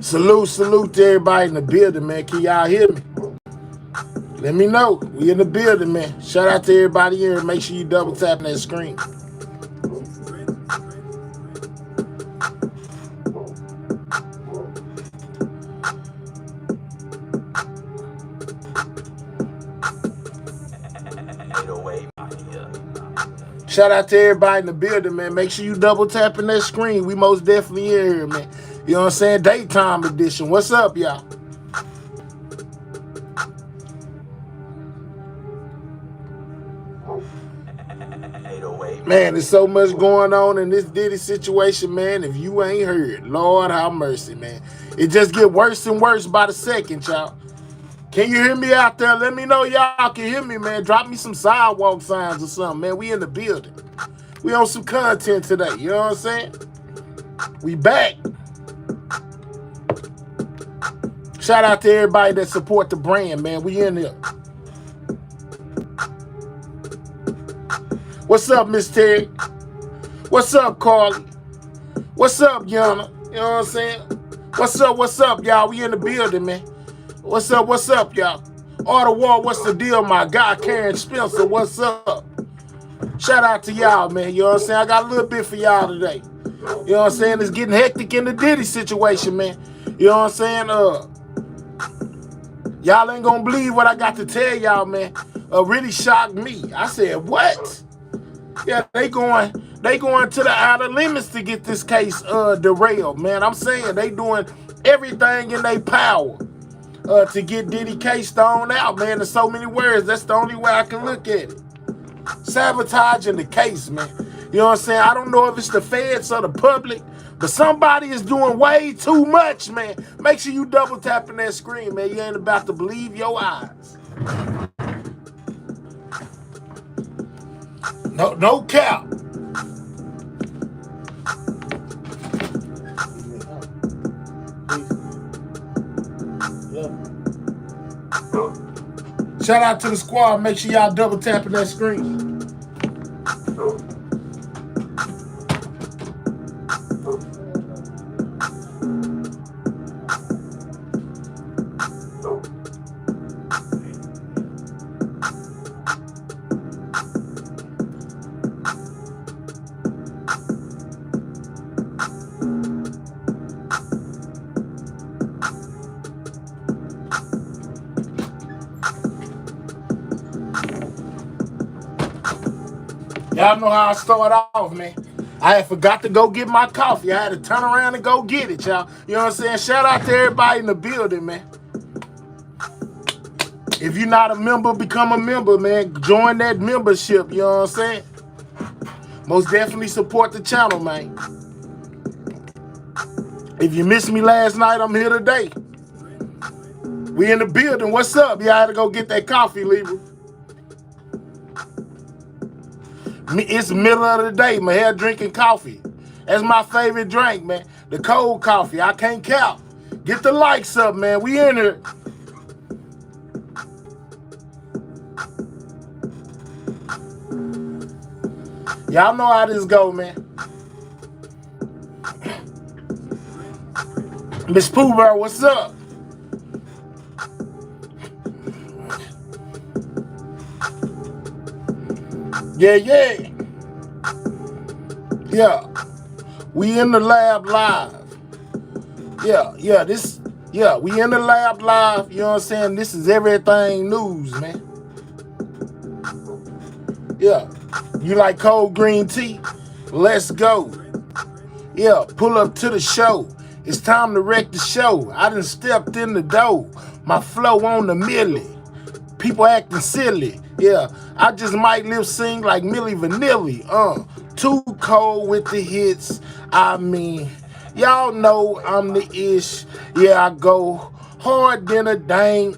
Salute to everybody in the building, man. Can y'all hear me? Let me know. We in the building, man. Shout out to everybody here. Make sure you double tapping that screen. Shout out to everybody in the building, man. Make sure you double tapping that screen. We most definitely here, man. You know what I'm saying? Daytime edition. What's up, y'all? Man, there's so much going on in this Diddy situation, man. If you ain't heard, Lord have mercy, man. It just get worse and worse by the second, y'all. Can you hear me out there? Let me know y'all can hear me, man. Drop me some sidewalk signs or something, man. We in the building. We on some content today, you know what I'm saying? We back. Shout out to everybody that support the brand, man. We in here. What's up, Miss Terry? What's up, Carly? What's up, Yana? You know what I'm saying? What's up, y'all? We in the building, man. What's up, y'all? Ottawa, what's the deal, my guy, Karen Spencer? What's up? Shout out to y'all, man. You know what I'm saying? I got a little bit for y'all today. You know what I'm saying? It's getting hectic in the Diddy situation, man. You know what I'm saying? Y'all ain't gonna believe what I got to tell y'all, man. Really shocked me. I said, what? Yeah, they going to the outer limits to get this case derailed, man. I'm saying they doing everything in their power to get Diddy case thrown out, man. In so many words, that's the only way I can look at it. Sabotaging the case, man. You know what I'm saying? I don't know if it's the feds or the public, but somebody is doing way too much, man. Make sure you double tapping that screen, man. You ain't about to believe your eyes. No cap. Shout out to the squad. Make sure y'all double tapping that screen. Y'all know how I start off, man. I had forgot to go get my coffee. I had to turn around and go get it, y'all. You know what I'm saying? Shout out to everybody in the building, man. If you're not a member, become a member, man. Join that membership, you know what I'm saying? Most definitely support the channel, man. If you missed me last night, I'm here today. We in the building. What's up? Y'all had to go get that coffee, Libra. It's the middle of the day, my hair drinking coffee. That's my favorite drink, man. The cold coffee. I can't count. Get the likes up, man. We in here. Y'all know how this go, man. Miss Pooh Bear, what's up? Yeah. We in the lab live. We in the lab live. You know what I'm saying? This is everything news, man. Yeah. You like cold green tea? Let's go. Yeah, pull up to the show. It's time to wreck the show. I done stepped in the door. My flow on the milli. People acting silly. Yeah, I just might lip sing like Milli Vanilli. Too cold with the hits. I mean, y'all know I'm the ish. Yeah, I go hard than a dang.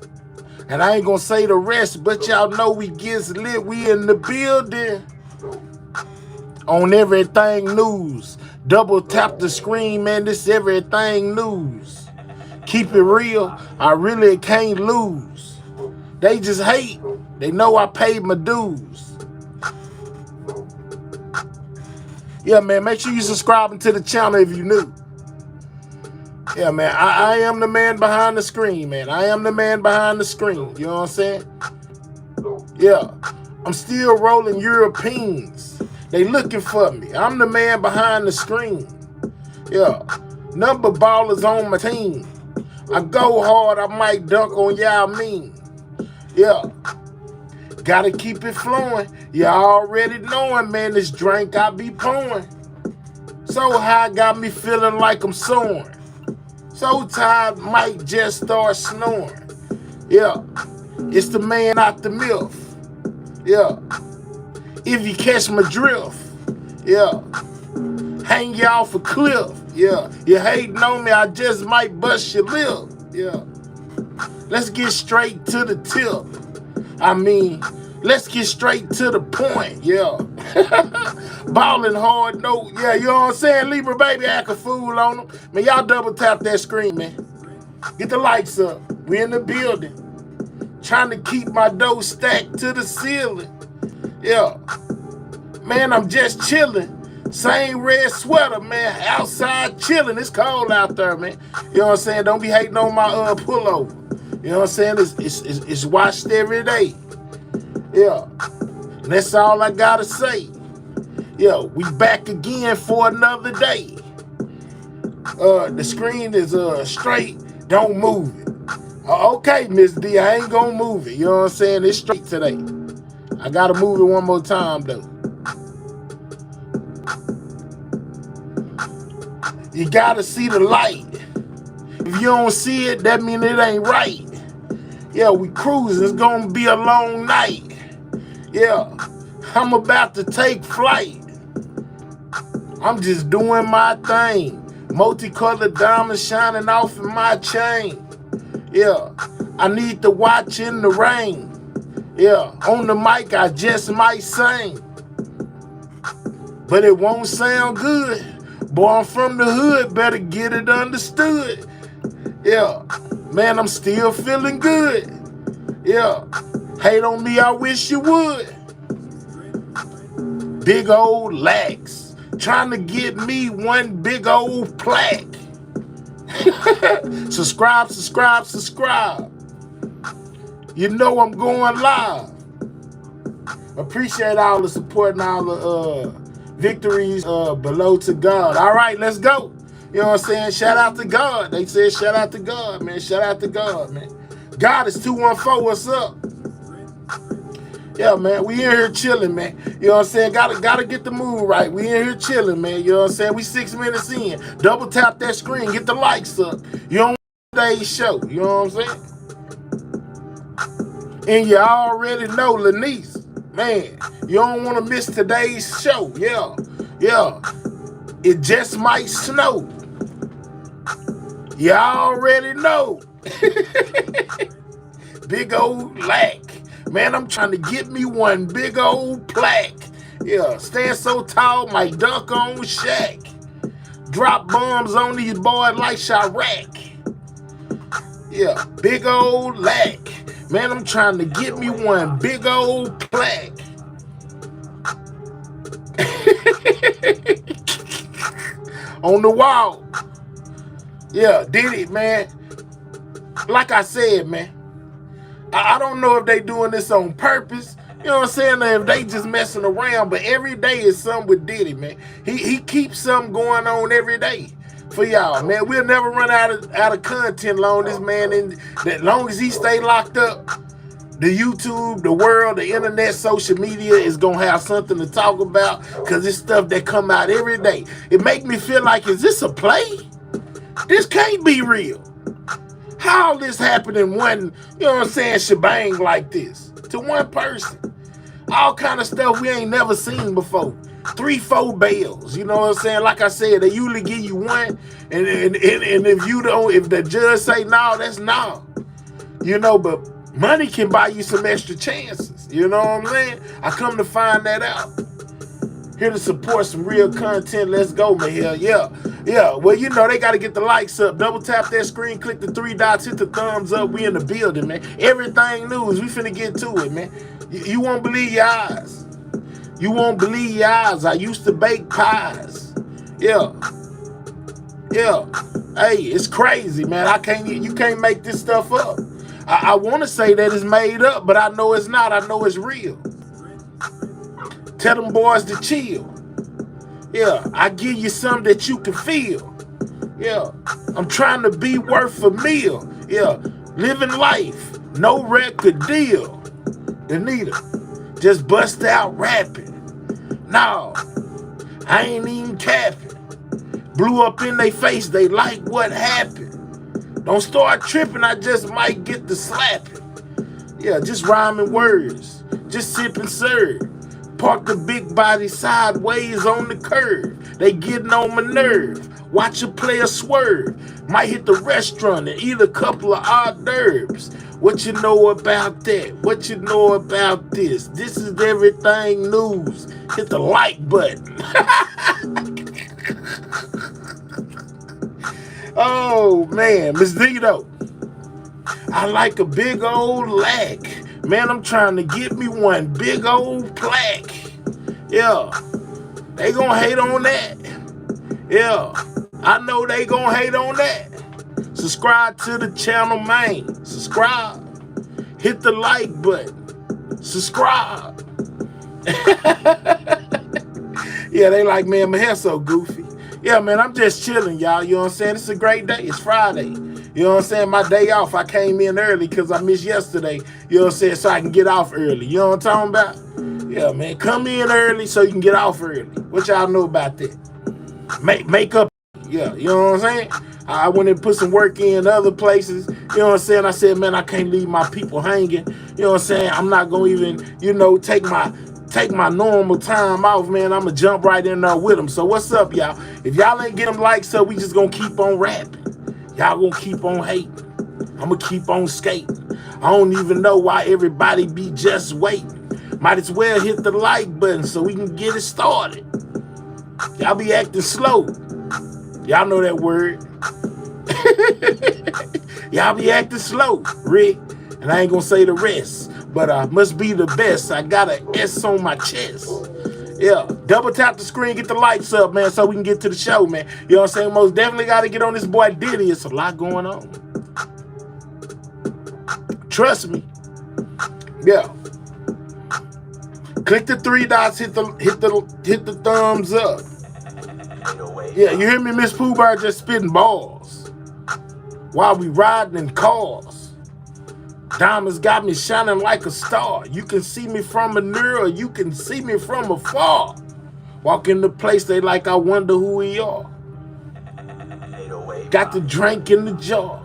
And I ain't gonna say the rest, but y'all know we gets lit. We in the building. On everything news. Double tap the screen, man. This everything news. Keep it real. I really can't lose. They just hate. They know I paid my dues. Yeah, man, make sure you subscribing to the channel if you new. Yeah, man, I am the man behind the screen, man. I am the man behind the screen. You know what I'm saying? Yeah, I'm still rolling Europeans. They looking for me. I'm the man behind the screen. Yeah, number ballers on my team. I go hard, I might dunk on y'all mean. Yeah, gotta keep it flowing. Y'all already knowing, man, this drink I be pouring. So high, got me feeling like I'm soaring. So tired, might just start snoring. Yeah, it's the man out the milf. Yeah, if you catch my drift. Yeah, hang you off a cliff. Yeah, you hating on me, I just might bust your lip. Yeah, let's get straight to the tip. I mean, let's get straight to the point. Yeah, balling hard, no. Yeah, you know what I'm saying? Libra baby, act a fool on them. Man, y'all double tap that screen, man. Get the lights up. We in the building. Trying to keep my dough stacked to the ceiling. Yeah, man, I'm just chilling. Same red sweater, man. Outside chilling. It's cold out there, man. You know what I'm saying? Don't be hating on my pullover. You know what I'm saying? It's washed every day. Yeah. And that's all I gotta say. Yeah, we back again for another day. The screen is straight. Don't move it. Okay, Miss D, I ain't gonna move it. You know what I'm saying? It's straight today. I gotta move it one more time though. You gotta see the light. If you don't see it, that means it ain't right. Yeah, we cruising. It's gonna be a long night. Yeah, I'm about to take flight. I'm just doing my thing. Multicolored diamonds shining off in my chain. Yeah, I need to watch in the rain. Yeah, on the mic I just might sing. But it won't sound good. Boy, I'm from the hood, better get it understood. Yeah, man, I'm still feeling good. Yeah, hate on me, I wish you would. Big old lax, trying to get me one big old plaque. Subscribe, subscribe, subscribe. You know I'm going live. Appreciate all the support and all the victories below to God. All right, let's go. You know what I'm saying? Shout out to God. They said shout out to God, man. Shout out to God, man. God is 214. What's up? Yeah, man. We in here chilling, man. You know what I'm saying? Gotta get the mood right. We in here chilling, man. You know what I'm saying? We 6 minutes in. Double tap that screen. Get the likes up. You don't want today's show. You know what I'm saying? And you already know Lanice. Man, you don't want to miss today's show. Yeah, yeah. It just might snow. You already know. Big old lack. Man, I'm trying to get me one big old plaque. Yeah, stand so tall, might dunk on Shaq. Drop bombs on these boys like Chirac. Yeah, big old lack. Man, I'm trying to get me one big old plaque. On the wall. Yeah, Diddy, man. Like I said, man, I don't know if they doing this on purpose. You know what I'm saying? If they just messing around, but every day is something with Diddy, man. He keeps something going on every day for y'all, man. We'll never run out of content long this man, and that long as he stay locked up, the YouTube, the world, the internet, social media is gonna have something to talk about because it's stuff that come out every day. It make me feel like, is this a play? This can't be real. How this happened in one, you know what I'm saying, shebang like this to one person? All kind of stuff we ain't never seen before. 3-4 bails, you know what I'm saying? Like I said, they usually give you one, and if you don't, if the judge say no, that's no. You know, but money can buy you some extra chances. You know what I'm saying? I come to find that out. Here to support some real content. Let's go, man. Yeah. Yeah. Well, you know, they got to get the likes up. Double tap that screen. Click the 3 dots. Hit the thumbs up. We in the building, man. Everything news. We finna get to it, man. You won't believe your eyes. You won't believe your eyes. I used to bake pies. Yeah. Yeah. Hey, it's crazy, man. You can't make this stuff up. I want to say that it's made up, but I know it's not. I know it's real. Tell them boys to chill. Yeah, I give you something that you can feel. Yeah, I'm trying to be worth a meal. Yeah, living life, no record deal. Anita, just bust out rapping. No, I ain't even capping. Blew up in they face, they like what happened. Don't start tripping, I just might get the slapping. Yeah, just rhyming words, just sip and serve. Park the big body sideways on the curb. They getting on my nerve. Watch a player swerve. Might hit the restaurant and eat a couple of hors d'oeuvres. What you know about that? What you know about this? This is everything news. Hit the like button. Oh, man. Miss Dito, I like a big old lack. Man, I'm trying to get me one big old plaque. Yeah, they gonna hate on that. Yeah, I know they gonna hate on that. Subscribe to the channel, man. Subscribe. Hit the like button. Subscribe. Yeah, they like, man, my hair's so goofy. Yeah, man, I'm just chilling, y'all. You know what I'm saying? It's a great day. It's Friday. You know what I'm saying? My day off. I came in early because I missed yesterday. You know what I'm saying? So I can get off early. You know what I'm talking about? Yeah, man. Come in early so you can get off early. What y'all know about that? Make up. Yeah, you know what I'm saying? I went and put some work in other places. You know what I'm saying? I said, man, I can't leave my people hanging. You know what I'm saying? I'm not going to even, you know, take my normal time off, man. I'm going to jump right in there with them. So what's up, y'all? If y'all ain't get them likes up, we just going to keep on rapping. Y'all going to keep on hating. I'm going to keep on skating. I don't even know why everybody be just waiting. Might as well hit the like button so we can get it started. Y'all be acting slow. Y'all know that word. Y'all be acting slow, Rick. And I ain't going to say the rest. But I must be the best. I got an S on my chest. Yeah. Double tap the screen, get the lights up, man, so we can get to the show, man. You know what I'm saying? Most definitely got to get on this boy Diddy. It's a lot going on. Trust me. Yeah. Click the three dots, hit the thumbs up. Yeah, you hear me? Miss Pooh Bear just spitting balls while we riding in cars. Diamonds got me shining like a star. You can see me from near or you can see me from afar. Walk in the place, they like, I wonder who we are. Got the drink in the jar.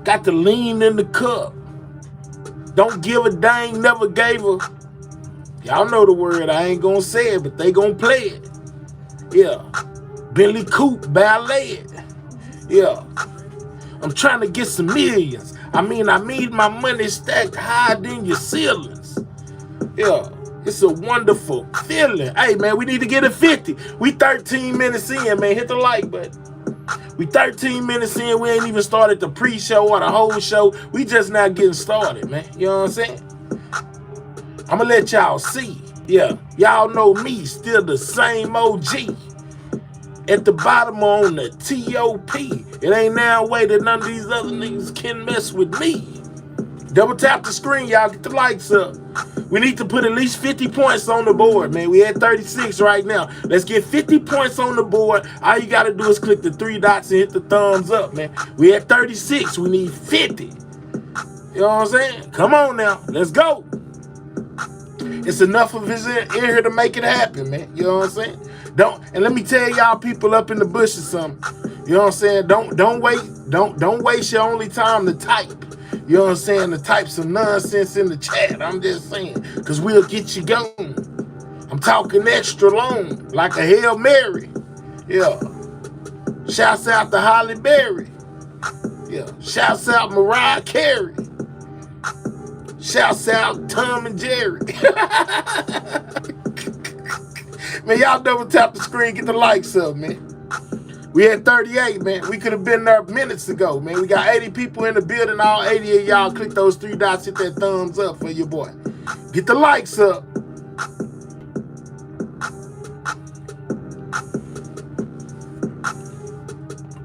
Got the lean in the cup. Don't give a dang, never gave a. Y'all know the word, I ain't gonna say it, but they gonna play it. Yeah. Billy Coop, ballet it. Yeah. I'm trying to get some millions. I need my money stacked higher than your ceilings. Yeah. It's a wonderful feeling. Hey, man, we need to get a 50. We 13 minutes in, man. Hit the like button. We 13 minutes in. We ain't even started the pre-show or the whole show. We just now getting started, man. You know what I'm saying? I'm going to let y'all see. Yeah. Y'all know me. Still the same OG. At the bottom on the T.O.P. It ain't now a way that none of these other niggas can mess with me. Double tap the screen, y'all. Get the likes up. We need to put at least 50 points on the board, man. We at 36 right now. Let's get 50 points on the board. All you got to do is click the three dots and hit the thumbs up, man. We at 36. We need 50. You know what I'm saying? Come on now. Let's go. It's enough of us in here to make it happen, man. You know what I'm saying? And let me tell y'all people up in the bushes something. You know what I'm saying? Don't waste your only time to type. You know what I'm saying? To type some nonsense in the chat. I'm just saying. Because we'll get you going. I'm talking extra long. Like a Hail Mary. Yeah. Shouts out to Holly Berry. Yeah. Shouts out Mariah Carey. Shouts out Tom and Jerry. Man, y'all double tap the screen. Get the likes up, man. We had 38, man. We could have been there minutes ago, man. We got 80 people in the building. All 80 of y'all click those three dots, hit that thumbs up for your boy. Get the likes up.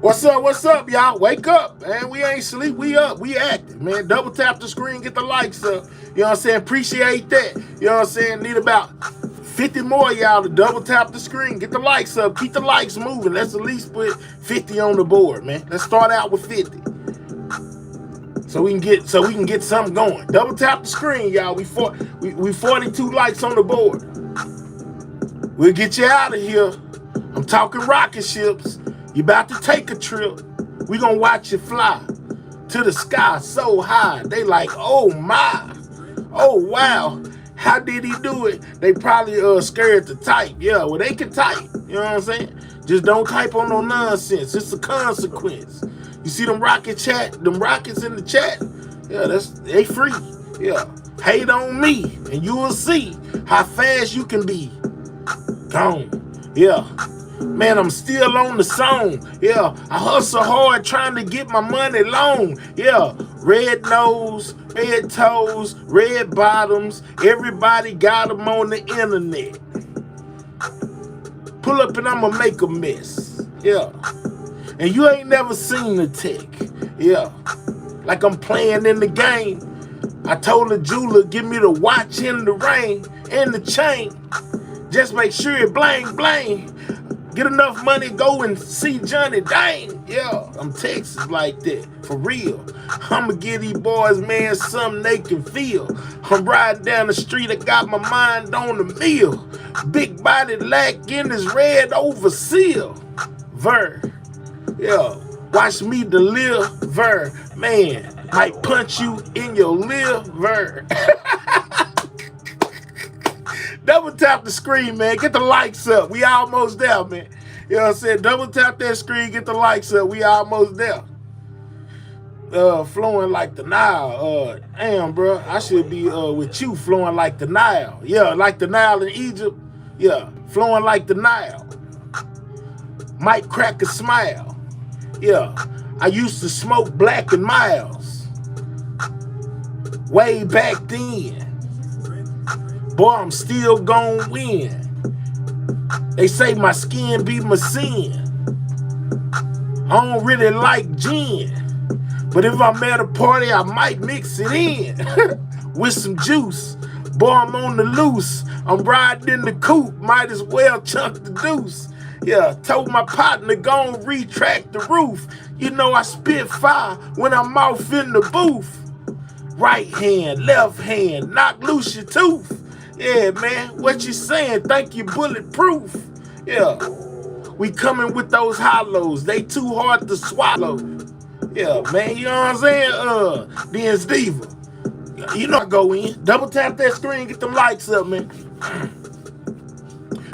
What's up, y'all? Wake up, man. We ain't sleep. We up. We active, man. Double tap the screen, get the likes up. You know what I'm saying? Appreciate that. You know what I'm saying? Need about 50 more of y'all to double tap the screen, get the likes up, keep the likes moving. Let's at least put 50 on the board, man. Let's start out with 50. So we can get something going. Double tap the screen, y'all. We 42 likes on the board. We'll get you out of here. I'm talking rocket ships. You about to take a trip. We gonna watch you fly to the sky so high. They like, oh my, oh wow. How did he do it? They probably scared to type. Yeah, well they can type. You know what I'm saying? Just don't type on no nonsense. It's a consequence. You see them rockets in the chat? Yeah, they free. Yeah. Hate on me and you will see how fast you can be gone. Yeah. Man, I'm still on the song. Yeah, I hustle hard trying to get my money long. Yeah, red nose, red toes, red bottoms. Everybody got them on the internet. Pull up and I'ma make a mess. Yeah. And you ain't never seen the tech. Yeah. Like I'm playing in the game. I told the jeweler, give me the watch in the rain and the chain. Just make sure it bling bling. Get enough money, go and see Johnny Dang. Yeah, I'm Texas like that, for real. I'ma give these boys, man, something they can feel. I'm riding down the street, I got my mind on the meal. Big body lack in this red overseal. Yeah, watch me deliver. Man, might punch you in your liver. Double tap the screen, man. Get the likes up. We almost there, man. You know what I'm saying? Double tap that screen, get the likes up. We almost there. Flowing like the Nile. Damn, bro. I should be with you flowing like the Nile. Yeah, like the Nile in Egypt. Yeah, flowing like the Nile. Might crack a smile. Yeah, I used to smoke Black and Miles. Way back then. Boy, I'm still gon' win. They say my skin be my sin. I don't really like gin. But if I'm at a party, I might mix it in with some juice. Boy, I'm on the loose. I'm riding in the coupe. Might as well chunk the deuce. Yeah, told my partner, gon' retract the roof. You know I spit fire when I'm off in the booth. Right hand, left hand, knock loose your tooth. Yeah, man, what you saying? Think you bulletproof? Yeah, we coming with those hollows. They too hard to swallow. Yeah, man, you know what I'm saying? Then Steve, you know I go in. Double tap that screen, get them likes up, man.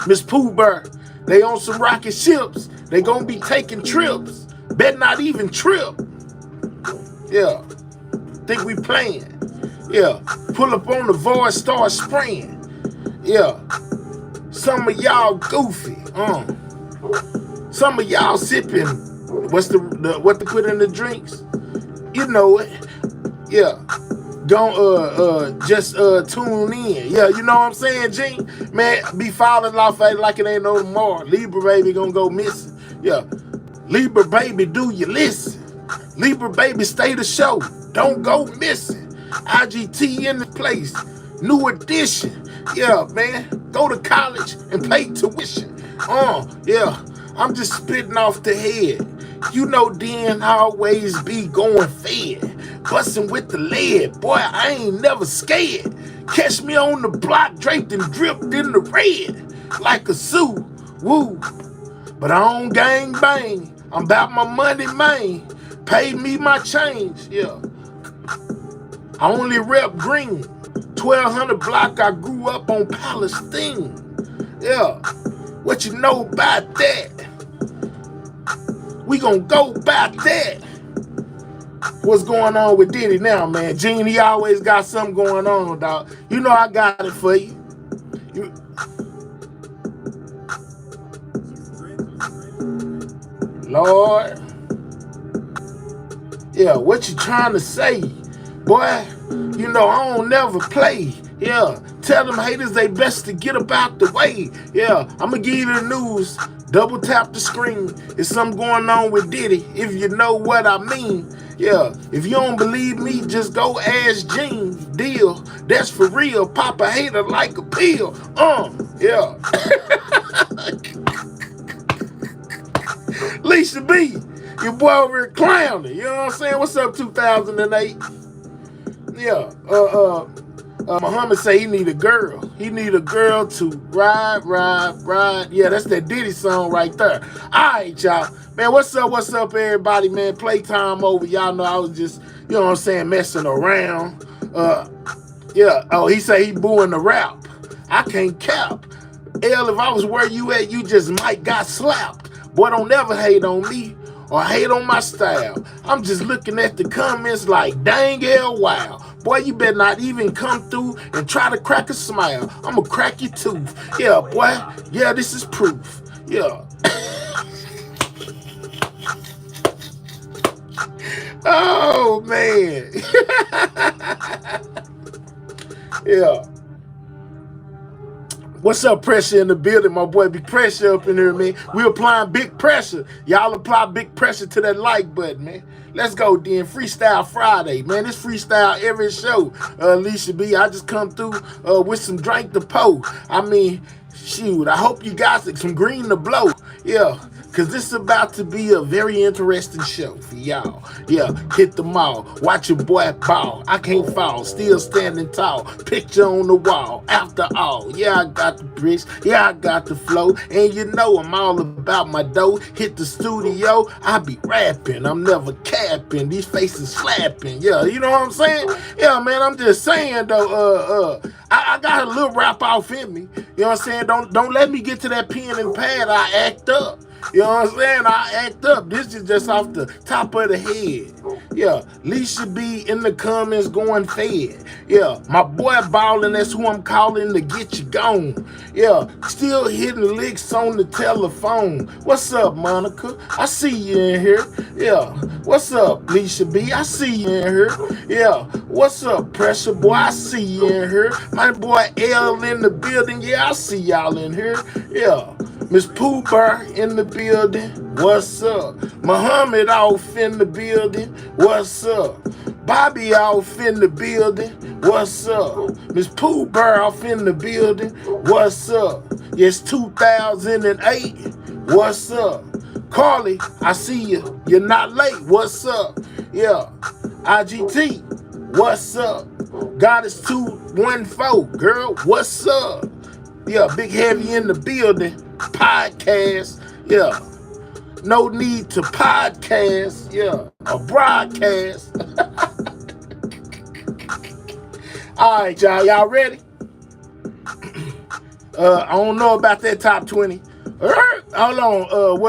Miss Pooh Bear, they on some rocket ships. They gonna be taking trips. Bet not even trip. Yeah, think we playing. Yeah, pull up on the voice, start spraying. Yeah, some of y'all goofy. Some of y'all sipping. What to put in the drinks? You know it. Yeah, don't just tune in. Yeah, you know what I'm saying, Gene? Man, be falling off like it ain't no tomorrow. Libra baby gonna go missing. Yeah, Libra baby, do you listen? Libra baby, stay the show. Don't go missing. IGT in the place. New edition. Yeah, man. Go to college and pay tuition. Yeah. I'm just spitting off the head. You know Dan always be going fed. Busting with the lead. Boy, I ain't never scared. Catch me on the block draped and dripped in the red. Like a Sue. Woo. But I don't gang bang. I'm about my money, man. Pay me my change. Yeah. I only rep green. 1200 block, I grew up on Palestine. Yeah. What you know about that? We gonna go about that. What's going on with Diddy now, man? Gene, he always got something going on, dog. You know I got it for you. Lord. Yeah, what you trying to say? Boy, you know, I don't never play. Yeah, Tell them haters they best to get about the way. Yeah, I'ma give you the news. Double tap the screen. It's something going on with Diddy, if you know what I mean. Yeah, if you don't believe me, just go ask Gene. Deal, that's for real. Pop a hater like a pill. Yeah. Lisa B, your boy over here clowning. You know what I'm saying? What's up, 2008? Yeah. Muhammad say he need a girl. He need a girl to ride. Yeah, that's that Diddy song right there. All right, y'all. Man, what's up, everybody, man? Playtime over. Y'all know I was just, you know what I'm saying, messing around. Yeah. Oh, he say he booing the rap. I can't cap. L, if I was where you at, you just might got slapped. Boy, don't never hate on me or hate on my style. I'm just looking at the comments like, dang hell, wow. Boy, you better not even come through and try to crack a smile. I'ma crack your tooth. Yeah, boy. Yeah, this is proof. Yeah. Oh, man. Yeah. What's up, Pressure in the building? My boy Big Pressure up in here, man. We applying big pressure. Y'all apply big pressure to that like button, man. Let's go, then. Freestyle Friday, man. This freestyle every show. Alicia B, I just come through with some drink to pour. I mean, shoot, I hope you guys get some green to blow. Yeah, because this is about to be a very interesting show for y'all. Yeah, hit the mall. Watch your boy ball. I can't fall. Still standing tall. Picture on the wall. After all, yeah, I got the bricks. Yeah, I got the flow. And you know I'm all about my dough. Hit the studio. I be rapping. I'm never capping. These faces slapping. Yeah, you know what I'm saying? Yeah, man, I'm just saying, though, I got a little rap off in me. You know what I'm saying? Don't let me get to that pen and pad. I act up. You know what I'm saying? I act up. This is just off the top of the head. Yeah, Leisha B in the comments going fed. Yeah, my boy ballin', that's who I'm calling to get you gone. Yeah, still hitting licks on the telephone. What's up, Monica? I see you in here. Yeah, what's up, Leisha B? I see you in here. Yeah, what's up, Pressure Boy? I see you in here. My boy L in the building. Yeah, I see y'all in here. Yeah. Miss Pooh Bear in the building, what's up? Muhammad off in the building, what's up? Bobby off in the building, what's up? Miss Pooh Bear off in the building, what's up? Yes, 2008, what's up? Carly, I see you, you're not late, what's up? Yeah, IGT, what's up? Goddess 214, girl, what's up? Yeah, Big Heavy in the building. Podcast, yeah. No need to podcast, yeah. A broadcast. All right, y'all ready? I don't know about that top 20. Hold on.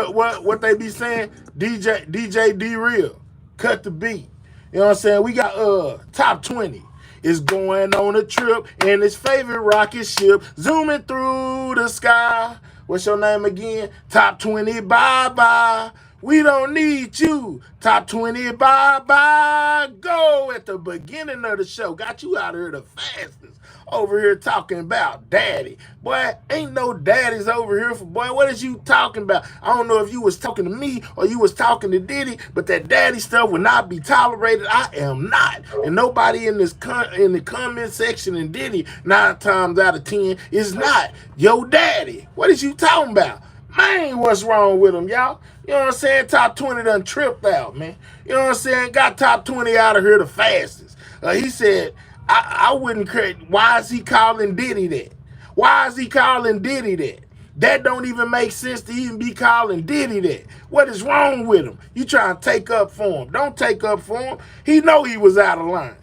What they be saying? DJ D Real, cut the beat. You know what I'm saying? We got top 20. Is going on a trip in his favorite rocket ship, zooming through the sky. What's your name again? Top 20, bye-bye. We don't need you. Top 20, bye-bye. Go at the beginning of the show. Got you out here the fastest. Over here talking about daddy. Boy, ain't no daddies over here for boy. What is you talking about? I don't know if you was talking to me or you was talking to Diddy, but that daddy stuff will not be tolerated. I am not. And nobody in this in the comment section in Diddy 9 times out of 10 is not your daddy. What is you talking about? Man, what's wrong with him, y'all? You know what I'm saying? Top 20 done tripped out, man. You know what I'm saying? Got top 20 out of here the fastest. He said, I wouldn't care. Why is he calling Diddy that? Why is he calling Diddy that? That don't even make sense to even be calling Diddy that. What is wrong with him? You trying to take up for him. Don't take up for him. He know he was out of line.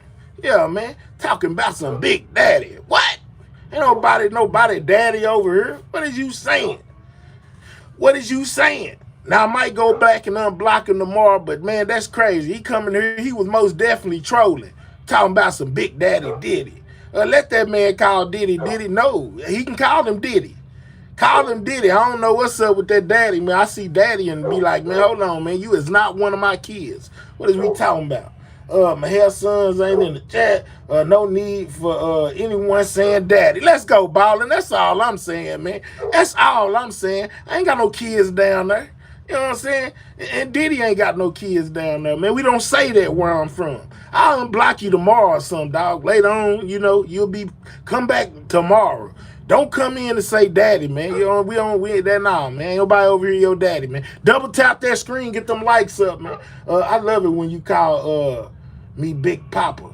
Yeah, man. Talking about some big daddy. What? Ain't nobody daddy over here. What is you saying? What is you saying? Now, I might go back and unblock him tomorrow, but man, that's crazy. He coming here, he was most definitely trolling. Talking about some big daddy Diddy. Let that man call Diddy Diddy. No, he can call him Diddy. Call him Diddy. I don't know what's up with that daddy, man. I see daddy and be like, man, hold on, man. You is not one of my kids. What is we talking about? My hair sons ain't in the chat. No need for anyone saying daddy. Let's go, ballin'. That's all I'm saying, man. That's all I'm saying. I ain't got no kids down there. You know what I'm saying? And Diddy ain't got no kids down there, man. We don't say that where I'm from. I'll unblock you tomorrow or something, dog. Later on, you know, come back tomorrow. Don't come in and say daddy, man. You know, we ain't that now, man. Ain't nobody over here your daddy, man. Double tap that screen, get them likes up, man. I love it when you call me Big Papa.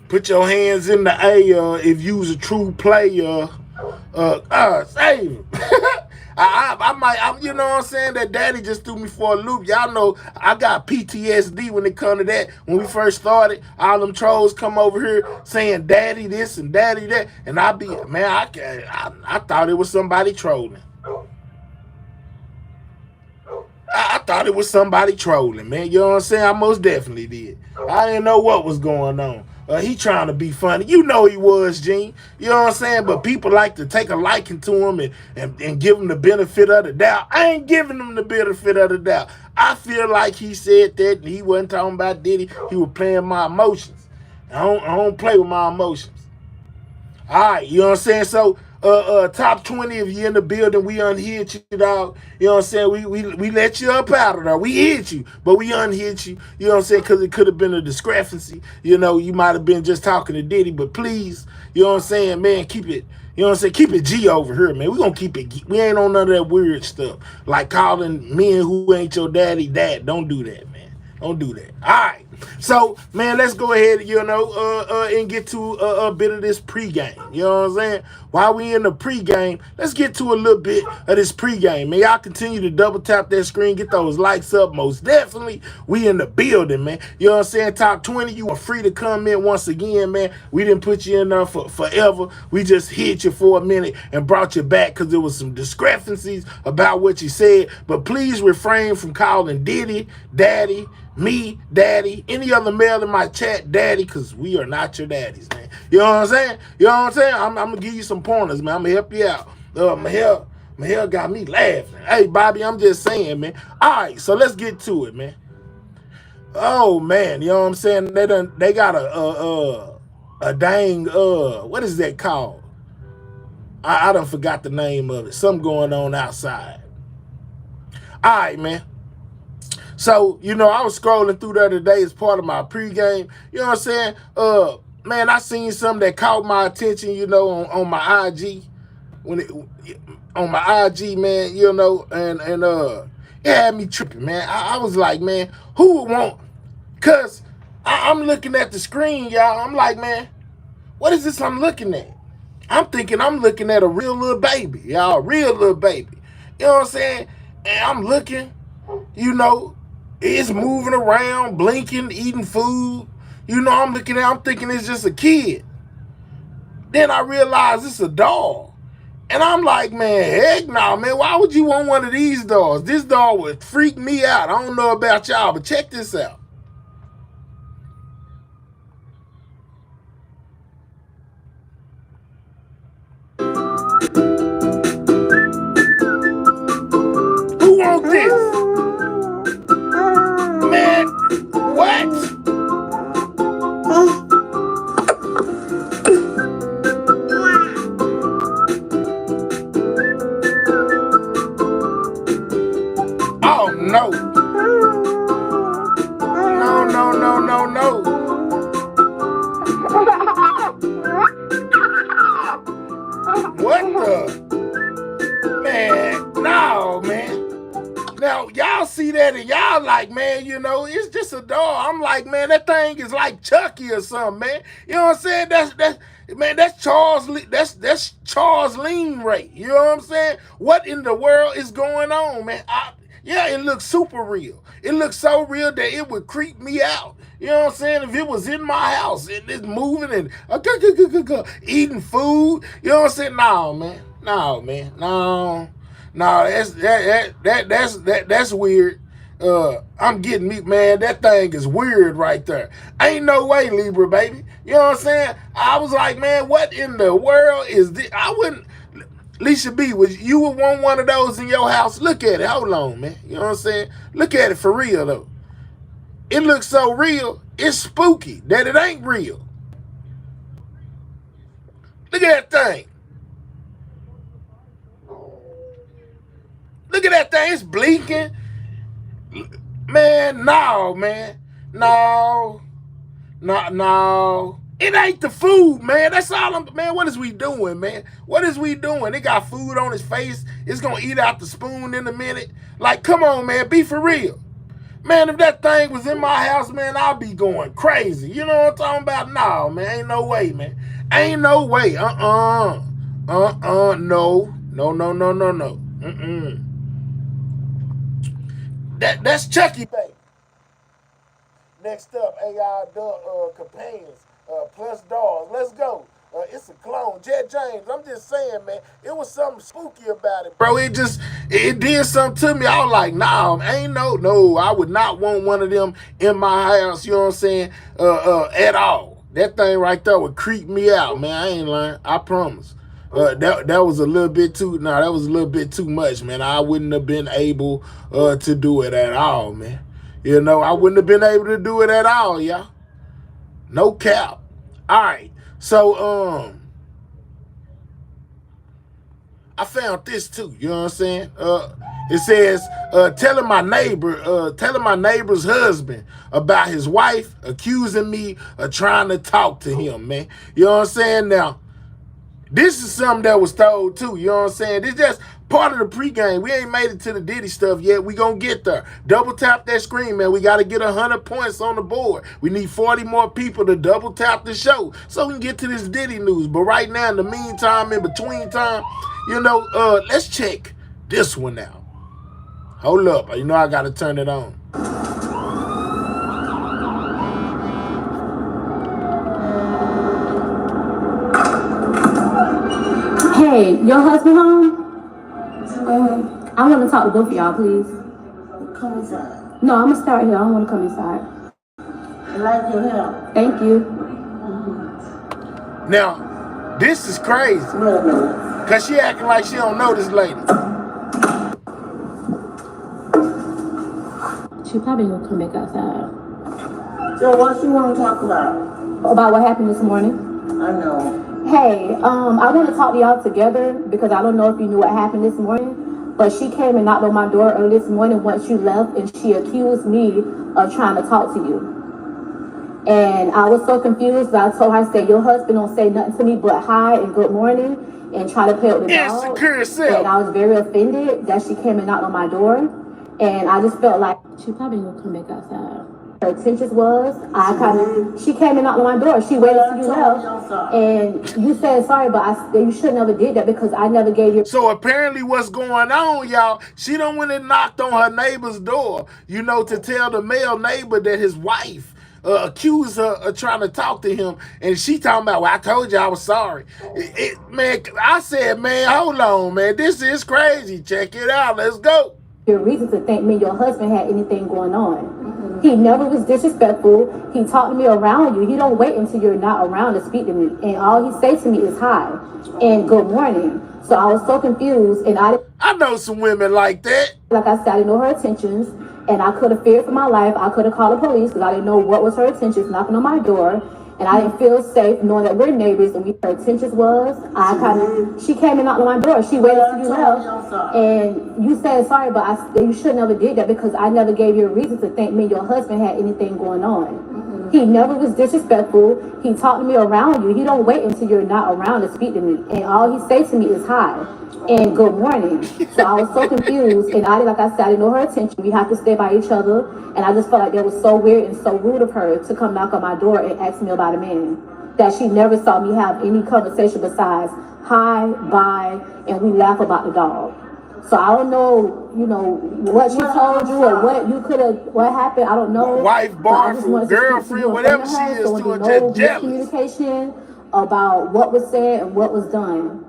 Put your hands in the air if you's a true player. Save him. I might, you know what I'm saying? That daddy just threw me for a loop. Y'all know I got PTSD when it come to that. When we first started, all them trolls come over here saying daddy this and daddy that. And I be, man, I thought it was somebody trolling. I thought it was somebody trolling, man. You know what I'm saying? I most definitely did. I didn't know what was going on. He trying to be funny. You know he was, Gene. You know what I'm saying? But people like to take a liking to him and give him the benefit of the doubt. I ain't giving him the benefit of the doubt. I feel like he said that and he wasn't talking about Diddy. He was playing my emotions. I don't play with my emotions. All right, you know what I'm saying? So, top 20, if you in the building, we unhit you, dog. You know what I'm saying? We let you up out of there. We hit you, but we unhit you. You know what I'm saying? Because it could have been a discrepancy. You know, you might have been just talking to Diddy, but please, you know what I'm saying, man, keep it. You know what I'm saying? Keep it G over here, man. We gonna keep it G. We ain't on none of that weird stuff. Like calling men who ain't your daddy dad. Don't do that, man. Don't do that. All right. So, man, let's go ahead, you know, and get to a bit of this pregame. You know what I'm saying? While we in the pregame, let's get to a little bit of this pregame. Man, y'all continue to double tap that screen, get those likes up. Most definitely, we in the building, man. You know what I'm saying? Top 20, you are free to comment once again, man. We didn't put you in there for forever. We just hit you for a minute and brought you back because there was some discrepancies about what you said. But please refrain from calling Diddy, daddy, me, daddy, any other male in my chat, daddy, because we are not your daddies, man. You know what I'm saying? You know what I'm saying? I'm going to give you some pointers, man. I'm going to help you out. My hair got me laughing. Hey, Bobby, I'm just saying, man. All right, so let's get to it, man. Oh, man, you know what I'm saying? They got a dang, what is that called? I done forgot the name of it. Something going on outside. All right, man. So, you know, I was scrolling through there today as part of my pregame. You know what I'm saying? Man, I seen something that caught my attention, you know, on my IG. On my IG, man, you know, and it had me tripping, man. I was like, man, who would want? Because I'm looking at the screen, y'all. I'm like, man, what is this I'm looking at? I'm thinking I'm looking at a real little baby, y'all, real little baby. You know what I'm saying? And I'm looking, you know, it's moving around, blinking, eating food. You know, I'm thinking it's just a kid. Then I realize it's a dog. And I'm like, man, heck no, man. Why would you want one of these dogs? This dog would freak me out. I don't know about y'all, but check this out. Who wants this? Man, what? Oh, no. No. What the? Man, no, man. Now, y'all see that and y'all like, man, you know, it's just a dog. I'm like, man, that thing is like Chucky or something, man. You know what I'm saying? That's Charles Lean Ray. You know what I'm saying? What in the world is going on, man? Yeah, it looks super real. It looks so real that it would creep me out. You know what I'm saying? If it was in my house and it's moving and eating food, you know what I'm saying? No, man. No, that's weird. I'm getting me, man. That thing is weird right there. Ain't no way, Libra, baby. You know what I'm saying? I was like, man, what in the world is this? I wouldn't. Alicia B, you would want one of those in your house? Look at it. Hold on, man. You know what I'm saying? Look at it for real, though. It looks so real, it's spooky that it ain't real. Look at that thing. Look at that thing. It's blinking. Man, no, man. No. No. It ain't the food, man. That's all man, what is we doing, man? What is we doing? They got food on his face. It's going to eat out the spoon in a minute. Like, come on, man. Be for real. Man, if that thing was in my house, man, I'll be going crazy. You know what I'm talking about? No, man. Ain't no way, man. Ain't no way. No. No. That's Chucky, baby. Next up, AI companions plus dogs. Let's go. It's a clone. Jet James, I'm just saying, man, it was something spooky about it, bro. It did something to me. I was like, nah, ain't no, I would not want one of them in my house, you know what I'm saying, at all. That thing right there would creep me out, man. I ain't lying. I promise. That was a little bit too, that was a little bit too much, man. I wouldn't have been able to do it at all, man. You know, I wouldn't have been able to do it at all, y'all. No cap. All right. So, I found this too. You know what I'm saying? It says, telling my neighbor's husband about his wife accusing me of trying to talk to him, man. You know what I'm saying? Now, this is something that was told too. You know what I'm saying? This just part of the pregame. We ain't made it to the Diddy stuff yet. We gonna get there. Double tap that screen, man. We got to get 100 points on the board. We need 40 more people to double tap the show so we can get to this Diddy news. But right now, in the meantime, in between time, you know, let's check this one out. Hold up. You know I got to turn it on. Hey, your husband home? I want to talk to both of y'all, please. Come inside. No, I'm going to start here. I don't want to come inside. I like your hair. Thank you. Now, this is crazy. Because she acting like she don't know this lady. She probably going to come back outside. So what you want to talk about? About what happened this morning. I know. Hey, I want to talk to y'all together because I don't know if you knew what happened this morning, but she came and knocked on my door early this morning once you left, and she accused me of trying to talk to you. And I was so confused. I told her, I said, your husband don't say nothing to me but hi and good morning and try to play with the dog. And I was very offended that she came and knocked on my door. And I just felt like she probably gonna come back outside. Her intentions was, she came and knocked on my door. She waited till you left, and you said sorry, but you should never did that because I never gave you. So apparently what's going on, y'all, she done went and knocked on her neighbor's door, you know, to tell the male neighbor that his wife accused her of trying to talk to him, and she talking about, well, I told you I was sorry. Man, I said, man, hold on, man, this is crazy. Check it out. Let's go. Your reason to think me and your husband had anything going on. He never was disrespectful. He talked to me around you. He don't wait until you're not around to speak to me. And all he say to me is hi and good morning. So I was so confused, and I know some women like that. Like I said, I didn't know her intentions, and I could have feared for my life. I could have called the police because I didn't know what was her intentions knocking on my door. And I didn't feel safe knowing that we're neighbors, and her intentions was, she came and knocked on my door. She waited till you left, and you said sorry, but you should never did that because I never gave you a reason to think me and your husband had anything going on. He never was disrespectful. He talked to me around you. He don't wait until you're not around to speak to me. And all he say to me is hi and good morning. So I was so confused, and like I said, I didn't know her intention. We have to stay by each other, and I just felt like that was so weird and so rude of her to come knock on my door and ask me about a man that she never saw me have any conversation besides hi, bye, and we laugh about the dog. So I don't know, you know, what she told you or what you could have, what happened. I don't know. Wife, boyfriend, girlfriend, whatever she is, so to her, just jealous. Communication about what was said and what was done.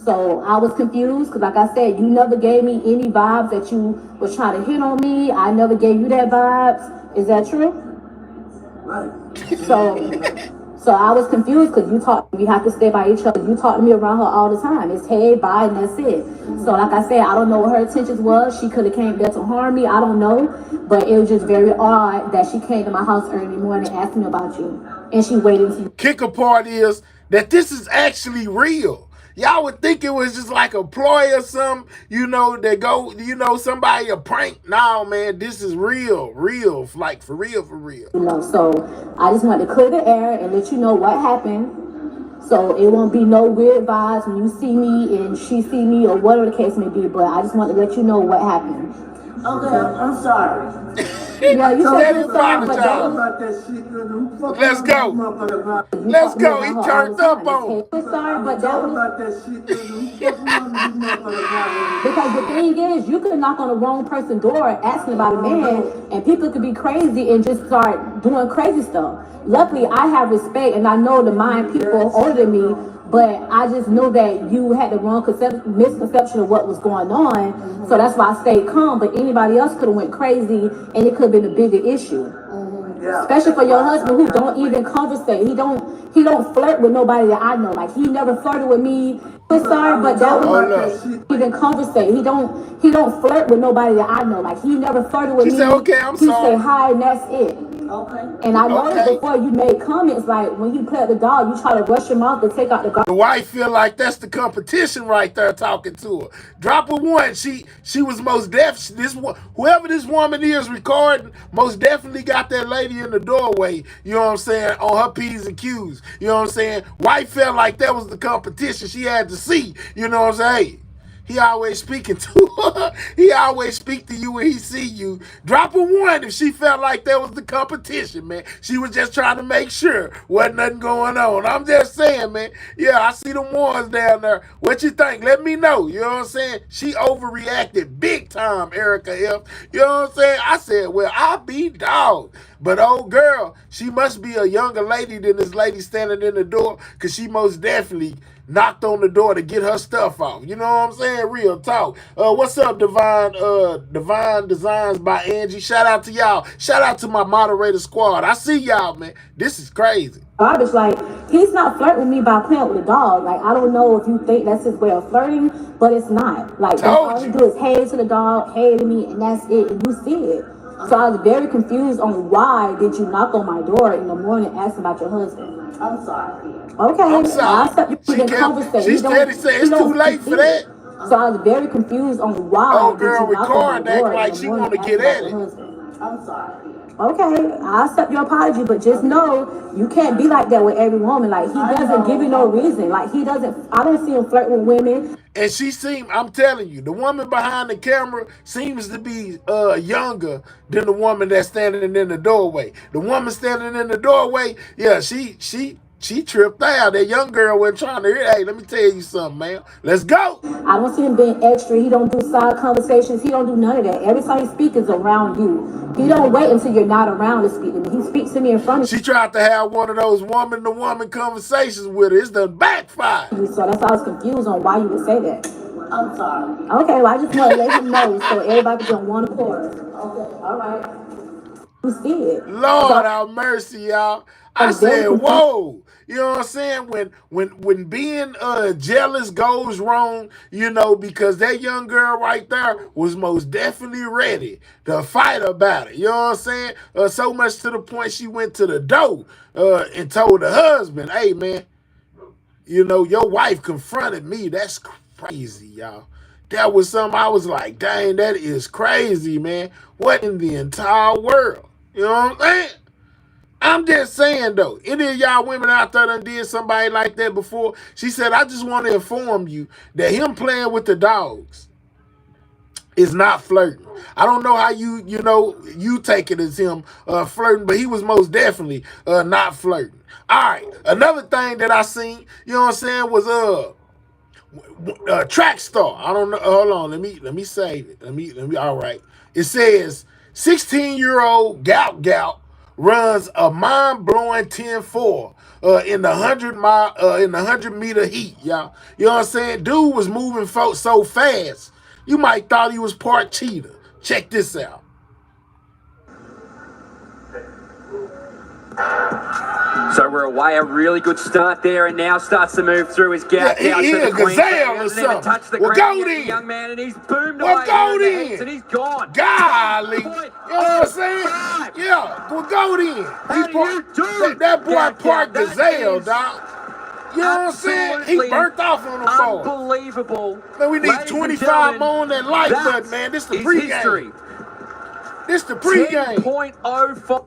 So I was confused because, like I said, you never gave me any vibes that you was trying to hit on me. I never gave you that vibes. Is that true? Right. So So I was confused because we have to stay by each other. You talk to me around her all the time. It's hey, bye, and that's it. So like I said, I don't know what her intentions was. She could have came there to harm me. I don't know. But it was just very odd that she came to my house early in the morning asking me about you. And she waited until Kicker part is that this is actually real. Y'all would think it was just like a ploy or something, that go, somebody a prank. No, man, this is real, like for real. So I just wanted to clear the air and let you know what happened. So it won't be no weird vibes when you see me and she see me or whatever the case may be. But I just wanted to let you know what happened. Okay, I'm sorry. Yeah, you said you're sorry, but Let's go. Let's go. He turned up on. Sorry, but that was because the thing is, you could knock on the wrong person's door asking about a man, and people could be crazy and just start doing crazy stuff. Luckily, I have respect, and I know to mind people older than me. But I just know that you had the wrong misconception of what was going on, so that's why I stayed calm. But anybody else could have went crazy, and it could have been a bigger issue. Especially for your husband who don't even conversate. He don't flirt with nobody that I know. Like he never flirted with me. I'm sorry, but that was even conversate. He don't flirt with nobody that I know. Like he never flirted with me. She said, okay, I'm sorry. He say hi and that's it. Okay. And I noticed before you made comments like when you play at the dog, you try to rush your mouth to take out the garbage. The wife feel like that's the competition right there talking to her. Drop a one. She was most whoever this woman is recording most definitely got that lady in the doorway, you know what I'm saying, on her P's and Q's. You know what I'm saying? Wife felt like that was the competition she had to see. You know what I'm saying? Hey, he always speaking to her. He always speak to you when he see you. Drop a one if she felt like that was the competition, man. She was just trying to make sure wasn't nothing going on. I'm just saying, man. Yeah, I see them ones down there. What you think? Let me know. You know what I'm saying? She overreacted big time, Erica F. You know what I'm saying? I said, well, I'll be dog. But old girl, she must be a younger lady than this lady standing in the door, because she most definitely knocked on the door to get her stuff off. You know what I'm saying? Real talk. What's up, Divine Designs by Angie? Shout out to y'all. Shout out to my moderator squad. I see y'all, man. This is crazy. Garbage, like he's not flirting with me by playing with a dog. Like I don't know if you think that's his way of flirting, but it's not. Like all he do is hey to the dog, hey to me, and that's it. And you see it. So I was very confused on why did you knock on my door in the morning asking about your husband. I'm sorry. Okay, I'm sorry. She steady saying it's too late for that. So I was very confused on why. Oh, girl, record that like she want to get at it. I'm sorry. Okay, I accept your apology, but just know you can't be like that with every woman. Like he doesn't give you no reason. Like he doesn't. I don't see him flirt with women. And she seemed, I'm telling you, the woman behind the camera seems to be younger than the woman that's standing in the doorway. The woman standing in the doorway, yeah, she tripped out. That young girl wasn't trying to hear. Hey, let me tell you something, man. Let's go. I don't see him being extra. He don't do side conversations. He don't do none of that. Every time he speaks is around you. He don't wait until you're not around to speak to me. He speaks to me in front of you. She tried to have one of those woman-to-woman conversations with her. It's done backfired. So that's why I was confused on why you would say that. I'm sorry. Okay, well, I just want to let him know so everybody can be on one accord. Okay, all right. You see it. Lord have mercy, y'all. I said, whoa. You know what I'm saying? When being jealous goes wrong, because that young girl right there was most definitely ready to fight about it. You know what I'm saying? So much to the point she went to the door and told her husband, hey, man, your wife confronted me. That's crazy, y'all. That was something I was like, dang, that is crazy, man. What in the entire world? You know what I'm saying? I'm just saying, though, any of y'all women out there done did somebody like that before? She said, I just want to inform you that him playing with the dogs is not flirting. I don't know how you take it as him flirting, but he was most definitely not flirting. All right, another thing that I seen, you know what I'm saying, was track star. I don't know. Hold on, let me save it. Let me. All right, it says 16-year-old Gout runs a mind-blowing 10-4 in the 100-meter heat, y'all. You know what I'm saying? Dude was moving so fast, you might thought he was part cheetah. Check this out. So we're away, a really good start there, and now starts to move through his gap Yeah, down he to the a Queensland. gazelle or Hasn't even something. touched the Well, ground go yet, the then. young man, and he's boomed Well, away go here in the then. heats, and he's gone. Golly. You know what I'm saying? Yeah, well, go then. How do you do? That boy Gav, parked that gazelle, is dog. You know what I'm saying? He absolutely burnt off on the ball. unbelievable. Man, we need Ladies and 25 gentlemen, more on that like that button, man. This the is pregame. history. This the pregame. 10.05.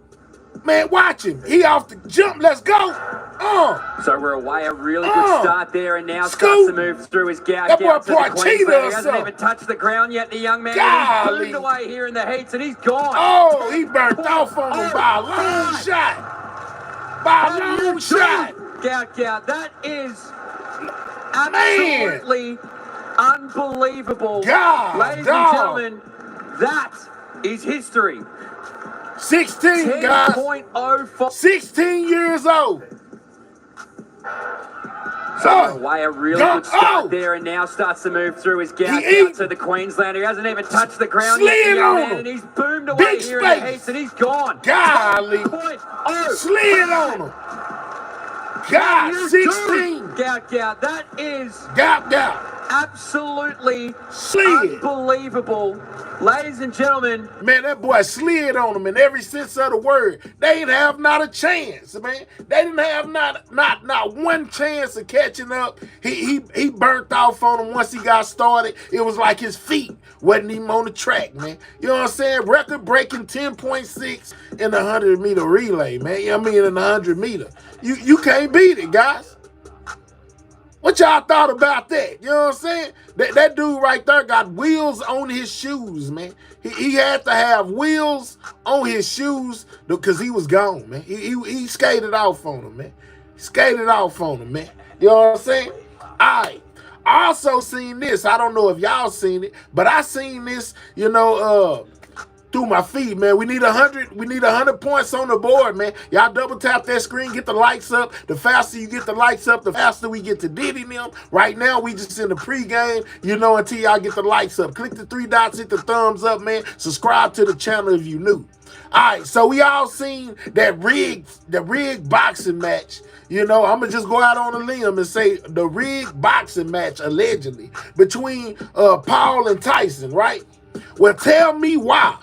Man, watch him. He off the jump. Let's go. So we're away, a really good start there, and now starts Scoop. to move through his gap. That boy down to the part cheetah Queensland. or He hasn't something. even touched the ground yet, the young man. Golly. He's boomed away here in the heats, and he's gone. Oh, he burnt off on him by a long shot. By a long shot. Gout, that is absolutely unbelievable. God, ladies dog. and gentlemen, that is history. 16, guys. 10.05. 16 years old. So away, a really good start there, and now starts to move through his gap down to the Queenslander. He hasn't even touched the ground yet, the young man, and he's boomed away Big here in the space. heats, and he's gone. Golly. 10.0. Slid on him. God, 16. Gout, that is Gap. absolutely Slid. unbelievable. Ladies and gentlemen, Man, that boy slid on him in every sense of the word. They didn't have not a chance, man. They didn't have not one chance of catching up. He burnt off on him once he got started. It was like his feet wasn't even on the track, man. You know what I'm saying? Record breaking 10.6 in the 100-meter relay, man. I mean, in the 100-meter. You can't beat it, guys. What y'all thought about that? You know what I'm saying? That dude right there got wheels on his shoes, man. He had to have wheels on his shoes because he was gone, man. He skated off on him, man. Skated off on him, man. You know what I'm saying? All right. I also seen this. I don't know if y'all seen it, but I seen this, through my feed, man. We need 100. We need 100 points on the board, man. Y'all double tap that screen, get the lights up. The faster you get the lights up, the faster we get to Diddy them. Right now, we just in the pregame, until y'all get the lights up. Click the 3 dots, hit the thumbs up, man. Subscribe to the channel if you new. All right, so we all seen the rigged boxing match. I'm gonna just go out on a limb and say the rigged boxing match allegedly between Paul and Tyson, right? Well, tell me why.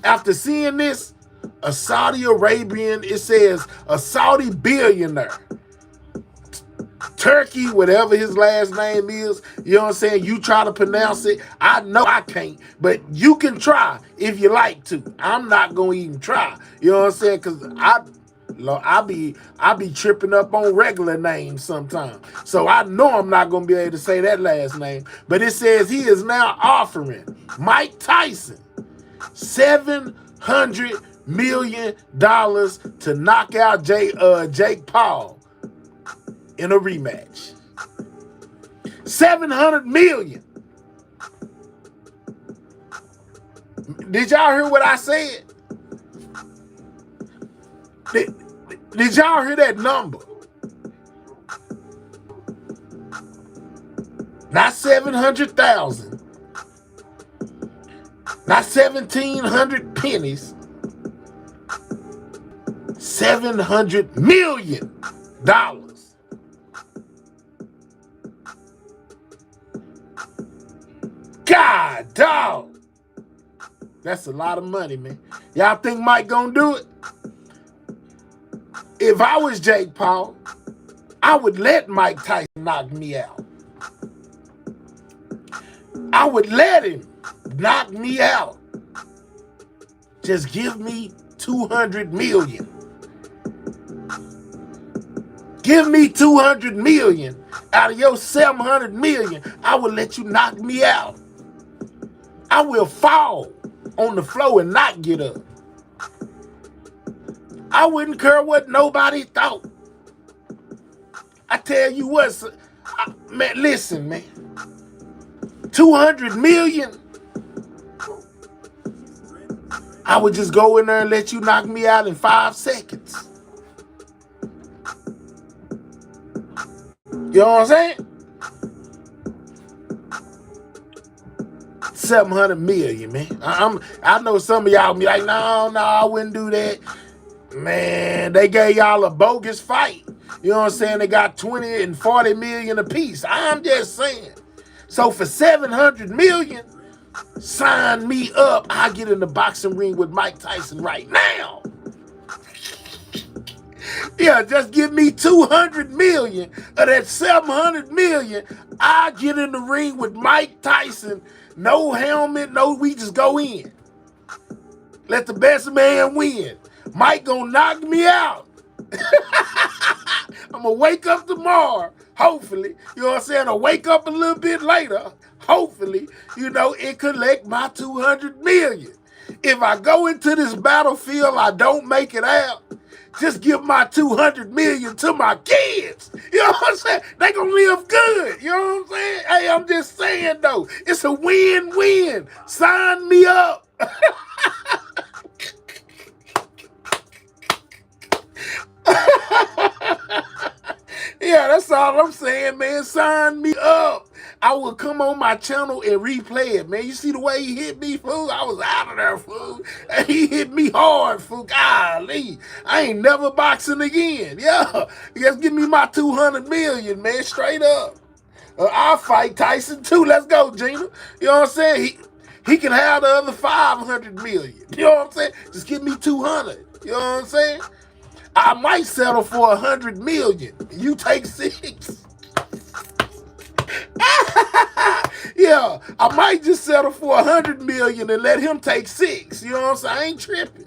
After seeing this, a Saudi Arabian, it says a Saudi billionaire, Turkey, whatever his last name is, you know what I'm saying? You try to pronounce it. I know I can't, but you can try if you like to. I'm not going to even try. You know what I'm saying? Because I be tripping up on regular names sometimes. So I know I'm not going to be able to say that last name. But it says he is now offering Mike Tyson $700 million to knock out Jake Paul in a rematch. $700 million. Did y'all hear what I said? Did y'all hear that number? Not 700,000. Not 1,700 pennies. $700 million. God, dog. That's a lot of money, man. Y'all think Mike gonna do it? If I was Jake Paul, I would let Mike Tyson knock me out. I would let him knock me out. Just give me $200 million. Give me $200 million out of your $700 million. I will let you knock me out. I will fall on the floor and not get up. I wouldn't care what nobody thought. I tell you what, man, listen, man. $200 million. I would just go in there and let you knock me out in 5 seconds. You know what I'm saying? $700 million, man. I know some of y'all be like, no, I wouldn't do that. Man, they gave y'all a bogus fight. You know what I'm saying? They got 20 and 40 million apiece. I'm just saying. So for 700 million, sign me up. I get in the boxing ring with Mike Tyson right now. Yeah, just give me 200 million of that 700 million. I get in the ring with Mike Tyson. No helmet, no, we just go in. Let the best man win. Mike gonna knock me out. I'm gonna wake up tomorrow, hopefully. You know what I'm saying? I'll wake up a little bit later, hopefully, and collect my 200 million. If I go into this battlefield, I don't make it out, just give my 200 million to my kids. You know what I'm saying? They gonna live good. You know what I'm saying? Hey, I'm just saying though, it's a win-win. Sign me up. Yeah, that's all I'm saying, man. Sign me up. I will come on my channel and replay it, man. You see the way he hit me, fool? I was out of there, fool. He hit me hard, fool. Golly. I ain't never boxing again. Yeah. Just give me my 200 million, man. Straight up. I'll fight Tyson too. Let's go, Gina. You know what I'm saying? He can have the other 500 million. You know what I'm saying? Just give me 200. You know what I'm saying? I might settle for 100 million. You take 6. Yeah, I might just settle for 100 million and let him take 6. You know what I'm saying? I ain't tripping.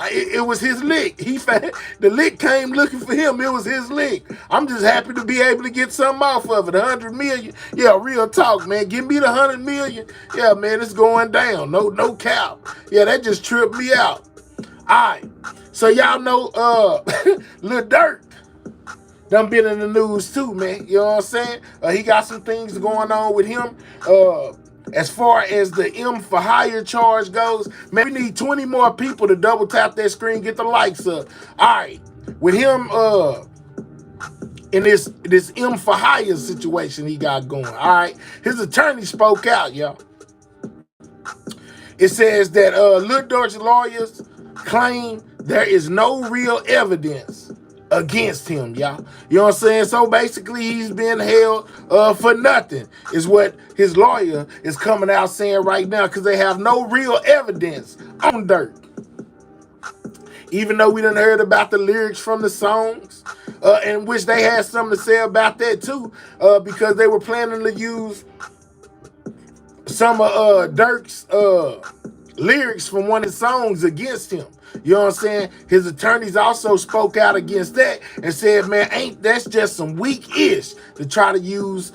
It was his lick. The lick came looking for him. It was his lick. I'm just happy to be able to get something off of it. 100 million. Yeah, real talk, man. Give me the 100 million. Yeah, man, it's going down. No cap. Yeah, that just tripped me out. All right. So y'all know Lil Durk done been in the news too, man. You know what I'm saying? He got some things going on with him. As far as the M for hire charge goes, man, we need 20 more people to double tap that screen, get the likes up. All right. With him in this M for hire situation he got going, all right? His attorney spoke out, y'all. It says that Lil Durk's lawyers claim there is no real evidence against him, y'all. You know what I'm saying? So basically, he's been held for nothing, is what his lawyer is coming out saying right now, because they have no real evidence on Durk. Even though we done heard about the lyrics from the songs, in which they had something to say about that too, because they were planning to use some of Durk's lyrics from one of his songs against him. You know what I'm saying? His attorneys also spoke out against that and said, man, that's just some weak-ish to try to use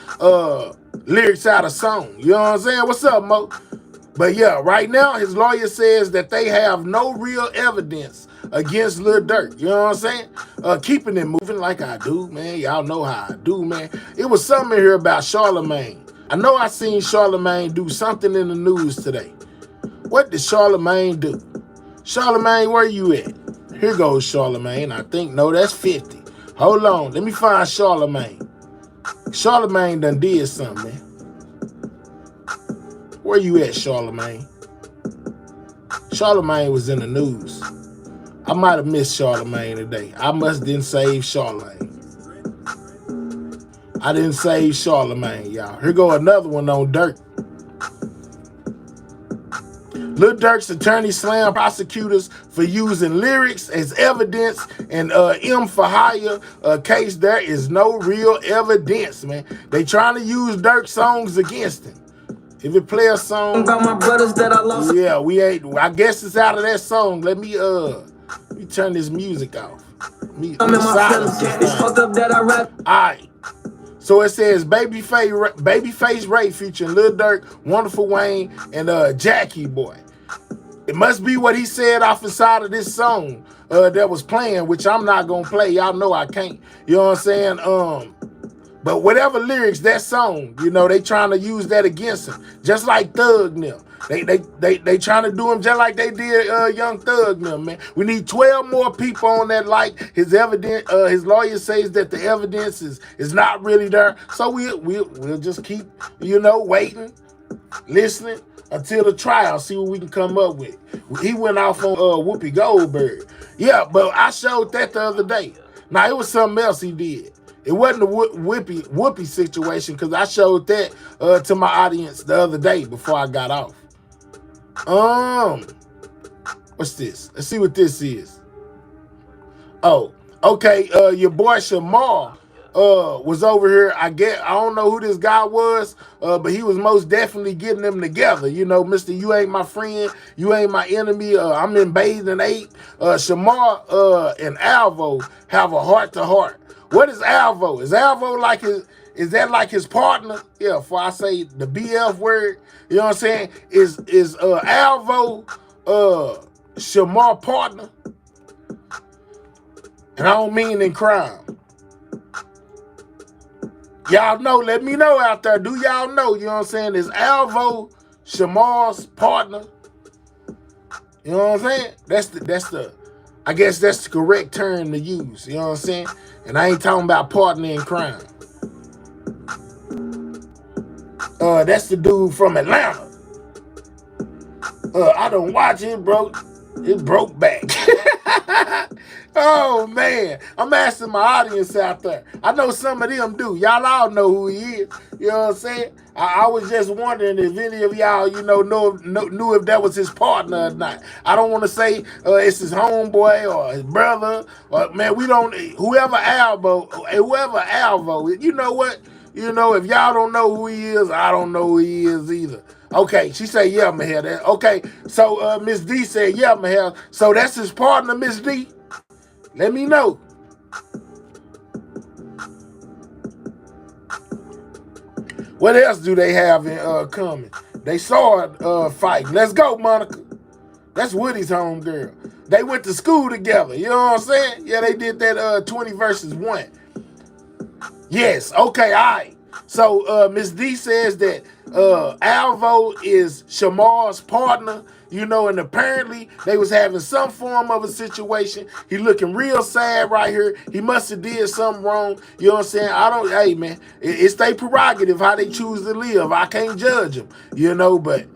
lyrics out of song. You know what I'm saying? What's up, Mo? But yeah, right now, his lawyer says that they have no real evidence against Lil Durk. You know what I'm saying? Keeping it moving like I do, man. Y'all know how I do, man. It was something in here about Charlemagne. I know I seen Charlemagne do something in the news today. What did Charlemagne do? Charlemagne, where you at? Here goes Charlemagne. I think, no, that's 50. Hold on. Let me find Charlemagne. Charlemagne done did something, man. Where you at, Charlemagne? Charlemagne was in the news. I might have missed Charlemagne today. I didn't save Charlemagne. I didn't save Charlemagne, y'all. Here go another one on Durk. Lil Durk's attorney slammed prosecutors for using lyrics as evidence in M for hire case. There is no real evidence, man. They trying to use Durk songs against him. If it play a song, about my brothers that I lost. Yeah, we ain't. I guess it's out of that song. Let me turn this music off. I'm in my feelings. It's fucked up that I rap. All right. So it says Babyface Ray featuring Lil Durk, Wonderful Wayne, and Jackie Boy. It must be what he said off inside of this song that was playing, which I'm not gonna play. Y'all know I can't. You know what I'm saying? But whatever lyrics, that song, you know, they trying to use that against him. Just like Thug now. They trying to do him just like they did Young Thug now, man. We need 12 more people on that like his evidence. His lawyer says that the evidence is not really there. So we'll just keep, you know, waiting, listening, until the trial, see what we can come up with. He went off on Whoopi Goldberg. Yeah, but I showed that the other day. Now, it was something else he did. It wasn't a Whoopi situation, because I showed that to my audience the other day before I got off. What's this? Let's see what this is. Oh, okay. Your boy Shamar was over here. I don't know who this guy was, but he was most definitely getting them together. You know, Mr. You ain't my friend, you ain't my enemy. I'm in Bathing 8. Shamar and Alvo have a heart-to-heart. What is Alvo? Is Alvo like is that like his partner? Yeah, before I say the BF word, you know what I'm saying? Is Alvo Shamar partner? And I don't mean in crime. Y'all know, let me know out there. Do y'all know, you know what I'm saying? Is Alvo Shamar's partner? You know what I'm saying? That's the I guess that's the correct term to use. You know what I'm saying? And I ain't talking about partner in crime. That's the dude from Atlanta. I don't watch it, bro. It broke back. Oh, man. I'm asking my audience out there. I know some of them do. Y'all all know who he is. You know what I'm saying? I was just wondering if any of y'all, you know, knew if that was his partner or not. I don't want to say it's his homeboy or his brother. Or, man, we don't, whoever Alvo, you know what? You know, if y'all don't know who he is, I don't know who he is either. Okay, she said, yeah, Mahel. Okay, so Miss D said, yeah, Mahel. So that's his partner, Miss D? Let me know. What else do they have in common? They saw it fighting. Let's go, Monica. That's Woody's homegirl. They went to school together. You know what I'm saying? Yeah, they did that 20 versus 1. Yes, okay, all right. So Miss D says that Alvo is Shamar's partner, you know, and apparently they was having some form of a situation. He looking real sad right here. He must have did something wrong. You know what I'm saying? Hey, man, it's their prerogative how they choose to live. I can't judge them, you know, but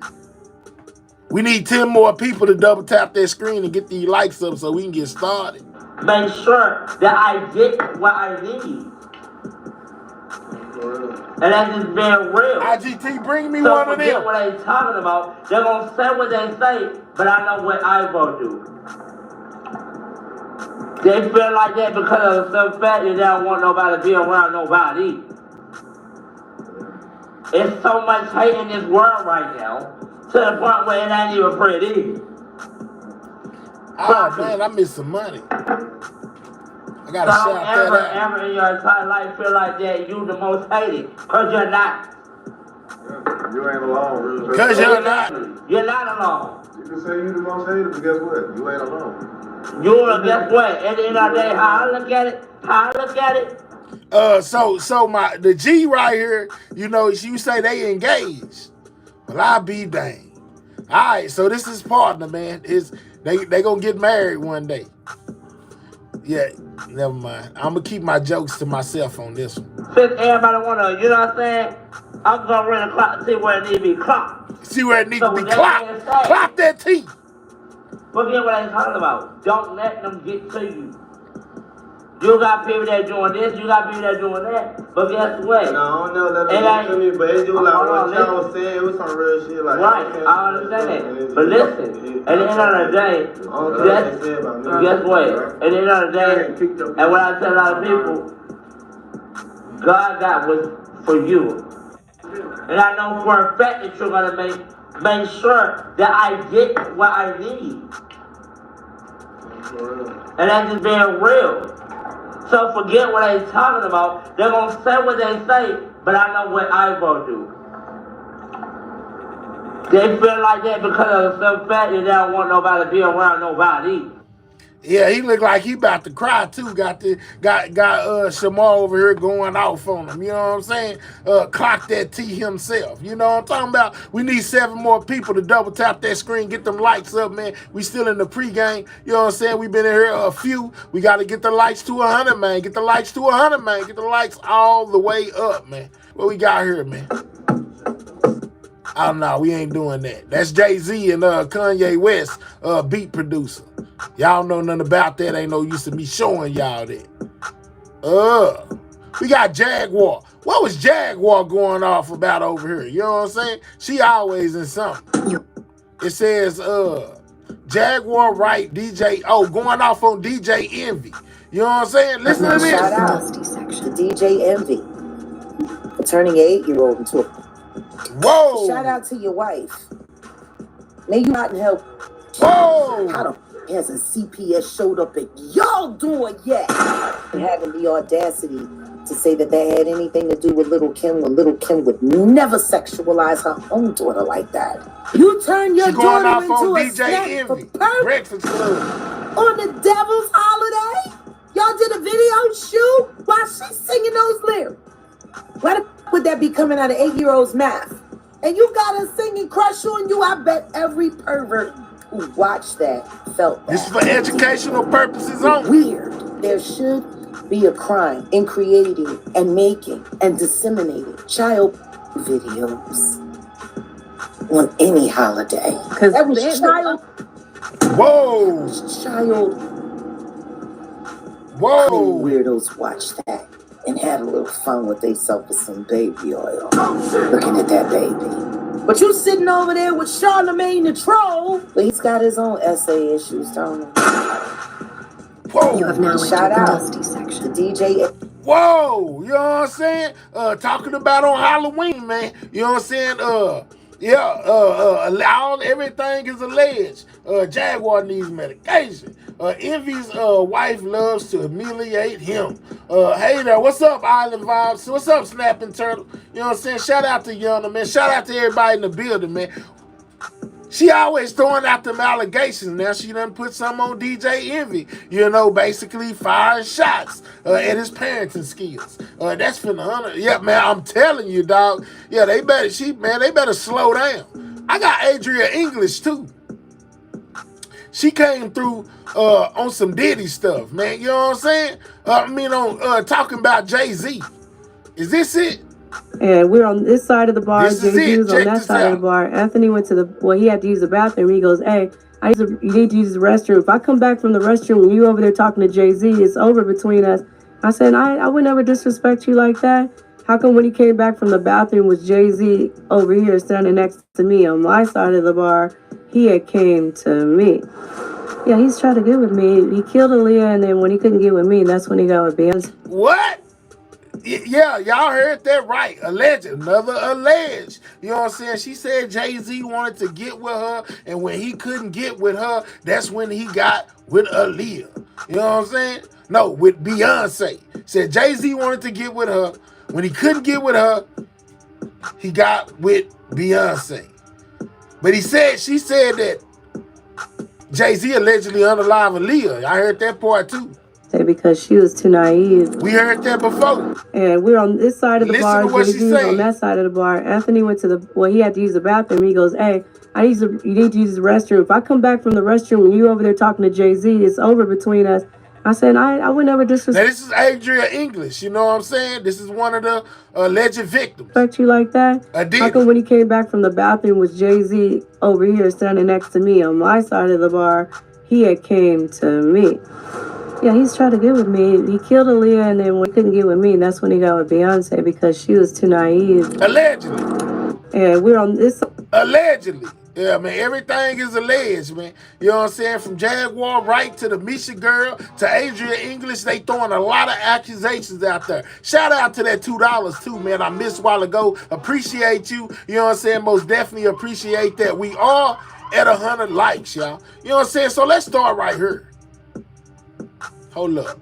we need 10 more people to double tap their screen and get these likes up so we can get started. Make sure that I get what I need. And that's just being real. IGT, bring me one of them. So forget what they talking about. They're going to say what they say, but I know what I will do. They feel like that because of some fact that they don't want nobody to be around nobody. It's so much hate in this world right now, to the point where it ain't even pretty. Oh, man, I missed some money. I gotta shout that out. Ever in your entire life feel like that you the most hated, because you're not. You ain't alone. Because you're not. You're not alone. You can say you the most hated, but guess what? You ain't alone. Guess what? At the end of the day, how I look at it. So the G right here, you know, you say they engaged. Well, I be dang. All right, so this is partner, man. They gonna get married one day. Yeah, never mind. I'm gonna keep my jokes to myself on this one. Since everybody wanna, you know what I'm saying? I'm gonna run the clock to see where it needs to be clocked. See where it needs to be clocked. Clock that T. Forget what I'm talking about. Don't let them get to you. You got people that doing this, you got people that doing that, but guess what? No, I don't know that get to me, but it's just like what y'all was saying, it was some real shit like right, I understand that. But listen, at the end of the day, guess what? At the end of the day, and what I tell a lot of people, God got what's for you. And I know for a fact that you're gonna make sure that I get what I need. And that's just being real. So forget what they're talking about. They're going to say what they say, but I know what I will do. They feel like that because of some fact that they don't want nobody to be around nobody. Yeah, he looked like he about to cry too. Got Shamar over here going off on him. You know what I'm saying? Clock that T himself. You know what I'm talking about? We need 7 more people to double tap that screen, get them lights up, man. We still in the pregame. You know what I'm saying? We've been in here a few. We got to get the lights to 100, man. Get the lights to 100, man. Get the lights all the way up, man. What we got here, man? Oh no, we ain't doing that. That's Jay-Z and Kanye West, beat producer. Y'all know nothing about that. Ain't no use to me showing y'all that. We got Jaguar. What was Jaguar going off about over here? You know what I'm saying? She always in something. It says, Jaguar right DJ. Oh, going off on DJ Envy. You know what I'm saying? Listen to this. Shout out to DJ Envy for turning your 8-year-old into a... Whoa! Shout out to your wife. May you not help. Whoa! How the hasn't CPS showed up at y'all door yet? And having the audacity to say that that had anything to do with Little Kim, when Little Kim would never sexualize her own daughter like that. You turn your daughter into a snack for Breakfast Club on the devil's holiday? Y'all did a video shoot while she's singing those lyrics. Why the would that be coming out of 8-year-old's mouth? And you got a singing crush on you? I bet every pervert who watched that felt that. This is for educational purposes only. Weird. There should be a crime in creating and making and disseminating child videos on any holiday. Because that was child. Whoa! Child. Whoa! How many weirdos watched that and had a little fun with themselves with some baby oil? Looking at that baby. But you sitting over there with Charlemagne the Troll. But he's got his own essay issues, don't he? Whoa! You have now Shout entered the out dusty section. to DJ. Whoa! You know what I'm saying? Talking about on Halloween, man. You know what I'm saying? Everything is alleged. Jaguar needs medication. Envy's wife loves to humiliate him. Hey there, what's up, Island Vibes? What's up, Snapping Turtle? You know what I'm saying? Shout out to Yana, man. Shout out to everybody in the building, man. She always throwing out them allegations. Now she done put some on DJ Envy. You know, basically firing shots at his parenting skills. That's phenomenal. Yeah, man, I'm telling you, dog. Yeah, they better slow down. I got Adria English too. She came through on some Diddy stuff, man. You know what I'm saying? Talking about Jay-Z. Is this it? And we're on this side of the bar. Jay-Z was on Check that this side out. of the bar. Anthony went to he had to use the bathroom. He goes, hey, you need to use the restroom. If I come back from the restroom and you over there talking to Jay-Z, it's over between us. I said, I would never disrespect you like that. How come when he came back from the bathroom was Jay-Z over here standing next to me on my side of the bar? He had came to me. Yeah, he's trying to get with me. He killed Aaliyah, and then when he couldn't get with me, that's when he got with Beyonce. What? Yeah, y'all heard that right. Alleged. Another alleged. You know what I'm saying? She said Jay-Z wanted to get with her, and when he couldn't get with her, that's when he got with Aaliyah. You know what I'm saying? No, with Beyonce. Said Jay-Z wanted to get with her. When he couldn't get with her, he got with Beyonce. But she said that Jay-Z allegedly unalive Aaliyah. I heard that part too. Because she was too naive. We heard that before. And we're on this side of the bar. Jay-Z was on that side of the bar. Anthony went to he had to use the bathroom. He goes, hey, you need to use the restroom. If I come back from the restroom and you over there talking to Jay-Z, it's over between us. I said, I would never disrespect. Now, this is Adria English. You know what I'm saying? This is one of the alleged victims. Respect you like that? How come when he came back from the bathroom was Jay-Z over here standing next to me on my side of the bar? He had came to me. Yeah, he's trying to get with me. He killed Aaliyah, and then when he couldn't get with me, that's when he got with Beyonce because she was too naive. Allegedly. And we're on this. Allegedly. Yeah, man, everything is alleged, man. You know what I'm saying? From Jaguar right to the Misha girl to Adria English, they throwing a lot of accusations out there. Shout out to that $2 too, man. I missed a while ago. Appreciate you. You know what I'm saying? Most definitely appreciate that. We are at 100 likes, y'all. You know what I'm saying? So let's start right here. Hold up.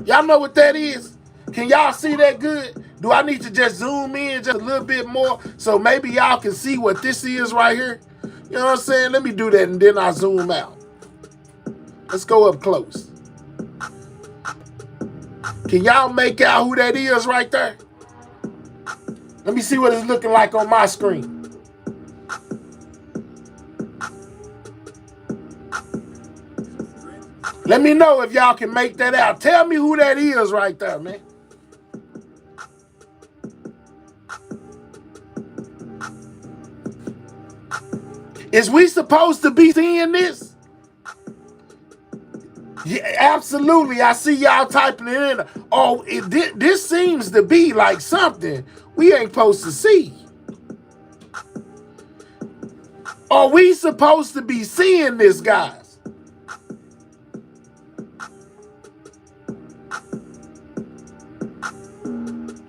Y'all know what that is? Can y'all see that good? Do I need to just zoom in just a little bit more so maybe y'all can see what this is right here? You know what I'm saying? Let me do that and then I'll zoom out. Let's go up close. Can y'all make out who that is right there? Let me see what it's looking like on my screen. Let me know if y'all can make that out. Tell me who that is right there, man. Is we supposed to be seeing this? Yeah, absolutely. I see y'all typing it in. Oh, this seems to be like something we ain't supposed to see. Are we supposed to be seeing this, guys?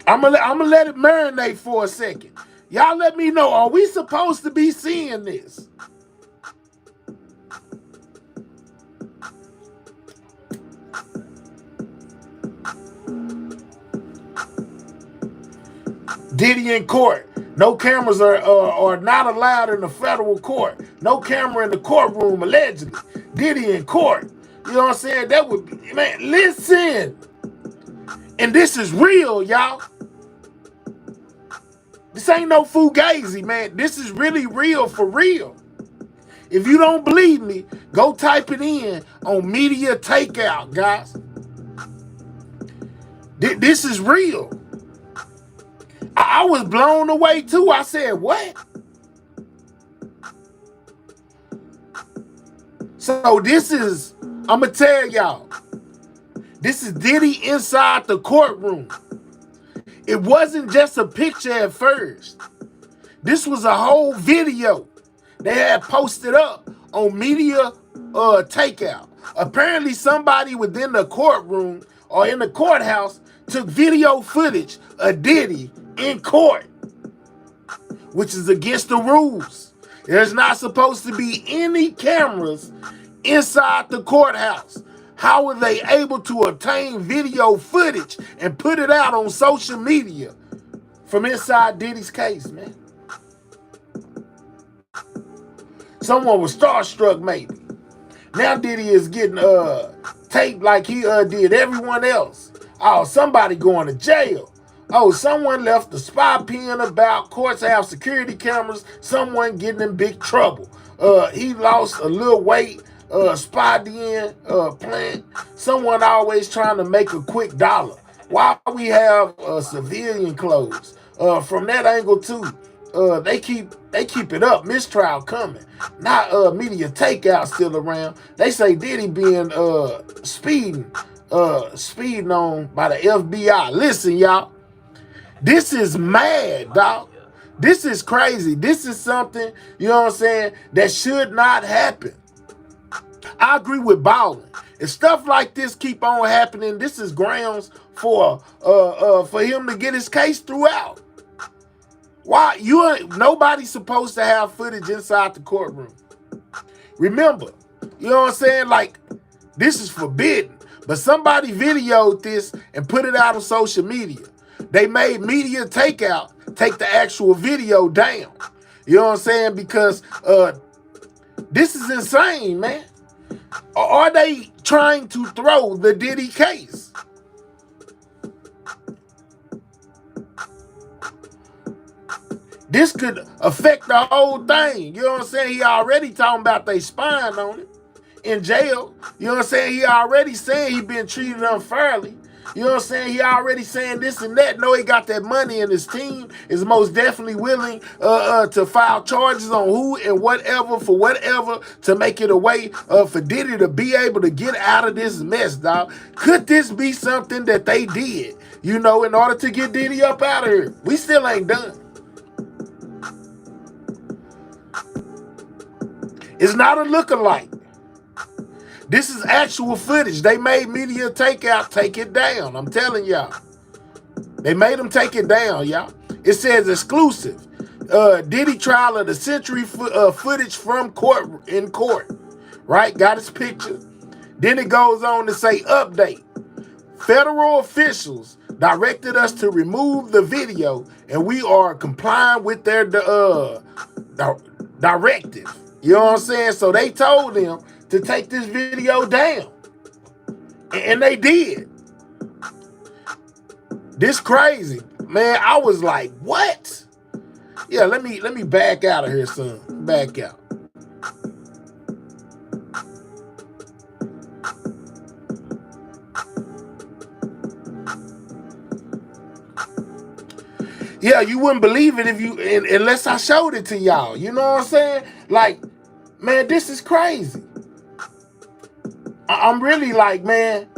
I'm gonna let it marinate for a second. Y'all let me know, are we supposed to be seeing this? Diddy in court. No cameras are not allowed in the federal court. No camera in the courtroom, allegedly. Diddy in court. You know what I'm saying? That would be, man, listen. And this is real, y'all. This ain't no fugazi, man. This is really real for real. If you don't believe me, go type it in on media takeout, guys. This is real. I was blown away too. I said, what? So this is, I'm going to tell y'all, this is Diddy inside the courtroom. It wasn't just a picture at first. This was a whole video they had posted up on media takeout. Apparently somebody within the courtroom or in the courthouse took video footage of Diddy in court, which is against the rules. There's not supposed to be any cameras inside the courthouse. How were they able to obtain video footage and put it out on social media from inside Diddy's case, man? Someone was starstruck, maybe. Now Diddy is getting taped like he did everyone else. Oh, somebody going to jail. Oh, someone left the spy pen about. Courts have security cameras. Someone getting in big trouble. He lost a little weight. Spy den plant. Someone always trying to make a quick dollar. Why we have civilian clothes? From that angle too. They keep it up. Mistrial coming. Not media takeout still around. They say Diddy being speeding on by the FBI. Listen, y'all. This is mad, dog. This is crazy. This is something, you know what I'm saying, that should not happen. I agree with Ballin. If stuff like this keep on happening, this is grounds for him to get his case throughout. Why nobody's supposed to have footage inside the courtroom. Remember, you know what I'm saying? Like, this is forbidden. But somebody videoed this and put it out on social media. They made media takeout take the actual video down. You know what I'm saying? Because this is insane, man. Or are they trying to throw the Diddy case? This could affect the whole thing. You know what I'm saying? He already talking about they spying on him in jail. You know what I'm saying? He already saying he been treated unfairly. You know what I'm saying? He already saying this and that. No, he got that money, and his team is most definitely willing to file charges on who and whatever for whatever to make it a way for Diddy to be able to get out of this mess, dog. Could this be something that they did, you know, in order to get Diddy up out of here? We still ain't done. It's not a lookalike. This is actual footage. They made media takeout take it down. I'm telling y'all. They made them take it down, y'all. It says exclusive. Diddy trial of the century footage from in court. Right? Got his picture. Then it goes on to say update. Federal officials directed us to remove the video, and we are complying with their directive. You know what I'm saying? So they told them to take this video down. And they did. This crazy. Man, I was like, what? Yeah, let me back out of here, son. Back out. Yeah, you wouldn't believe it if unless I showed it to y'all. You know what I'm saying? Like, Man, this is crazy. I'm really like, man,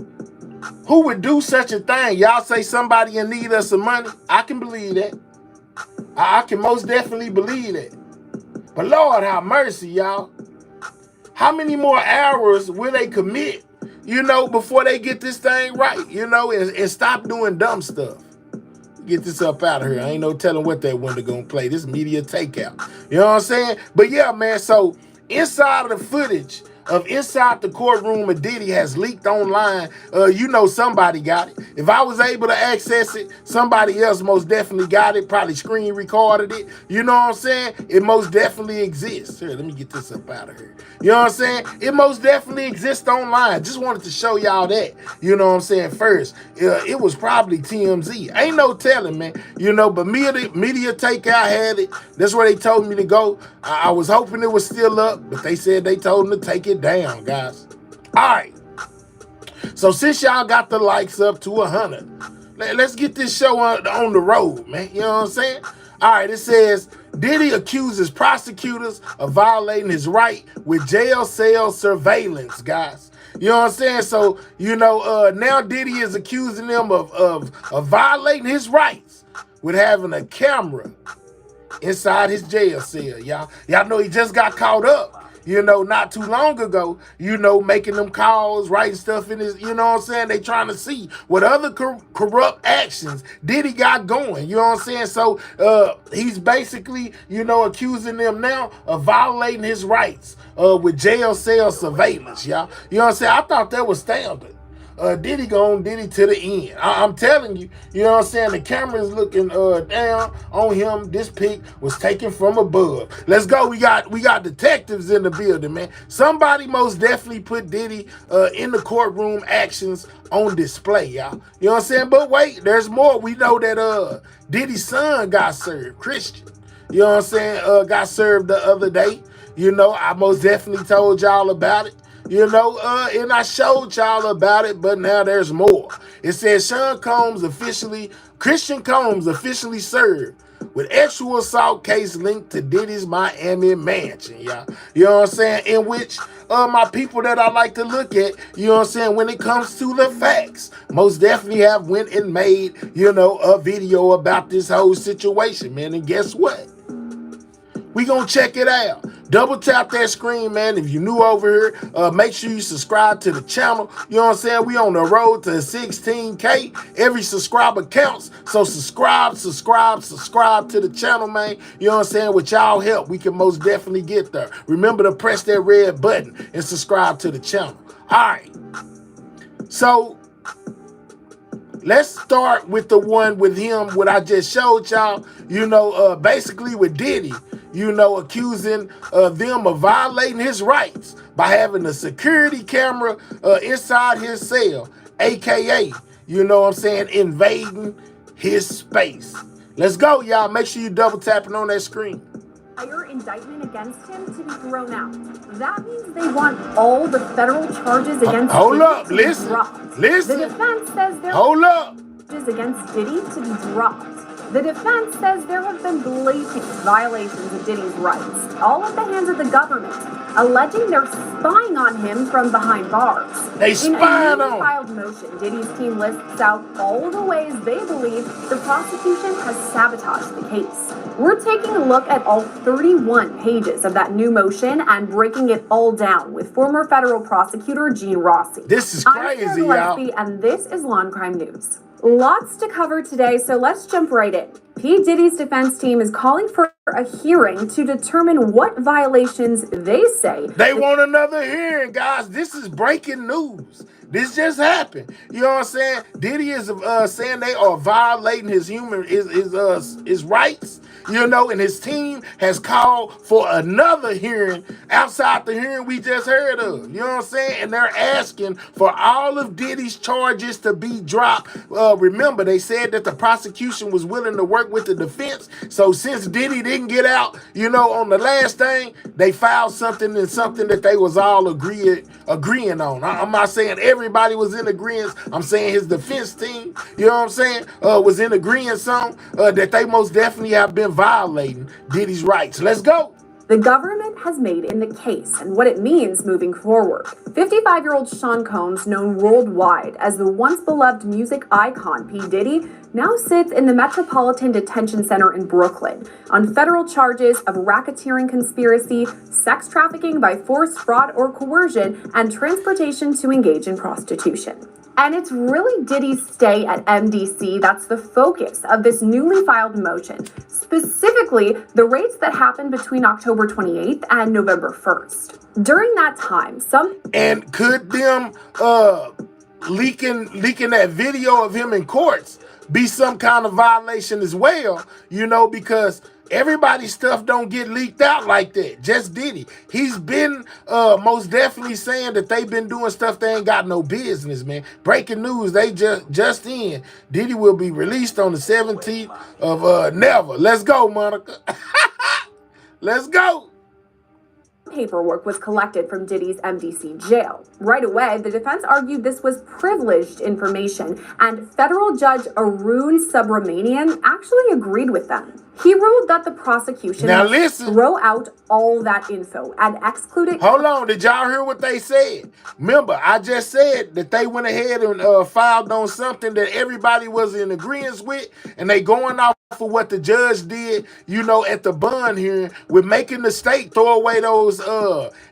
who would do such a thing? Y'all say somebody in need of some money? I can believe that. I can most definitely believe that. But Lord have mercy, y'all. How many more hours will they commit, before they get this thing right, and stop doing dumb stuff? Get this up out of here. I ain't no telling what that window gonna play. This media takeout. You know what I'm saying? But yeah, man, so inside of the footage of inside the courtroom of Diddy has leaked online. Somebody got it. If I was able to access it, somebody else most definitely got it, probably screen recorded it. You know what I'm saying? It most definitely exists. Here, let me get this up out of here. You know what I'm saying? It most definitely exists online. Just wanted to show y'all that. You know what I'm saying? First, it was probably TMZ. Ain't no telling, man. But media takeout had it. That's where they told me to go. I was hoping it was still up, but they said they told them to take it down, guys. All right. So since y'all got the likes up to 100, let's get this show on the road, man. You know what I'm saying? All right, it says, Diddy accuses prosecutors of violating his right with jail cell surveillance, guys. You know what I'm saying? So, now Diddy is accusing them of violating his rights with having a camera inside his jail cell, y'all. Y'all know he just got caught up, not too long ago, making them calls, writing stuff in his, you know what I'm saying? They trying to see what other corrupt actions Diddy got going, you know what I'm saying? So he's basically, accusing them now of violating his rights with jail cell surveillance, y'all. You know what I'm saying? I thought that was standard. Diddy gone Diddy to the end. I'm telling you, you know what I'm saying? The camera is looking down on him. This pic was taken from above. Let's go. We got detectives in the building, man. Somebody most definitely put Diddy in the courtroom actions on display, y'all. You know what I'm saying? But wait, there's more. We know that Diddy's son got served, Christian. You know what I'm saying? Got served the other day. I most definitely told y'all about it. And I showed y'all about it, but now there's more. It says Christian Combs officially served with sexual assault case linked to Diddy's Miami mansion, y'all. You know what I'm saying? In which my people that I like to look at, you know what I'm saying, when it comes to the facts, most definitely have went and made, a video about this whole situation, man. And guess what? We gonna check it out. Double tap that screen, man. If you're new over here, make sure you subscribe to the channel. You know what I'm saying? We on the road to 16K. Every subscriber counts. So subscribe to the channel, man. You know what I'm saying? With y'all help, we can most definitely get there. Remember to press that red button and subscribe to the channel. All right. So let's start with the one with him, what I just showed y'all, basically with Diddy, accusing them of violating his rights by having a security camera inside his cell, AKA, invading his space. Let's go, y'all. Make sure you double tapping on that screen. Entire indictment against him to be thrown out. That means they want all the federal charges against Diddy to be dropped. Listen. The defense says there are charges against Diddy to be dropped. The defense says there have been blatant violations of Diddy's rights, all at the hands of the government, alleging they're spying on him from behind bars. They spying on him. In a filed motion, Diddy's team lists out all the ways they believe the prosecution has sabotaged the case. We're taking a look at all 31 pages of that new motion and breaking it all down with former federal prosecutor Gene Rossi. This is crazy, y'all. And this is Law and Crime News. Lots to cover today, so let's jump right in. P. Diddy's defense team is calling for a hearing to determine what violations they say. They want another hearing, guys. This is breaking news. This just happened. You know what I'm saying? Diddy is saying they are violating his rights, and his team has called for another hearing outside the hearing we just heard of. You know what I'm saying? And they're asking for all of Diddy's charges to be dropped. Remember, they said that the prosecution was willing to work with the defense. So since Diddy didn't get out, on the last thing, they filed something that they was all agreeing on. I'm not saying everybody was in agreement. I'm saying his defense team, you know what I'm saying, was in agreement on that they most definitely have been violating Diddy's rights. Let's go. the government has made in the case and what it means moving forward. 55-year-old Sean Combs, known worldwide as the once beloved music icon P. Diddy, now sits in the Metropolitan Detention Center in Brooklyn on federal charges of racketeering conspiracy, sex trafficking by force, fraud, or coercion, and transportation to engage in prostitution. And it's really Diddy's stay at MDC that's the focus of this newly filed motion, specifically the raids that happened between October 28th and November 1st. During that time, And could them leaking that video of him in courts be some kind of violation as well, you know, because everybody's stuff don't get leaked out like that. Just Diddy. He's been most definitely saying that they've been doing stuff they ain't got no business, man. Breaking news, they just in. Diddy will be released on the 17th of never. Let's go, Monica. Let's go. paperwork was collected from Diddy's MDC jail. Right away, the defense argued this was privileged information, and federal judge Arun Subramanian actually agreed with them. He ruled that the prosecution must throw out all that info and exclude it. Hold on, did y'all hear what they said? Remember, I just said that they went ahead and filed on something that everybody was in agreement with, and they going off for what the judge did, you know, at the bond hearing with making the state throw away those,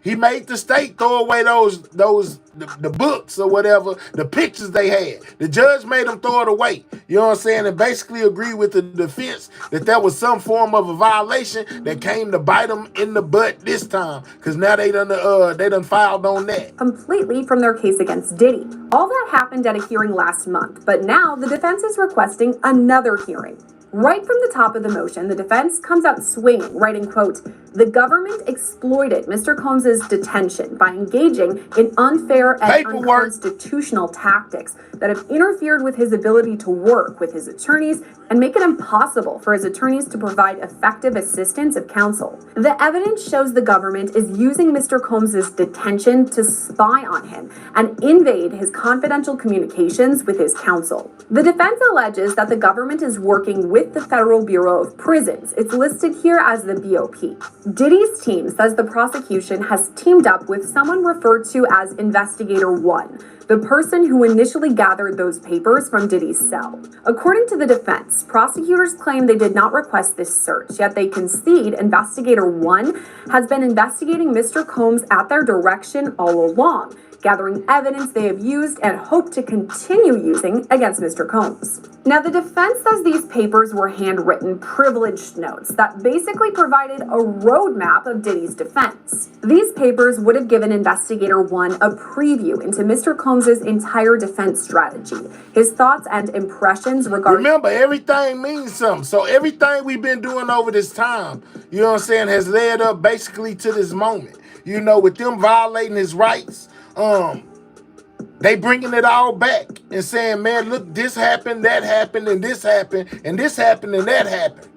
he made the state throw away the books or whatever, the pictures they had. The judge made them throw it away. You know what I'm saying? And basically agree with the defense that there was some form of a violation that came to bite them in the butt this time, because now they done filed on that. Completely from their case against Diddy. All that happened at a hearing last month, but now the defense is requesting another hearing. Right from the top of the motion, the defense comes out swinging, writing, quote, "The government exploited Mr. Combs's detention by engaging in unfair and unconstitutional tactics that have interfered with his ability to work with his attorneys and make it impossible for his attorneys to provide effective assistance of counsel. The evidence shows the government is using Mr. Combs's detention to spy on him and invade his confidential communications with his counsel." The defense alleges that the government is working with the Federal Bureau of Prisons. It's listed here as the BOP. Diddy's team says the prosecution has teamed up with someone referred to as Investigator 1, the person who initially gathered those papers from Diddy's cell. According to the defense, prosecutors claim they did not request this search, yet they concede Investigator 1 has been investigating Mr. Combs at their direction all along, gathering evidence they have used and hope to continue using against Mr. Combs. Now, the defense says these papers were handwritten privileged notes that basically provided a roadmap of Diddy's defense. These papers would have given Investigator 1 a preview into Mr. Combs's entire defense strategy, his thoughts and impressions regarding— Remember, everything means something. So everything we've been doing over this time, you know what I'm saying, has led up basically to this moment. You know, with them violating his rights, they bringing it all back and saying, man, look, this happened, that happened, and this happened, and this happened, and that happened.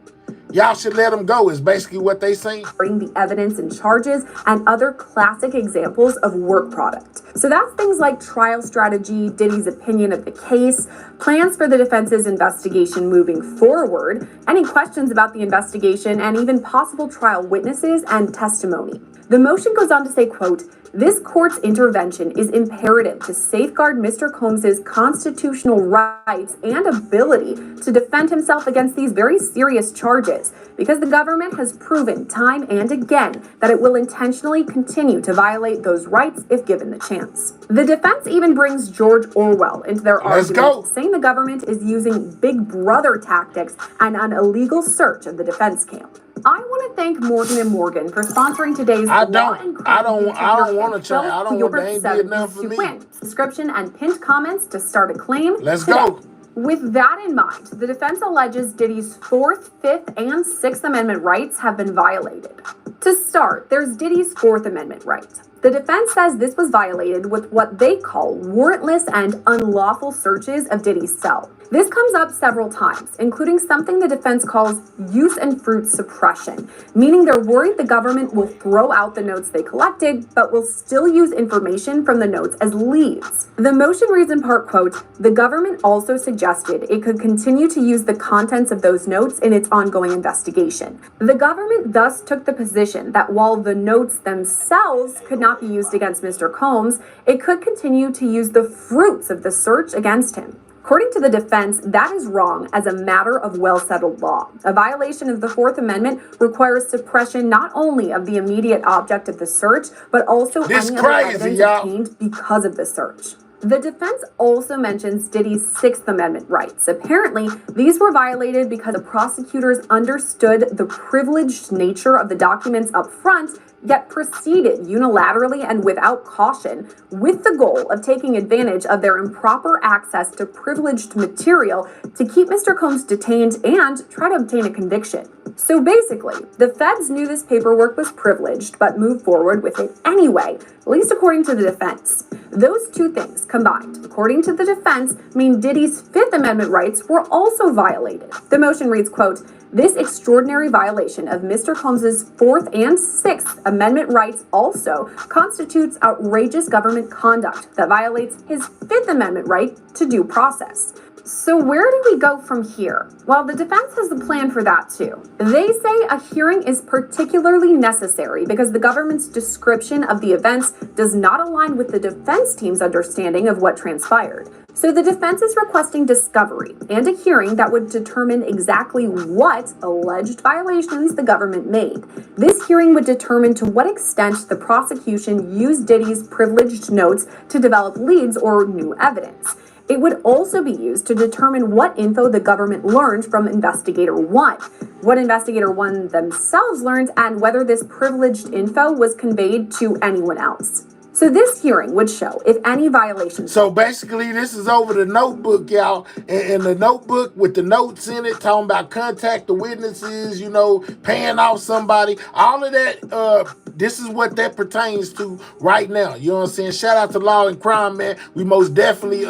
Y'all should let them go is basically what they saying. Bring the evidence and charges and other classic examples of work product. So that's things like trial strategy, Diddy's opinion of the case, plans for the defense's investigation moving forward, any questions about the investigation, and even possible trial witnesses and testimony. The motion goes on to say, quote, "This court's intervention is imperative to safeguard Mr. Combs's constitutional rights and ability to defend himself against these very serious charges, because the government has proven time and again that it will intentionally continue to violate those rights if given the chance." The defense even brings George Orwell into their argument, saying the government is using Big Brother tactics and an illegal search of the defense camp. I want to thank Morgan & Morgan for sponsoring today's I don't want to try. I don't want to did nothing for me. Subscription and pinned comments to start a claim. Let's go. With that in mind, the defense alleges Diddy's 4th, 5th, and 6th Amendment rights have been violated. To start, there's Diddy's 4th Amendment right. The defense says this was violated with what they call warrantless and unlawful searches of Diddy's cell. This comes up several times, including something the defense calls use and fruit suppression, meaning they're worried the government will throw out the notes they collected, but will still use information from the notes as leads. The motion reads in part, quote, "The government also suggested it could continue to use the contents of those notes in its ongoing investigation." The government thus took the position that while the notes themselves could not be used against Mr. Combs, it could continue to use the fruits of the search against him. According to the defense, that is wrong as a matter of well-settled law. A violation of the Fourth Amendment requires suppression not only of the immediate object of the search, but also any other evidence obtained because of the search. The defense also mentions Diddy's Sixth Amendment rights. Apparently, these were violated because the prosecutors understood the privileged nature of the documents up front, yet proceeded unilaterally and without caution with the goal of taking advantage of their improper access to privileged material to keep Mr. Combs detained and try to obtain a conviction. So basically, the feds knew this paperwork was privileged but moved forward with it anyway, at least according to the defense. Those two things combined, according to the defense, mean Diddy's Fifth Amendment rights were also violated. The motion reads, quote, "This extraordinary violation of Mr. Combs' Fourth and Sixth Amendment rights also constitutes outrageous government conduct that violates his Fifth Amendment right to due process." So where do we go from here? Well, the defense has a plan for that too. They say a hearing is particularly necessary because the government's description of the events does not align with the defense team's understanding of what transpired. So the defense is requesting discovery and a hearing that would determine exactly what alleged violations the government made. This hearing would determine to what extent the prosecution used Diddy's privileged notes to develop leads or new evidence. It would also be used to determine what info the government learned from Investigator 1, what Investigator 1 themselves learned, and whether this privileged info was conveyed to anyone else. So this hearing would show if any violations. So basically, this is over the notebook, y'all. And the notebook with the notes in it, talking about contact the witnesses, you know, paying off somebody. All of that, this is what that pertains to right now. You know what I'm saying? Shout out to Law and Crime, man. We most definitely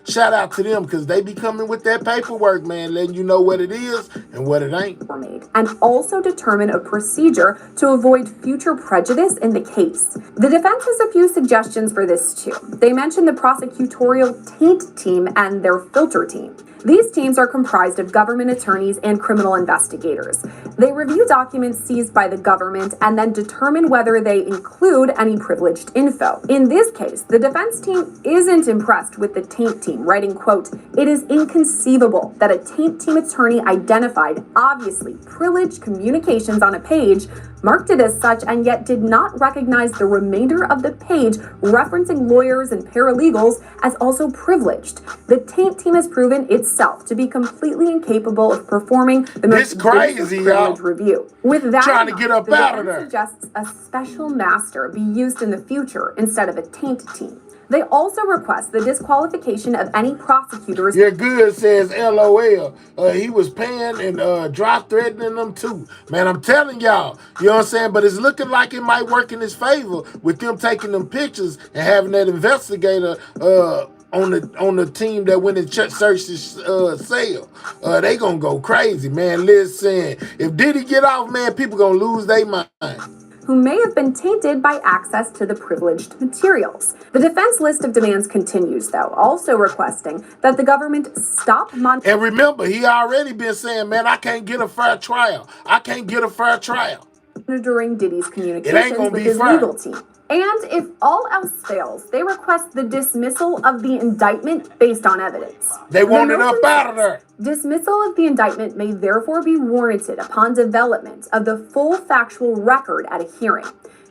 shout out to them because they be coming with that paperwork, man, letting you know what it is and what it ain't. And also determine a procedure to avoid future prejudice in the case. The defense has a few suggestions for this too. They mentioned the prosecutorial taint team and their filter team. These teams are comprised of government attorneys and criminal investigators. They review documents seized by the government and then determine whether they include any privileged info. In this case, the defense team isn't impressed with the taint team, writing, quote, "It is inconceivable that a taint team attorney identified obviously privileged communications on a page, marked it as such, and yet did not recognize the remainder of the page referencing lawyers and paralegals as also privileged. The taint team has proven itself to be completely incapable of performing the most basic privilege review." With that, trying to get up out of there, suggests a special master be used in the future instead of a taint team. They also request the disqualification of any prosecutors. Yeah, good says LOL. He was paying and dry threatening them too. Man, I'm telling y'all, you know what I'm saying? But it's looking like it might work in his favor with them taking them pictures and having that investigator on the team that went and searched his cell. They gonna go crazy, man. Listen, if Diddy get off, man, people gonna lose their mind. Who may have been tainted by access to the privileged materials. The defense list of demands continues, though, also requesting that the government stop monitoring. And remember, he already been saying, man, I can't get a fair trial. I can't get a fair trial. Monitoring Diddy's communications with his legal team. And if all else fails, they request the dismissal of the indictment based on evidence. They want it up out of there. Dismissal of the indictment may therefore be warranted upon development of the full factual record at a hearing.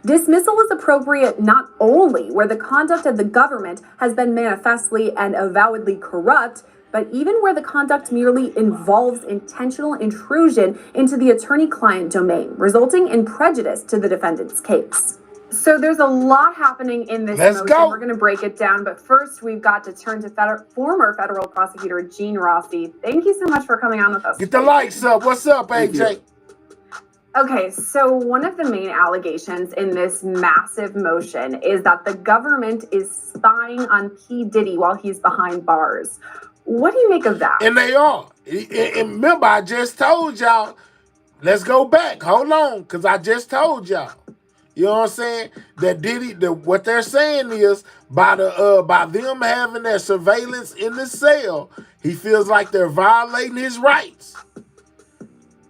Dismissal is appropriate not only where the conduct of the government has been manifestly and avowedly corrupt, but even where the conduct merely involves intentional intrusion into the attorney-client domain, resulting in prejudice to the defendant's case. So there's a lot happening in this motion. We're going to break it down, but first we've got to turn to former federal prosecutor Gene Rossi. Thank you so much for coming on with us. Get the lights up. What's up, AJ? Okay, so one of the main allegations in this massive motion is that the government is spying on P. Diddy while he's behind bars. What do you make of that? And they are. And remember, I just told y'all, let's go back. Hold on, because I just told y'all. You know what I'm saying? That Diddy, what they're saying is by them having their surveillance in the cell, he feels like they're violating his rights.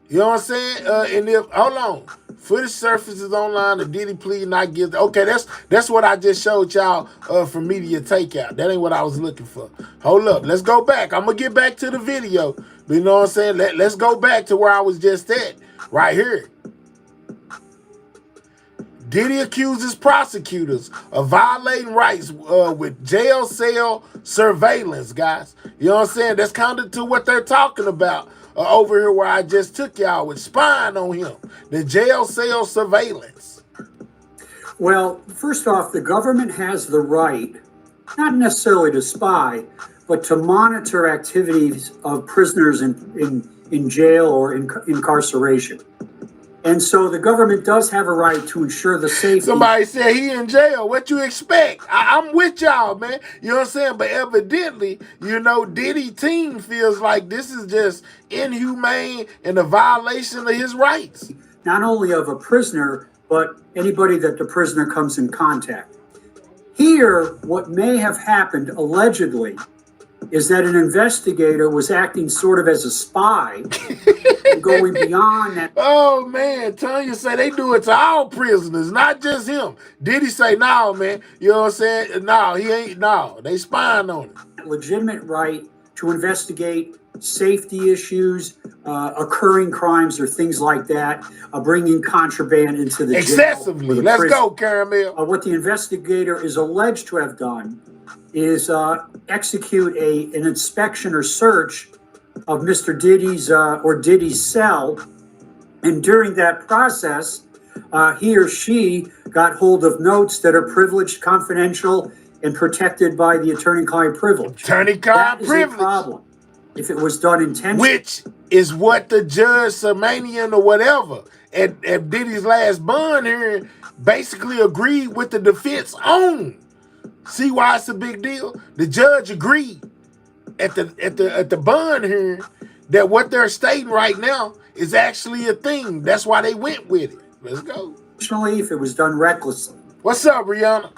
You know what I'm saying? And if hold on, footage surfaces online. The Diddy plea not guilty. Okay, that's what I just showed y'all for media takeout. That ain't what I was looking for. Hold up, let's go back. I'm gonna get back to the video. But you know what I'm saying? Let's go back to where I was just at, right here. Diddy accuses prosecutors of violating rights with jail cell surveillance, guys. You know what I'm saying? That's counter to what they're talking about over here where I just took y'all with spying on him. The jail cell surveillance. Well, first off, the government has the right, not necessarily to spy, but to monitor activities of prisoners in jail or in incarceration. And so the government does have a right to ensure the safety. Somebody said he in jail. What you expect? I'm with y'all, man. You know what I'm saying? But evidently, you know, Diddy team feels like this is just inhumane and a violation of his rights. Not only of a prisoner, but anybody that the prisoner comes in contact. Here, what may have happened, allegedly, is that an investigator was acting sort of as a spy and going beyond that. Oh, man. Tanya say they do it to all prisoners, not just him. Diddy say, no, man. You know what I'm saying? No, he ain't. No, they spying on him. Legitimate right to investigate safety issues, occurring crimes or things like that, bringing contraband into the excessively. Jail Let's go, Caramel. What the investigator is alleged to have done is execute an inspection or search of Mr. Diddy's cell. And during that process, he or she got hold of notes that are privileged, confidential, and protected by the attorney-client privilege. Attorney-client privilege. That is a problem if it was done intentionally. Which is what the judge, Samanian or whatever, at Diddy's last bond hearing, basically agreed with the defense on. See why it's a big deal? The judge agreed at the bond hearing that what they're stating right now is actually a thing. That's why they went with it. Let's go. If it was done recklessly. What's up, Rihanna?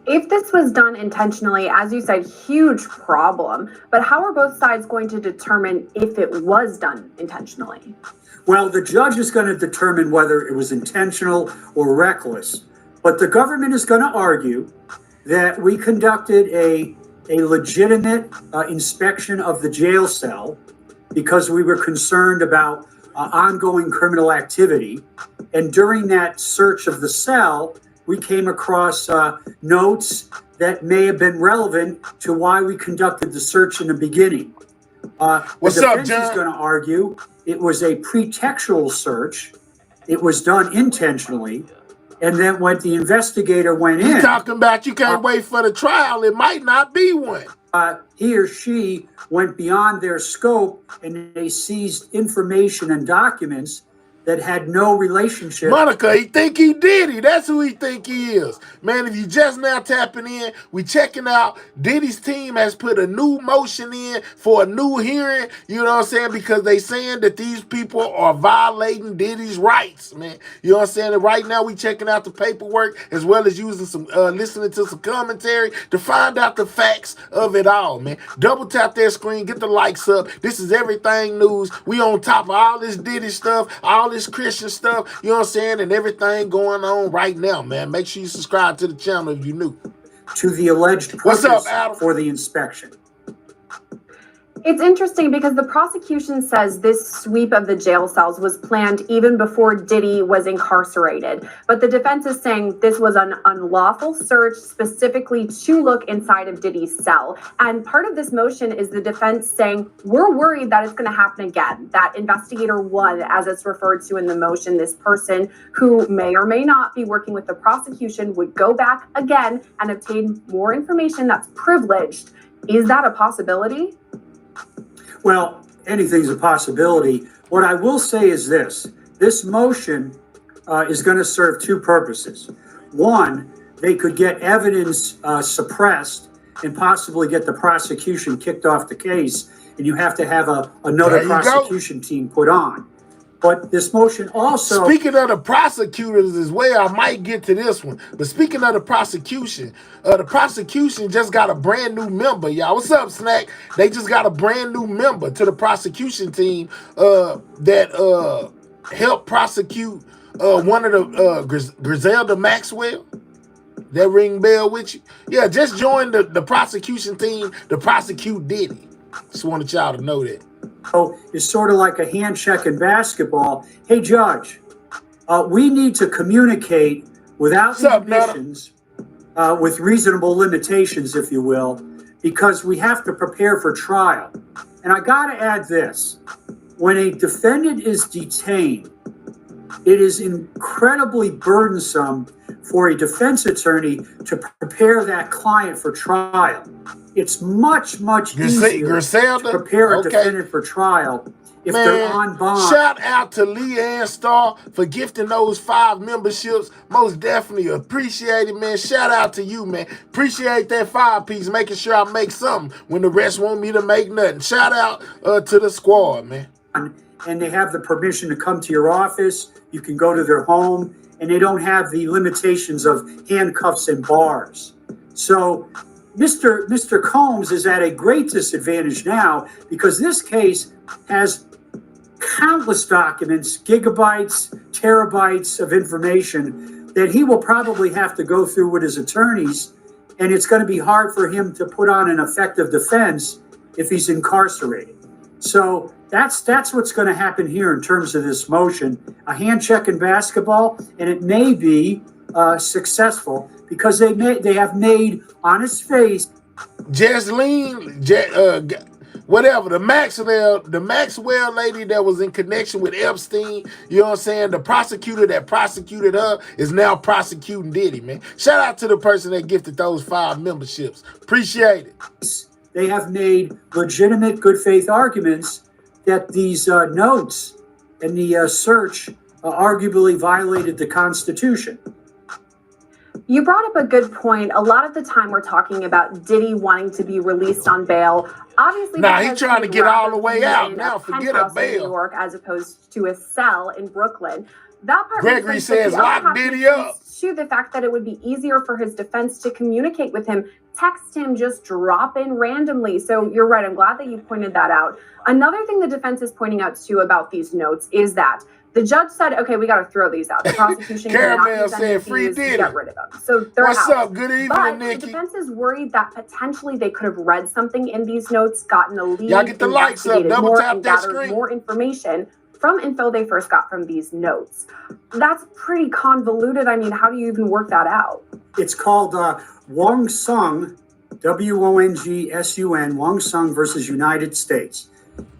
If this was done intentionally, as you said, huge problem. But how are both sides going to determine if it was done intentionally? Well, the judge is going to determine whether it was intentional or reckless. But the government is going to argue that we conducted a legitimate inspection of the jail cell because we were concerned about ongoing criminal activity. And during that search of the cell, we came across notes that may have been relevant to why we conducted the search in the beginning. What's the up, defense John? is going to argue it was a pretextual search. It was done intentionally. And then when the investigator went in... You're talking about you can't wait for the trial. It might not be one. He or she went beyond their scope and they seized information and documents that had no relationship. Monica, he think he Diddy. That's who he think he is. Man, if you just now tapping in, we checking out. Diddy's team has put a new motion in for a new hearing. You know what I'm saying? Because they saying that these people are violating Diddy's rights, man. You know what I'm saying? And right now we checking out the paperwork as well as using some, listening to some commentary to find out the facts of it all, man. Double tap that screen, get the likes up. This is Everything News. We on top of all this Diddy stuff, all this Christian stuff, you know what I'm saying, and everything going on right now, man. Make sure you subscribe to the channel if you're new. To the alleged What's up, purpose Adam? for the inspection. It's interesting because the prosecution says this sweep of the jail cells was planned even before Diddy was incarcerated. But the defense is saying this was an unlawful search specifically to look inside of Diddy's cell. And part of this motion is the defense saying, we're worried that it's going to happen again. That investigator one, as it's referred to in the motion, this person who may or may not be working with the prosecution would go back again and obtain more information that's privileged. Is that a possibility? Well, anything's a possibility. What I will say is this motion is going to serve two purposes. One, they could get evidence suppressed and possibly get the prosecution kicked off the case, and you have to have another prosecution team put on. But this motion also... Speaking of the prosecutors as well, I might get to this one. But speaking of the prosecution just got a brand new member, y'all. What's up, Snack? They just got a brand new member to the prosecution team that helped prosecute one of the Griselda Maxwell. That ring bell with you? Yeah, just joined the prosecution team to prosecute Diddy. Just wanted y'all to know that. Is sort of like a hand check in basketball. Hey, Judge, we need to communicate without inhibitions, with reasonable limitations, if you will, because we have to prepare for trial. And I got to add this. When a defendant is detained, it is incredibly burdensome for a defense attorney to prepare that client for trial. It's much easier to prepare a defendant for trial if they're on bond. Shout out to Leanne Starr for gifting those 5 memberships. Most definitely appreciate it, man. Shout out to you, man. Appreciate that 5-piece, making sure I make something when the rest want me to make nothing. Shout out to the squad, man. And they have the permission to come to your office. You can go to their home, and they don't have the limitations of handcuffs and bars. So Mr. Combs is at a great disadvantage now because this case has countless documents, gigabytes, terabytes of information that he will probably have to go through with his attorneys, and it's going to be hard for him to put on an effective defense if he's incarcerated. So that's what's going to happen here in terms of this motion. A hand check in basketball, and it may be successful because they have made on his face. Whatever, the Maxwell lady that was in connection with Epstein, you know what I'm saying? The prosecutor that prosecuted her is now prosecuting Diddy, man. Shout out to the person that gifted those 5 memberships. Appreciate it. They have made legitimate good faith arguments that these notes and the search arguably violated the Constitution. You brought up a good point. A lot of the time we're talking about Diddy wanting to be released on bail. Obviously, he's trying to get all the way out. Now forget a bail. In New York as opposed to a cell in Brooklyn. That part Gregory says lock Diddy up. To the fact that it would be easier for his defense to communicate with him, text him, just drop in randomly. So you're right. I'm glad that you pointed that out. Another thing the defense is pointing out too about these notes is that the judge said, okay, we got to throw these out. The prosecution Caramel said free Diddy. Get rid of them. So they're What's out. Up? Good evening, but Nikki. The defense is worried that potentially they could have read something in these notes, gotten a lead, y'all get the likes up, double tap that screen. More information from info they first got from these notes. That's pretty convoluted. I mean, how do you even work that out? It's called Wong Sung, WONGSUN, Wong Sung versus United States.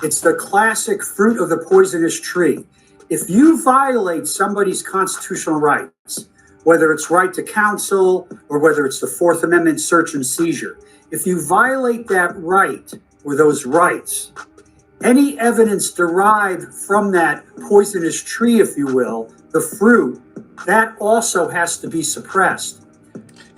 It's the classic fruit of the poisonous tree. If you violate somebody's constitutional rights, whether it's right to counsel or whether it's the Fourth Amendment search and seizure, if you violate that right or those rights, any evidence derived from that poisonous tree, if you will, the fruit, that also has to be suppressed.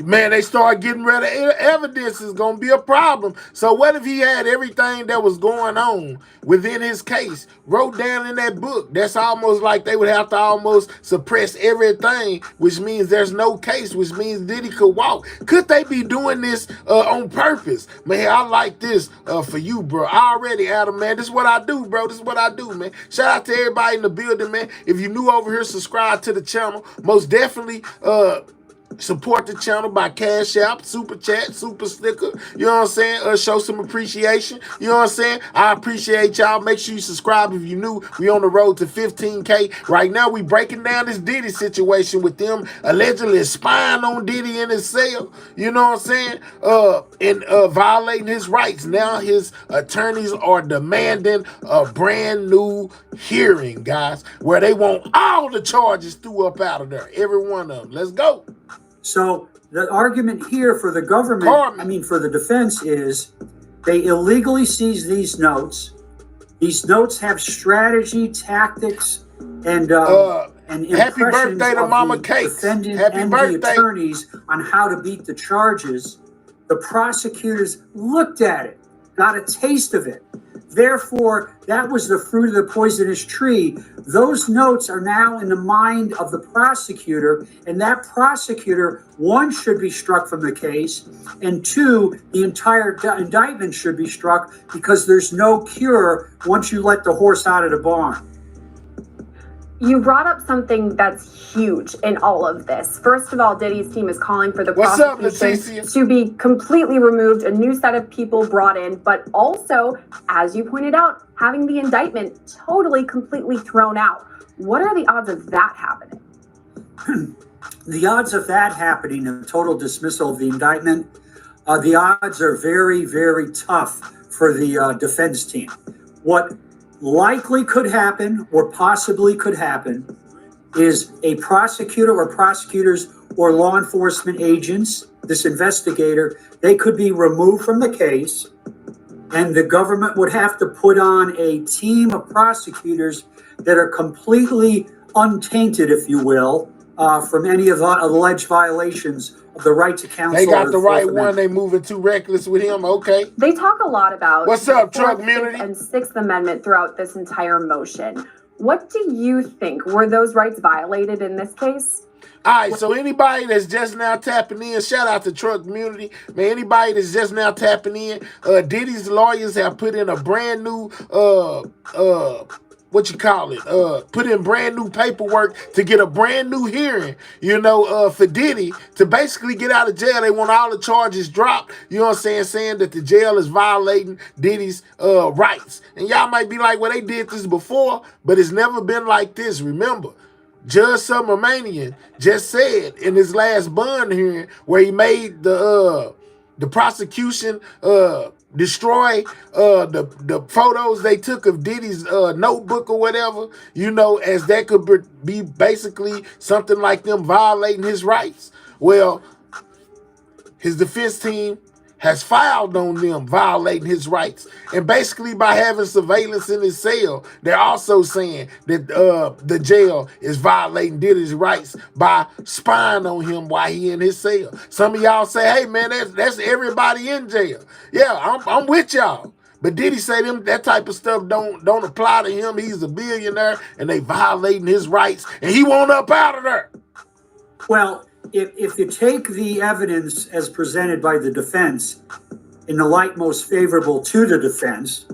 Man, they start getting rid of evidence is going to be a problem. So what if he had everything that was going on within his case wrote down in that book? That's almost like they would have to almost suppress everything, which means there's no case, which means Diddy could walk. Could they be doing this on purpose? Man, I like this for you, bro. Already, Adam, man. This is what I do, bro. This is what I do, man. Shout out to everybody in the building, man. If you're new over here, subscribe to the channel. Most definitely, support the channel by Cash App, Super Chat, Super Sticker. You know what I'm saying? Show some appreciation. You know what I'm saying? I appreciate y'all. Make sure you subscribe if you're new. We on the road to 15K. Right now, we breaking down this Diddy situation with them allegedly spying on Diddy in his cell. You know what I'm saying? And violating his rights. Now his attorneys are demanding a brand new hearing, guys, where they want all the charges threw up out of there. Every one of them. Let's go. So the argument here for the government, for the defense is they illegally seized these notes. These notes have strategy, tactics, and happy birthday to Mama Kate. Defendant and the attorneys on how to beat the charges. The prosecutors looked at it, got a taste of it. Therefore, that was the fruit of the poisonous tree. Those notes are now in the mind of the prosecutor, and that prosecutor, one, should be struck from the case, and two, the entire indictment should be struck because there's no cure once you let the horse out of the barn. You brought up something that's huge in all of this. First of all, Diddy's team is calling for the prosecution to be completely removed, a new set of people brought in, but also, as you pointed out, having the indictment totally, completely thrown out. What are the odds of that happening? The odds of that happening, a total dismissal of the indictment, the odds are very, very tough for the defense team. What likely could happen, or possibly could happen, is a prosecutor or prosecutors or law enforcement agents, this investigator, they could be removed from the case, and the government would have to put on a team of prosecutors that are completely untainted, if you will, from any of the alleged violations of the right to counsel. They got the right one. They moving too reckless with him. Okay. They talk a lot about what's up, truck community, and Sixth Amendment throughout this entire motion. What do you think? Were those rights violated in this case? All right, so anybody that's just now tapping in, shout out to truck community, man. Anybody that's just now tapping in, Diddy's lawyers have put in a brand new put in brand new paperwork to get a brand new hearing, for Diddy to basically get out of jail. They want all the charges dropped, you know what I'm saying that the jail is violating Diddy's rights. And y'all might be like, well, they did this before, but it's never been like this. Remember, Judge Subramanian just said in his last bond hearing where he made the prosecution destroy the photos they took of Diddy's notebook or whatever, as that could be basically something like them violating his rights. Well, his defense team has filed on them violating his rights. And basically by having surveillance in his cell, they're also saying that the jail is violating Diddy's rights by spying on him while he in his cell. Some of y'all say, hey man, that's everybody in jail. Yeah, I'm with y'all. But Diddy say that type of stuff don't apply to him. He's a billionaire and they violating his rights and he won't up out of there. Well, if you take the evidence as presented by the defense in the light most favorable to the defense,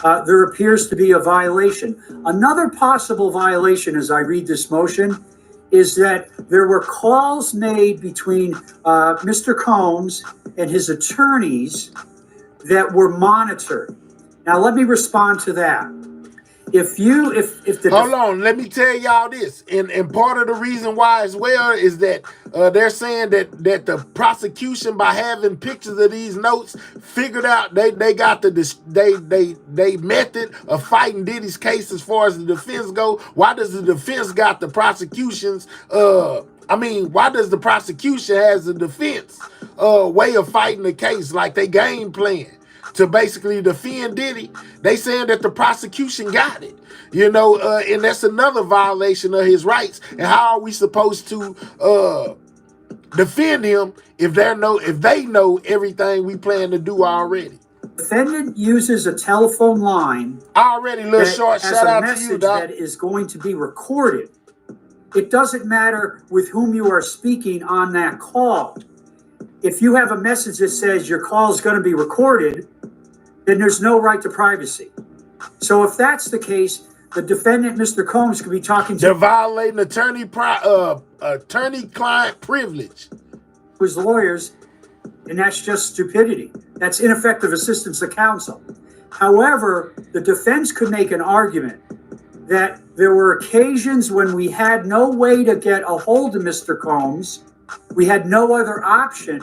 there appears to be a violation. Another possible violation, as I read this motion, is that there were calls made between Mr. Combs and his attorneys that were monitored. Now, let me respond to that. Hold on, let me tell y'all this. And part of the reason why as well is that they're saying that the prosecution, by having pictures of these notes, figured out they got they method of fighting Diddy's case as far as the defense go. Why does the defense got the prosecution's why does the prosecution has the defense way of fighting the case, like they game plan to basically defend Diddy? They saying that the prosecution got it, and that's another violation of his rights. And how are we supposed to defend him if they know everything we plan to do already? Defendant uses a telephone line already. Little short shout out to you, Doc. That is going to be recorded. It doesn't matter with whom you are speaking on that call. If you have a message that says your call is going to be recorded, then there's no right to privacy. So if that's the case, the defendant, Mr. Combs, could be talking to... They're violating attorney-client privilege. ...his lawyers, and that's just stupidity. That's ineffective assistance of counsel. However, the defense could make an argument that there were occasions when we had no way to get a hold of Mr. Combs. We had no other option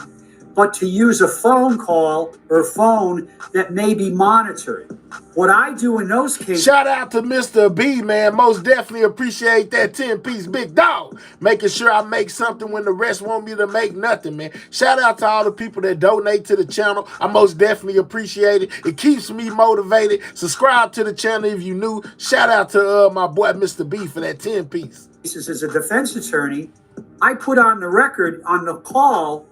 but to use a phone call or phone that may be monitored. What I do in those cases... Shout out to Mr. B, man. Most definitely appreciate that 10-piece big dog. Making sure I make something when the rest want me to make nothing, man. Shout out to all the people that donate to the channel. I most definitely appreciate it. It keeps me motivated. Subscribe to the channel if you new. Shout out to my boy Mr. B for that 10-piece. As a defense attorney, I put on the record on the call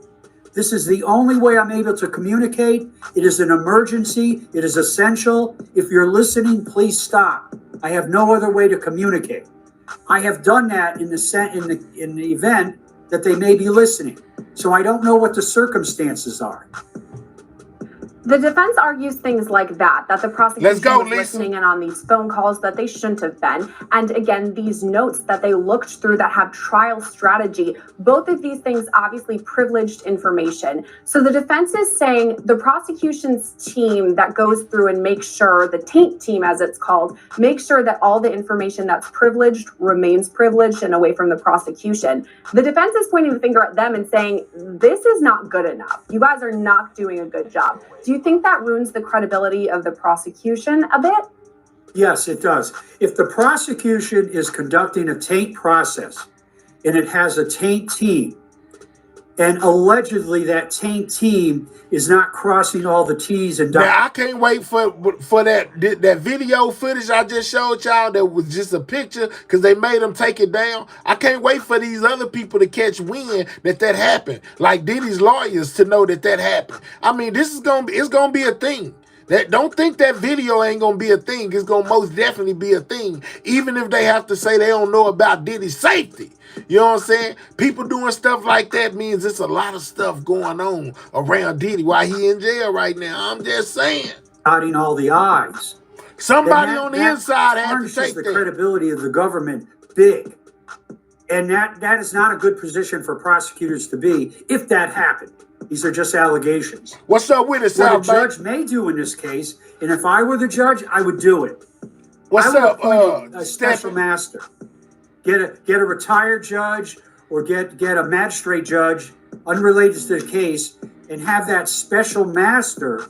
This is the only way I'm able to communicate. It is an emergency. It is essential. If you're listening, please stop. I have no other way to communicate. I have done that in the event that they may be listening. So I don't know what the circumstances are. The defense argues things like that the prosecution was listening in on these phone calls that they shouldn't have been. And again, these notes that they looked through that have trial strategy, both of these things obviously privileged information. So the defense is saying the prosecution's team that goes through and makes sure, the taint team as it's called, makes sure that all the information that's privileged remains privileged and away from the prosecution. The defense is pointing the finger at them and saying, this is not good enough. You guys are not doing a good job. Do you think that ruins the credibility of the prosecution a bit? Yes, it does. If the prosecution is conducting a taint process and it has a taint team, and allegedly that taint team is not crossing all the T's and dots. Now, I can't wait for that video footage I just showed y'all that was just a picture because they made them take it down. I can't wait for these other people to catch wind that happened. Like Diddy's lawyers to know that happened. I mean, it's gonna be a thing. Don't think that video ain't gonna be a thing. It's gonna most definitely be a thing. Even if they have to say they don't know about Diddy's safety. You know what I'm saying? People doing stuff like that means it's a lot of stuff going on around Diddy while he in jail right now. I'm just saying. Dotting all the I's. Somebody on the inside had to take the credibility of the government big. And that is not a good position for prosecutors to be if that happened. These are just allegations. What's up with it, What a judge may do in this case, and if I were the judge, I would do it. What's up, a special master. Get a retired judge or get a magistrate judge unrelated to the case and have that special master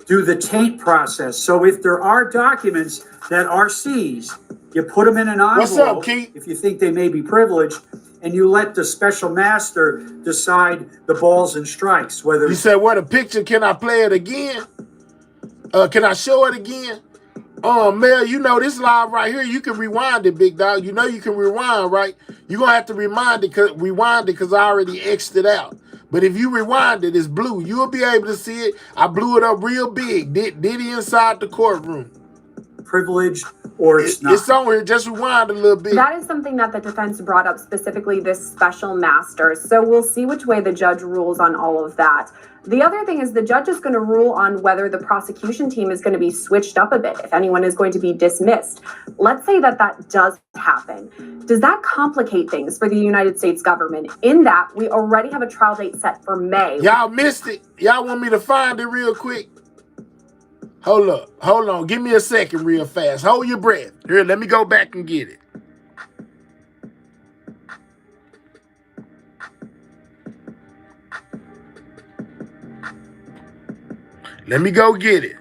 do the taint process. So if there are documents that are seized, you put them in an envelope. What's up, Keith? If you think they may be privileged, and you let the special master decide the balls and strikes. Whether you said, what a picture, can I play it again? Can I show it again? Mel, you know this live right here, you can rewind it, big dog. You know you can rewind, right? You're going to have to rewind it because I already X'd it out. But if you rewind it, it's blue. You'll be able to see it. I blew it up real big. Diddy inside the courtroom. Privileged or it's not. It's somewhere. Just rewind a little bit. That is something that the defense brought up, specifically this special master. So we'll see which way the judge rules on all of that. The other thing is the judge is going to rule on whether the prosecution team is going to be switched up a bit, if anyone is going to be dismissed. Let's say that does happen. Does that complicate things for the United States government in that we already have a trial date set for May? Y'all missed it. Y'all want me to find it real quick? Hold up. Hold on. Give me a second real fast. Hold your breath. Here, let me go back and get it. Let me go get it.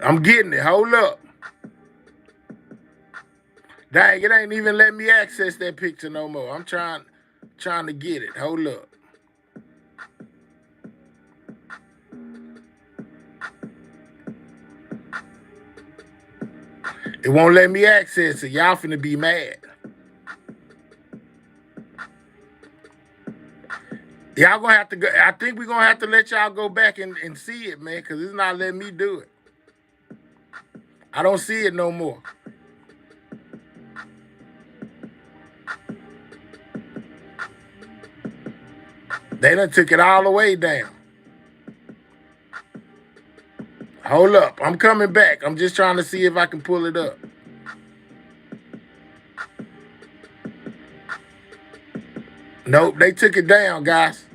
I'm getting it. Hold up. Dang, it ain't even letting me access that picture no more. I'm trying to get it. Hold up. It won't let me access it. Y'all finna be mad. Y'all gonna have to go. I think we're gonna have to let y'all go back and see it, man, because it's not letting me do it. I don't see it no more. They done took it all the way down. Hold up. I'm coming back. I'm just trying to see if I can pull it up. Nope, they took it down, guys.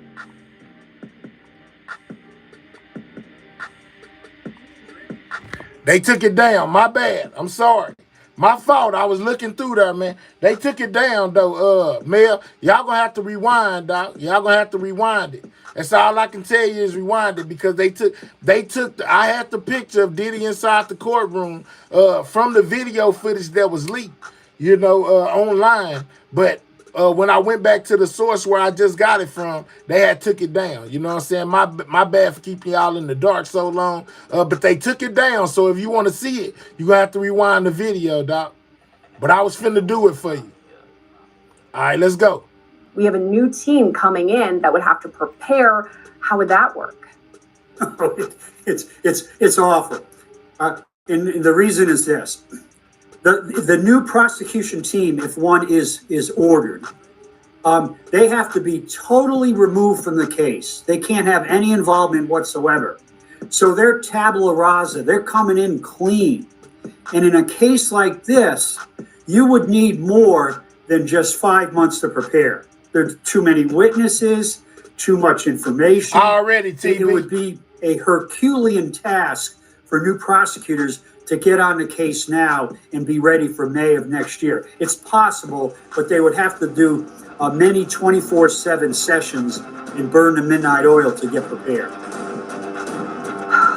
They took it down. My bad. I'm sorry. My fault. I was looking through there, man. They took it down, though. Mel, y'all gonna have to rewind, dog. Y'all gonna have to rewind it. That's all I can tell you is rewind it because I had the picture of Diddy inside the courtroom from the video footage that was leaked, you know, online. But when I went back to the source where I just got it from, they had took it down. You know what I'm saying? My bad for keeping y'all in the dark so long. But they took it down. So if you want to see it, you're going to have to rewind the video, doc. But I was finna do it for you. All right, let's go. We have a new team coming in that would have to prepare. How would that work? It's awful. And the reason is this. The new prosecution team, if one is ordered, they have to be totally removed from the case. They can't have any involvement whatsoever. So they're tabula rasa. They're coming in clean. And in a case like this, you would need more than just 5 months to prepare. There's too many witnesses, too much information. Already, TV. It would be a Herculean task for new prosecutors to get on the case now and be ready for May of next year. It's possible, but they would have to do many 24/7 sessions and burn the midnight oil to get prepared.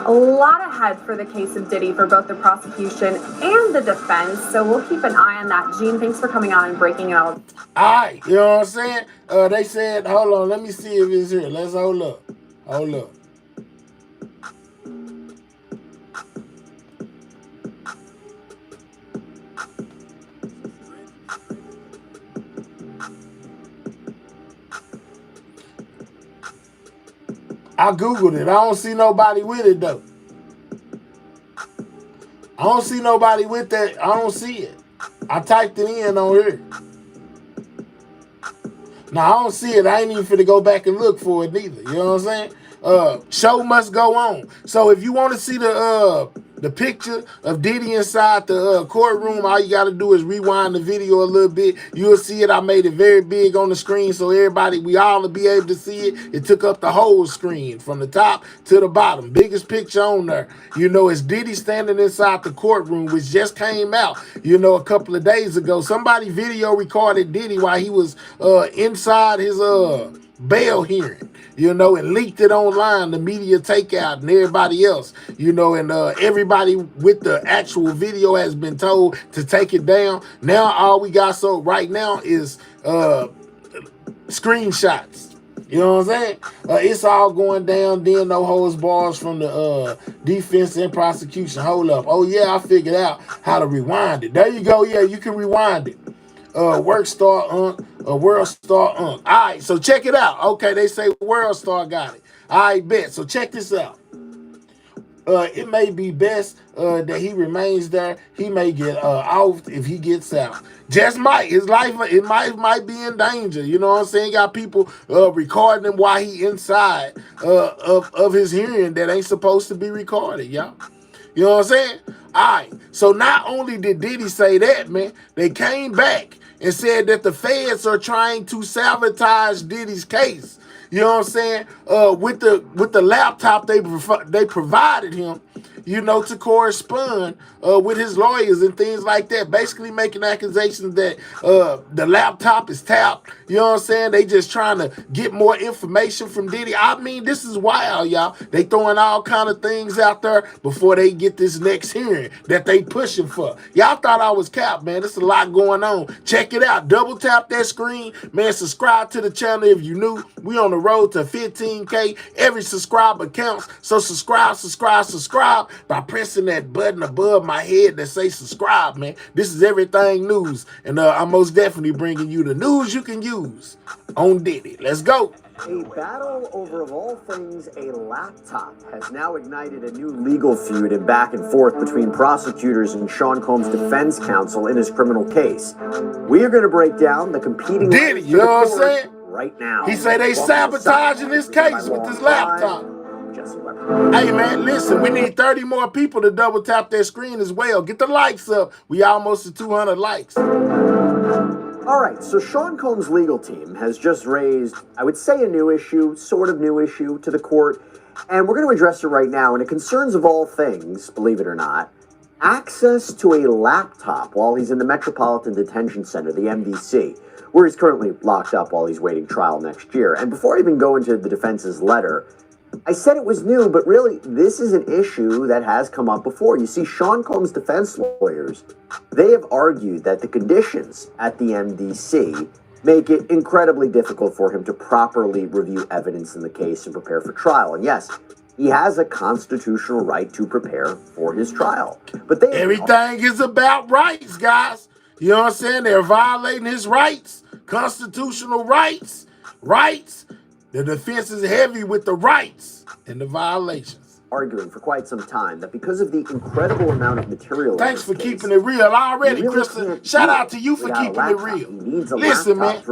A lot ahead for the case of Diddy for both the prosecution and the defense, so we'll keep an eye on that. Gene, thanks for coming on and breaking it out. All right, you know what I'm saying? They said, hold on, let me see if it's here. Let's hold up. Hold up. I Googled it. I don't see nobody with it, though. I don't see nobody with that. I don't see it. I typed it in on here. Now, I don't see it. I ain't even finna go back and look for it neither. You know what I'm saying? Show must go on. So if you want to see the picture of Diddy inside the courtroom, all you got to do is rewind the video a little bit. You'll see it. I made it very big on the screen so everybody, we all will be able to see it. It took up the whole screen from the top to the bottom. Biggest picture on there. You know, it's Diddy standing inside the courtroom, which just came out, you know, a couple of days ago. Somebody video recorded Diddy while he was inside his bail hearing, you know, and leaked it online, the media takeout and everybody else, you know, and everybody with the actual video has been told to take it down. Now all we got so right now is screenshots. You know what I'm saying? It's all going down. Then no holds bars from the defense and prosecution. Hold up. Oh yeah, I figured out how to rewind it. There you go. Yeah, you can rewind it. World Star Unk. All right, so check it out. Okay, they say World Star got it. I bet. So check this out. It may be best that he remains there. He may get off if he gets out. Just might. His life, it might be in danger. You know what I'm saying? Got people recording him while he inside of his hearing that ain't supposed to be recorded, y'all. You know what I'm saying? All right. So not only did Diddy say that, man, they came back and said that the feds are trying to sabotage Diddy's case. You know what I'm saying? With the laptop they provided him, you know, to correspond with his lawyers and things like that, basically making accusations that the laptop is tapped. You know what I'm saying? They just trying to get more information from Diddy. I mean, this is wild, y'all. They throwing all kind of things out there before they get this next hearing that they pushing for. Y'all thought I was capped, man. There's a lot going on. Check it out. Double tap that screen. Man, subscribe to the channel if you new. We on the road to 15K. Every subscriber counts. So subscribe by pressing that button above my head that say subscribe, man. This is Everything News. And I'm most definitely bringing you the news you can use on Diddy. Let's go. A battle over, of all things, a laptop has now ignited a new legal feud and back and forth between prosecutors and Sean Combs' defense counsel in his criminal case. We are going to break down the competing Diddy, you know what I'm saying? Right now. He say they sabotaging this case with this laptop. Hey man, listen, we need 30 more people to double tap their screen as well. Get the likes up. We almost at 200 likes. All right, so Sean Combs' legal team has just raised, I would say, a new issue, sort of new issue to the court, and we're going to address it right now. And it concerns, of all things, believe it or not, access to a laptop while he's in the Metropolitan Detention Center, the MDC, where he's currently locked up while he's waiting trial next year. And before I even go into the defense's letter, I said it was new, but really, this is an issue that has come up before. You see, Sean Combs' defense lawyers, they have argued that the conditions at the MDC make it incredibly difficult for him to properly review evidence in the case and prepare for trial. And yes, he has a constitutional right to prepare for his trial. But everything is about rights, guys. You know what I'm saying? They're violating his rights, constitutional rights. The defense is heavy with the rights and the violations. Arguing for quite some time that because of the incredible amount of material. Thanks for keeping it real already, really Kristen. Shout out to you for keeping it real. Listen, man,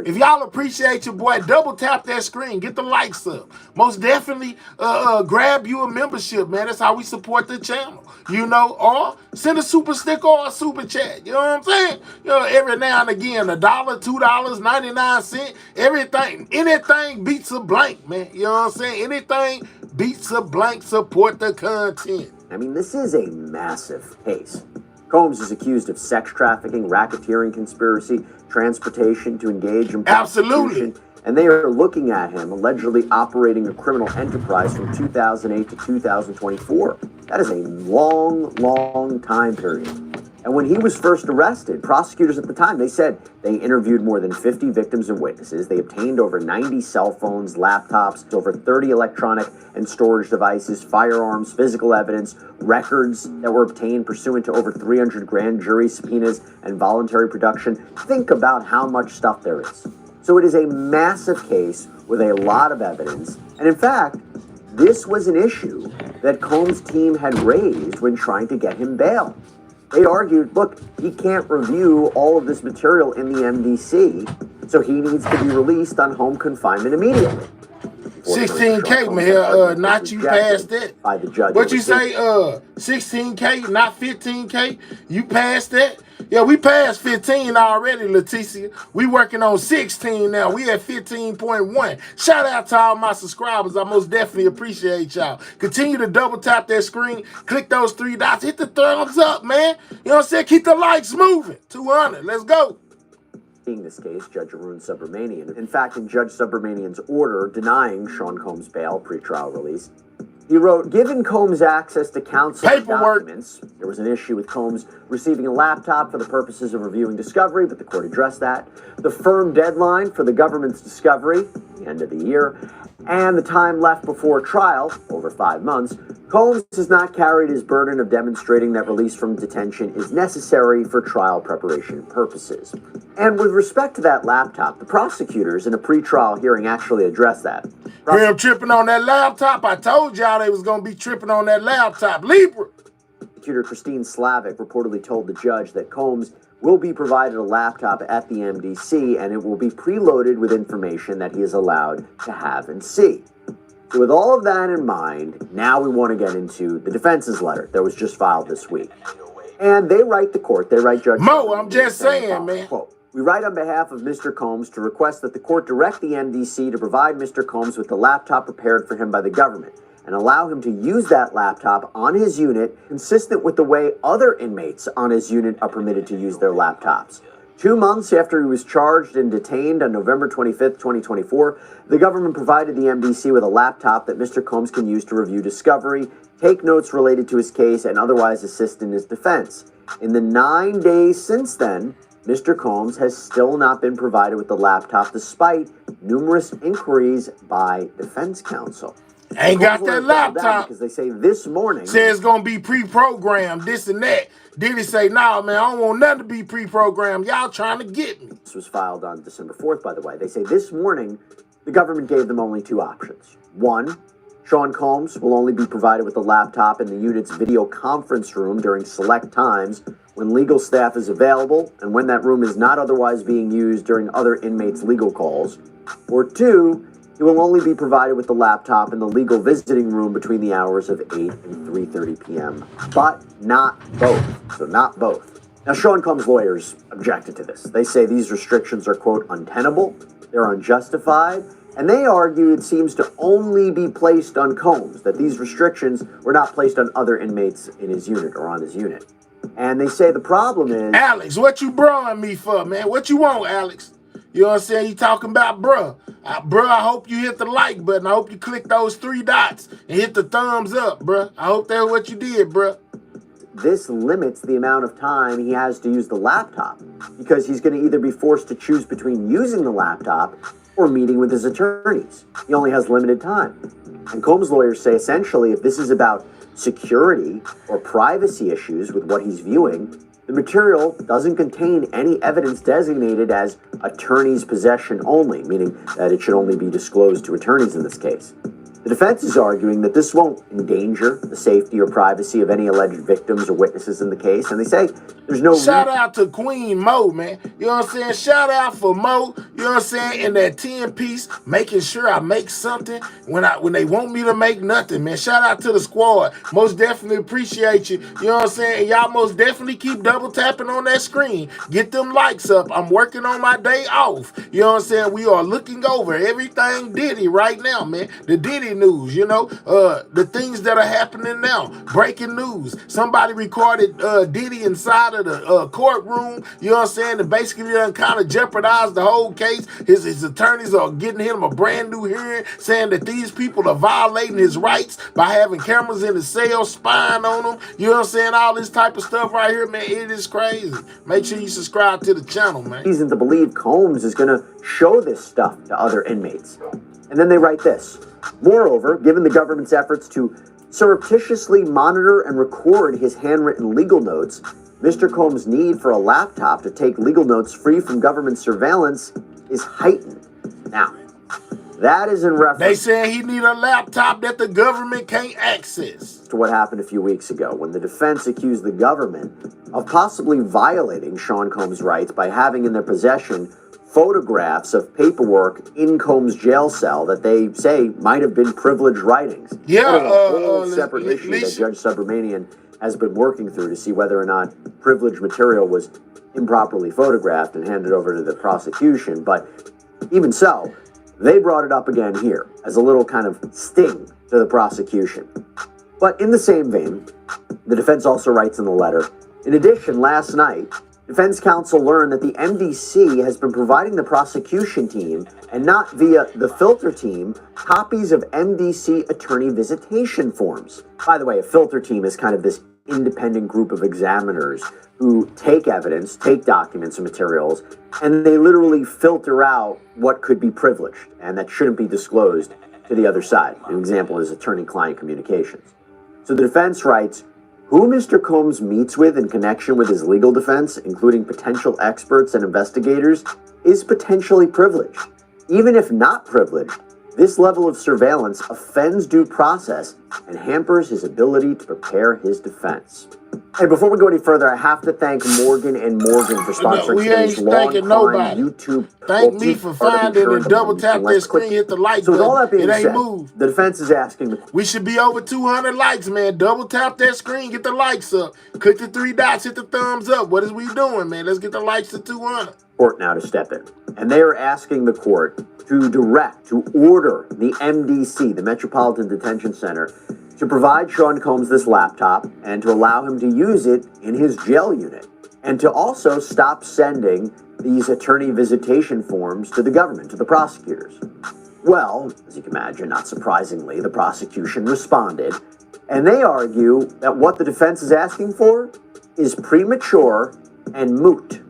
if y'all appreciate your boy, double tap that screen, get the likes up. Most definitely grab you a membership, man. That's how we support the channel. You know, or send a super sticker or a super chat. You know what I'm saying? You know, every now and again, $1, $2, 99 cents, everything, anything beats a blank, man. You know what I'm saying? Anything beats a blank, support the content. I mean, this is a massive case. Combs is accused of sex trafficking, racketeering conspiracy, transportation to engage in prostitution. Absolutely. And they are looking at him allegedly operating a criminal enterprise from 2008 to 2024. That is a long, long time period. And when he was first arrested, prosecutors at the time, they said they interviewed more than 50 victims and witnesses. They obtained over 90 cell phones, laptops, over 30 electronic and storage devices, firearms, physical evidence, records that were obtained pursuant to over 300 grand jury subpoenas and voluntary production. Think about how much stuff there is. So it is a massive case with a lot of evidence. And in fact, this was an issue that Combs' team had raised when trying to get him bail. They argued, look, he can't review all of this material in the MDC, so he needs to be released on home confinement immediately. 16K, man, not you passed that. By the judge. What you say, 16K, not 15K? You passed that? Yeah, we passed 15 already, Leticia. We working on 16 now. We at 15.1. Shout out to all my subscribers. I most definitely appreciate y'all. Continue to double tap that screen. Click those 3 dots. Hit the thumbs up, man. You know what I'm saying? Keep the likes moving. 200. Let's go. In this case, Judge Arun Subramanian. In fact, in Judge Subramanian's order denying Sean Combs' bail pretrial release, he wrote, given Combs access to counsel documents, there was an issue with Combs receiving a laptop for the purposes of reviewing discovery, but the court addressed that. The firm deadline for the government's discovery, the end of the year, and the time left before trial, over 5 months, Combs has not carried his burden of demonstrating that release from detention is necessary for trial preparation purposes. And with respect to that laptop, the prosecutors in a pretrial hearing actually addressed that. I'm tripping on that laptop. I told y'all they was going to be tripping on that laptop. Libra. Prosecutor Christine Slavic reportedly told the judge that Combs will be provided a laptop at the MDC and it will be preloaded with information that he is allowed to have and see. So with all of that in mind, now we want to get into the defense's letter that was just filed this week. And they write the court, they write Judge Mo, I'm just saying, man. Quote, we write on behalf of Mr. Combs to request that the court direct the MDC to provide Mr. Combs with the laptop prepared for him by the government and allow him to use that laptop on his unit consistent with the way other inmates on his unit are permitted to use their laptops. 2 months after he was charged and detained on November 25th, 2024, the government provided the MDC with a laptop that Mr. Combs can use to review discovery, take notes related to his case, and otherwise assist in his defense. In the 9 days since then, Mr. Combs has still not been provided with the laptop despite numerous inquiries by defense counsel. Ain't got that laptop. Because they say this morning. Says it's going to be pre-programmed, this and that. Diddy say, nah, man, I don't want nothing to be pre-programmed. Y'all trying to get me. This was filed on December 4th, by the way. They say this morning, the government gave them only 2 options. 1, Sean Combs will only be provided with the laptop in the unit's video conference room during select times when legal staff is available and when that room is not otherwise being used during other inmates' legal calls. Or 2, he will only be provided with the laptop in the legal visiting room between the hours of 8 and 3:30 p.m., but not both. So not both. Now, Sean Combs' lawyers objected to this. They say these restrictions are, quote, untenable, they're unjustified, and they argue it seems to only be placed on Combs, that these restrictions were not placed on other inmates in his unit or on his unit. And they say the problem is... Alex, what you broing me for, man? What you want, Alex? You know what I'm saying? You talking about bruh. Bruh, I hope you hit the like button. I hope you click those 3 dots and hit the thumbs up, bruh. I hope that's what you did, bruh. this limits the amount of time he has to use the laptop, because he's going to either be forced to choose between using the laptop or meeting with his attorneys. He only has limited time. And Combs' lawyers say essentially if this is about security or privacy issues with what he's viewing, the material doesn't contain any evidence designated as attorney's possession only, meaning that it should only be disclosed to attorneys in this case. The defense is arguing that this won't endanger the safety or privacy of any alleged victims or witnesses in the case, and they say there's no... Shout out to Queen Mo, man. You know what I'm saying? Shout out for Mo, you know what I'm saying, in that 10-piece, making sure I make something when they want me to make nothing, man. Shout out to the squad. Most definitely appreciate you. You know what I'm saying? And y'all most definitely keep double tapping on that screen. Get them likes up. I'm working on my day off. You know what I'm saying? We are looking over everything Diddy right now, man. The Diddy news, you know, the things that are happening now. Breaking news. Somebody recorded Diddy inside of the courtroom, you know what I'm saying, and basically done kind of jeopardized the whole case. His attorneys are getting him a brand new hearing, saying that these people are violating his rights by having cameras in the cell spying on him. You know what I'm saying? All this type of stuff right here, man, it is crazy. Make sure you subscribe to the channel, man. Reason to believe Combs is going to show this stuff to other inmates. And then they write this. Moreover, given the government's efforts to surreptitiously monitor and record his handwritten legal notes, Mr. Combs' need for a laptop to take legal notes free from government surveillance is heightened. Now, that is in reference... They say he need a laptop that the government can't access. ...to what happened a few weeks ago when the defense accused the government of possibly violating Sean Combs' rights by having in their possession photographs of paperwork in Combs' jail cell that they say might have been privileged writings. Yeah, a whole separate issue that Judge Subramanian has been working through to see whether or not privileged material was improperly photographed and handed over to the prosecution. But even so, they brought it up again here as a little kind of sting to the prosecution. But in the same vein, the defense also writes in the letter, in addition, last night, defense counsel learned that the MDC has been providing the prosecution team, and not via the filter team, copies of MDC attorney visitation forms. By the way, a filter team is kind of this independent group of examiners who take evidence, take documents and materials, and they literally filter out what could be privileged and that shouldn't be disclosed to the other side. An example is attorney-client communications. So the defense writes, who Mr. Combs meets with in connection with his legal defense, including potential experts and investigators, is potentially privileged. Even if not privileged, this level of surveillance offends due process and hampers his ability to prepare his defense. Hey, before we go any further, I have to thank Morgan & Morgan for sponsoring today's Long Climb YouTube. Thank me for finding and double tap that screen, hit the like button. So with all that being it ain't said, moved. The defense is asking... We should be over 200 likes, man. Double tap that screen, get the likes up. Click the 3 dots, hit the thumbs up. What is we doing, man? Let's get the likes to 200. Court now to step in. And they are asking the court to order the MDC, the Metropolitan Detention Center, to provide Sean Combs this laptop and to allow him to use it in his jail unit, and to also stop sending these attorney visitation forms to the government, to the prosecutors. Well, as you can imagine, not surprisingly, the prosecution responded, and they argue that what the defense is asking for is premature and moot.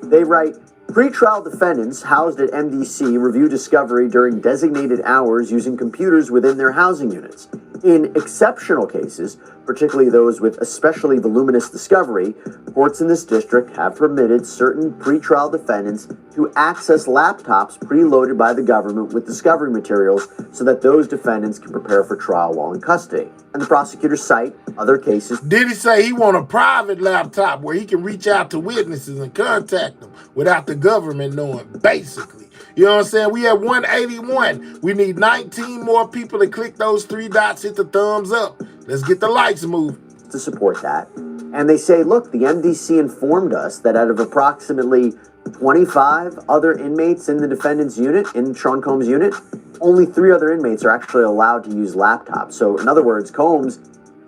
They write, pretrial defendants housed at MDC review discovery during designated hours using computers within their housing units. In exceptional cases, particularly those with especially voluminous discovery, courts in this district have permitted certain pretrial defendants to access laptops preloaded by the government with discovery materials so that those defendants can prepare for trial while in custody. And the prosecutors cite other cases. Did he say he want a private laptop where he can reach out to witnesses and contact them without the government knowing, basically? You know what I'm saying? We have 181. We need 19 more people to click those 3 dots, hit the thumbs up. Let's get the likes moved. To support that. And they say, look, the MDC informed us that out of approximately 25 other inmates in the defendant's unit, in Sean Combs' unit, only 3 other inmates are actually allowed to use laptops. So in other words, Combs,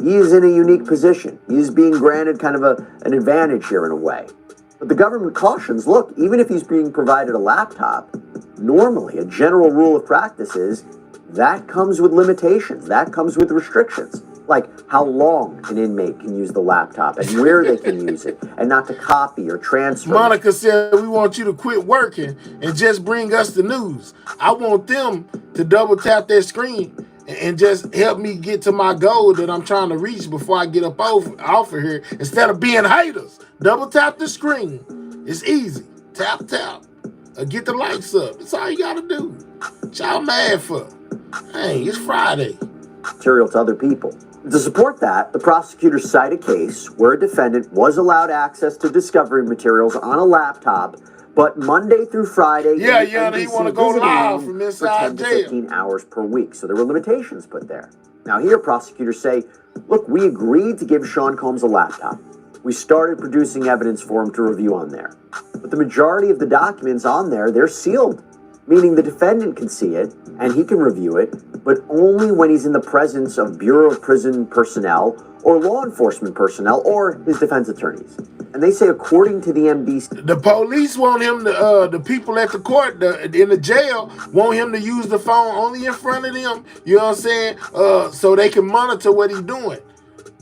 he is in a unique position. He is being granted kind of an advantage here in a way. But the government cautions, look, even if he's being provided a laptop, normally a general rule of practice is that comes with limitations. That comes with restrictions. like how long an inmate can use the laptop and where they can use it, and not to copy or transfer. Monica said, we want you to quit working and just bring us the news. I want them to double tap their screen and just help me get to my goal that I'm trying to reach before I get up off of here, instead of being haters. Double tap the screen. It's easy. Tap, tap. Get the lights up. That's all you gotta do. What y'all mad for? Hey, it's Friday. Material to other people. To support that, the prosecutors cite a case where a defendant was allowed access to discovery materials on a laptop, but Monday through Friday, yeah, he want to go live from inside for 10 to 15 hours per week. So there were limitations put there. Now here, prosecutors say, look, we agreed to give Sean Combs a laptop. We started producing evidence for him to review on there. But the majority of the documents on there, they're sealed, meaning the defendant can see it and he can review it, but only when he's in the presence of Bureau of Prison personnel or law enforcement personnel or his defense attorneys. And they say, according to the MDC, the police want him to, the people at the court, in the jail, want him to use the phone only in front of them, you know what I'm saying, so they can monitor what he's doing.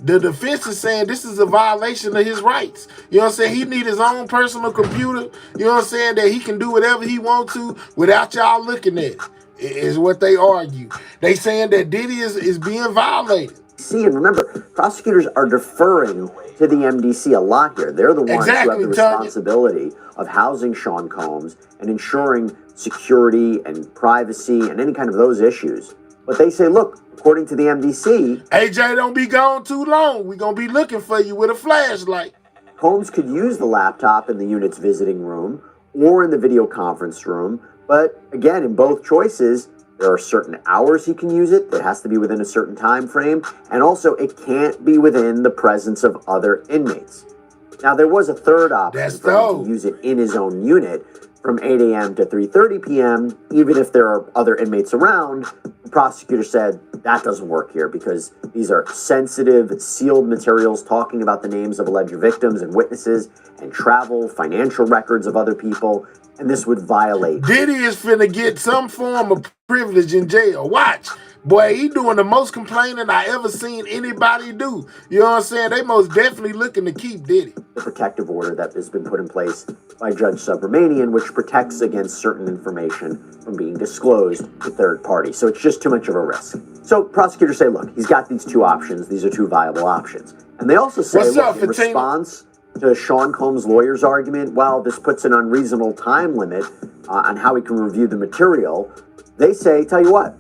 The defense is saying this is a violation of his rights. You know what I'm saying? He need his own personal computer, you know what I'm saying, that he can do whatever he wants to without y'all looking at it, is what they argue. They saying that Diddy is being violated. See, and remember, prosecutors are deferring to the MDC a lot here. They're the ones who have the responsibility of housing Sean Combs and ensuring security and privacy and any kind of those issues. But they say, look, according to the MDC, AJ, don't be gone too long. We're going to be looking for you with a flashlight. Combs could use the laptop in the unit's visiting room or in the video conference room. But again, in both choices, there are certain hours he can use it. It has to be within a certain time frame. And also, it can't be within the presence of other inmates. Now, there was a third option for him to use it in his own unit from 8 a.m. to 3:30 p.m., even if there are other inmates around. The prosecutor said that doesn't work here because these are sensitive, sealed materials talking about the names of alleged victims and witnesses and travel, financial records of other people, and this would violate. Diddy is finna get some form of privilege in jail. Watch. Boy, he doing the most complaining I ever seen anybody do. You know what I'm saying? They most definitely looking to keep Diddy. The protective order that has been put in place by Judge Subramanian, which protects against certain information from being disclosed to third parties. So it's just too much of a risk. So prosecutors say, look, he's got these two options. These are two viable options. And they also say, look, in response to Sean Combs' lawyer's argument, while this puts an unreasonable time limit on how he can review the material, they say, tell you what,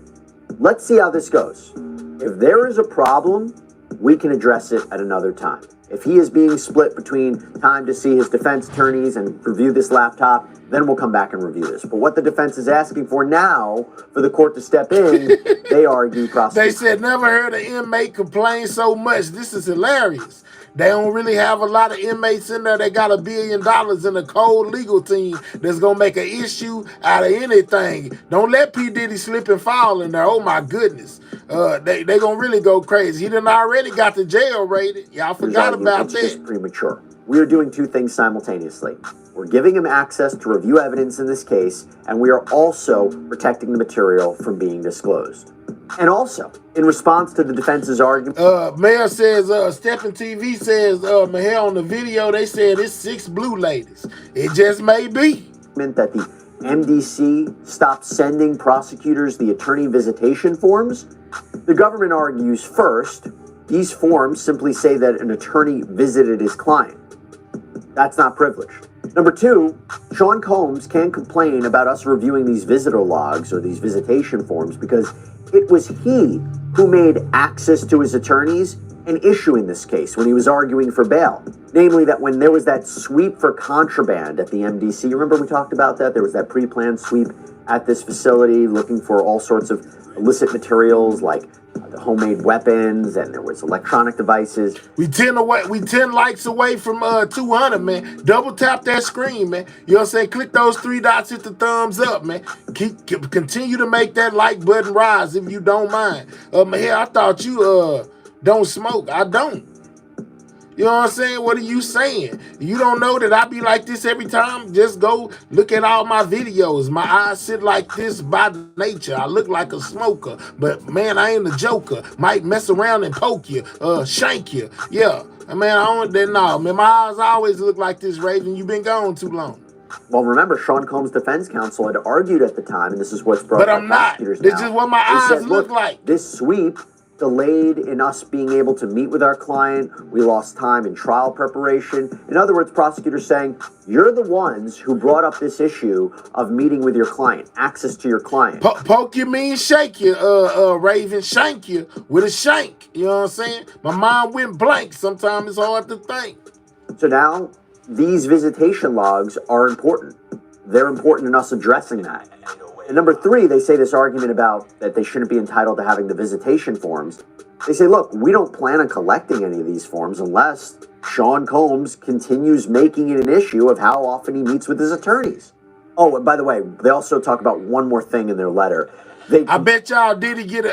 let's see how this goes. If there is a problem, we can address it at another time. If he is being split between time to see his defense attorneys and review this laptop, then we'll come back and review this. But what the defense is asking for now, for the court to step in, they argue They said, never heard an inmate complain so much. This is hilarious. They don't really have a lot of inmates in there. They got $1 billion in a cold legal team that's going to make an issue out of anything. Don't let P. Diddy slip and fall in there. Oh, my goodness. They going to really go crazy. He done already got the jail rated. Y'all forgot about that. It's just premature. We are doing two things simultaneously. We're giving him access to review evidence in this case, and we are also protecting the material from being disclosed. And also, in response to the defense's argument, Mayor says, Steppin' TV says, Mahel, on the video, they said it's 6 blue ladies. It just may be. That the MDC stopped sending prosecutors the attorney visitation forms. The government argues first, these forms simply say that an attorney visited his client. That's not privileged. Number two, Sean Combs can't complain about us reviewing these visitor logs or these visitation forms because it was he who made access to his attorneys an issue in this case when he was arguing for bail. Namely, that when there was that sweep for contraband at the MDC, you remember we talked about that? There was that pre-planned sweep at this facility looking for all sorts of illicit materials like the homemade weapons, and there was electronic devices. We 10 likes away from 200, man. Double tap that screen, man. You know what I'm saying? Click those 3 dots, hit the thumbs up, man. Continue to make that like button rise if you don't mind. Mahel, I thought you don't smoke. I don't. You know what I'm saying? What are you saying? You don't know that I be like this every time? Just go look at all my videos. My eyes sit like this by nature. I look like a smoker, but man, I ain't a joker. Might mess around and poke you, shank you. Yeah, man, I don't, no, man, my eyes always look like this, Raven. You been gone too long. Well, remember, Sean Combs' defense counsel had argued at the time, and this is what's brought But by I'm not. prosecutors This now. is what my eyes look like. This sweep delayed in us being able to meet with our client. We lost time in trial preparation. In other words, prosecutors saying, you're the ones who brought up this issue of meeting with your client, access to your client. Poke you means shake you, Raven. Shank you with a shank. You know what I'm saying? My mind went blank. Sometimes it's hard to think. So now, these visitation logs are important. They're important in us addressing that. And number three, they say this argument about that they shouldn't be entitled to having the visitation forms. They say, look, we don't plan on collecting any of these forms unless Sean Combs continues making it an issue of how often he meets with his attorneys. Oh, and by the way, they also talk about one more thing in their letter. I bet y'all Diddy get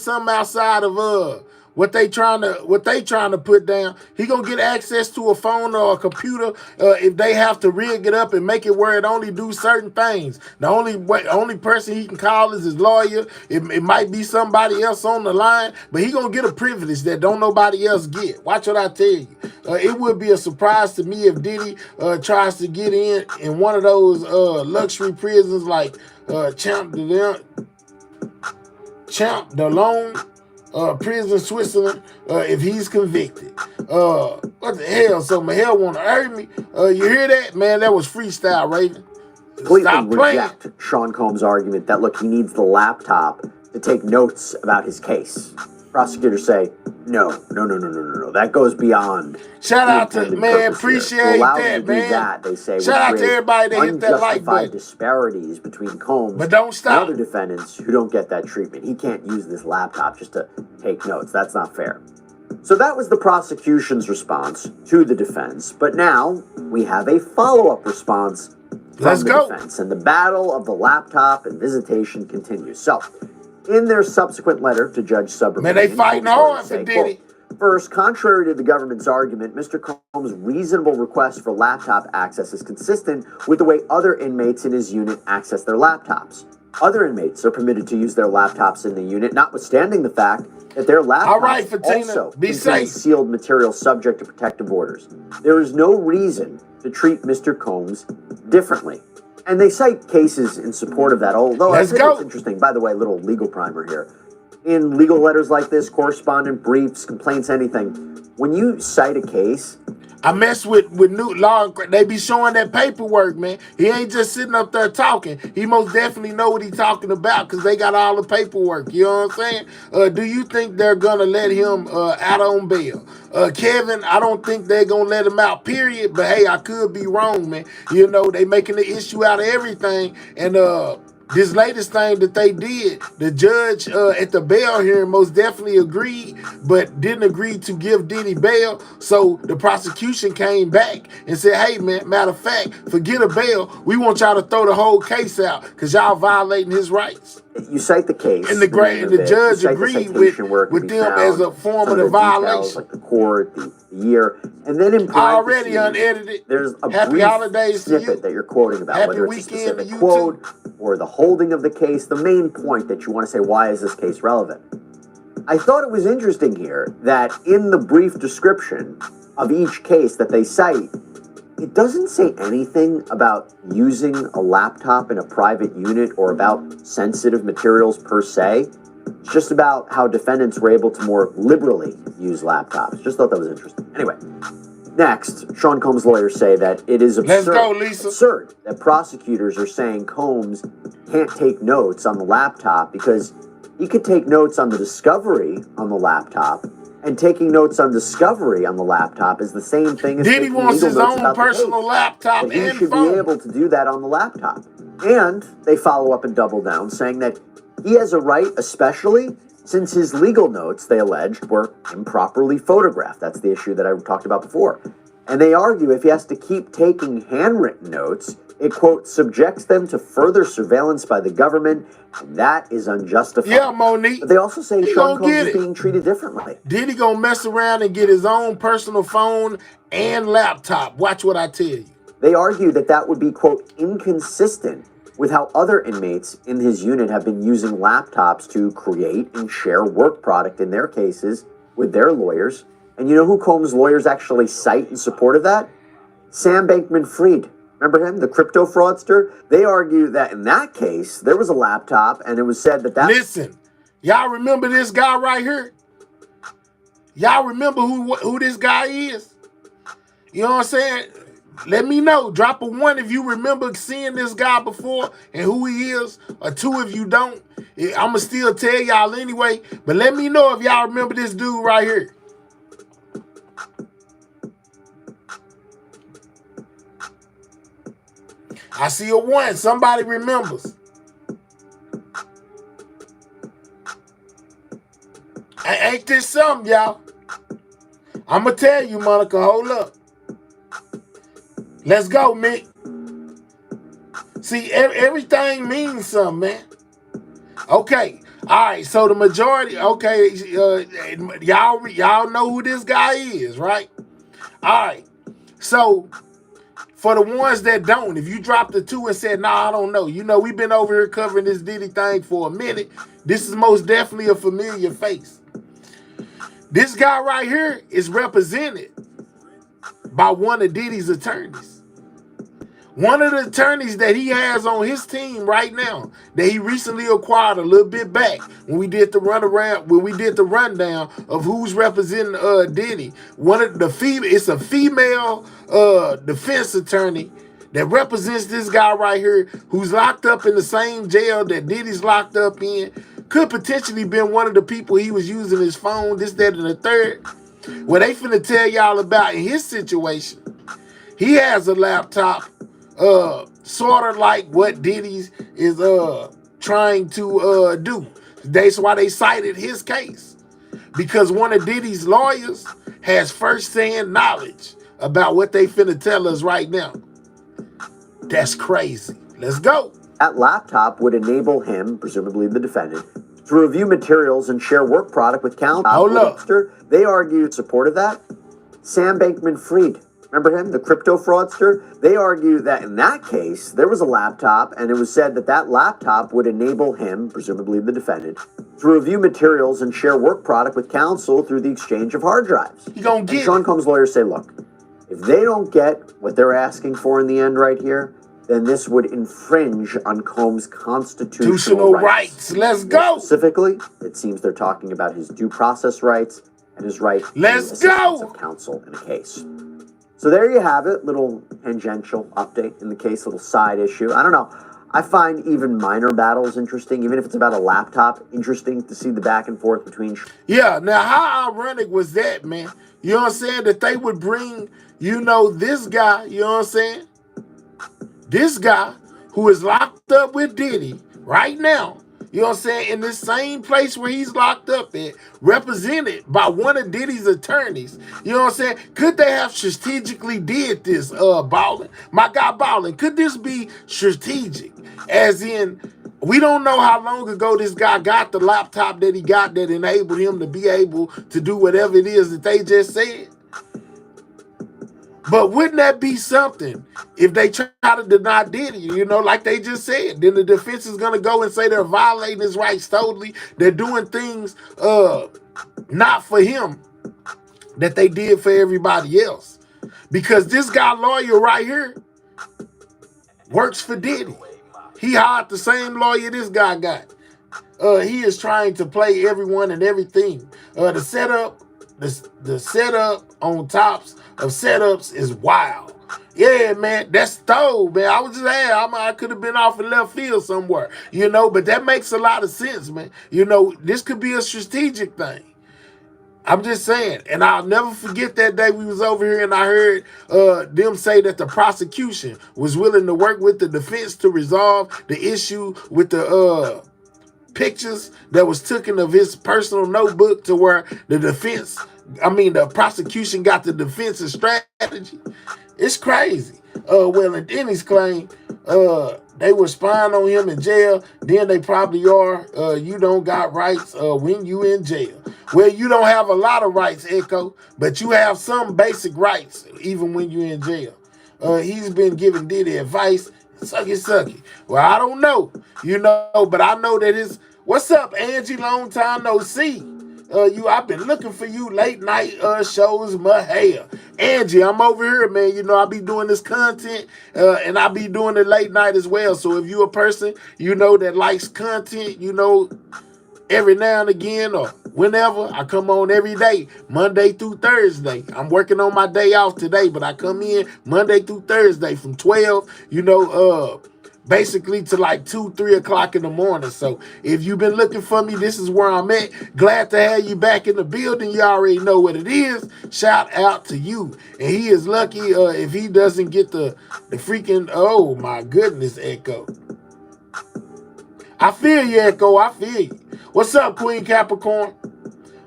something outside of what they trying to put down. He gonna get access to a phone or a computer if they have to rig it up and make it where it only do certain things. The only person he can call is his lawyer. It might be somebody else on the line, but he gonna get a privilege that don't nobody else get. Watch what I tell you. It would be a surprise to me if Diddy tries to get in one of those luxury prisons like Champ de Lone. Prison Switzerland, if he's convicted. What the hell? So Mahel want to hurt me? You hear that? Man, that was freestyle, Raven. Completely reject Sean Combs' argument that, look, he needs the laptop to take notes about his case. Prosecutors say, no. That goes beyond. Shout out to, man, appreciate that, man. That, they say, shout out to everybody that hit that like button. Disparities between Combs but don't stop. and other defendants who don't get that treatment. He can't use this laptop just to take notes. That's not fair. So that was the prosecution's response to the defense. But now we have a follow-up response from the defense. And the battle of the laptop and visitation continues. So, in their subsequent letter to Judge Subramanian, man, they fighting hard for Diddy. First, contrary to the government's argument, Mr. Combs' reasonable request for laptop access is consistent with the way other inmates in his unit access their laptops. Other inmates are permitted to use their laptops in the unit, notwithstanding the fact that their laptops also contain sealed material subject to protective orders. There is no reason to treat Mr. Combs differently. And they cite cases in support of that, although I think it's interesting. By the way, little legal primer here. In legal letters like this, correspondence, briefs, complaints, anything, when you cite a case, I mess with new law. They be showing that paperwork, man. He ain't just sitting up there talking. He most definitely know what he's talking about because they got all the paperwork. You know what I'm saying? Do you think they're gonna let him out on bail? Kevin, I don't think they're gonna let him out, period. But hey, I could be wrong, man. You know, they making the issue out of everything. And this latest thing that they did, the judge at the bail hearing most definitely agreed, but didn't agree to give Diddy bail. So the prosecution came back and said, hey, man, matter of fact, forget a bail. We want y'all to throw the whole case out because y'all violating his rights. You cite the case. And the judge agreed with them as a form of the violation. Like the court, the year, and then in already unedited. There's a happy brief holidays snippet that you're quoting about, whether it's a specific quote or the holding of the case, the main point that you want to say, why is this case relevant? I thought it was interesting here that in the brief description of each case that they cite, it doesn't say anything about using a laptop in a private unit or about sensitive materials per se. It's just about how defendants were able to more liberally use laptops. Just thought that was interesting. Anyway, next, Sean Combs' lawyers say that it is absurd that prosecutors are saying Combs can't take notes on the laptop because he could take notes on the discovery on the laptop, and taking notes on discovery on the laptop is the same thing as Diddy wants his own personal laptop and he should be able to do that on the laptop. And they follow up and double down, saying that he has a right, especially since his legal notes, they alleged, were improperly photographed. That's the issue that I talked about before. And they argue if he has to keep taking handwritten notes, it, quote, subjects them to further surveillance by the government, and that is unjustified. Yeah, Monique. But they also say He Sean gonna Combs get is it. being treated differently. Diddy gonna mess around and get his own personal phone and laptop. Watch what I tell you. They argue that that would be, quote, inconsistent with how other inmates in his unit have been using laptops to create and share work product in their cases with their lawyers. And you know who Combs' lawyers actually cite in support of that? Sam Bankman-Fried. Remember him, the crypto fraudster? They argue that in that case, there was a laptop and it was said that that... Listen, y'all remember this guy right here? Y'all remember who this guy is? You know what I'm saying? Let me know. Drop a 1 if you remember seeing this guy before and who he is, or 2 if you don't. I'ma still tell y'all anyway, but let me know if y'all remember this dude right here. I see a 1. Somebody remembers. Ain't this something, y'all? I'm going to tell you, Monica. Hold up. Let's go, Mick. See, everything means something, man. Okay. All right. So the majority, okay, y'all know who this guy is, right? All right. So for the ones that don't, if you dropped the 2 and said, nah, I don't know. You know, we've been over here covering this Diddy thing for a minute. This is most definitely a familiar face. This guy right here is represented by one of Diddy's attorneys. One of the attorneys that he has on his team right now, that he recently acquired a little bit back when we did the rundown of who's representing Diddy. One of the it's a female defense attorney that represents this guy right here, who's locked up in the same jail that Diddy's locked up in. Could potentially been one of the people he was using his phone, this, that, and the third. What they finna tell y'all about in his situation, he has a laptop, sort of like what Diddy's is trying to do. That's why they cited his case, because one of Diddy's lawyers has first-hand knowledge about what they finna tell us right now. That's crazy. Let's go. That laptop would enable him, presumably the defendant, to review materials and share work product with counsel. Hold up. They argue in support of that. Sam Bankman-Fried. Remember him, the crypto fraudster? They argue that in that case, there was a laptop, and it was said that that laptop would enable him, presumably the defendant, to review materials and share work product with counsel through the exchange of hard drives. You gonna get and Sean Combs' lawyers say, look, if they don't get what they're asking for in the end right here, then this would infringe on Combs' constitutional rights. Let's go. Specifically, it seems they're talking about his due process rights and his right to assistance of counsel in a case. So there you have it, little tangential update in the case, little side issue. I don't know. I find even minor battles interesting, even if it's about a laptop, interesting to see the back and forth between. Yeah, now how ironic was that, man? You know what I'm saying? That they would bring, you know, this guy, you know what I'm saying? This guy who is locked up with Diddy right now, you know what I'm saying, in this same place where he's locked up at, represented by one of Diddy's attorneys. You know what I'm saying? Could they have strategically did this, Ballin? My guy Ballin, could this be strategic? As in, we don't know how long ago this guy got the laptop that he got that enabled him to be able to do whatever it is that they just said. But wouldn't that be something if they try to deny Diddy, you know, like they just said? Then the defense is going to go and say they're violating his rights totally. They're doing things not for him that they did for everybody else. Because this guy lawyer right here works for Diddy. He hired the same lawyer this guy got. He is trying to play everyone and everything. The setup on tops of setups is wild. Yeah, man, that's stove, man. I was just I could have been off in left field somewhere, you know, but that makes a lot of sense, man. You know, this could be a strategic thing. I'm just saying, and I'll never forget that day we was over here and I heard them say that the prosecution was willing to work with the defense to resolve the issue with the pictures that was taken of his personal notebook, to where the prosecution got the defense's strategy strategy. It's crazy. Well, and Denny's claim, they were spying on him in jail. Then they probably are. You don't got rights when you in jail. Well, you don't have a lot of rights, Echo, but you have some basic rights even when you're in jail. He's been giving Diddy advice. Suck it. Well, I don't know, but I know that his. What's up, Angie? Long time no see. I've been looking for you late night shows, my hair. Angie, I'm over here, man. I be doing this content and I be doing it late night as well. So if you a person, that likes content, every now and again or whenever, I come on every day, Monday through Thursday. I'm working on my day off today, but I come in Monday through Thursday from 12, basically to like 2, 3 o'clock in the morning. So if you've been looking for me, this is where I'm at. Glad to have you back in the building. You already know what it is. Shout out to you. And he is lucky if he doesn't get the freaking, oh my goodness, Echo. I feel you, Echo. I feel you. What's up, Queen Capricorn?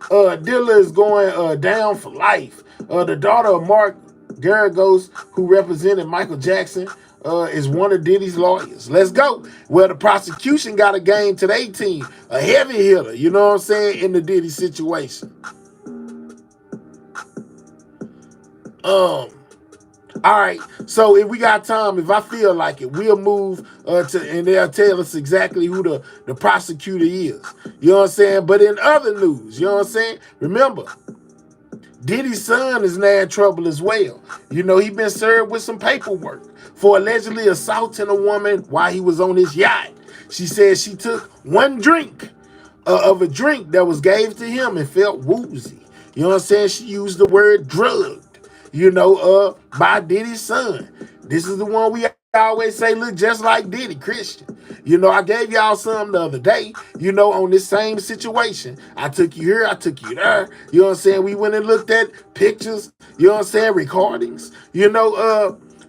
Dilla is going down for life. The daughter of Mark Garagos, who represented Michael Jackson, is one of Diddy's lawyers. Let's go. Well, the prosecution got a game to their team. A heavy hitter, you know what I'm saying, in the Diddy situation. All right, so if we got time, if I feel like it, we'll move and they'll tell us exactly who the prosecutor is. You know what I'm saying? But in other news, you know what I'm saying? Remember, Diddy's son is now in trouble as well. He been served with some paperwork for allegedly assaulting a woman while he was on his yacht. She said she took one drink of a drink that was gave to him and felt woozy. You know what I'm saying? She used the word drugged. By Diddy's son. This is the one we always say look just like Diddy, Christian. I gave y'all some the other day, on this same situation. I took you here, I took you there. You know what I'm saying? We went and looked at pictures, recordings,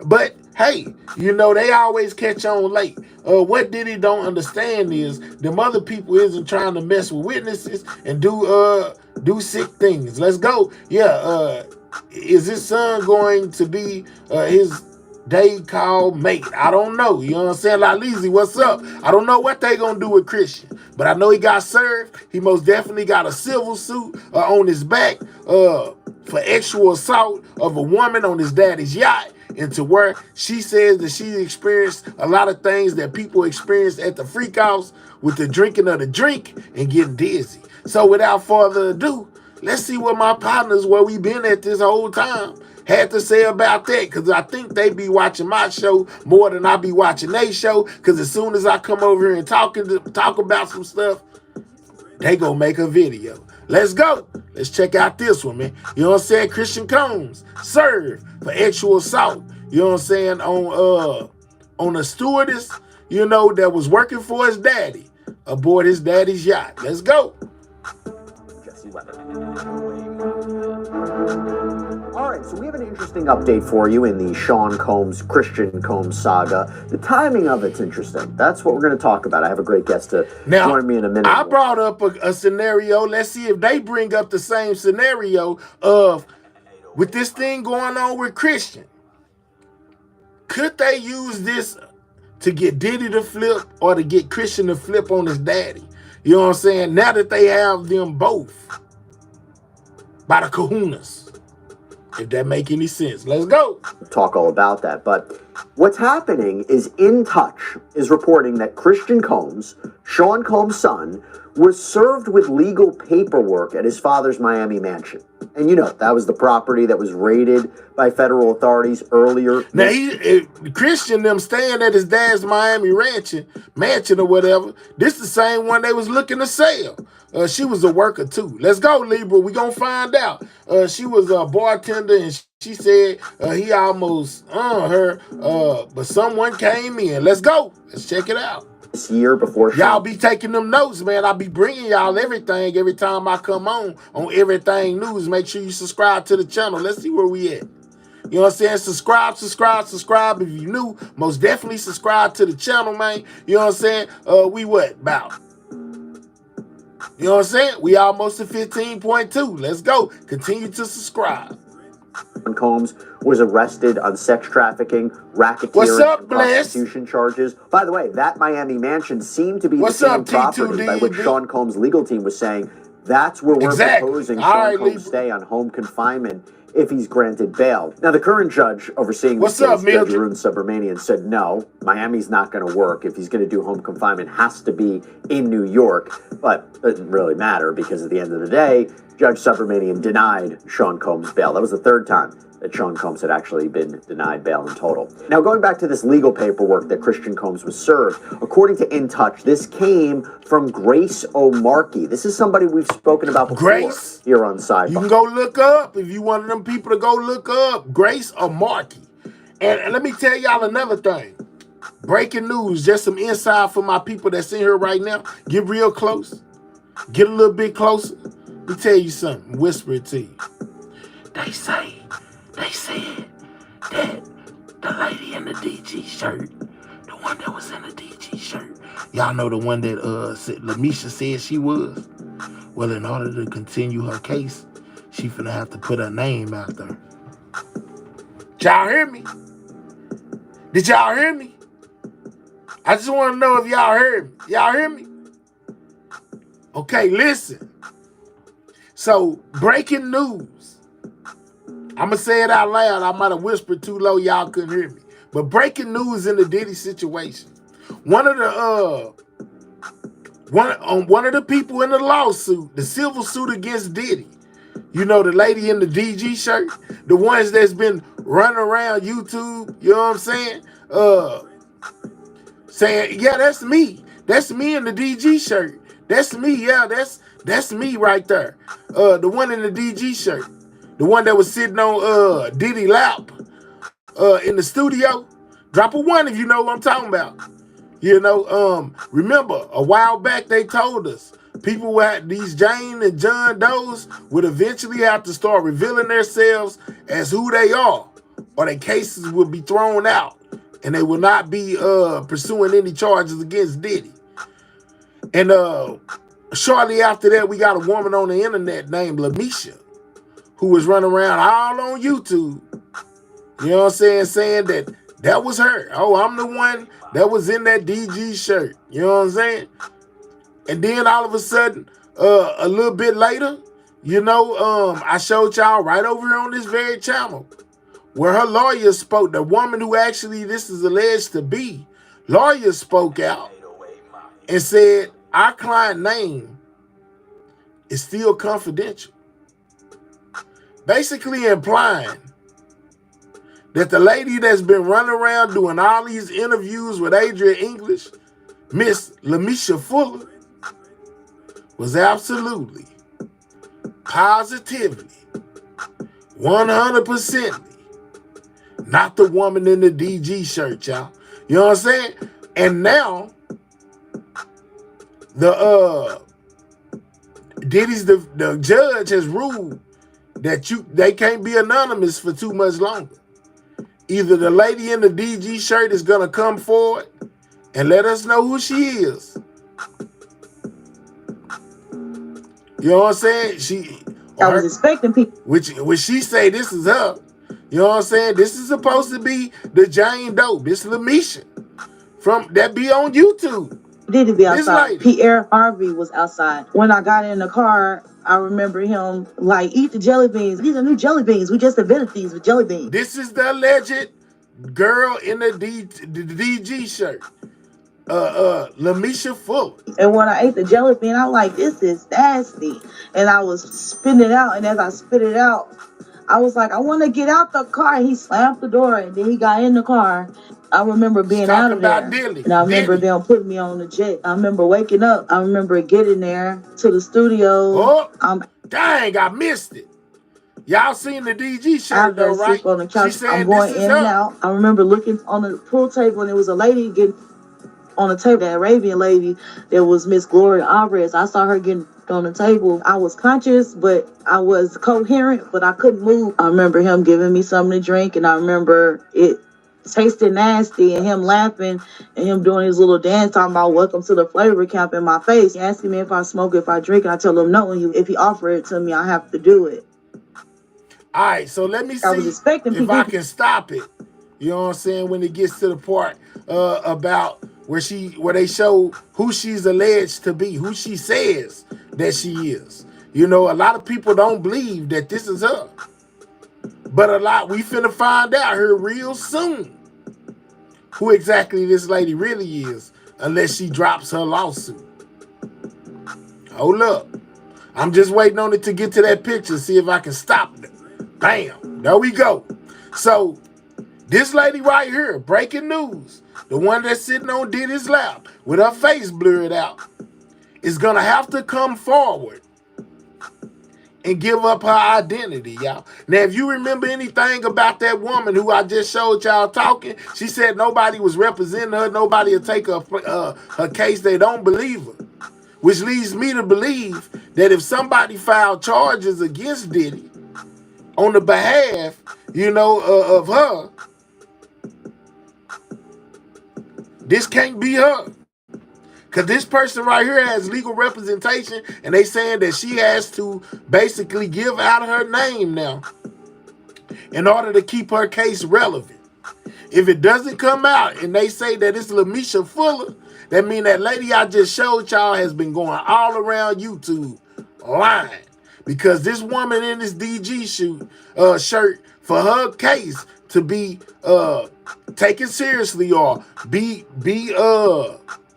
but hey, they always catch on late. What Diddy don't understand is them other people isn't trying to mess with witnesses and do sick things. Let's go. Yeah, is his son going to be his day called mate? I don't know. You know what I'm saying? Laleezy, what's up? I don't know what they gonna do with Christian, but I know he got served. He most definitely got a civil suit on his back for sexual assault of a woman on his daddy's yacht, and to where she says that she experienced a lot of things that people experience at the freak house with the drinking of the drink and getting dizzy. So without further ado, let's see what my partners, where we been at this whole time, had to say about that, because I think they be watching my show more than I be watching their show, because as soon as I come over here and talk about some stuff, they gonna make a video. Let's go. Let's check out this one, man. You know what I'm saying? Christian Combs served for sexual assault. You know what I'm saying? On a stewardess, that was working for his daddy aboard his daddy's yacht. Let's go. All right, so we have an interesting update for you in the Sean Combs, Christian Combs saga. The timing of it's interesting. That's what we're going to talk about. I have a great guest to join me in a minute. I brought up a scenario. Let's see if they bring up the same scenario of, with this thing going on with Christian, could they use this to get Diddy to flip or to get Christian to flip on his daddy? You know what I'm saying? Now that they have them both by the kahunas. If that make any sense. Let's go. Talk all about that. But what's happening is In Touch is reporting that Christian Combs, Sean Combs' son, was served with legal paperwork at his father's Miami mansion. And that was the property that was raided by federal authorities earlier. Now, Christian them staying at his dad's Miami mansion or whatever. This the same one they was looking to sell. She was a worker too. Let's go, Libra. We gonna find out. She was a bartender, and she said he almost her, but someone came in. Let's go. Let's check it out. This year before y'all be taking them notes, man. I'll be bringing y'all everything every time I come on Everything News. Make sure you subscribe to the channel. Let's see where we at. You know what I'm saying? Subscribe. If you new, most definitely subscribe to the channel, man. You know what I'm saying? We what about? You know what I'm saying? We almost at 15.2. Let's go. Continue to subscribe. Combs was arrested on sex trafficking, racketeering, What's up, and Bless? prostitution charges. By the way, that Miami mansion seemed to be What's the same up, property by which T2DB? Sean Combs' legal team was saying that's where we're Exactly. proposing All Sean right, Combs Libra. stay on home confinement if he's granted bail. Now, the current judge overseeing What's this up, case, Judge Mildred? Arun Subramanian, said no, Miami's not going to work. If he's going to do home confinement, it has to be in New York. But it doesn't really matter because at the end of the day, Judge Subramanian denied Sean Combs bail. That was the third time that Sean Combs had actually been denied bail in total. Now, going back to this legal paperwork that Christian Combs was served, according to In Touch, this came from Grace O'Markey. This is somebody we've spoken about before Grace? here on Sidebar. You can go look up if you one of them people to go look up Grace O'Markey. And let me tell y'all another thing. Breaking news, just some inside for my people that's in here right now. Get real close. Get a little bit closer. Let me tell you something. Whisper it to you. They said that the lady in the DG shirt, the one that was in the DG shirt, y'all know the one that Lamisha said she was? Well, in order to continue her case, she finna have to put her name out there. Did y'all hear me? Did y'all hear me? I just want to know if y'all heard me. Y'all hear me? Okay, listen. So, breaking news. I'm going to say it out loud. I might have whispered too low. Y'all couldn't hear me. But breaking news in the Diddy situation. One of the people in the lawsuit, the civil suit against Diddy, you know, the lady in the DG shirt, the ones that's been running around YouTube, you know what I'm saying? Saying, yeah, that's me. That's me in the DG shirt. That's me, yeah, that's me right there. The one in the DG shirt. The one that was sitting on Diddy lap in the studio. Drop a 1 if you know what I'm talking about. You know, remember, a while back they told us people had these Jane and John Does would eventually have to start revealing themselves as who they are, or their cases would be thrown out, and they will not be pursuing any charges against Diddy. And shortly after that, we got a woman on the internet named Lamisha, who was running around all on YouTube, you know what I'm saying, saying that was her. Oh, I'm the one that was in that DG shirt, you know what I'm saying? And then all of a sudden, a little bit later, you know, I showed y'all right over here on this very channel where her lawyer spoke, the woman who actually this is alleged to be, lawyer spoke out and said, our client name is still confidential. Basically implying that the lady that's been running around doing all these interviews with Adrian English, Miss Lamisha Fuller, was absolutely, positively, 100% not the woman in the DG shirt, y'all. You know what I'm saying? And now, Diddy's the judge has ruled that they can't be anonymous for too much longer. Either the lady in the DG shirt is gonna come forward and let us know who she is. You know what I'm saying? I was expecting people. Which she say this is her. You know what I'm saying? This is supposed to be the Jane Doe. This Lamisha from that be on YouTube. Diddy be outside. Pierre Harvey was outside. When I got in the car, I remember him like, eat the jelly beans. These are new jelly beans. We just invented these with jelly beans. This is the alleged girl in the DG shirt. Lamisha Fuller. And when I ate the jelly bean, I was like, this is nasty. And I was spitting it out. And as I spit it out, I was like, I want to get out the car. He slammed the door and then he got in the car. I remember being out of there. And I remember them putting me on the jet. I remember waking up. I remember getting there to the studio. Oh, dang, I missed it. Y'all seen the DG shirt though, right? On the couch. She said, I'm going in and out. I remember looking on the pool table and there was a lady getting on the table, that Arabian lady. There was Miss Gloria Alvarez. I saw her getting on the table. I was conscious, but I was coherent, but I couldn't move. I remember him giving me something to drink, and I remember it tasted nasty, and him laughing, and him doing his little dance, talking about welcome to the flavor camp in my face. He asking me if I smoke, if I drink, and I tell him no. And if he offer it to me, I have to do it. All right, so let me I was see expecting if I people. can stop it. You know what I'm saying? When it gets to the part about where they show who she's alleged to be, who she says that she is. You know, a lot of people don't believe that this is her. But we finna find out here real soon who exactly this lady really is, unless she drops her lawsuit. Hold up. I'm just waiting on it to get to that picture, see if I can stop it. Bam, there we go. So this lady right here, breaking news, the one that's sitting on Diddy's lap with her face blurred out, is gonna have to come forward and give up her identity, y'all. Now, if you remember anything about that woman who I just showed y'all talking, she said nobody was representing her, nobody will take her case, they don't believe her. Which leads me to believe that if somebody filed charges against Diddy on the behalf, you know, of her, this can't be her. Because this person right here has legal representation, and they saying that she has to basically give out her name now in order to keep her case relevant. If it doesn't come out and they say that it's Lamisha Fuller, that means that lady I just showed y'all has been going all around YouTube lying. Because this woman in this DG shirt, for her case to be taken seriously or be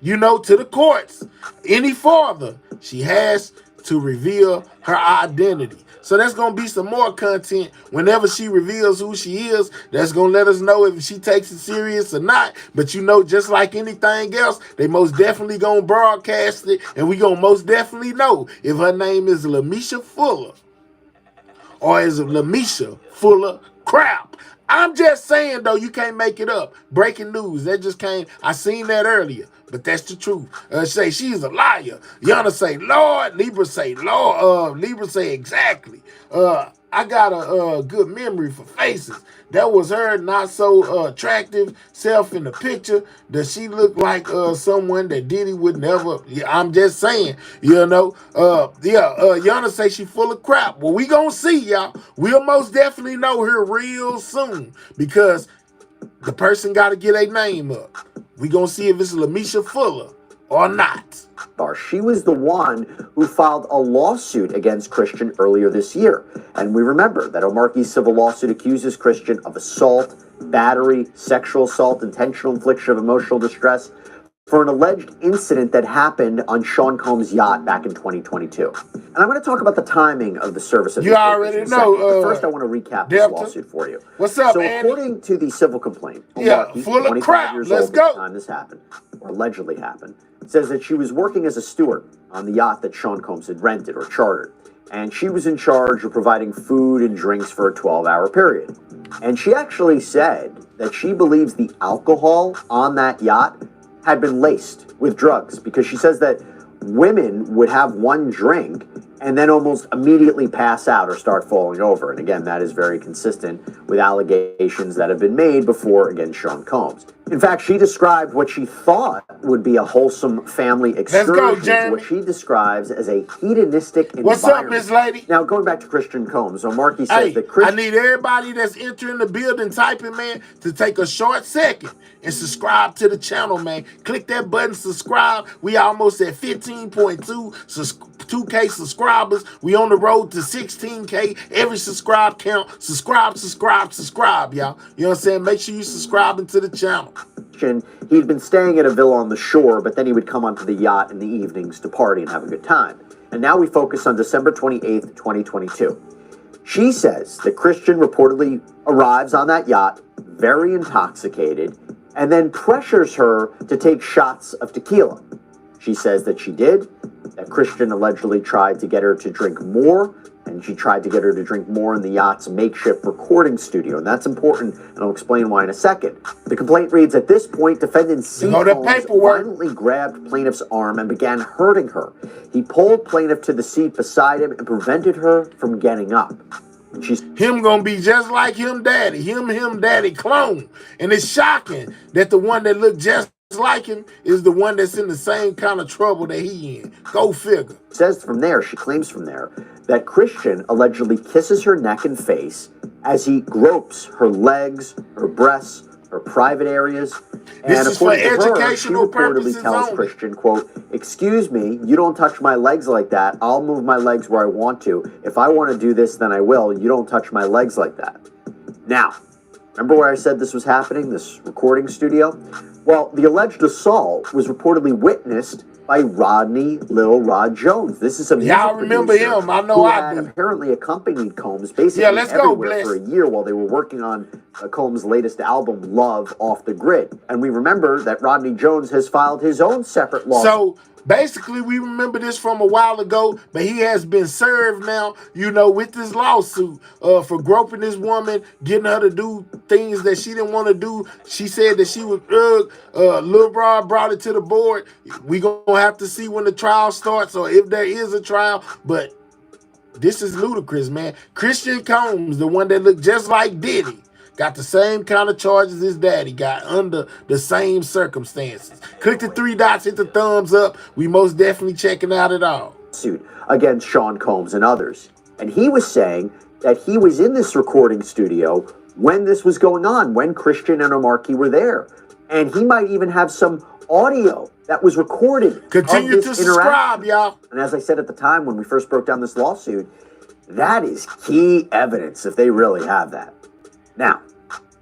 you know, to the courts any farther, she has to reveal her identity. So that's going to be some more content whenever she reveals who she is. That's going to let us know if she takes it serious or not. But you know, just like anything else, they most definitely going to broadcast it. And we going to most definitely know if her name is Lamisha Fuller or is it Lamisha Fuller Crap. I'm just saying, though, you can't make it up. Breaking news. That just came. I seen that earlier. But that's the truth. Say she's a liar. Yana say Lord. Libra say Lord. Libra say exactly. I got a good memory for faces. That was her not so attractive self in the picture. Does she look like someone that Diddy would never? Yeah, I'm just saying, you know. Yana say she full of crap. Well, we gonna see, y'all. We'll most definitely know her real soon because the person got to get a name up. We gonna see if it's Lamisha Fuller or not. She was the one who filed a lawsuit against Christian earlier this year. And we remember that Omarke's civil lawsuit accuses Christian of assault, battery, sexual assault, intentional infliction of emotional distress for an alleged incident that happened on Sean Combs' yacht back in 2022. And I'm going to talk about the timing of the service of you already know. But first, I want to recap this lawsuit for you. What's up, So, Andy? according to the civil complaint, Omarke, full of crap. Let's go. At the time this happened, or allegedly happened, says that she was working as a steward on the yacht that Sean Combs had rented or chartered. And she was in charge of providing food and drinks for a 12-hour period. And she actually said that she believes the alcohol on that yacht had been laced with drugs because she says that women would have one drink and then almost immediately pass out or start falling over. And again, that is very consistent with allegations that have been made before against Sean Combs. In fact, she described what she thought would be a wholesome family excursion to what she describes as a hedonistic environment. What's up, Miss Lady? Now, going back to Christian Combs, Omarke says that Christian... I need everybody that's entering the building typing, man, to take a short second and subscribe to the channel, man. Click that button, subscribe. We almost at 2K subscribers. We on the road to 16K. Every subscribe count. Subscribe, y'all. You know what I'm saying? Make sure you subscribing to the channel. He'd been staying at a villa on the shore, but then he would come onto the yacht in the evenings to party and have a good time. And now we focus on December 28th, 2022. She says that Christian reportedly arrives on that yacht very intoxicated and then pressures her to take shots of tequila. She says that she did, that Christian allegedly tried to get her to drink more, and she tried to get her to drink more in the yacht's makeshift recording studio. And that's important, and I'll explain why in a second. The complaint reads, at this point, defendant C. Combs violently grabbed plaintiff's arm and began hurting her. He pulled plaintiff to the seat beside him and prevented her from getting up. And she's him gonna be just like him daddy, him daddy clone. And it's shocking that the one that looked just like him is the one that's in the same kind of trouble that he in. Go figure. She claims from there that Christian allegedly kisses her neck and face as he gropes her legs, her breasts, her private areas. And according to her, she reportedly tells Christian, quote, "Excuse me, you don't touch my legs like that. I'll move my legs where I want to. If I want to do this, then I will. You don't touch my legs like that." Now, remember where I said this was happening, this recording studio? Well, the alleged assault was reportedly witnessed by Rodney Lil Rod Jones. This is a music Y'all remember him? I know who I had do. apparently accompanied Combs basically everywhere for a year while they were working on Combs' latest album, Love Off the Grid. And we remember that Rodney Jones has filed his own separate lawsuit. So basically, we remember this from a while ago, but he has been served now, you know, with this lawsuit for groping this woman, getting her to do things that she didn't want to do. She said that she was drugged. Lil Rod brought it to the board. We gonna have to see when the trial starts or if there is a trial, but this is ludicrous, man. Christian Combs, the one that looked just like Diddy, got the same kind of charges his daddy got under the same circumstances. Click the 3 dots, hit the thumbs up. We most definitely checking out it all. Suit against Sean Combs and others. And he was saying that he was in this recording studio when this was going on, when Christian and Omarky were there. And he might even have some audio that was recorded. Continue to subscribe, y'all. And as I said at the time when we first broke down this lawsuit, that is key evidence if they really have that. Now,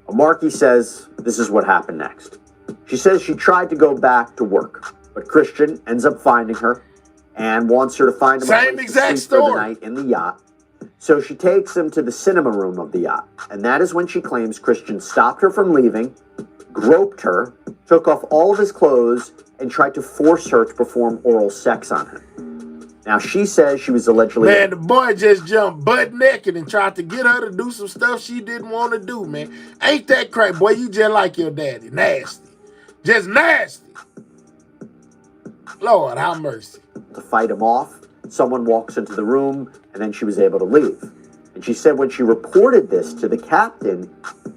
Omarky says this is what happened next. She says she tried to go back to work, but Christian ends up finding her and wants her to find him same exact story for the night in the yacht. So she takes him to the cinema room of the yacht, and that is when she claims Christian stopped her from leaving, groped her, took off all of his clothes, and tried to force her to perform oral sex on him. Now, she says she was allegedly... Man, the boy just jumped butt naked and tried to get her to do some stuff she didn't want to do, man. Ain't that crazy? Boy, you just like your daddy. Nasty. Just nasty. Lord, have mercy. To fight him off, someone walks into the room, and then she was able to leave. And she said when she reported this to the captain,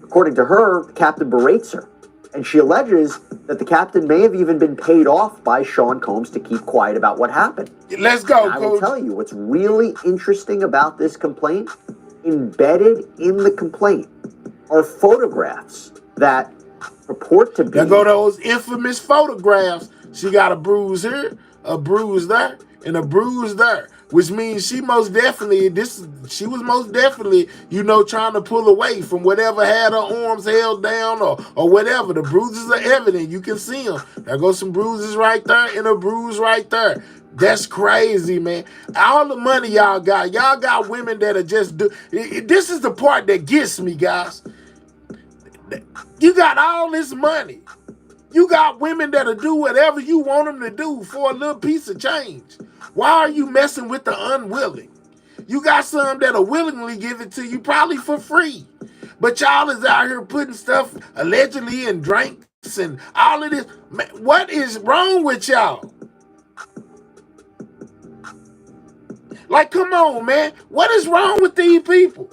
according to her, the captain berates her. And she alleges that the captain may have even been paid off by Sean Combs to keep quiet about what happened. Let's go, and I will tell you what's really interesting about this complaint. Embedded in the complaint are photographs that purport to be... There go those infamous photographs. She got a bruise here, a bruise there, and a bruise there. Which means she most definitely, she was most definitely, you know, trying to pull away from whatever had her arms held down or whatever. The bruises are evident. You can see them. There goes some bruises right there and a bruise right there. That's crazy, man. All the money y'all got women that are just this is the part that gets me, guys. You got all this money. You got women that'll do whatever you want them to do for a little piece of change. Why are you messing with the unwilling? You got some that'll willingly give it to you probably for free. But y'all is out here putting stuff allegedly in drinks and all of this. Man, what is wrong with y'all? Like, come on, man. What is wrong with these people?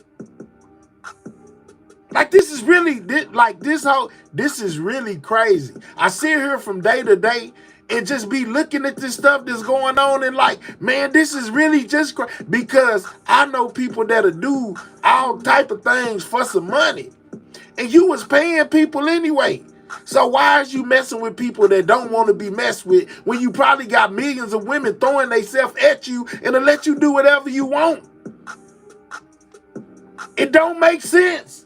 Like, this is really, this is really crazy. I sit here from day to day and just be looking at this stuff that's going on and like, man, this is really just crazy. Because I know people that'll do all type of things for some money. And you was paying people anyway. So why is you messing with people that don't want to be messed with when you probably got millions of women throwing themselves at you and to let you do whatever you want? It don't make sense.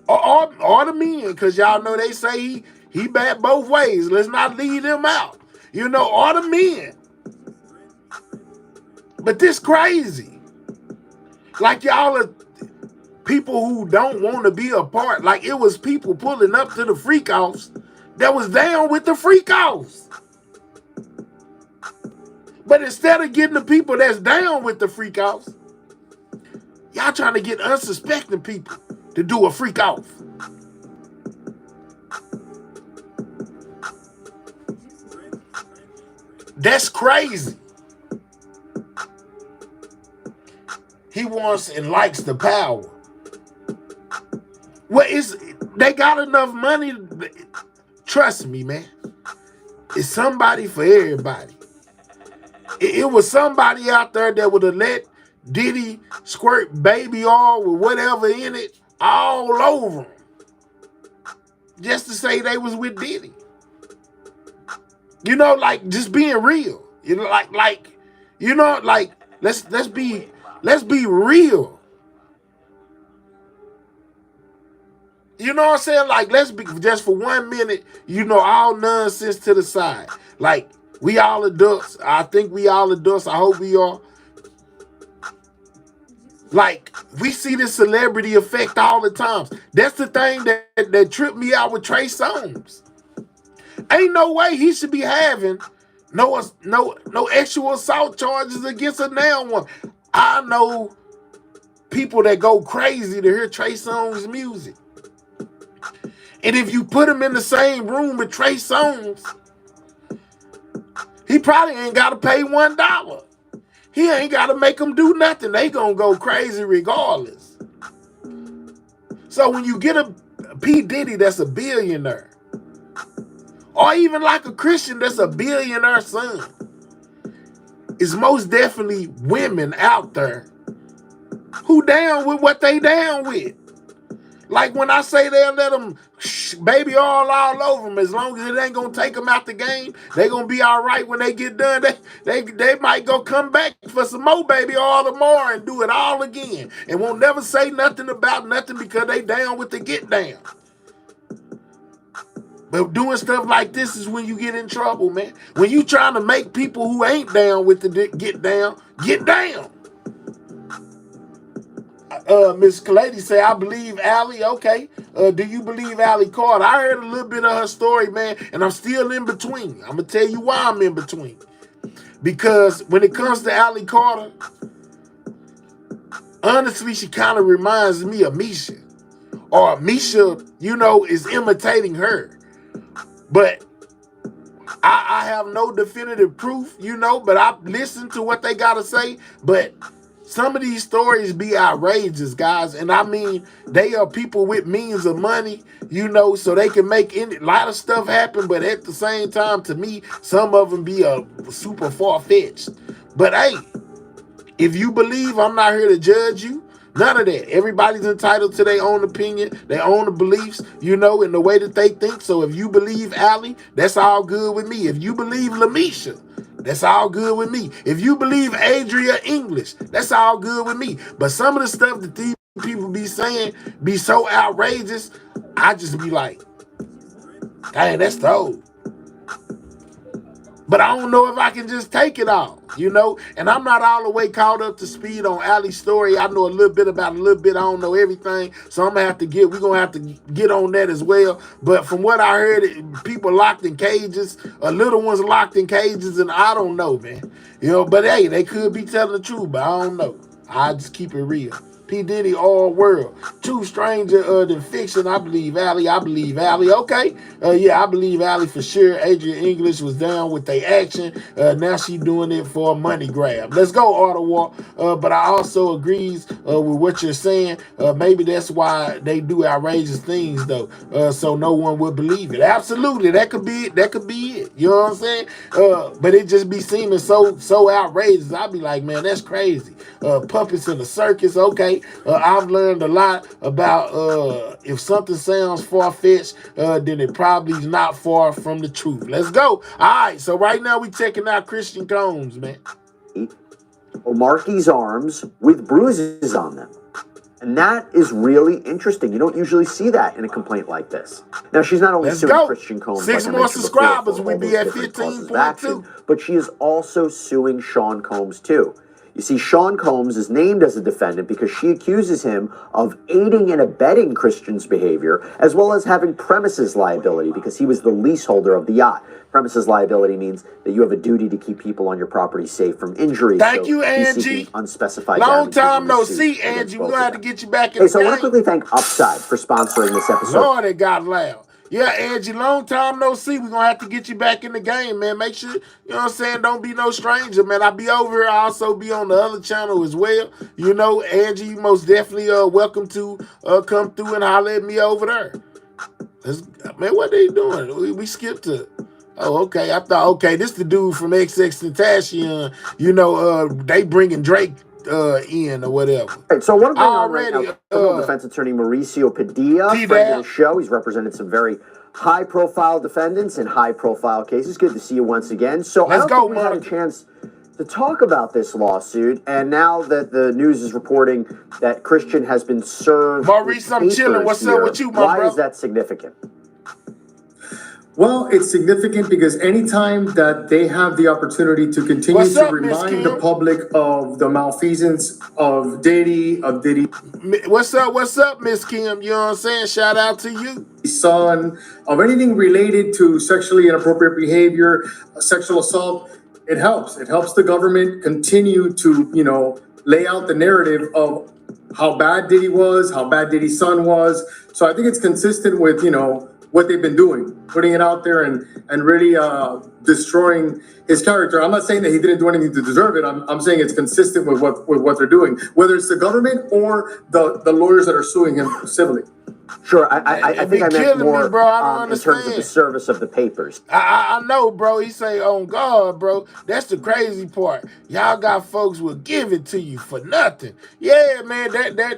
Or the men, because y'all know they say he bad both ways. Let's not leave them out. You know, or the men. But this crazy. Like y'all are people who don't want to be a part. Like it was people pulling up to the freak-offs that was down with the freak-offs. But instead of getting the people that's down with the freak-offs, y'all trying to get unsuspecting people to do a freak off. That's crazy. He wants and likes the power. Well, they got enough money. Trust me, man. It's somebody for everybody. It was somebody out there that would have let Diddy squirt baby oil with whatever in it all over him, just to say they was with Diddy. You know, like just being real. You know, like you know, like let's be real. You know what I'm saying? Like, let's be just for 1 minute, you know, all nonsense to the side. Like, we all adults. I think we all adults. I hope we are. Like, we see this celebrity effect all the time. That's the thing that tripped me out with Trey Songz. Ain't no way he should be having no sexual assault charges against a now one. I know people that go crazy to hear Trey Songz music. And if you put him in the same room with Trey Songz, he probably ain't got to pay $1. He ain't got to make them do nothing. They gonna go crazy regardless. So when you get a P. Diddy that's a billionaire, or even like a Christian that's a billionaire son, it's most definitely women out there who down with what they down with. Like when I say they'll let them baby all over them, as long as it ain't gonna take them out the game, they gonna be all right when they get done. They might go come back for some more baby all tomorrow and do it all again, and won't never say nothing about nothing because they down with the get down. But doing stuff like this is when you get in trouble, man. When you trying to make people who ain't down with the get down, get down. Miss Kalady say, I believe Allie. Okay. Do you believe Allie Carter? I heard a little bit of her story, man, and I'm still in between. I'm going to tell you why I'm in between. Because when it comes to Allie Carter, honestly, she kind of reminds me of Misha. Or Misha, you know, is imitating her. But I have no definitive proof, you know, but I listen to what they got to say. But some of these stories be outrageous, guys. And I mean, they are people with means of money, you know, so they can make a lot of stuff happen. But at the same time, to me, some of them be super far-fetched. But hey, if you believe, I'm not here to judge you. None of that. Everybody's entitled to their own opinion, their own beliefs, you know, in the way that they think. So if you believe Allie, that's all good with me. If you believe Lamisha, that's all good with me. If you believe Adria English, that's all good with me. But some of the stuff that these people be saying be so outrageous, I just be like, dang, that's dope. But I don't know if I can just take it all, you know? And I'm not all the way caught up to speed on Allie's story. I know a little bit about a little bit. I don't know everything. So we're going to have to get on that as well. But from what I heard, people locked in cages, little ones locked in cages, and I don't know, man. You know, but hey, they could be telling the truth, but I don't know. I just keep it real. P. Diddy, all world. True stranger than fiction. I believe Allie. Okay. Yeah, I believe Allie for sure. Adrian English was down with their action. Now she doing it for a money grab. Let's go, Ottawa. But I also agrees with what you're saying. Maybe that's why they do outrageous things, though. So no one would believe it. Absolutely. That could be it. You know what I'm saying? But it just be seeming so outrageous. I'd be like, man, that's crazy. Puppets in the circus. Okay. I've learned a lot about if something sounds far-fetched, then it probably is not far from the truth. Let's go. All right, so right now we checking out Christian Combs, man. Marky's arms with bruises on them. And that is really interesting. You don't usually see that in a complaint like this. Now, she's not only suing Christian Combs, 6 more subscribers, we'd be at 15.2. But she is also suing Sean Combs, too. You see, Sean Combs is named as a defendant because she accuses him of aiding and abetting Christian's behavior, as well as having premises liability because he was the leaseholder of the yacht. Premises liability means that you have a duty to keep people on your property safe from injuries. Thank you, Angie. Unspecified long time no see, Angie. We're going to have to get you back in the so I want to quickly thank Upside for sponsoring this episode. Lord, it got loud. Yeah, Angie, long time no see. We're going to have to get you back in the game, man. Make sure, you know what I'm saying, don't be no stranger, man. I'll be over here. I'll also be on the other channel as well. You know, Angie, you most definitely welcome to come through and holler at me over there. Man, what they doing? We skipped to Oh, okay. I thought, okay, this the dude from XXXTentacion. You know, they bringing Drake in or whatever. Right, so what I'm bringing on right now, Already, criminal defense attorney Mauricio Padilla, see friend of that? the show. He's represented some very high-profile defendants in high-profile cases. Good to see you once again. So I Let's don't go, think we've had a Monica. chance to talk about this lawsuit, and now that the news is reporting that Christian has been served Maurice, with I'm chilling. papers What's here, up with you, my why brother? is that significant? Well, it's significant because anytime that they have the opportunity to continue What's to up, Miss remind the Kim? public of the malfeasance of Diddy, What's up, Miss Kim? You know what I'm saying? Shout out to you. son, of anything related to sexually inappropriate behavior, sexual assault, it helps. It helps the government continue to, lay out the narrative of how bad Diddy was, how bad Diddy's son was. So I think it's consistent with, what they've been doing, putting it out there and really destroying his character. I'm not saying that he didn't do anything to deserve it. I'm saying it's consistent with what they're doing, whether it's the government or the lawyers that are suing him civilly. Sure, I think I meant more me, bro. I don't in terms of the understand. service of the papers. I know, bro. He say, on God, bro. That's the crazy part. Y'all got folks will give it to you for nothing. Yeah, man,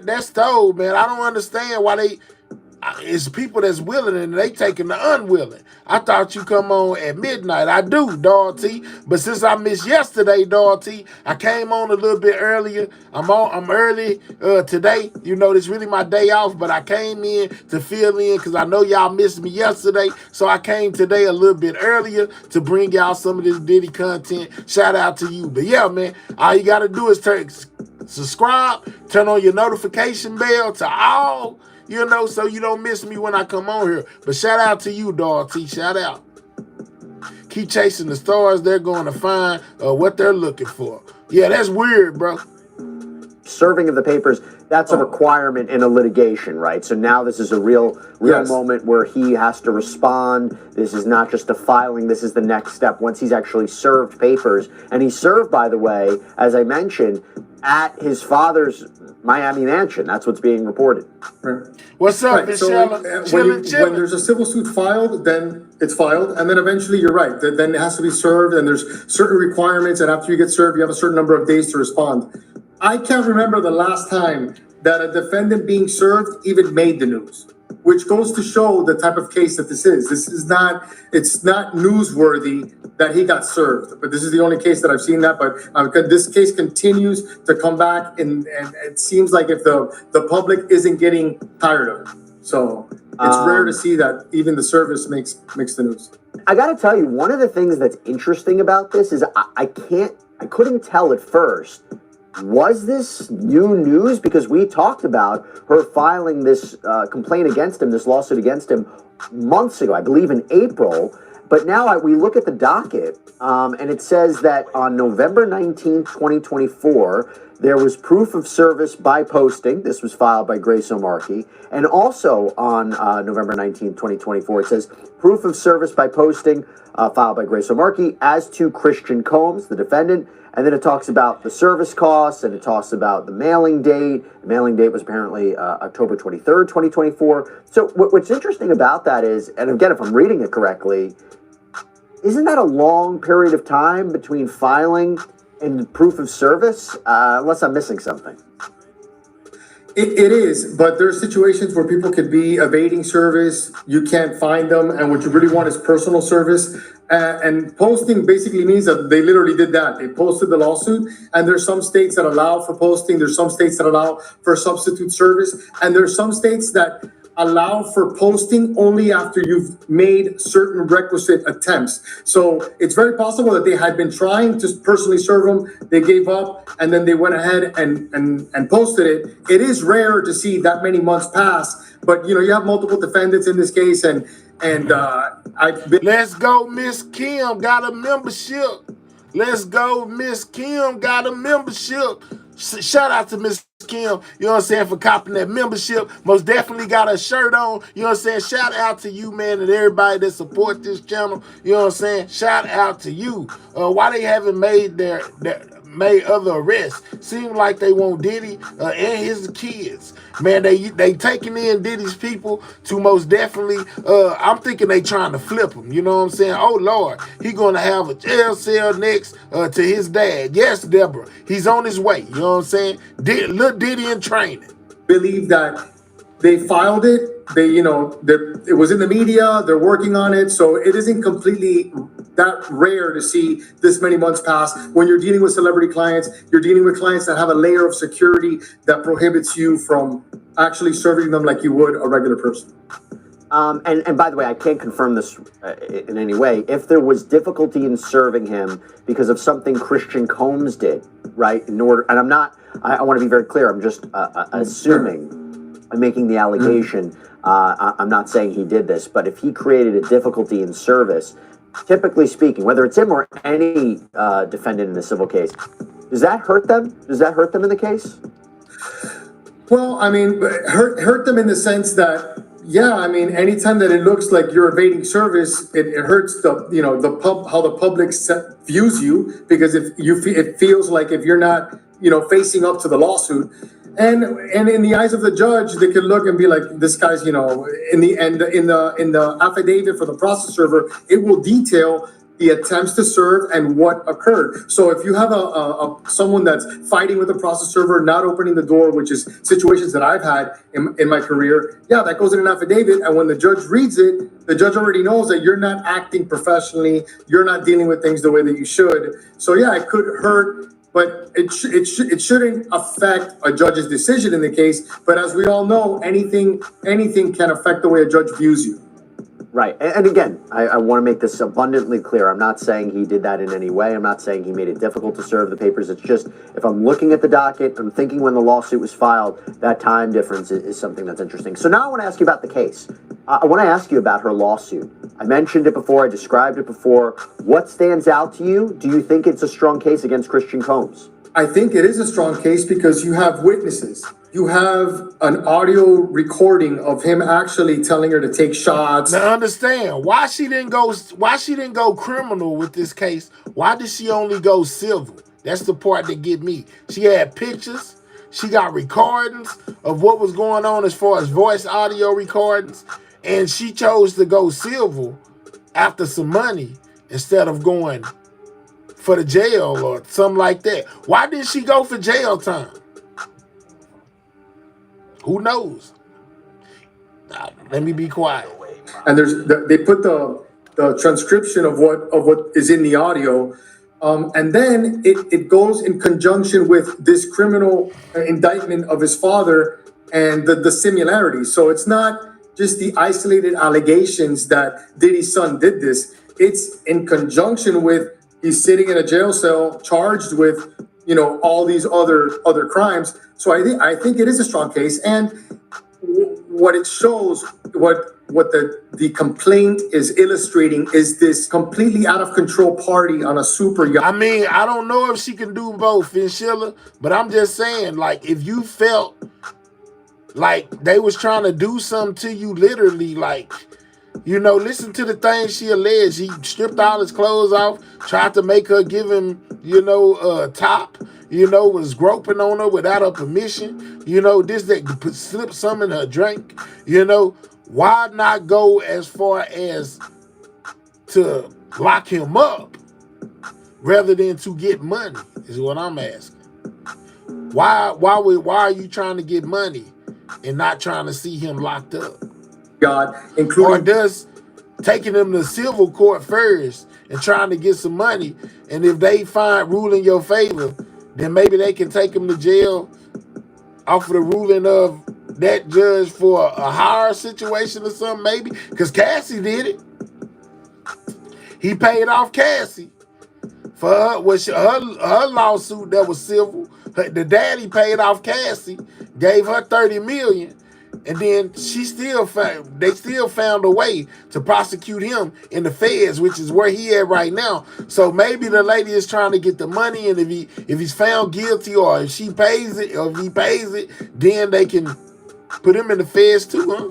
that's told, man. I don't understand why they... It's people that's willing and they taking the unwilling. I thought you come on at midnight. I do, Dog T. But since I missed yesterday, Dog T, I came on a little bit earlier. I'm early today. You know, this really my day off, but I came in to fill in because I know y'all missed me yesterday. So I came today a little bit earlier to bring y'all some of this Diddy content. Shout out to you. But yeah, man, all you got to do is subscribe, turn on your notification bell to all, so you don't miss me when I come on here. But shout out to you, Dog T. Shout out. Keep chasing the stars. They're going to find what they're looking for. Yeah, that's weird, bro. Serving of the papers, that's a requirement in a litigation, right? So now this is a real Yes. moment where he has to respond. This is not just a filing. This is the next step once he's actually served papers. And he's served, by the way, as I mentioned, at his father's Miami mansion. That's what's being reported. Right. What's up, Right. So Michelle? when there's a civil suit filed, then it's filed, and then eventually you're right. Then it has to be served, and there's certain requirements, and after you get served, you have a certain number of days to respond. I can't remember the last time that a defendant being served even made the news, which goes to show the type of case that this is. It's not newsworthy that he got served, but this is the only case that I've seen that. But this case continues to come back, and it seems like if the public isn't getting tired of it. So it's rare to see that even the service makes the news. I got to tell you, one of the things that's interesting about this is I couldn't tell at first. Was this new news? Because we talked about her filing this complaint against him, this lawsuit against him, months ago, I believe in April. But now we look at the docket, and it says that on November 19th, 2024, there was proof of service by posting. This was filed by Grace O'Markey. And also on November 19th, 2024, it says proof of service by posting filed by Grace O'Markey as to Christian Combs, the defendant. And then it talks about the service costs, and it talks about the mailing date. The mailing date was apparently October 23rd, 2024. So what's interesting about that is, and again, if I'm reading it correctly, isn't that a long period of time between filing and proof of service? Unless I'm missing something. It is, but there are situations where people could be evading service, you can't find them, and what you really want is personal service. And posting basically means that they literally did that. They posted the lawsuit, and there's some states that allow for posting, there's some states that allow for substitute service, and there's some states that allow for posting only after you've made certain requisite attempts. So it's very possible that they had been trying to personally serve them, they gave up, and then they went ahead and posted it. It is rare to see that many months pass, but you have multiple defendants in this case, and I've been... Let's go, Miss Kim got a membership. Let's go, Miss Kim got a membership. Shout out to Miss Kim, you know what I'm saying, for copping that membership. Most definitely got a shirt on, you know what I'm saying. Shout out to you, man, and everybody that support this channel, you know what I'm saying. Shout out to you. Why they haven't made made other arrests. Seems like they want Diddy and his kids. Man, they taking in Diddy's people to most definitely. I'm thinking they trying to flip him. You know what I'm saying? Oh Lord, he gonna have a jail cell next to his dad. Yes, Deborah, he's on his way. You know what I'm saying? Lil Diddy in training. Believe that they filed it. It was in the media. They're working on it, so it isn't completely that rare to see this many months pass. When you're dealing with celebrity clients, you're dealing with clients that have a layer of security that prohibits you from actually serving them like you would a regular person. And by the way, I can't confirm this in any way. If there was difficulty in serving him because of something Christian Combs did, right? I want to be very clear. I'm just assuming, I'm making the allegation. I'm not saying he did this, but if he created a difficulty in service, typically speaking, whether it's him or any defendant in a civil case, does that hurt them? Does that hurt them in the case? Well, I mean, hurt them in the sense that, yeah, I mean, anytime that it looks like you're evading service, it hurts how the public views you, because it feels like if you're not, facing up to the lawsuit, and in the eyes of the judge, they could look and be like, this guy's, in the affidavit for the process server, it will detail the attempts to serve and what occurred. So if you have someone that's fighting with the process server, not opening the door, which is situations that I've had in my career, yeah, that goes in an affidavit. And when the judge reads it, the judge already knows that you're not acting professionally, you're not dealing with things the way that you should. So yeah, it could hurt, but it shouldn't affect a judge's decision in the case. But as we all know, anything can affect the way a judge views you. Right. And again, I want to make this abundantly clear. I'm not saying he did that in any way. I'm not saying he made it difficult to serve the papers. It's just, if I'm looking at the docket, I'm thinking when the lawsuit was filed, that time difference is something that's interesting. So now I want to ask you about the case. I want to ask you about her lawsuit. I mentioned it before. I described it before. What stands out to you? Do you think it's a strong case against Christian Combs? I think it is a strong case because you have witnesses. You have an audio recording of him actually telling her to take shots. Now understand why she didn't go criminal with this case. Why did she only go civil? That's the part that get me. She had pictures. She got recordings of what was going on as far as voice audio recordings. And she chose to go civil after some money instead of going for the jail or something like that. Why didn't she go for jail time? Who knows? Let me be quiet. And they put the transcription of what is in the audio, and then it goes in conjunction with this criminal indictment of his father and the similarities. So it's not just the isolated allegations that Diddy's son did this. It's in conjunction with he's sitting in a jail cell charged with all these other crimes. So I think it is a strong case, and what it shows, what the complaint is illustrating, is this completely out of control party on a super yacht. I mean, I don't know if she can do both, Finchilla, but I'm just saying, like, if you felt like they was trying to do something to you, literally, like, listen to the things she alleged. He stripped all his clothes off, tried to make her give him, top, was groping on her without her permission, that slipped some in her drink, why not go as far as to lock him up rather than to get money is what I'm asking. Why are you trying to get money and not trying to see him locked up? God, including, or does taking them to civil court first and trying to get some money, and if they rule in your favor, then maybe they can take him to jail off of the ruling of that judge for a higher situation or something, maybe, because Cassie did it. He paid off Cassie for her lawsuit that was civil. The daddy paid off Cassie, gave her $30 million. And then they still found a way to prosecute him in the feds, which is where he at right now. So maybe the lady is trying to get the money, and if he's found guilty, or if she pays it, or if he pays it, then they can put him in the feds too, huh?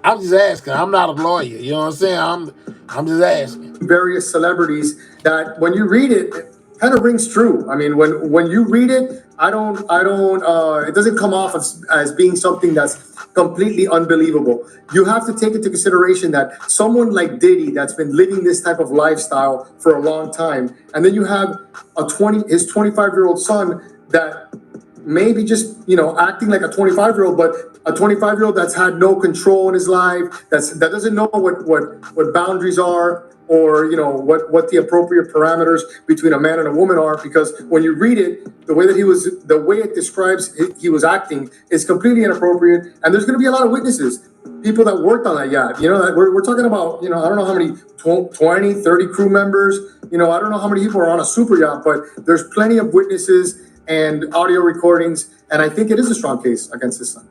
I'm just asking. I'm not a lawyer. You know what I'm saying? I'm just asking. Various celebrities that when you read it, kind of rings true. I mean, when you read it, it doesn't come off as being something that's completely unbelievable. You have to take into consideration that someone like Diddy that's been living this type of lifestyle for a long time, and then you have his 25-year-old son that maybe just, acting like a 25-year-old, but a 25-year-old that's had no control in his life, that doesn't know what boundaries are, or what the appropriate parameters between a man and a woman are. Because when you read it, the way it describes he was acting is completely inappropriate, and there's going to be a lot of witnesses, people that worked on that yacht. We're talking about, I don't know how many 20, 30 crew members. I don't know how many people are on a super yacht, but there's plenty of witnesses and audio recordings, and I think it is a strong case against his son.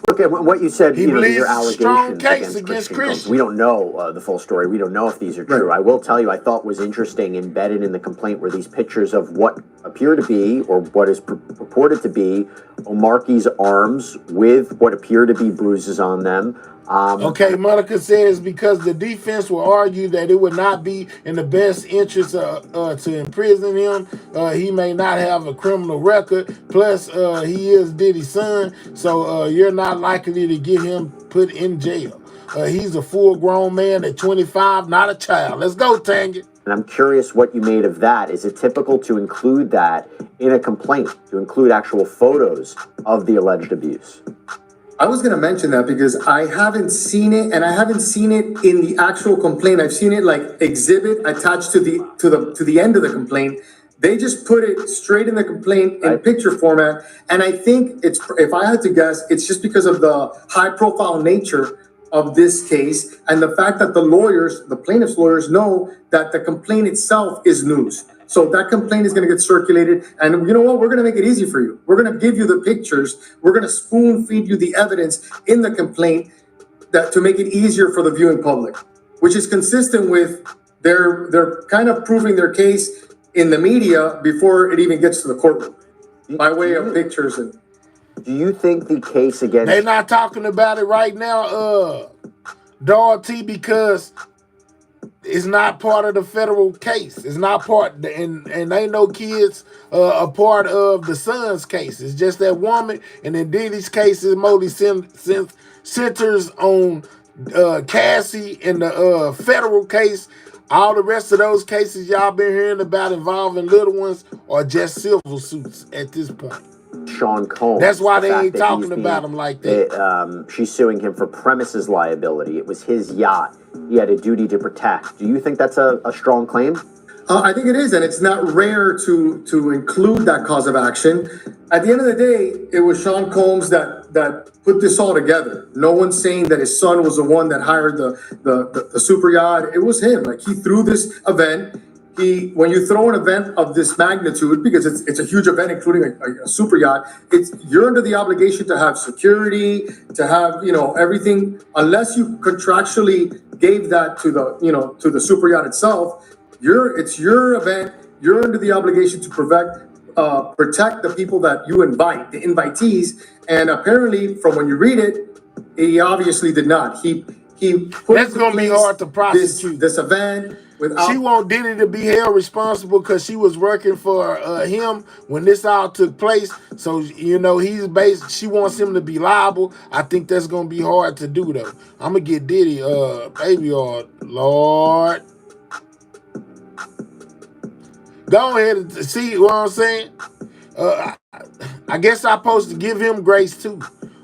Look at what you said. He These believes are it's a allegations strong case against Christian. Christian. We don't know the full story. We don't know if these are true. Right. I will tell you, I thought was interesting, embedded in the complaint were these pictures of what appear to be, or what is purported to be, Omarki's arms with what appear to be bruises on them. Okay, Monica says because the defense will argue that it would not be in the best interest to imprison him. He may not have a criminal record. Plus, he is Diddy's son, so you're not likely to get him put in jail. He's a full-grown man at 25, not a child. Let's go, Tanya. And I'm curious what you made of that. Is it typical to include that in a complaint, to include actual photos of the alleged abuse? I was going to mention that because I haven't seen it, and I haven't seen it in the actual complaint. I've seen it like exhibit attached to the end of the complaint. They just put it straight in the complaint in picture format, and I think if I had to guess, it's just because of the high-profile nature of this case and the fact that the plaintiff's lawyers know that the complaint itself is news. So that complaint is going to get circulated, and you know what? We're going to make it easy for you. We're going to give you the pictures. We're going to spoon feed you the evidence in the complaint to make it easier for the viewing public, which is consistent with they're kind of proving their case in the media before it even gets to the courtroom by way of pictures. And do you think the case against... They're not talking about it right now, Dorothy, because it's not part of the federal case. It's not part, and ain't no kids a part of the son's case. It's just that woman, and in Diddy's case, it mostly centers on Cassie in the federal case. All the rest of those cases y'all been hearing about involving little ones are just civil suits at this point. Sean Combs. That's why they ain't talking about him like that. She's suing him for premises liability. It was his yacht. He had a duty to protect. Do you think that's a strong claim? I think it is, and it's not rare to include that cause of action. At the end of the day, it was Sean Combs that put this all together. No one's saying that his son was the one that hired the super yacht. It was him. Like, he threw this event. When you throw an event of this magnitude, because it's a huge event, including a super yacht, you're under the obligation to have security, to have everything, unless you contractually gave that to the super yacht itself. It's your event. You're under the obligation to protect the people that you invite, the invitees. And apparently, from when you read it, he obviously did not. He put That's gonna be hard to prosecute this event. She want Diddy to be held responsible because she was working for him when this all took place. So, she wants him to be liable. I think that's going to be hard to do, though. I'm going to get Diddy, baby, or Lord. Go ahead and see what I'm saying. I guess I'm supposed to give him grace, too.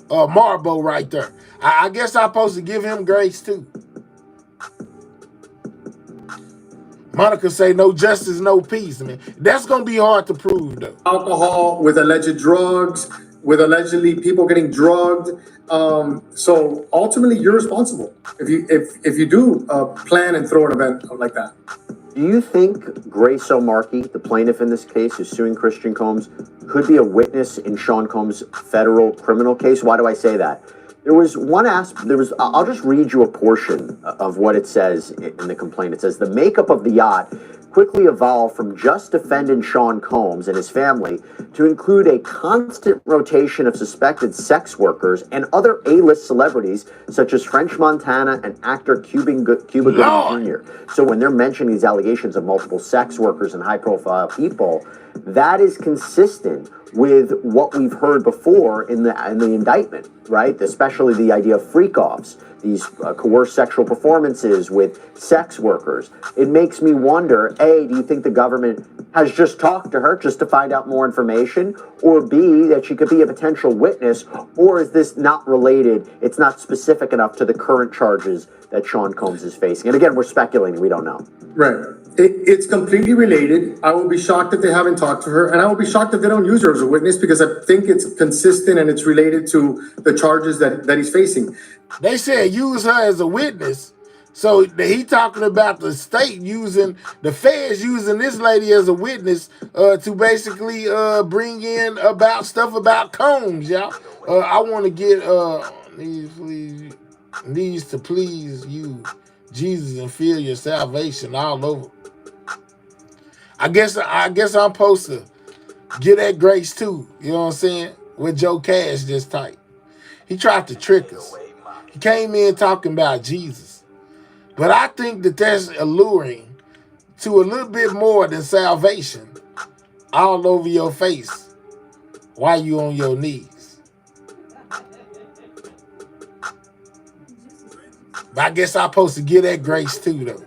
Marbo right there. I guess I'm supposed to give him grace, too. Monica say no justice, no peace. Man, that's gonna be hard to prove, though. Alcohol with alleged drugs, with allegedly people getting drugged. So ultimately, you're responsible if you do plan and throw an event like that. Do you think Grace O'Markey, the plaintiff in this case, who's suing Christian Combs, could be a witness in Sean Combs' federal criminal case? Why do I say that? There was one aspect, I'll just read you a portion of what it says in the complaint. It says, the makeup of the yacht quickly evolved from just defendant Sean Combs and his family to include a constant rotation of suspected sex workers and other A-list celebrities such as French Montana and actor Cuba Gooding Jr. So when they're mentioning these allegations of multiple sex workers and high-profile people, that is consistent with what we've heard before in the indictment, right? Especially the idea of freak-offs, these coerced sexual performances with sex workers. It makes me wonder, A, do you think the government has just talked to her just to find out more information? Or B, that she could be a potential witness? Or is this not related? It's not specific enough to the current charges that Sean Combs is facing? And again, we're speculating, we don't know. Right. It's completely related. I will be shocked if they haven't talked to her, and I will be shocked if they don't use her as a witness, because I think it's consistent and it's related to the charges that he's facing. They said use her as a witness. So he talking about the state using, the feds using this lady as a witness to basically bring in about stuff about Combs, y'all. I want to get needs to please you, Jesus, and feel your salvation all over. I guess I'm supposed to get that grace too. You know what I'm saying? What Joe Cash just typed. He tried to trick us. He came in talking about Jesus. But I think that that's alluring to a little bit more than salvation all over your face while you on your knees. But I guess I'm supposed to get that grace too, though.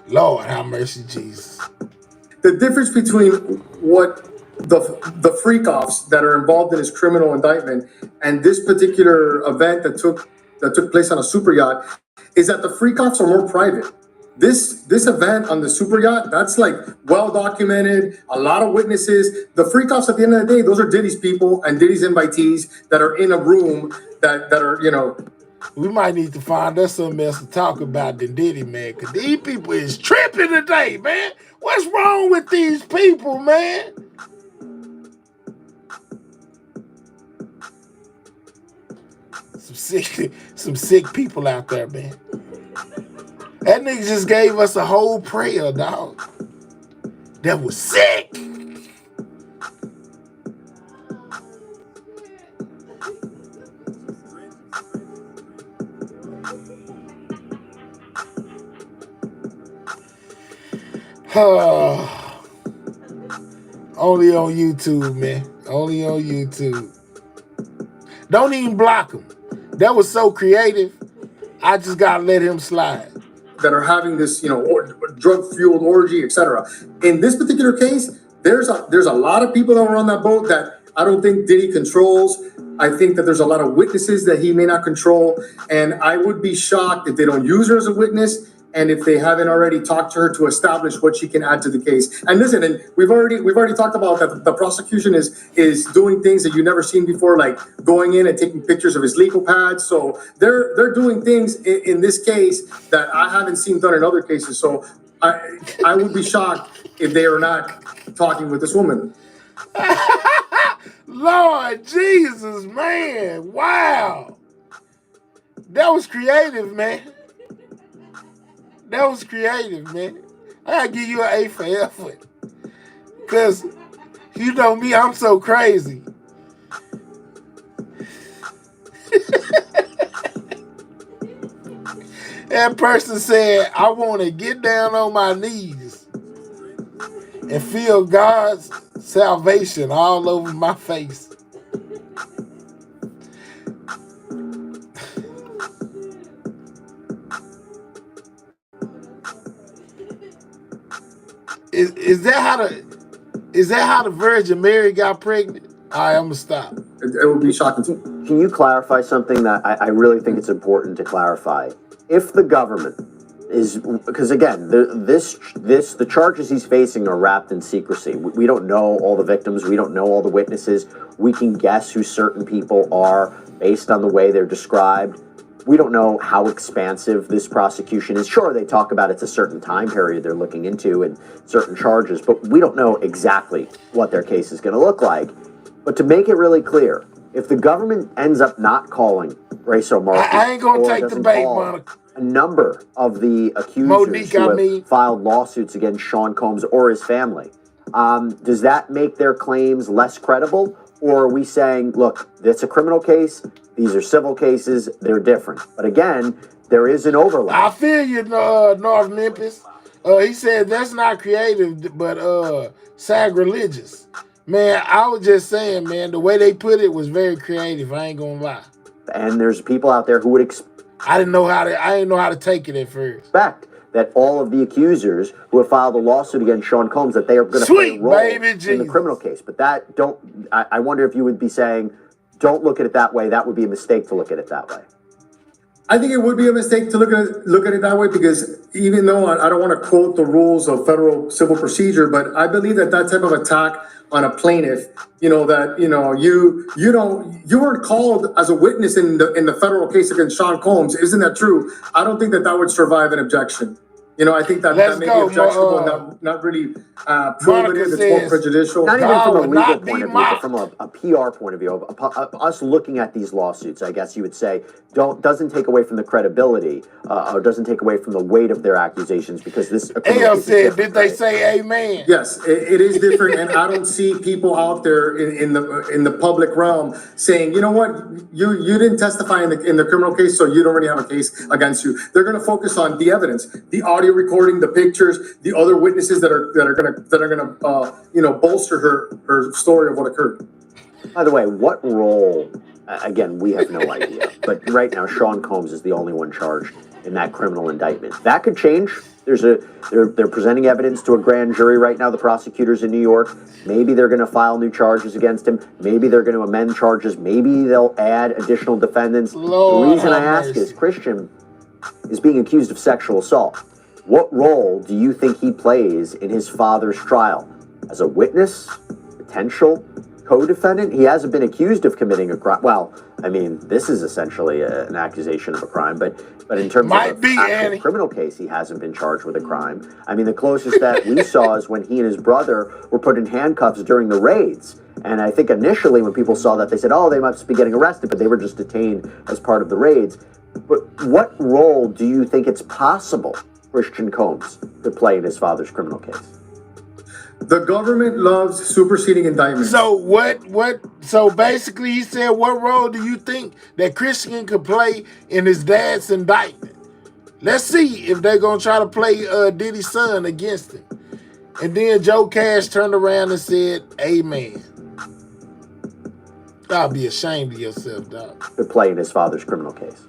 Lord, have mercy, Jesus. The difference between what the freak-offs that are involved in his criminal indictment and this particular event that took place on a super yacht is that the freak-offs are more private. This event on the super yacht, that's like well documented, a lot of witnesses. The freak-offs at the end of the day, those are Diddy's people and Diddy's invitees that are in a room that are, you know. We might need to find us something else to talk about than Diddy, man, because these people is tripping today, man. What's wrong with these people, man? Some sick people out there, man. That nigga just gave us a whole prayer, dog. That was sick. Only on YouTube, man. Only on YouTube. Don't even block him. That was so creative. I just gotta let him slide. That are having this, you know, drug-fueled orgy, etc. In this particular case, there's a lot of people that were on that boat that I don't think Diddy controls. I think that there's a lot of witnesses that he may not control, and I would be shocked if they don't use her as a witness, and if they haven't already talked to her to establish what she can add to the case. And listen, and we've already talked about that the prosecution is doing things that you've never seen before, like going in and taking pictures of his legal pads. So they're doing things in this case that I haven't seen done in other cases. So I would be shocked if they are not talking with this woman. Lord Jesus, man. Wow. That was creative, man. That was creative, man. I gotta give you an A for effort. Because you know me, I'm so crazy. That person said, I want to get down on my knees and feel God's salvation all over my face. Is that how the Virgin Mary got pregnant? All right, I'm gonna stop. It would be shocking too. Can you clarify something that I really think it's important to clarify? If the government is, because again, the charges he's facing are wrapped in secrecy. We don't know all the victims. We don't know all the witnesses. We can guess who certain people are based on the way they're described. We don't know how expansive this prosecution is. Sure, they talk about it's a certain time period they're looking into and certain charges, but we don't know exactly what their case is going to look like. But to make it really clear, if the government ends up not calling Race O'Markey, I ain't gonna take the bait, Monica. a number of the accusers Monique, who I have mean. filed lawsuits against Sean Combs or his family. Does that make their claims less credible? Or are we saying, look, that's a criminal case, these are civil cases, they're different. But again, there is an overlap. I feel you, North Memphis. He said that's not creative, but sacrilegious. Man, I was just saying, man, the way they put it was very creative. I ain't gonna lie. And there's people out there who would I didn't know how to take it at first. Expect that all of the accusers who have filed a lawsuit against Sean Combs, that they are going to play a role in the criminal case. But that I wonder if you would be saying, don't look at it that way. That would be a mistake to look at it that way. I think it would be a mistake to look at it that way, because even though I don't want to quote the rules of federal civil procedure, but I believe that type of attack on a plaintiff, you weren't called as a witness in the federal case against Sean Combs. Isn't that true? I don't think that would survive an objection. I think that may be objectionable and not really probative. It's more prejudicial. Not even from a legal point of view, but from a PR point of view, us looking at these lawsuits, I guess you would say, doesn't take away from the credibility or doesn't take away from the weight of their accusations, because this. AL said, did they say amen? Yes, it is different, and I don't see people out there in the public realm saying, you know what, you didn't testify in the criminal case, so you don't really have a case against you. They're going to focus on the evidence, the audio recording, the pictures, the other witnesses that are gonna bolster her story of what occurred. By the way, what role? Again, we have no idea. But right now, Sean Combs is the only one charged in that criminal indictment. That could change. They're presenting evidence to a grand jury right now, the prosecutors in New York. Maybe they're going to file new charges against him. Maybe they're going to amend charges. Maybe they'll add additional defendants. Lord, the reason I ask is Christian is being accused of sexual assault. What role do you think he plays in his father's trial? As a witness? Potential co-defendant? He hasn't been accused of committing a crime. Well, I mean, this is essentially an accusation of a crime, but in terms of an actual criminal case, he hasn't been charged with a crime. I mean, the closest that we saw is when he and his brother were put in handcuffs during the raids. And I think initially when people saw that, they said, oh, they must be getting arrested, but they were just detained as part of the raids. But what role do you think it's possible Christian Combs to play in his father's criminal case? The government loves superseding indictments. So basically he said, what role do you think that Christian could play in his dad's indictment? Let's see if they're going to try to play Diddy's son against him. And then Joe Cash turned around and said, amen. Y'all be ashamed of yourself, dog. To play in his father's criminal case.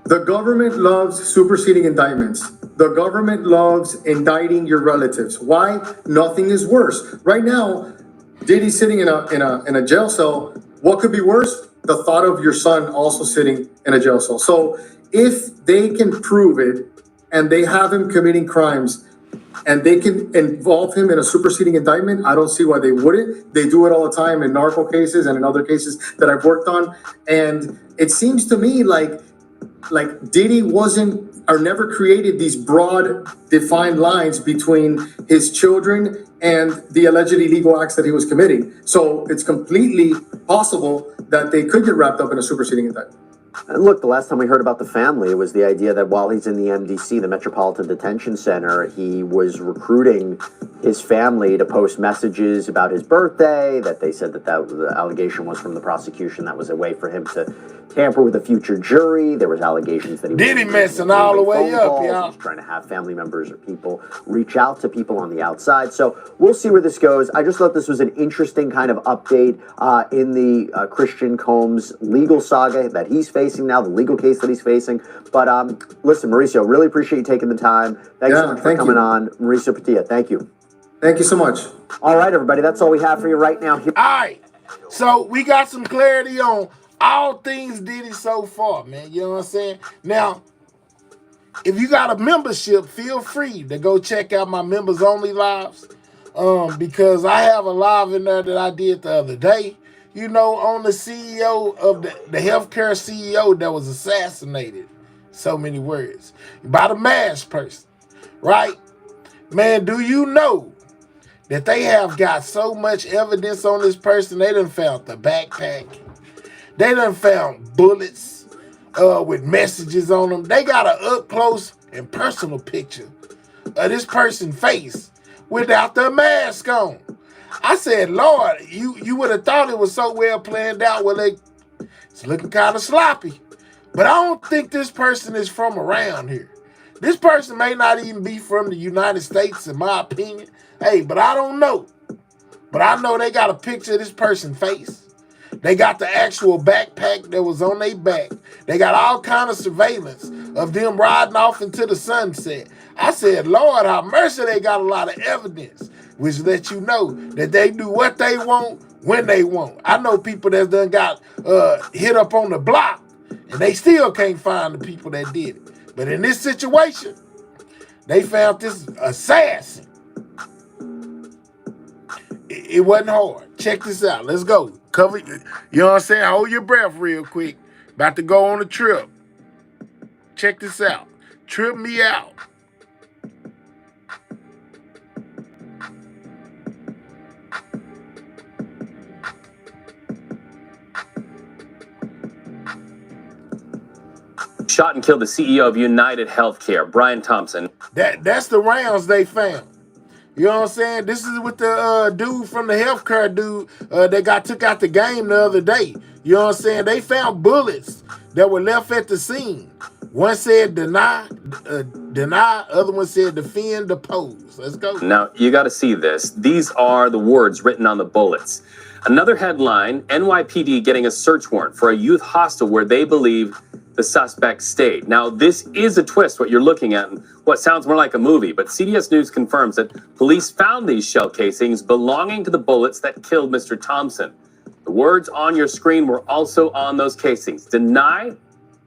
The government loves superseding indictments. The government loves indicting your relatives. Why? Nothing is worse. Right now, Diddy's sitting in a jail cell. What could be worse? The thought of your son also sitting in a jail cell. So if they can prove it and they have him committing crimes and they can involve him in a superseding indictment, I don't see why they wouldn't. They do it all the time in narco cases and in other cases that I've worked on. And it seems to me like Diddy wasn't or never created these broad defined lines between his children and the alleged illegal acts that he was committing. So it's completely possible that they could get wrapped up in a superseding indictment. And look, the last time we heard about the family, it was the idea that while he's in the MDC, the Metropolitan Detention Center, he was recruiting his family to post messages about his birthday, that they said that the allegation was from the prosecution. That was a way for him to tamper with a future jury. There was allegations that he Diddy messing all the way up, y'all. He's trying to have family members or people reach out to people on the outside. So we'll see where this goes. I just thought this was an interesting kind of update in the Christian Combs legal saga that he's facing now, the legal case that he's facing. But listen, Mauricio, really appreciate you taking the time. Thanks so much for coming on. Mauricio Padilla, thank you. Thank you so much. All right, everybody, that's all we have for you right now. All right, so we got some clarity on all things Diddy so far, man. You know what I'm saying? Now, if you got a membership, feel free to go check out my members only lives. Because I have a live in there that I did the other day, you know, on the CEO of the healthcare CEO that was assassinated. So many words. By the masked person, right? Man, do you know that they have got so much evidence on this person? They done found the backpack. They done found bullets, with messages on them. They got an up close and personal picture of this person's face without the mask on. I said, Lord, you would have thought it was so well planned out. Well, it's looking kind of sloppy. But I don't think this person is from around here. This person may not even be from the United States, in my opinion. Hey, but I don't know. But I know they got a picture of this person's face. They got the actual backpack that was on their back. They got all kind of surveillance of them riding off into the sunset. I said, Lord, have mercy, they got a lot of evidence, which lets you know that they do what they want when they want. I know people that done got hit up on the block, and they still can't find the people that did it. But in this situation, they found this assassin. It wasn't hard. Check this out. Let's go. Cover, you know what I'm saying? Hold your breath real quick. About to go on a trip. Check this out. Trip me out. Shot and killed the CEO of United Healthcare, Brian Thompson. That's the rounds they found. You know what I'm saying? This is with the dude from the healthcare dude that took out the game the other day. You know what I'm saying? They found bullets that were left at the scene. One said deny, other one said defend, depose. Let's go. Now, you got to see this. These are the words written on the bullets. Another headline, NYPD getting a search warrant for a youth hostel where they believe the suspect stayed. Now, this is a twist, what you're looking at, and what sounds more like a movie, but CBS News confirms that police found these shell casings belonging to the bullets that killed Mr. Thompson. The words on your screen were also on those casings. Deny,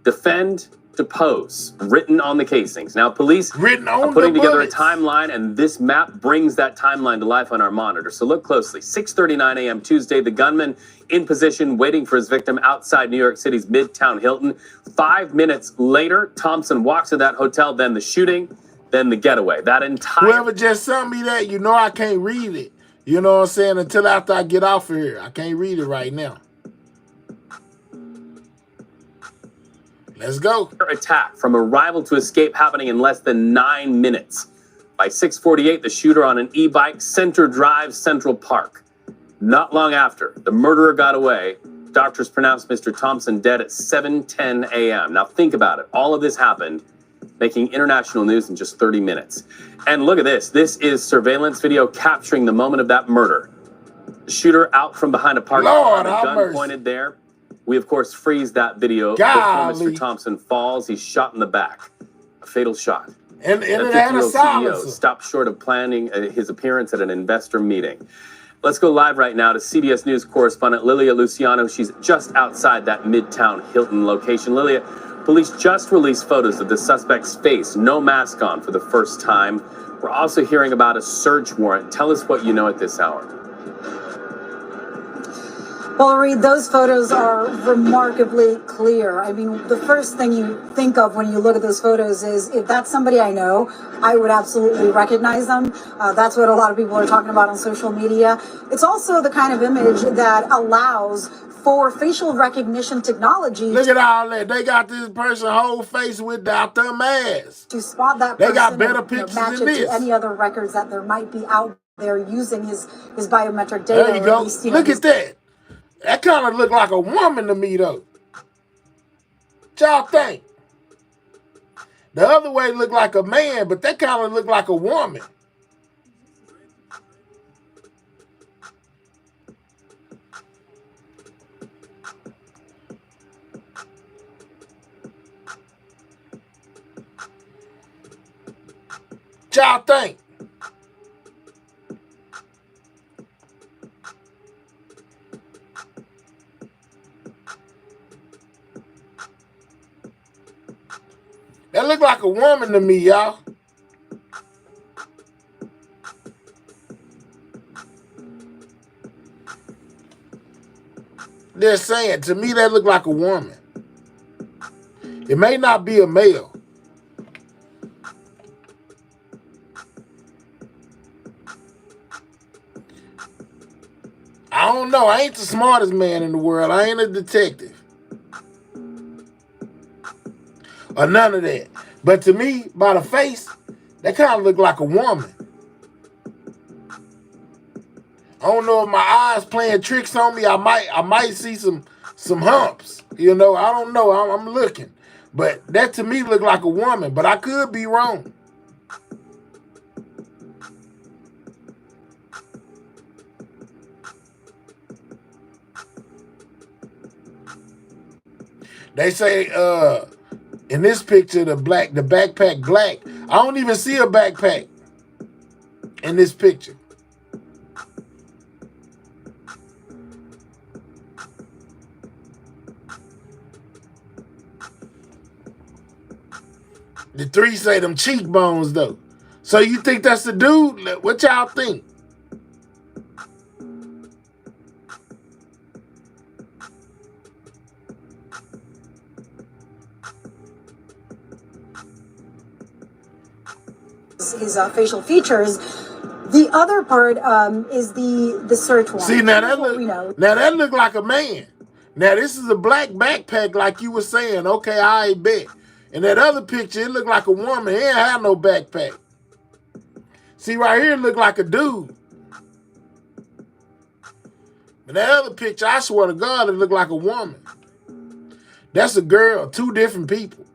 defend, depose, written on the casings. Now, police are putting together a timeline, and this map brings that timeline to life on our monitor. So look closely. 6:39 a.m. Tuesday, the gunman in position, waiting for his victim outside New York City's Midtown Hilton. 5 minutes later, Thompson walks to that hotel, then the shooting, then the getaway. That entire... Whoever just sent me that, you know I can't read it. You know what I'm saying? Until after I get off of here. I can't read it right now. Let's go. Attack from arrival to escape happening in less than 9 minutes. By 6:48, the shooter on an e-bike, Center Drive, Central Park. Not long after, the murderer got away. Doctors pronounced Mr. Thompson dead at 7:10 a.m. Now think about it. All of this happened, making international news in just 30 minutes. And look at this. This is surveillance video capturing the moment of that murder. The shooter out from behind a parked car, the gun pointed there. We, of course, freeze that video before Mr. Thompson falls. He's shot in the back. A fatal shot. And the it had a 50-year-old silencer. CEO stopped short of planning his appearance at an investor meeting. Let's go live right now to CBS News correspondent Lilia Luciano. She's just outside that Midtown Hilton location. Lilia, police just released photos of the suspect's face, no mask on for the first time. We're also hearing about a search warrant. Tell us what you know at this hour. Well, Reed, those photos are remarkably clear. I mean, the first thing you think of when you look at those photos is, if that's somebody I know, I would absolutely recognize them. That's what a lot of people are talking about on social media. It's also the kind of image that allows for facial recognition technology. Look at all that. They got this person's whole face without the mask. To spot that person. They got better pictures match than it this. to any other records that there might be out there using his biometric data. There you go. Look at that. That kind of look like a woman to me, though. What y'all think? The other way look like a man, but that kind of look like a woman. What y'all think? That look like a woman to me, y'all. They're saying, to me, that look like a woman. It may not be a male. I don't know. I ain't the smartest man in the world. I ain't a detective. or none of that. But to me, by the face, that kind of look like a woman. I don't know if my eyes playing tricks on me. I might see some humps. You know, I don't know. I'm looking. But that to me look like a woman. But I could be wrong. They say in this picture the backpack black. I don't even see a backpack in this picture. The 3 say them cheekbones though. So you think that's the dude? What y'all think? His facial features. The other part is the search warrant. See, now that look like a man. Now this is a black backpack like you were saying. Okay, I bet. And that other picture, it looked like a woman. He ain't have no backpack. See, right here, it look like a dude. But that other picture, I swear to God, it looked like a woman. That's a girl, 2 different people.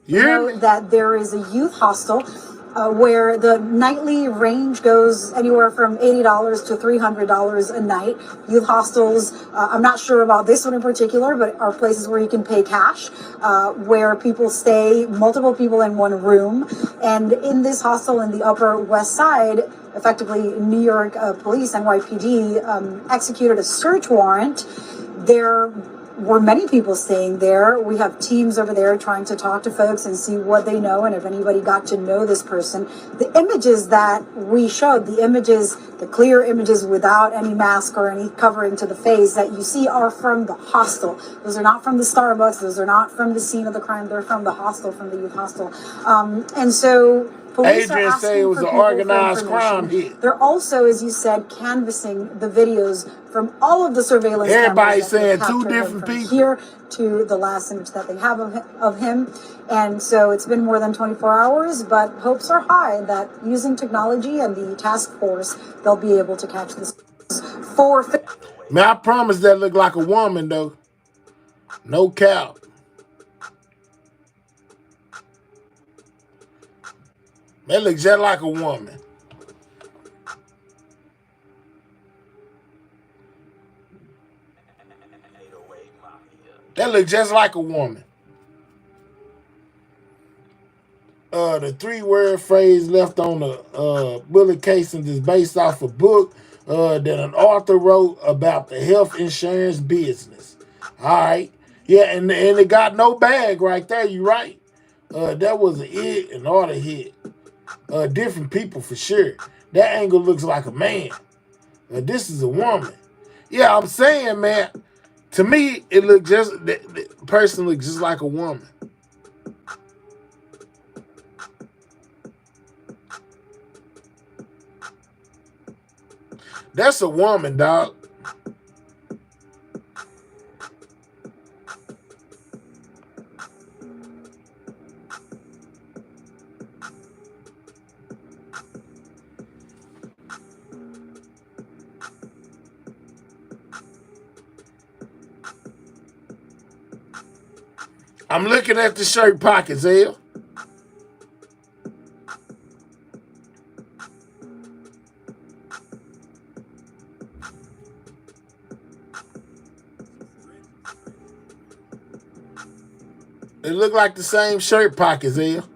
You hear me? That there is a youth hostel where the nightly range goes anywhere from $80 to $300 a night. Youth hostels, I'm not sure about this one in particular, but are places where you can pay cash, where people stay, multiple people in one room. And in this hostel in the Upper West Side, effectively New York police, NYPD, executed a search warrant. There were many people staying there. We have teams over there trying to talk to folks and see what they know and if anybody got to know this person. The images that we showed, the images, the clear images without any mask or any covering to the face that you see are from the hostel. Those are not from the Starbucks. Those are not from the scene of the crime. They're from the hostel, from the youth hostel. And so police Adrian said it was an organized crime hit. They're also, as you said, canvassing the videos from all of the surveillance. Everybody's saying 2 different people. Here to the last image that they have of him. And so it's been more than 24 hours, but hopes are high that using technology and the task force, they'll be able to catch this. Man, I promise that look like a woman, though. No cap. That looks just like a woman. That looks just like a woman. The 3-word phrase left on the bullet casings is based off a book that an author wrote about the health insurance business. All right. Yeah, and it got no bag right there. You right. That was an order hit. Different people for sure. That angle looks like a man. This is a woman. Yeah, I'm saying, man. To me, it looked just the person looks just like a woman. That's a woman, dog. I'm looking at the shirt pockets, L. It look like the same shirt pockets, L.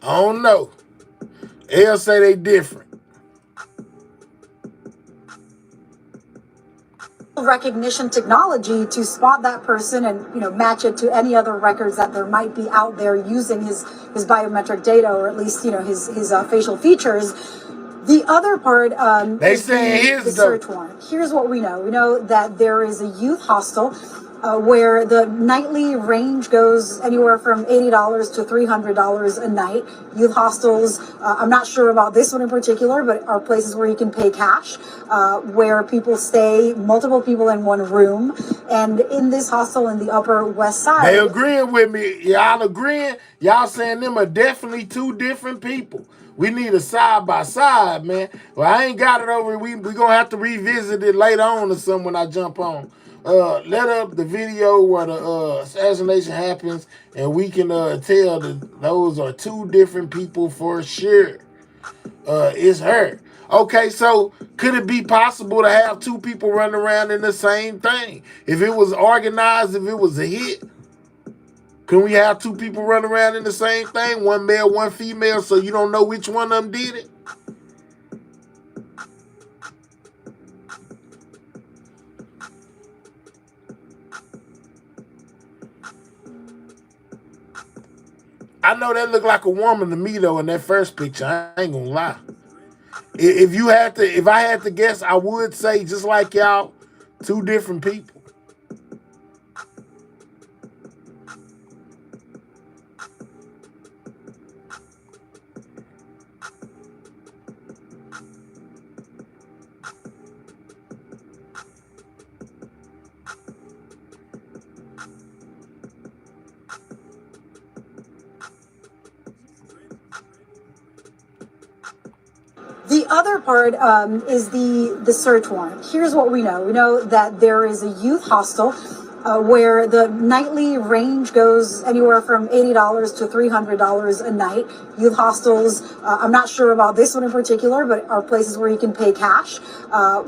I don't know. L say they different. Recognition technology to spot that person and match it to any other records that there might be out there using his biometric data, or at least his facial features. The other part they say the search warrant. Here's what we know. We know that there is a youth hostel where the nightly range goes anywhere from $80 to $300 a night. Youth hostels, I'm not sure about this one in particular, but are places where you can pay cash, where people stay, multiple people in one room. And in this hostel in the Upper West Side... They agreeing with me. Y'all agreeing? Y'all saying them are definitely two different people. We need a side by side, man. Well, I ain't got it over. We gonna have to revisit it later on or something when I jump on. Let up the video where the assassination happens, and we can tell that those are two different people for sure. It's her. Okay, so could it be possible to have two people running around in the same thing? If it was organized, if it was a hit, can we have two people running around in the same thing? One male, one female, so you don't know which one of them did it? I know that looked like a woman to me though in that first picture. I ain't gonna lie. If I had to guess, I would say just like y'all, two different people. The other part is the search warrant. Here's what we know. We know that there is a youth hostel where the nightly range goes anywhere from $80 to $300 a night. Youth hostels, I'm not sure about this one in particular, but are places where you can pay cash,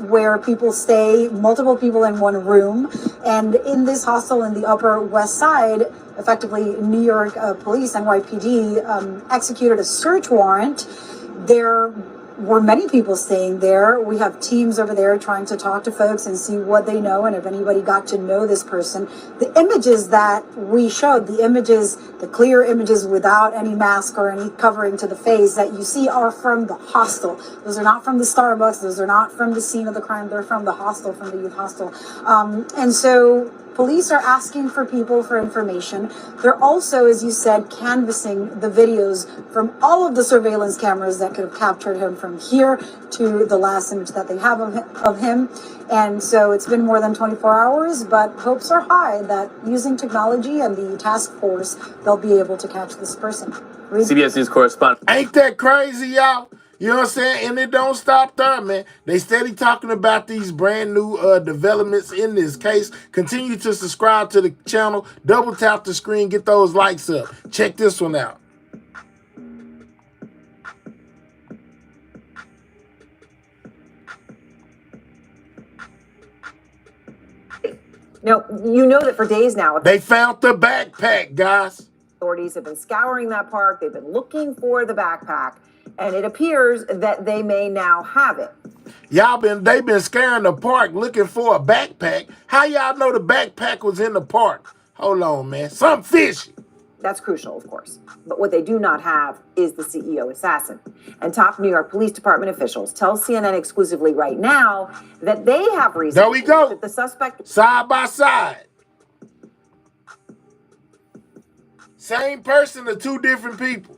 where people stay, multiple people in one room. And in this hostel in the Upper West Side, effectively New York police, NYPD, executed a search warrant. There were many people staying there. We have teams over there trying to talk to folks and see what they know and if anybody got to know this person. The images that we showed, the images, the clear images without any mask or any covering to the face that you see are from the hostel. Those are not from the Starbucks. Those are not from the scene of the crime. They're from the hostel, from the youth hostel. And so police are asking for people for information. They're also, as you said, canvassing the videos from all of the surveillance cameras that could have captured him from here to the last image that they have of him. And so it's been more than 24 hours, but hopes are high that using technology and the task force, they'll be able to catch this person. CBS News correspondent. Ain't that crazy, y'all? You know what I'm saying? And it don't stop there, man. They steady talking about these brand new developments in this case. Continue to subscribe to the channel. Double tap the screen. Get those likes up. Check this one out. Now, you know that for days now, they found the backpack, guys. Authorities have been scouring that park. They've been looking for the backpack, and it appears that they may now have it. They've been scaring the park looking for a backpack. How y'all know the backpack was in the park? Hold on, man. Something fishy. That's crucial, of course. But what they do not have is the CEO assassin. And top New York Police Department officials tell CNN exclusively right now that they have reason there we go. That the suspect side by side. Same person to two different people.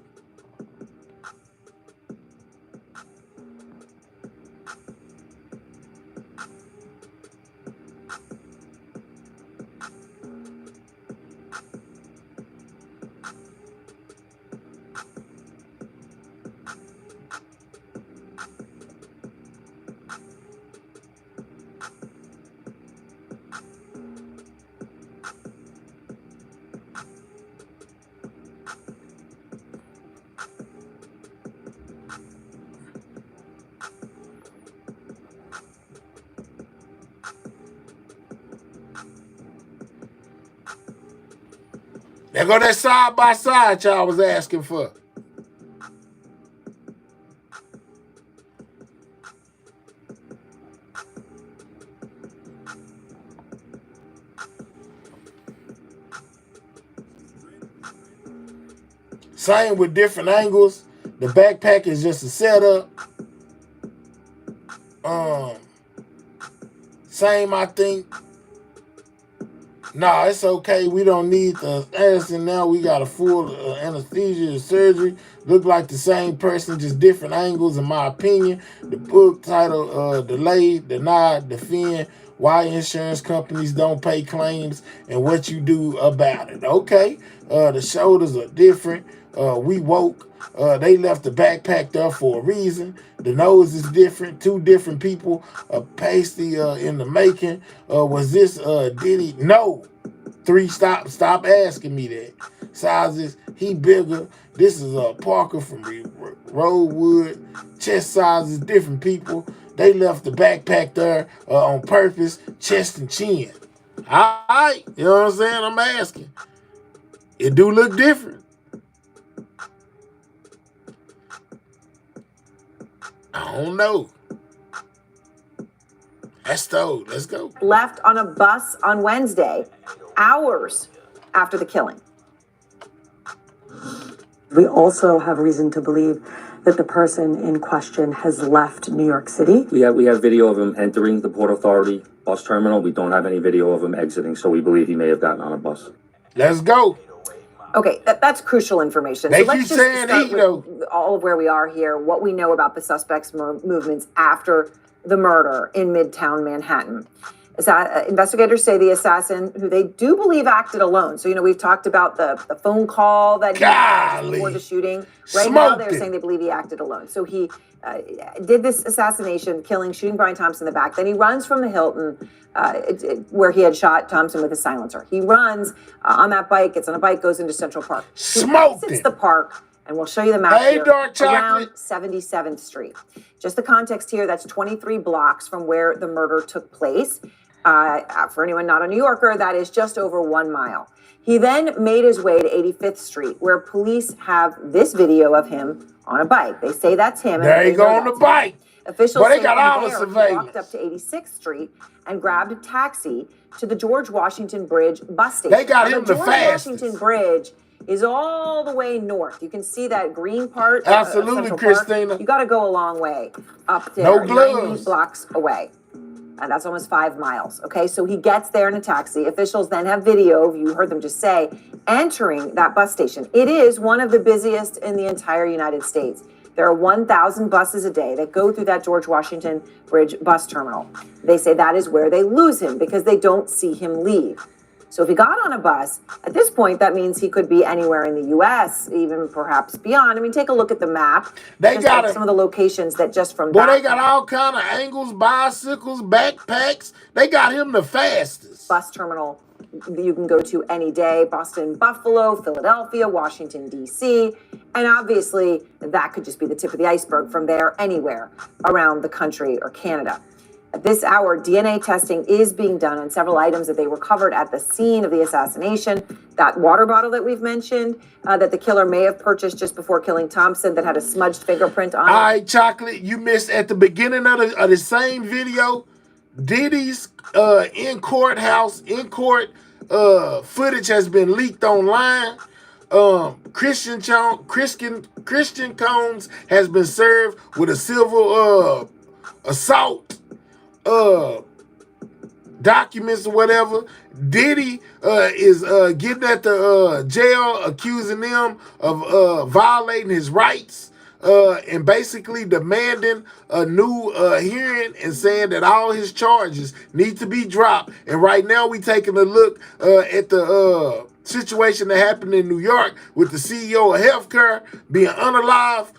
There go that side by side y'all was asking for. Same with different angles. The backpack is just a setup. Same, I think. Nah, it's okay. We don't need the medicine now. We got a full anesthesia and surgery. Look like the same person, just different angles, in my opinion. The book title, Delay, Deny, Defend, Why Insurance Companies Don't Pay Claims and What You Do About It. Okay, the shoulders are different. We woke. They left the backpack there for a reason. The nose is different. Two different people. Pasty in the making. Was this Diddy? No. Three, stop asking me that. Sizes, he bigger. This is Parker from Roadwood. Chest sizes, different people. They left the backpack there on purpose. Chest and chin. All right, you know what I'm saying? I'm asking. It do look different. I don't know. Let's go. Left on a bus on Wednesday, hours after the killing. We also have reason to believe that the person in question has left New York City. We have video of him entering the Port Authority bus terminal. We don't have any video of him exiting, so we believe he may have gotten on a bus. Let's go. Okay, that's crucial information. They so let's keep just saying start he, with though. all of where we are here, what we know about the suspect's movements after the murder in Midtown Manhattan. Investigators say the assassin, who they do believe acted alone. So, we've talked about the phone call that he had before the shooting. Right now, they're saying they believe he acted alone. So he did this assassination, shooting Brian Thompson in the back. Then he runs from the Hilton, where he had shot Thompson with a silencer. He runs on that bike, gets on a bike, goes into Central Park. He exits the park, and we'll show you the map here, around 77th Street. Just the context here, that's 23 blocks from where the murder took place. For anyone not a New Yorker, that is just over 1 mile. He then made his way to 85th Street, where police have this video of him on a bike. They say that's him. There you go on the bike. Officials they say got all the he surveillance. walked up to 86th Street and grabbed a taxi to the George Washington Bridge bus station. They got him the fastest. George Washington Bridge is all the way north. You can see that green part. Absolutely, Christina. Park. You got to go a long way up there. No gloves. 90 blocks away. And that's almost 5 miles. Okay, so he gets there in a taxi. Officials then have video, you heard them just say, entering that bus station. It is one of the busiest in the entire United States. There are 1,000 buses a day that go through that George Washington Bridge bus terminal. They say that is where they lose him because they don't see him leave. So if he got on a bus, at this point, that means he could be anywhere in the U.S., even perhaps beyond. I mean, take a look at the map. They got some of the locations that just from that. Well, they got all kind of angles, bicycles, backpacks. They got him the fastest. Bus terminal you can go to any day. Boston, Buffalo, Philadelphia, Washington, D.C. And obviously, that could just be the tip of the iceberg from there, anywhere around the country or Canada. At this hour, DNA testing is being done on several items that they recovered at the scene of the assassination. That water bottle that we've mentioned, that the killer may have purchased just before killing Thompson that had a smudged fingerprint on it. All right, Chocolate, you missed at the beginning of the same video, Diddy's in court footage has been leaked online. Christian Combs has been served with a civil assault documents or whatever. Diddy is getting at the jail, accusing them of violating his rights and basically demanding a new hearing and saying that all his charges need to be dropped. And right now we taking a look at the situation that happened in New York with the CEO of healthcare being unalived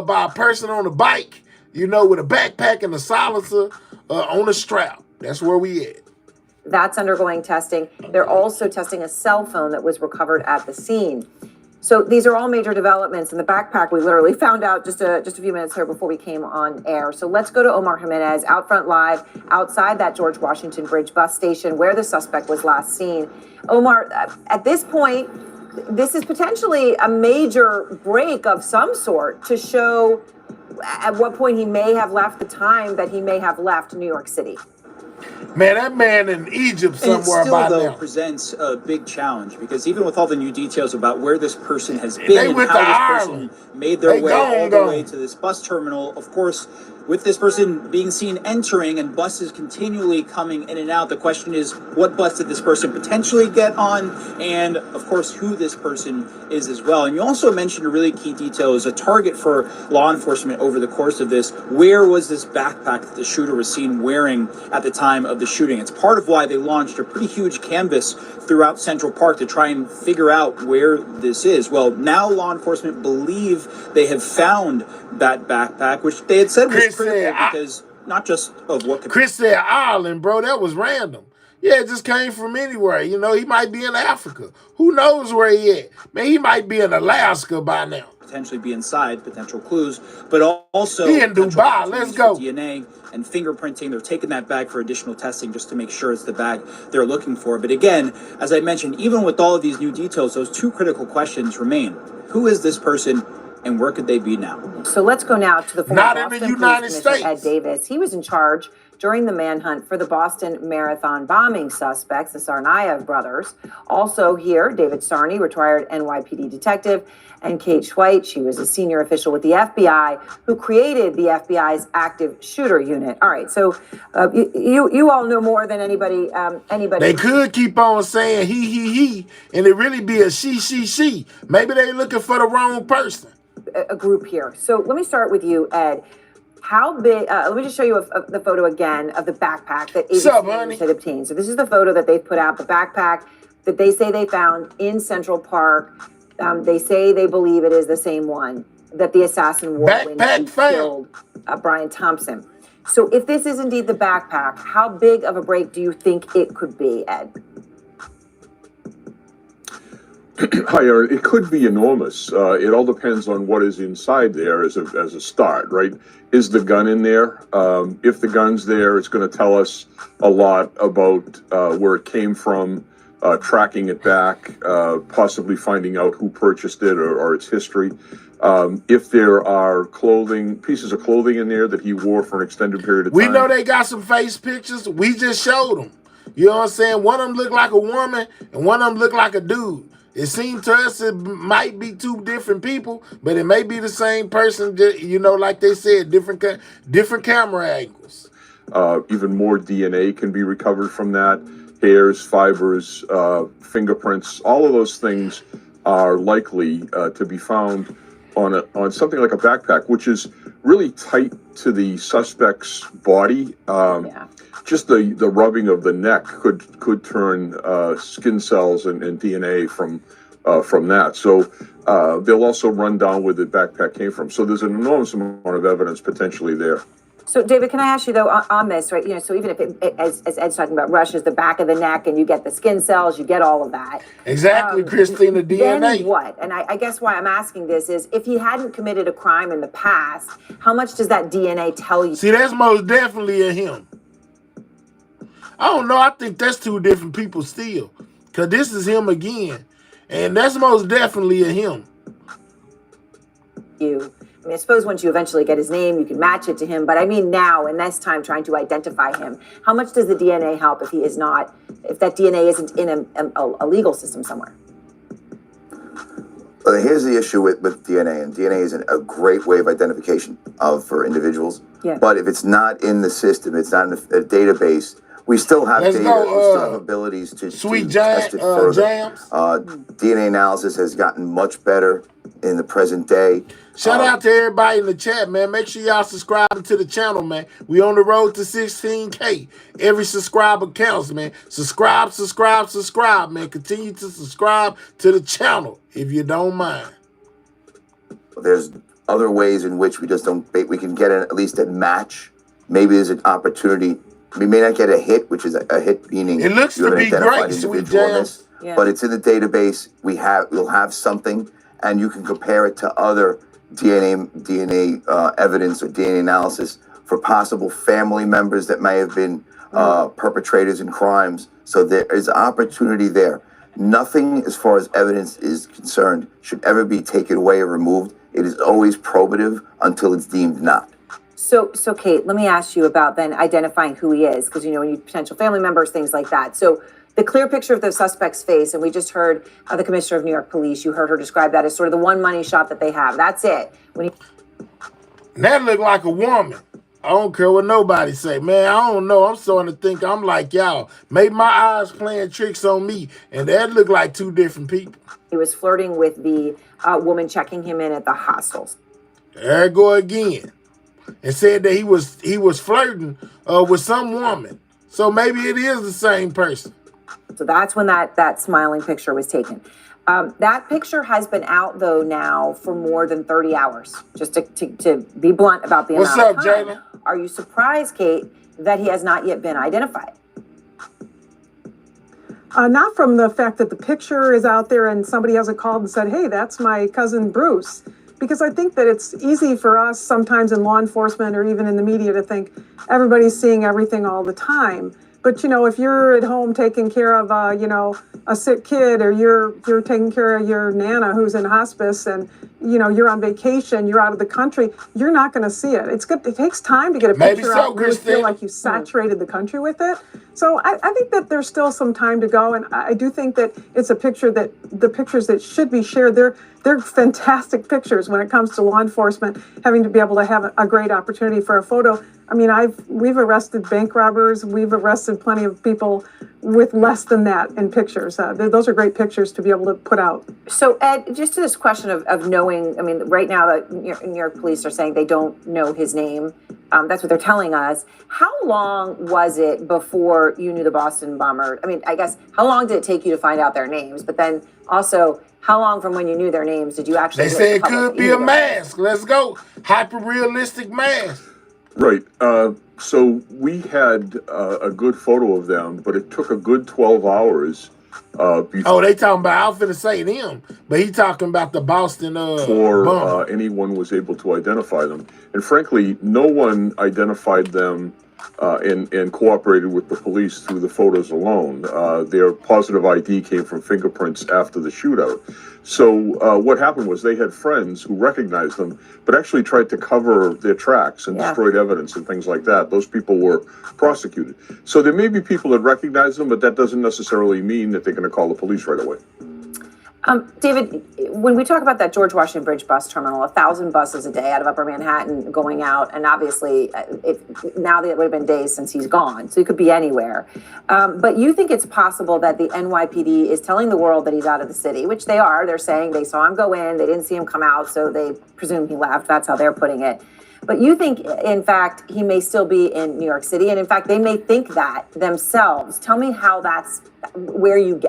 by a person on a bike, with a backpack and a silencer on a strap. That's where we at. That's undergoing testing. They're also testing a cell phone that was recovered at the scene. So these are all major developments. In the backpack, we literally found out just a few minutes here before we came on air. So let's go to Omar Jimenez, out front live, outside that George Washington Bridge bus station where the suspect was last seen. Omar, at this point, this is potentially a major break of some sort to show at what point he may have left, the time that he may have left New York City. Man, that man in Egypt And it somewhere still, by though, now. presents a big challenge because even with all the new details about where this person has They been and went how to this Ireland. person made their They way all the way gone. to this bus terminal, of course, with this person being seen entering and buses continually coming in and out, the question is, what bus did this person potentially get on? And, of course, who this person is as well. And you also mentioned a really key detail as a target for law enforcement over the course of this. Where was this backpack that the shooter was seen wearing at the time of the shooting? It's part of why they launched a pretty huge canvas throughout Central Park to try and figure out where this is. Well, now law enforcement believe they have found that backpack, which they had said was critical because not just of what could... Chris said Ireland, bro. That was random. Yeah, it just came from anywhere. You know, he might be in Africa. Who knows where he at? Man, he might be in Alaska by now. Potentially be inside, potential clues, but also he in Dubai. Let's go. DNA and fingerprinting. They're taking that bag for additional testing just to make sure it's the bag they're looking for. But again, as I mentioned, even with all of these new details, those two critical questions remain. Who is this person? And where could they be now? So let's go now to the former Not Boston in the United Police Commissioner States. Ed Davis. He was in charge during the manhunt for the Boston Marathon bombing suspects, the Tsarnaev brothers. Also here, David Sarney, retired NYPD detective, and Kate Schweit. She was a senior official with the FBI who created the FBI's active shooter unit. All right, so you all know more than anybody. They could keep on saying he, and it really be a she. Maybe they looking for the wrong person. A group here. So let me start with you, Ed. How big? Let me just show you the photo again of the backpack that ABC had obtained. So this is the photo that they put out, the backpack that they say they found in Central Park. They say they believe it is the same one that the assassin wore when he killed Brian Thompson. So if this is indeed the backpack, how big of a break do you think it could be, Ed? Hi, Erin. It could be enormous. It all depends on what is inside there as a start, right? Is the gun in there? If the gun's there, it's going to tell us a lot about where it came from, tracking it back, possibly finding out who purchased it or its history. If there are pieces of clothing in there that he wore for an extended period of time. We know they got some face pictures. We just showed them. You know what I'm saying? One of them looked like a woman and one of them looked like a dude. It seemed to us it might be two different people, but it may be the same person, you know, like they said, different camera angles. Even more DNA can be recovered from that. Hairs, fibers, fingerprints, all of those things are likely to be found on something like a backpack, which is really tight to the suspect's body. Just the rubbing of the neck could turn skin cells and DNA from that. So they'll also run down where the backpack came from. So there's an enormous amount of evidence potentially there. So, David, can I ask you, though, on this, right, you know, so even if as Ed's talking about, rushes the back of the neck and you get the skin cells, you get all of that. Exactly, Christina, DNA. Then what? And I guess why I'm asking this is if he hadn't committed a crime in the past, how much does that DNA tell you? See, that's most definitely a him. I don't know. I think that's two different people still. Because this is him again. And that's most definitely a him. I mean, I suppose once you eventually get his name, you can match it to him. But I mean now, in this time, trying to identify him, how much does the DNA help if that DNA isn't in a legal system somewhere? Well, here's the issue with DNA, and DNA is a great way of identification for individuals. Yeah. But if it's not in the system, it's not in a database, we still have data, we still have abilities to test it further. DNA analysis has gotten much better in the present day. Shout out to everybody in the chat, man. Make sure y'all subscribe to the channel, man. We on the road to 16K. Every subscriber counts, man. Subscribe, man. Continue to subscribe to the channel if you don't mind. There's other ways in which we can get at least a match. Maybe there's an opportunity. We may not get a hit, which is a hit meaning it looks to be great, Sweet Jams. But it's in the database. We'll have something, and you can compare it to other DNA evidence or DNA analysis for possible family members that may have been perpetrators in crimes. So there is opportunity there. Nothing, as far as evidence is concerned, should ever be taken away or removed. It is always probative until it's deemed not. So Kate, let me ask you about then identifying who he is, because, you know, when you potential family members, things like that. So the clear picture of the suspect's face, and we just heard the commissioner of New York Police, you heard her describe that as sort of the one money shot that they have. That's it. That looked like a woman. I don't care what nobody say. Man, I don't know. I'm starting to think I'm like y'all. Maybe my eyes playing tricks on me, and that looked like two different people. He was flirting with the woman checking him in at the hostels. There I go again. And said that he was flirting with some woman. So maybe it is the same person. So that's when that smiling picture was taken. That picture has been out, though, now for more than 30 hours, just to be blunt about the amount of time. What's up, Jayla? Are you surprised, Kate, that he has not yet been identified? Not from the fact that the picture is out there and somebody hasn't called and said, hey, that's my cousin Bruce. Because I think that it's easy for us sometimes in law enforcement or even in the media to think everybody's seeing everything all the time. But, you know, if you're at home taking care of, a sick kid, or you're taking care of your Nana who's in hospice, and, you know, you're on vacation, you're out of the country, you're not going to see it. It's good. It takes time to get a picture out and really feel like you saturated the country with it. So I think that there's still some time to go. And I do think that it's a picture that the pictures that should be shared, they're fantastic pictures when it comes to law enforcement having to be able to have a great opportunity for a photo. I mean, we've arrested bank robbers. We've arrested plenty of people with less than that in pictures. Those are great pictures to be able to put out. So, Ed, just to this question of knowing, I mean, right now the New York police are saying they don't know his name. That's what they're telling us. How long was it before you knew the Boston bomber? I mean, I guess, how long did it take you to find out their names? But then also, how long from when you knew their names did you actually? They say it could be a mask. Let's go. Hyper-realistic mask. Right. So we had a good photo of them, but it took a good 12 hours. They talking about, I was finna say them, but he talking about the Boston before anyone was able to identify them. And frankly, no one identified them and cooperated with the police through the photos alone. Their positive ID came from fingerprints after the shootout. So what happened was they had friends who recognized them, but actually tried to cover their tracks and destroyed evidence and things like that. Those people were prosecuted. So there may be people that recognize them, but that doesn't necessarily mean that they're going to call the police right away. David, when we talk about that George Washington Bridge bus terminal, 1,000 buses a day out of Upper Manhattan going out, and obviously now that it would have been days since he's gone, so he could be anywhere. But you think it's possible that the NYPD is telling the world that he's out of the city, which they are. They're saying they saw him go in, they didn't see him come out, so they presume he left. That's how they're putting it. But you think, in fact, he may still be in New York City, and in fact, they may think that themselves. Tell me how that's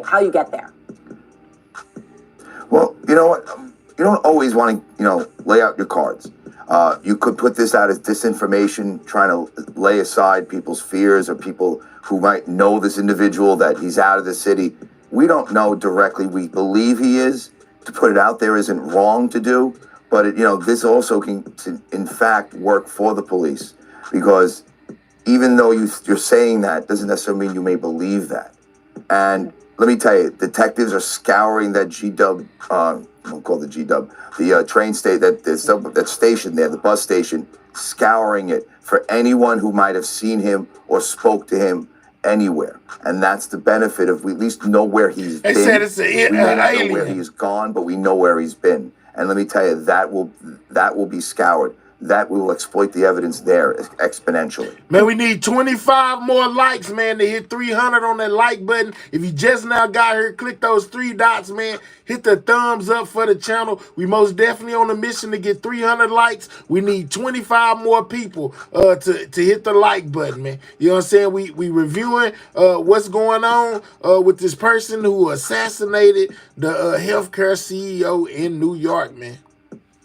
how you get there. Well, you know what? You don't always want to, lay out your cards. You could put this out as disinformation, trying to lay aside people's fears or people who might know this individual that he's out of the city. We don't know directly. We believe he is. To put it out there isn't wrong to do, but this also can, in fact, work for the police, because even though you're saying that, doesn't necessarily mean you may believe that. And let me tell you, detectives are scouring that G-Dub, we'll call it the G-Dub, the train station, that station there, the bus station, scouring it for anyone who might have seen him or spoke to him anywhere. And that's the benefit of, we at least know where he's been. Said it's we may not know where he's gone, but we know where he's been. And let me tell you, that will be scoured. That we will exploit the evidence there exponentially. Man, we need 25 more likes, man, to hit 300 on that like button. If you just now got here, click those 3 dots, man. Hit the thumbs up for the channel. We most definitely on a mission to get 300 likes. We need 25 more people to hit the like button, man. You know what I'm saying? We reviewing what's going on with this person who assassinated the healthcare CEO in New York, man.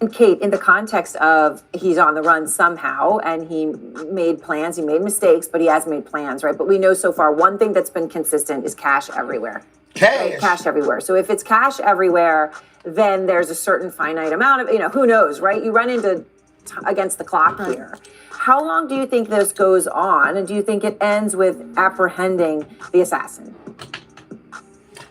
And Kate, in the context of he's on the run somehow, and he made plans, he made mistakes, but he has made plans, right? But we know so far one thing that's been consistent is cash everywhere. Cash. Right? Cash everywhere. So if it's cash everywhere, then there's a certain finite amount of, who knows, right? You run into against the clock here. How long do you think this goes on? And do you think it ends with apprehending the assassin?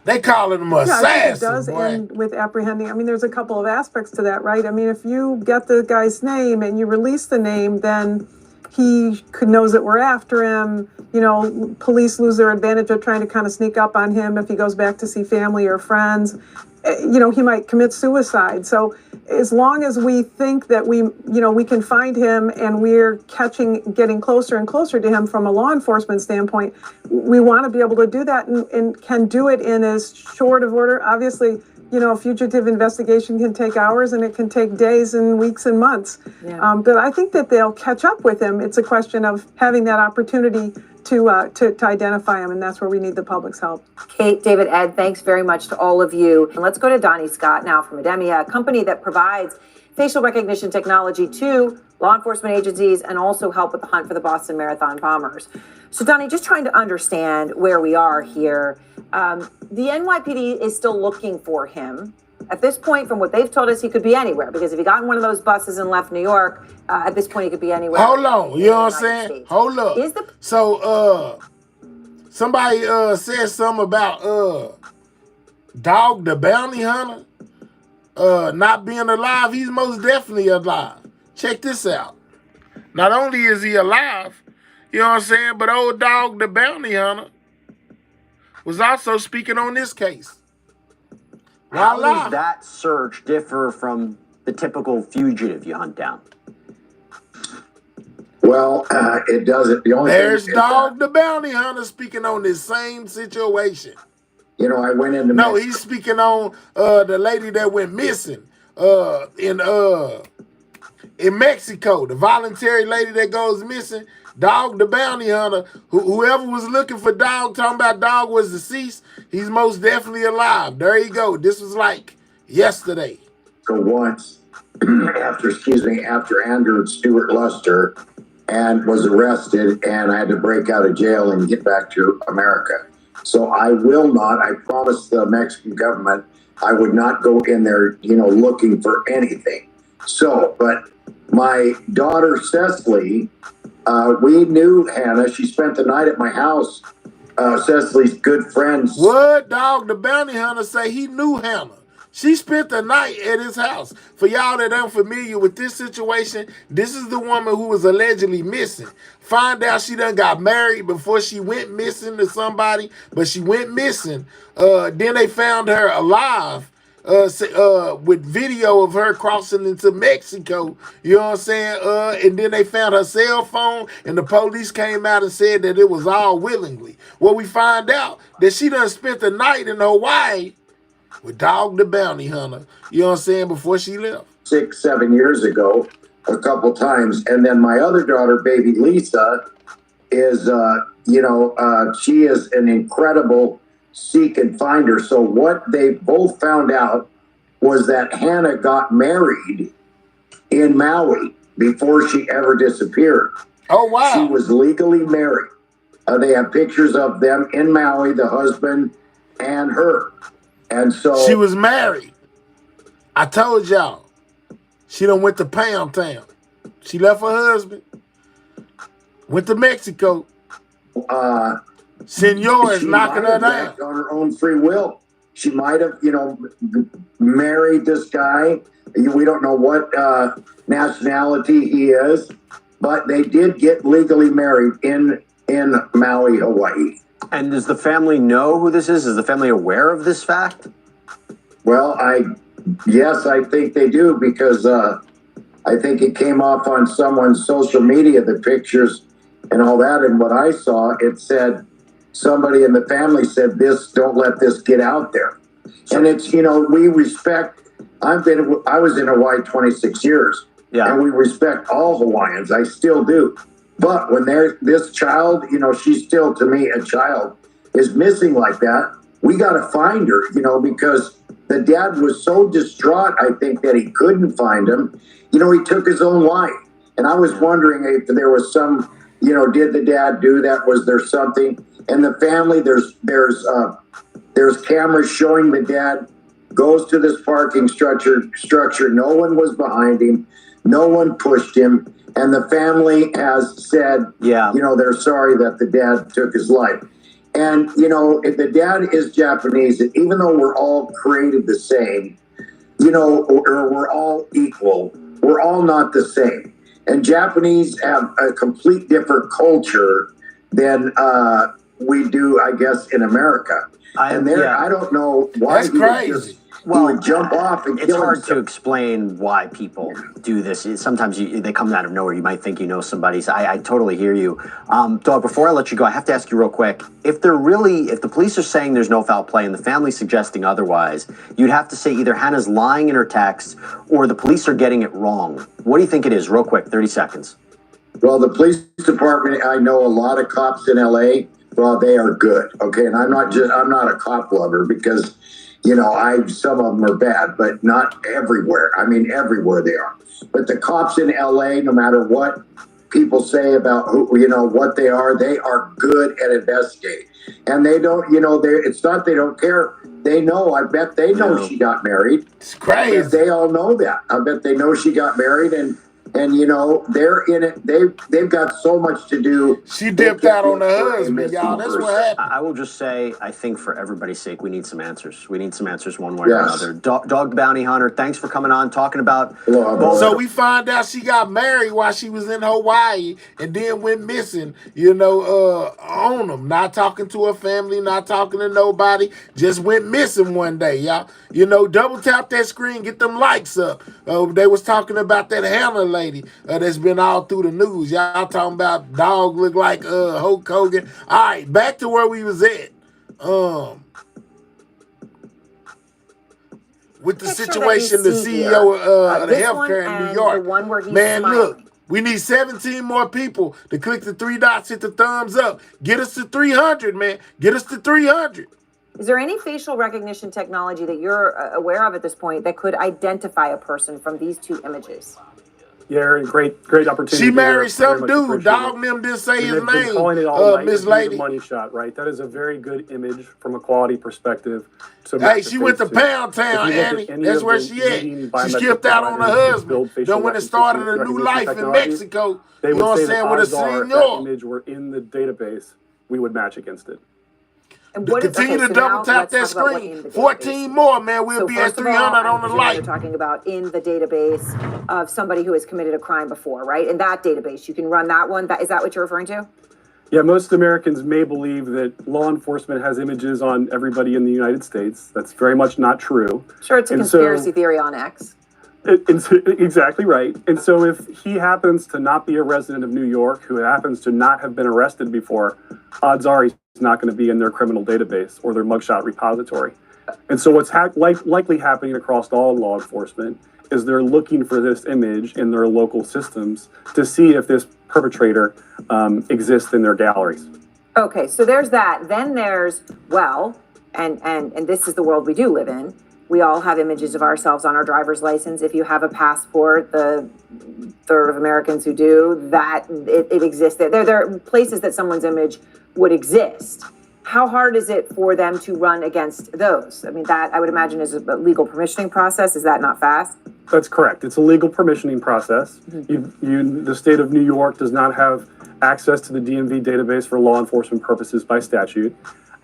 They calling him Yeah, I think it assassin, does boy. end with apprehending. I mean, there's a couple of aspects to that, right? I mean, if you get the guy's name and you release the name, then he knows that we're after him. You know, police lose their advantage of trying to kind of sneak up on him if he goes back to see family or friends. You know, he might commit suicide. So as long as we think that we can find him and we're getting closer and closer to him from a law enforcement standpoint, we want to be able to do that and can do it in as short of order. Obviously, you know, a fugitive investigation can take hours and it can take days and weeks and months. Yeah. But I think that they'll catch up with him. It's a question of having that opportunity to identify him, and that's where we need the public's help. Kate, David, Ed, thanks very much to all of you. And let's go to Donnie Scott now from Ademia, a company that provides facial recognition technology to law enforcement agencies and also help with the hunt for the Boston Marathon bombers. So, Donnie, just trying to understand where we are here. The NYPD is still looking for him. At this point, from what they've told us, he could be anywhere, because if he got in one of those buses and left New York, at this point, he could be anywhere. Hold on, you know what I'm saying? Hold up. So, somebody said something about Dog the Bounty Hunter not being alive. He's most definitely alive. Check this out. Not only is he alive, you know what I'm saying, but old Dog the Bounty Hunter was also speaking on this case. How does that search differ from the typical fugitive you hunt down? Well, it doesn't. The only There's thing Dog the Bounty Hunter speaking on this same situation. You know, I went into No, he's speaking on the lady that went missing in Mexico, the voluntary lady that goes missing. Dog the Bounty Hunter, whoever was looking for Dog, talking about Dog was deceased, he's most definitely alive. There you go. This was like yesterday. So once after Andrew Stewart Luster and was arrested, and I had to break out of jail and get back to America. So I will not, I promised the Mexican government I would not go in there, you know, looking for anything. So, but my daughter Cecily, we knew Hannah. She spent the night at my house. Cecily's good friends. What? Dog the Bounty Hunter say he knew Hannah. She spent the night at his house. For y'all that aren't familiar with this situation, this is the woman who was allegedly missing. Find out she done got married before she went missing to somebody, but she went missing. Then they found her alive with video of her crossing into Mexico. You know what I'm saying? And then they found her cell phone, and the police came out and said that it was all willingly. Well, we find out that she done spent the night in Hawaii with Dog the Bounty Hunter, you know what I'm saying, before she left. 6-7 years ago, a couple times. And then my other daughter, baby Lisa, is, she is an incredible seek and finder. So what they both found out was that Hannah got married in Maui before she ever disappeared. Oh, wow. She was legally married. They have pictures of them in Maui, the husband and her. And so she was married. I told y'all. She done went to Pound Town. She left her husband. Went to Mexico. Senor is knocking her down. On her own free will. She might have, married this guy. We don't know what nationality he is, but they did get legally married in Maui, Hawaii. And does the family know who this is? Is the family aware of this fact? Well, yes, I think they do, because I think it came off on someone's social media, the pictures and all that. And what I saw, it said, somebody in the family said, don't let this get out there. And it's, we respect, I was in Hawaii 26 years. Yeah. And we respect all Hawaiians. I still do. But when this child, she's still, to me, a child, is missing like that, we got to find her, because the dad was so distraught, I think, that he couldn't find him. He took his own life. And I was wondering if there was some, did the dad do that? Was there something? And the family, there's cameras showing the dad goes to this parking structure. No one was behind him. No one pushed him. And the family has said, they're sorry that the dad took his life. And, you know, if the dad is Japanese, and even though we're all created the same, you know, or we're all equal, we're all not the same. And Japanese have a complete different culture than we do, I guess, in America. I don't know why That's crazy. He would jump off and it's kill hard himself. to explain why people do this. Sometimes they come out of nowhere. You might think you know somebody. So I totally hear you. Dog, before I let you go, I have to ask you real quick. If the police are saying there's no foul play and the family's suggesting otherwise, you'd have to say either Hannah's lying in her text or the police are getting it wrong. What do you think it is? Real quick, 30 seconds. Well, the police department, I know a lot of cops in LA. Well, they are good. Okay. And I'm not a cop lover because, you know, some of them are bad, but not everywhere. I mean, everywhere they are. But the cops in LA, no matter what people say about who, you know, what they are good at investigating. And they don't, you know, it's not they don't care. They know. I bet they know she got married. It's crazy. I bet they all know that. I bet they know she got married and you know, they're in it. They've got so much to do. She dipped out on her husband, y'all. That's what happened. I will just say, I think for everybody's sake, we need some answers. We need some answers one way or another. Dog the Bounty Hunter, thanks for coming on, talking about... So we find out she got married while she was in Hawaii and then went missing, you know, on them. Not talking to her family, not talking to nobody. Just went missing one day, y'all. You know, double tap that screen, get them likes up. They was talking about that Hannah lady that's been all through the news. Y'all talking about dog look like Hulk Hogan. All right, back to where we was at. With the situation, the CEO of the healthcare in New York. The one where he's man, smiling. look, we need 17 more people to click the 3 dots, hit the thumbs up. Get us to 300, man. Get us to 300. Is there any facial recognition technology that you're aware of at this point that could identify a person from these two images? Yeah, Aaron, great opportunity. She married some Very much dude. Dog them didn't say his They've been name. calling it all night. Miss It's a Lady. money shot, right? That is a very good image from a quality perspective. Hey, she went to Pound Town, Annie. That's where she at. She skipped out on her husband. Then when it started a new life in Mexico, they you know would what I'm say saying, that with a odds are if that senor. image were in the database, we would match against it. Continue to double tap that screen. 14 more, man. We'll be at 300 on the light. You're talking about in the database of somebody who has committed a crime before, right? In that database, you can run that one. Is that what you're referring to? Yeah, most Americans may believe that law enforcement has images on everybody in the United States. That's very much not true. Sure, it's a conspiracy theory on X. It's exactly right. And so if he happens to not be a resident of New York, who happens to not have been arrested before, odds are he's not going to be in their criminal database or their mugshot repository. And so what's likely happening across all law enforcement is they're looking for this image in their local systems to see if this perpetrator exists in their galleries. Okay, so there's that. Then there's, well, and this is the world we do live in. We all have images of ourselves on our driver's license. If you have a passport, the third of Americans who do, that it exists. There are places that someone's image would exist. How hard is it for them to run against those? I mean, that I would imagine is a legal permissioning process. Is that not fast? That's correct. It's a legal permissioning process. The state of New York does not have access to the DMV database for law enforcement purposes by statute.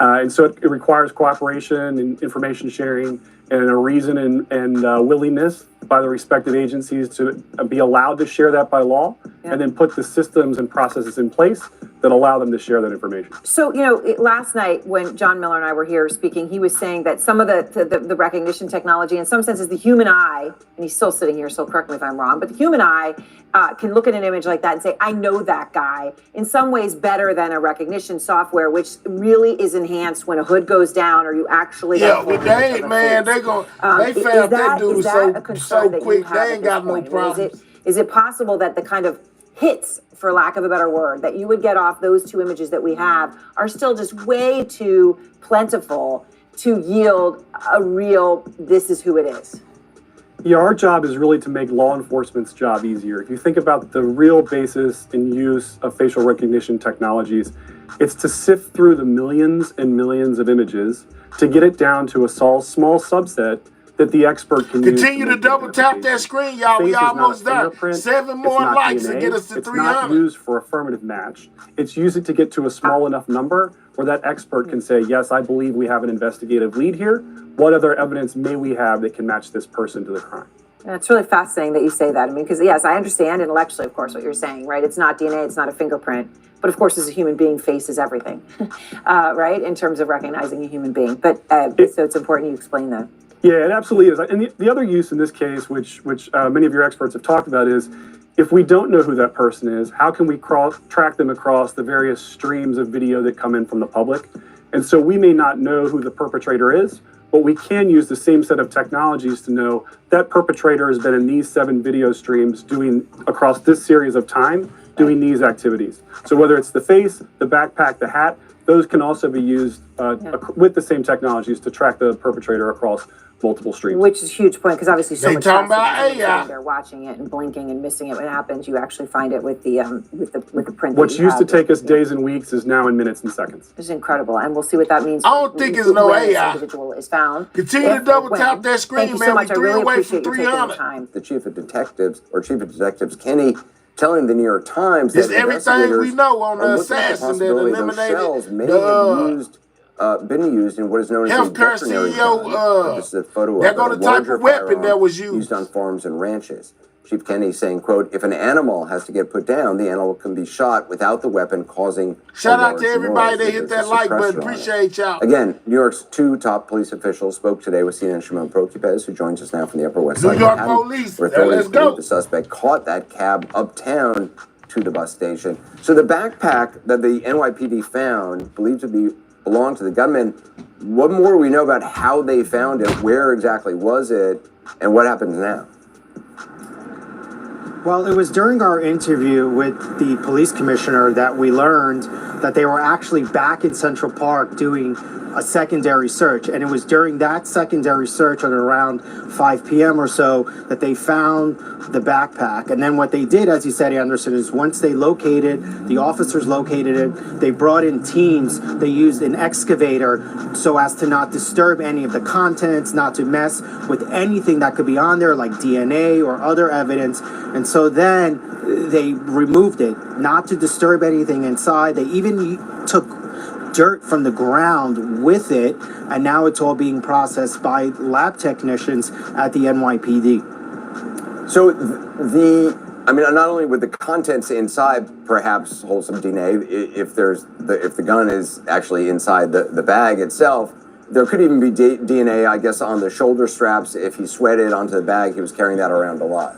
And so it requires cooperation and information sharing and a reason and willingness by the respective agencies to be allowed to share that by law, and then put the systems and processes in place that allow them to share that information. So, you know, last night when John Miller and I were here speaking, he was saying that some of the recognition technology, in some senses, the human eye, and he's still sitting here, so correct me if I'm wrong, but the human eye can look at an image like that and say, I know that guy, in some ways better than a recognition software, which really is enhanced when a hood goes down or you actually... Yeah, well, they ain't, man, they found that dude so quick, they ain't got no problems. Is it possible that the kind of hits, for lack of a better word, that you would get off those two images that we have are still just way too plentiful to yield a real, this is who it is? Yeah, our job is really to make law enforcement's job easier. If you think about the real basis and use of facial recognition technologies, it's to sift through the millions and millions of images to get it down to a small subset that the expert can use. Continue to double tap that screen, y'all. We Face is not a almost there. fingerprint. 7 It's more not likes to DNA. get us to It's 300. not used for affirmative match. It's used to get to a small enough number where that expert can say, yes, I believe we have an investigative lead here. What other evidence may we have that can match this person to the crime? And it's really fascinating that you say that. I mean, because yes, I understand intellectually, of course, what you're saying, right? It's not DNA, it's not a fingerprint. But of course, as a human being, face is everything, right? In terms of recognizing a human being. But so it's important you explain that. Yeah, it absolutely is. And the other use in this case, which many of your experts have talked about, is if we don't know who that person is, how can we track them across the various streams of video that come in from the public? And so we may not know who the perpetrator is, but we can use the same set of technologies to know that perpetrator has been in these 7 video streams doing across this series of time, doing these activities. So whether it's the face, the backpack, the hat, those can also be used with the same technologies to track the perpetrator across multiple streams. Which is a huge point, because obviously so They much talking about faster than AI. sitting there watching it and blinking and missing it when it happens. You actually find it with the print. What's used to take us days and weeks is now in minutes and seconds. It's incredible, and we'll see what that means. I don't think it's no when this AI. individual is found. Continue to double tap that screen, Thank you man. so much. We I really 3 away appreciate from you taking the 300. time. The chief of detectives Kenny telling the New York Times It's that everything we know on the are looking at the assassin that possibility those eliminated shells may have been used in what is known as a healthcare veterinary CEO. gun. This is a photo There of go a the type larger of weapon that firearm was used on farms and ranches. Chief Kenny saying, quote, if an animal has to get put down, the animal can be shot without the weapon causing Shout a out to large everybody noise that if hit there's that a like button. suppressor on it. Appreciate y'all. Again, New York's 2 top police officials spoke today with CNN Shimon Prokupez, who joins us now from the Upper West Side. New York Manhattan, police. where Now authorities let's go. believe the suspect caught that cab uptown to the bus station. So the backpack that the NYPD found, believed to belong to the gunman, what more do we know about how they found it? Where exactly was it? And what happens now? Well, it was during our interview with the police commissioner that we learned that they were actually back in Central Park doing a secondary search. And it was during that secondary search at around 5 p.m. or so that they found the backpack. And then what they did, as you said, Anderson, is once the officers located it, they brought in teams. They used an excavator so as to not disturb any of the contents, not to mess with anything that could be on there, like DNA or other evidence. And so then they removed it, not to disturb anything inside. They even took dirt from the ground with it, and now it's all being processed by lab technicians at the NYPD. So not only would the contents inside perhaps hold some DNA, if the gun is actually inside the bag itself, there could even be DNA, I guess, on the shoulder straps. If he sweated onto the bag, he was carrying that around a lot.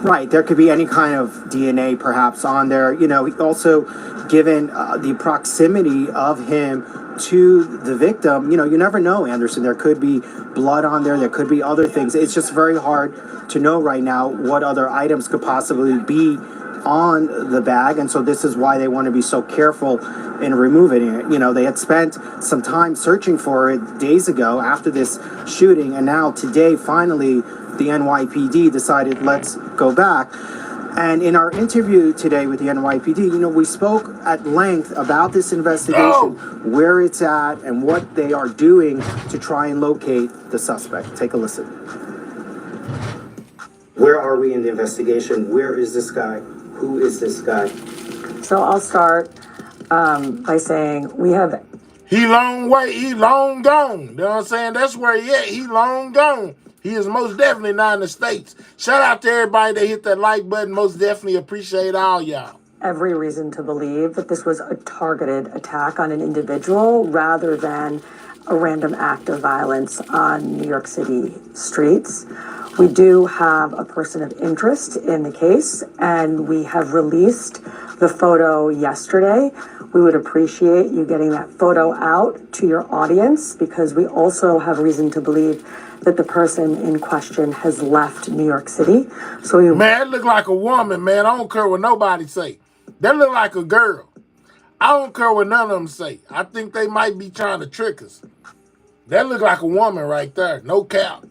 Right, there could be any kind of DNA perhaps on there. Also, given the proximity of him to the victim, you never know, Anderson. There could be blood on there. There could be other things. It's just very hard to know right now what other items could possibly be on the bag. And so this is why they want to be so careful in removing it. They had spent some time searching for it days ago after this shooting. And now today, finally, the NYPD decided, let's go back. And in our interview today with the NYPD, we spoke at length about this investigation, where it's at, and what they are doing to try and locate the suspect. Take a listen. Where are we in the investigation? Where is this guy? Who is this guy? So I'll start by saying we have... He long way, he long gone. You know what I'm saying? That's where he at. He long gone. He is most definitely not in the States. Shout out to everybody that hit that like button. Most definitely appreciate all y'all. Every reason to believe that this was a targeted attack on an individual rather than a random act of violence on New York City streets. We do have a person of interest in the case, and we have released the photo yesterday. We would appreciate you getting that photo out to your audience, because we also have reason to believe that the person in question has left New York City. So man, it look like a woman, man. I don't care what nobody say. That look like a girl. I don't care what none of them say. I think they might be trying to trick us. That look like a woman right there. No cap.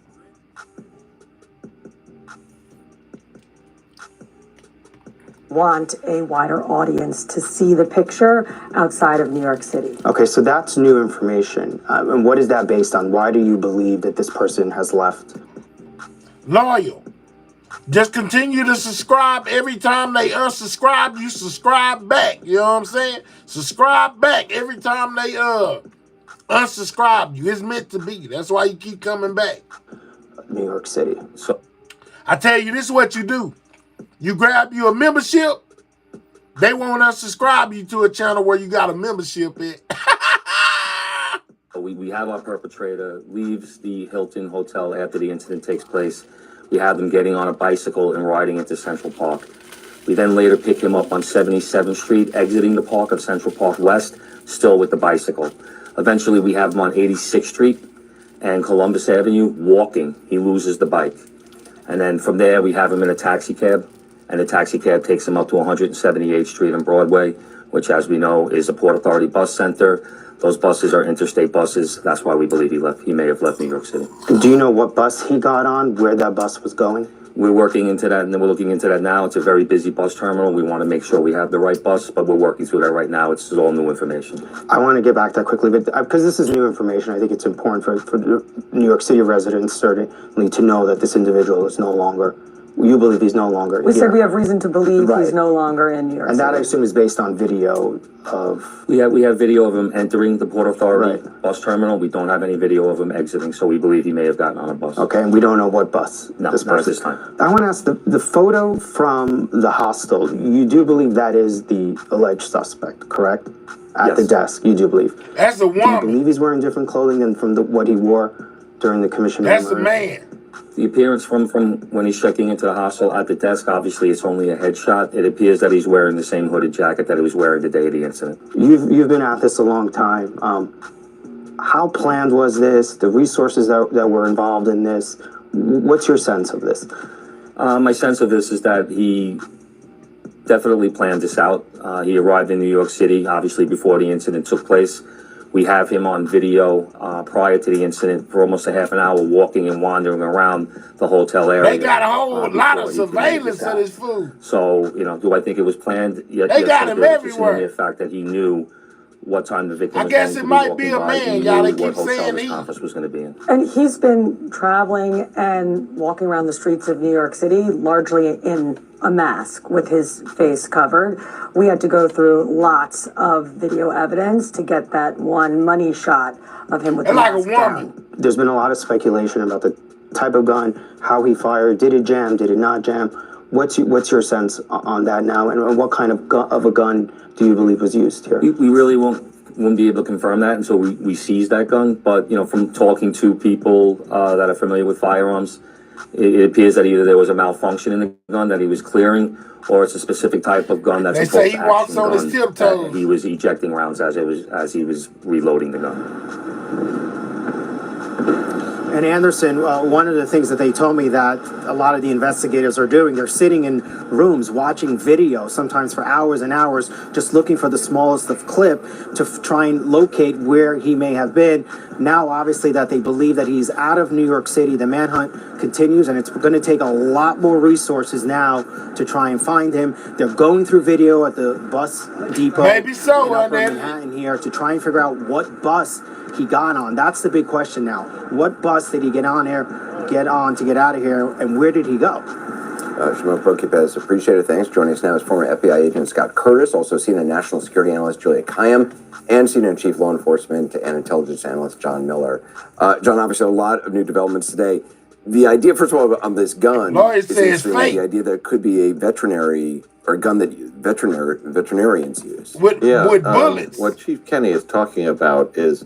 want a wider audience to see the picture outside of New York City. Okay, so that's new information. And what is that based on? Why do you believe that this person has left? Loyal. Just continue to subscribe. Every time they unsubscribe, you subscribe back. You know what I'm saying? Subscribe back every time they unsubscribe you. It's meant to be. That's why you keep coming back. New York City. So I tell you, this is what you do. You grab you a membership. They won't unsubscribe you to a channel where you got a membership in. we have our perpetrator leaves the Hilton Hotel after the incident takes place. We have them getting on a bicycle and riding into Central Park. We then later pick him up on 77th Street, exiting the park of Central Park West, still with the bicycle. Eventually, we have him on 86th Street and Columbus Avenue, walking. He loses the bike. And then from there, we have him in a taxi cab, and the taxi cab takes him up to 178th Street and Broadway, which, as we know, is a Port Authority bus center. Those buses are interstate buses. That's why we believe he may have left New York City. Do you know what bus he got on, where that bus was going? We're working into that, and then we're looking into that now. It's a very busy bus terminal. We want to make sure we have the right bus, but we're working through that right now. It's all new information. I want to get back to that quickly, but because this is new information, I think it's important for the New York City residents certainly to know that this individual is no longer, you believe he's no longer We here. said we have reason to believe Right. he's no longer in New York And City. that, I assume, is based on video of... We have video of him entering the Port Authority Right. bus terminal. We don't have any video of him exiting, so we believe he may have gotten on a bus. Okay, and we don't know what bus No, this not at person. this time. I want to ask, the photo from the hostel, you do believe that is the alleged suspect, correct? At the Yes. desk, you do believe. That's a Do you woman. believe he's wearing different clothing than from what he wore during the commission of That's the a murder? man. The appearance from when he's checking into the hostel at the desk, obviously it's only a headshot. It appears that he's wearing the same hooded jacket that he was wearing the day of the incident. You've been at this a long time. How planned was this? The resources that were involved in this? What's your sense of this? My sense of this is that he definitely planned this out. He arrived in New York City, obviously before the incident took place. We have him on video prior to the incident for almost a half an hour walking and wandering around the hotel area. They got a whole lot of before he committed surveillance this of act. this fool. So, do I think it was planned? Yeah, They got him I do. Just everywhere. the fact that he knew what time the victim I was guess going it to might be be a walking by. man, He y'all. They knew what keep hotel saying this he. conference was going to be in. And he's been traveling and walking around the streets of New York City largely in a mask with his face covered. We had to go through lots of video evidence to get that one money shot of him with the Like a mask woman. down. There's been a lot of speculation about the type of gun, how he fired, did it jam, did it not jam? What's your sense on that now, and what kind of a gun do you believe was used here? We really won't be able to confirm that until we seize that gun. But, from talking to people that are familiar with firearms, it appears that either there was a malfunction in the gun that he was clearing, or it's a specific type of gun that's They a say he bolt-action walks on his gun tiptoes. that he was ejecting rounds as he was reloading the gun. And Anderson, one of the things that they told me that a lot of the investigators are doing, they're sitting in rooms watching video, sometimes for hours and hours, just looking for the smallest of clip to try and locate where he may have been. Now, obviously, that they believe that he's out of New York City, the manhunt continues, and it's going to take a lot more resources now to try and find him. They're going through video at the bus depot. Maybe so, in Upper and then- Manhattan here to try and figure out what bus he got on. That's the big question now. What bus did he get on to get out of here, and where did he go? Shimon Prokupez, appreciate it. Thanks. Joining us now is former FBI agent Scott Curtis, also CNN national security analyst Julia Kayyem, and CNN chief law enforcement and intelligence analyst John Miller. John, obviously a lot of new developments today. The idea, first of all, of this gun Lawyers say it's interesting. fake. The idea that it could be a veterinary or a gun that veterinarians use. With bullets. What Chief Kenny is talking about is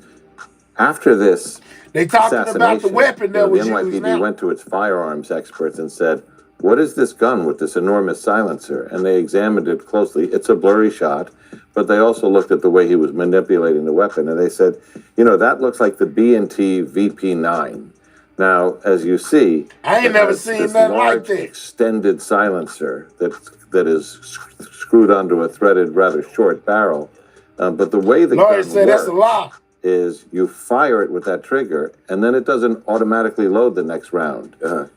after this They talking about the assassination, weapon that was the used NYPD now. went to its firearms experts and said, "What is this gun with this enormous silencer?" And they examined it closely. It's a blurry shot, but they also looked at the way he was manipulating the weapon, and they said, that looks like the B&T VP9. Now, as you see, I ain't it never has seen this nothing like large that. extended silencer that is screwed onto a threaded, rather short barrel. But the way the Lawyers gun say that's a works lie. is you fire it with that trigger, and then it doesn't automatically load the next round.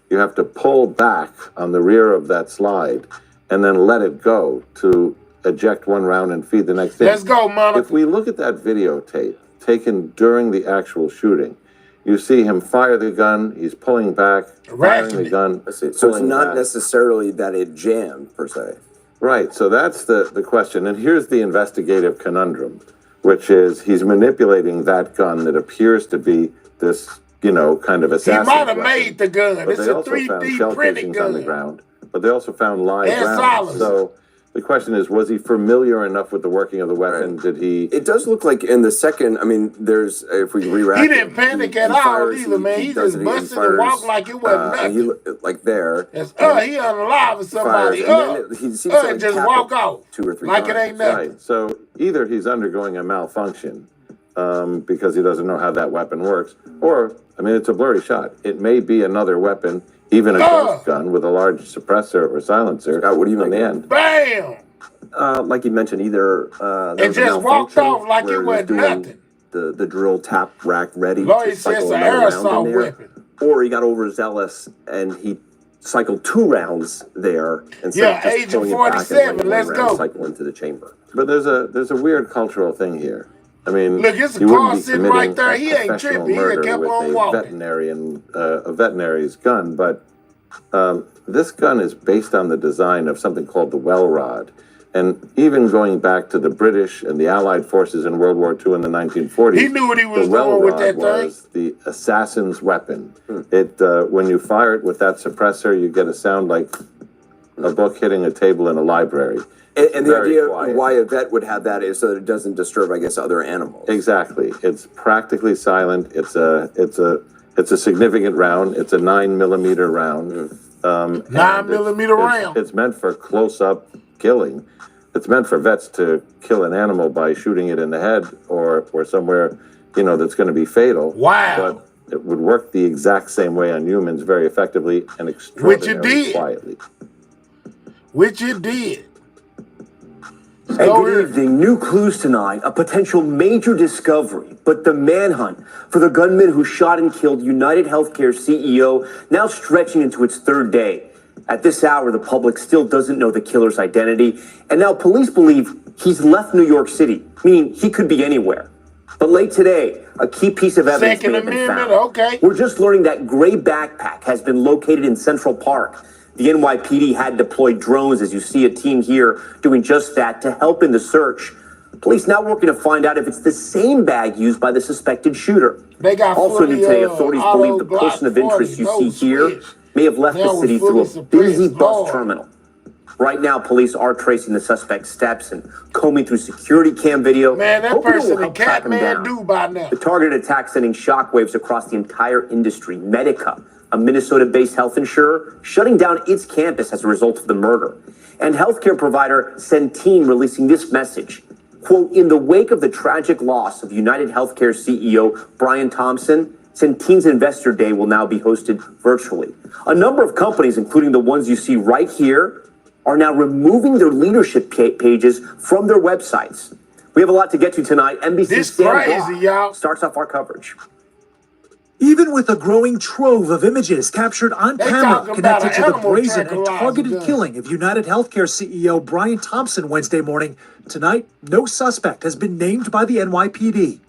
You have to pull back on the rear of that slide, and then let it go to eject one round and feed the next in. Let's go, Monica. If we look at that videotape taken during the actual shooting, you see him fire the gun, he's pulling back, firing the gun. So it's pulling not back. necessarily that it jammed, per se. Right, so that's the question. And here's the investigative conundrum, which is he's manipulating that gun that appears to be this, kind of assassin. He might have weapon. made the gun. But It's they a also found 3D shell printed casings on the gun. ground, but they also found live And rounds. silenced. So the question is, was he familiar enough with the working of the weapon? Did he? It does look like in the second, there's, if we re-rack He it, didn't panic at he all fires, either, man. He does just it, busted fires, and walked like it wasn't and nothing. like there. He unalive or somebody. Fires, and then he seems to like just tap walk it off 2 or 3 like times. it ain't nothing. Right. So either he's undergoing a malfunction because he doesn't know how that weapon works, or it's a blurry shot. It may be another weapon, even a ghost gun with a large suppressor or silencer. Scott, what do you on make the of end? Bam! Like you mentioned, either It just walked off like it wasn't nothing. the drill tap rack ready Lloyd to says cycle it's an another round aerosol in there, weapon. or he got overzealous and he cycled 2 rounds there instead of just Agent pulling it back and 47, letting let's one round go. cycle into the chamber. But there's a weird cultural thing here. Look, it's a you wouldn't car be sitting right committing there. a He ain't professional tripping. He murder kept with on a walking. veterinary's gun, but this gun is based on the design of something called the well rod. And even going back to the British and the Allied forces in World War II in the 1940s, He knew what he was the well doing with rod that thing. was the assassin's weapon. It when you fire it with that suppressor, you get a sound like a book hitting a table in a library. And the Very idea quiet. of why a vet would have that is so that it doesn't disturb, I guess, other animals. Exactly. It's practically silent. It's a significant round. It's a 9mm round. 9mm round. It's meant for close-up killing. It's meant for vets to kill an animal by shooting it in the head or somewhere, that's going to be fatal. Wow. But it would work the exact same way on humans very effectively and extraordinarily quietly. Which it did. And good evening. New clues tonight, a potential major discovery, but the manhunt for the gunman who shot and killed United Healthcare CEO now stretching into its 3rd day. At this hour, the public still doesn't know the killer's identity, and now police believe he's left New York City, meaning he could be anywhere. But late today, a key piece of evidence may have been found. Okay. We're just learning that gray backpack has been located in Central Park. The NYPD had deployed drones, as you see a team here doing just that to help in the search. Police now working to find out if it's the same bag used by the suspected shooter. They got Also new today, authorities believe the person of interest you see here may have left the city through a busy bus terminal. Right now, police are tracing the suspect's steps and combing through security cam video. Man, that hoping it will person in help track him down. Kathmandu by now. The targeted attack sending shockwaves across the entire industry. Medica, a Minnesota-based health insurer, shutting down its campus as a result of the murder. And healthcare provider Centene releasing this message. Quote, in the wake of the tragic loss of United Healthcare CEO Brian Thompson, Centene's Investor Day will now be hosted virtually. A number of companies, including the ones you see right here, are now removing their leadership pages from their websites. We have a lot to get to tonight. NBC's Sam Brock starts off our coverage. Even with a growing trove of images captured on camera connected to the brazen and targeted killing of United Healthcare CEO Brian Thompson Wednesday morning, tonight, no suspect has been named by the NYPD.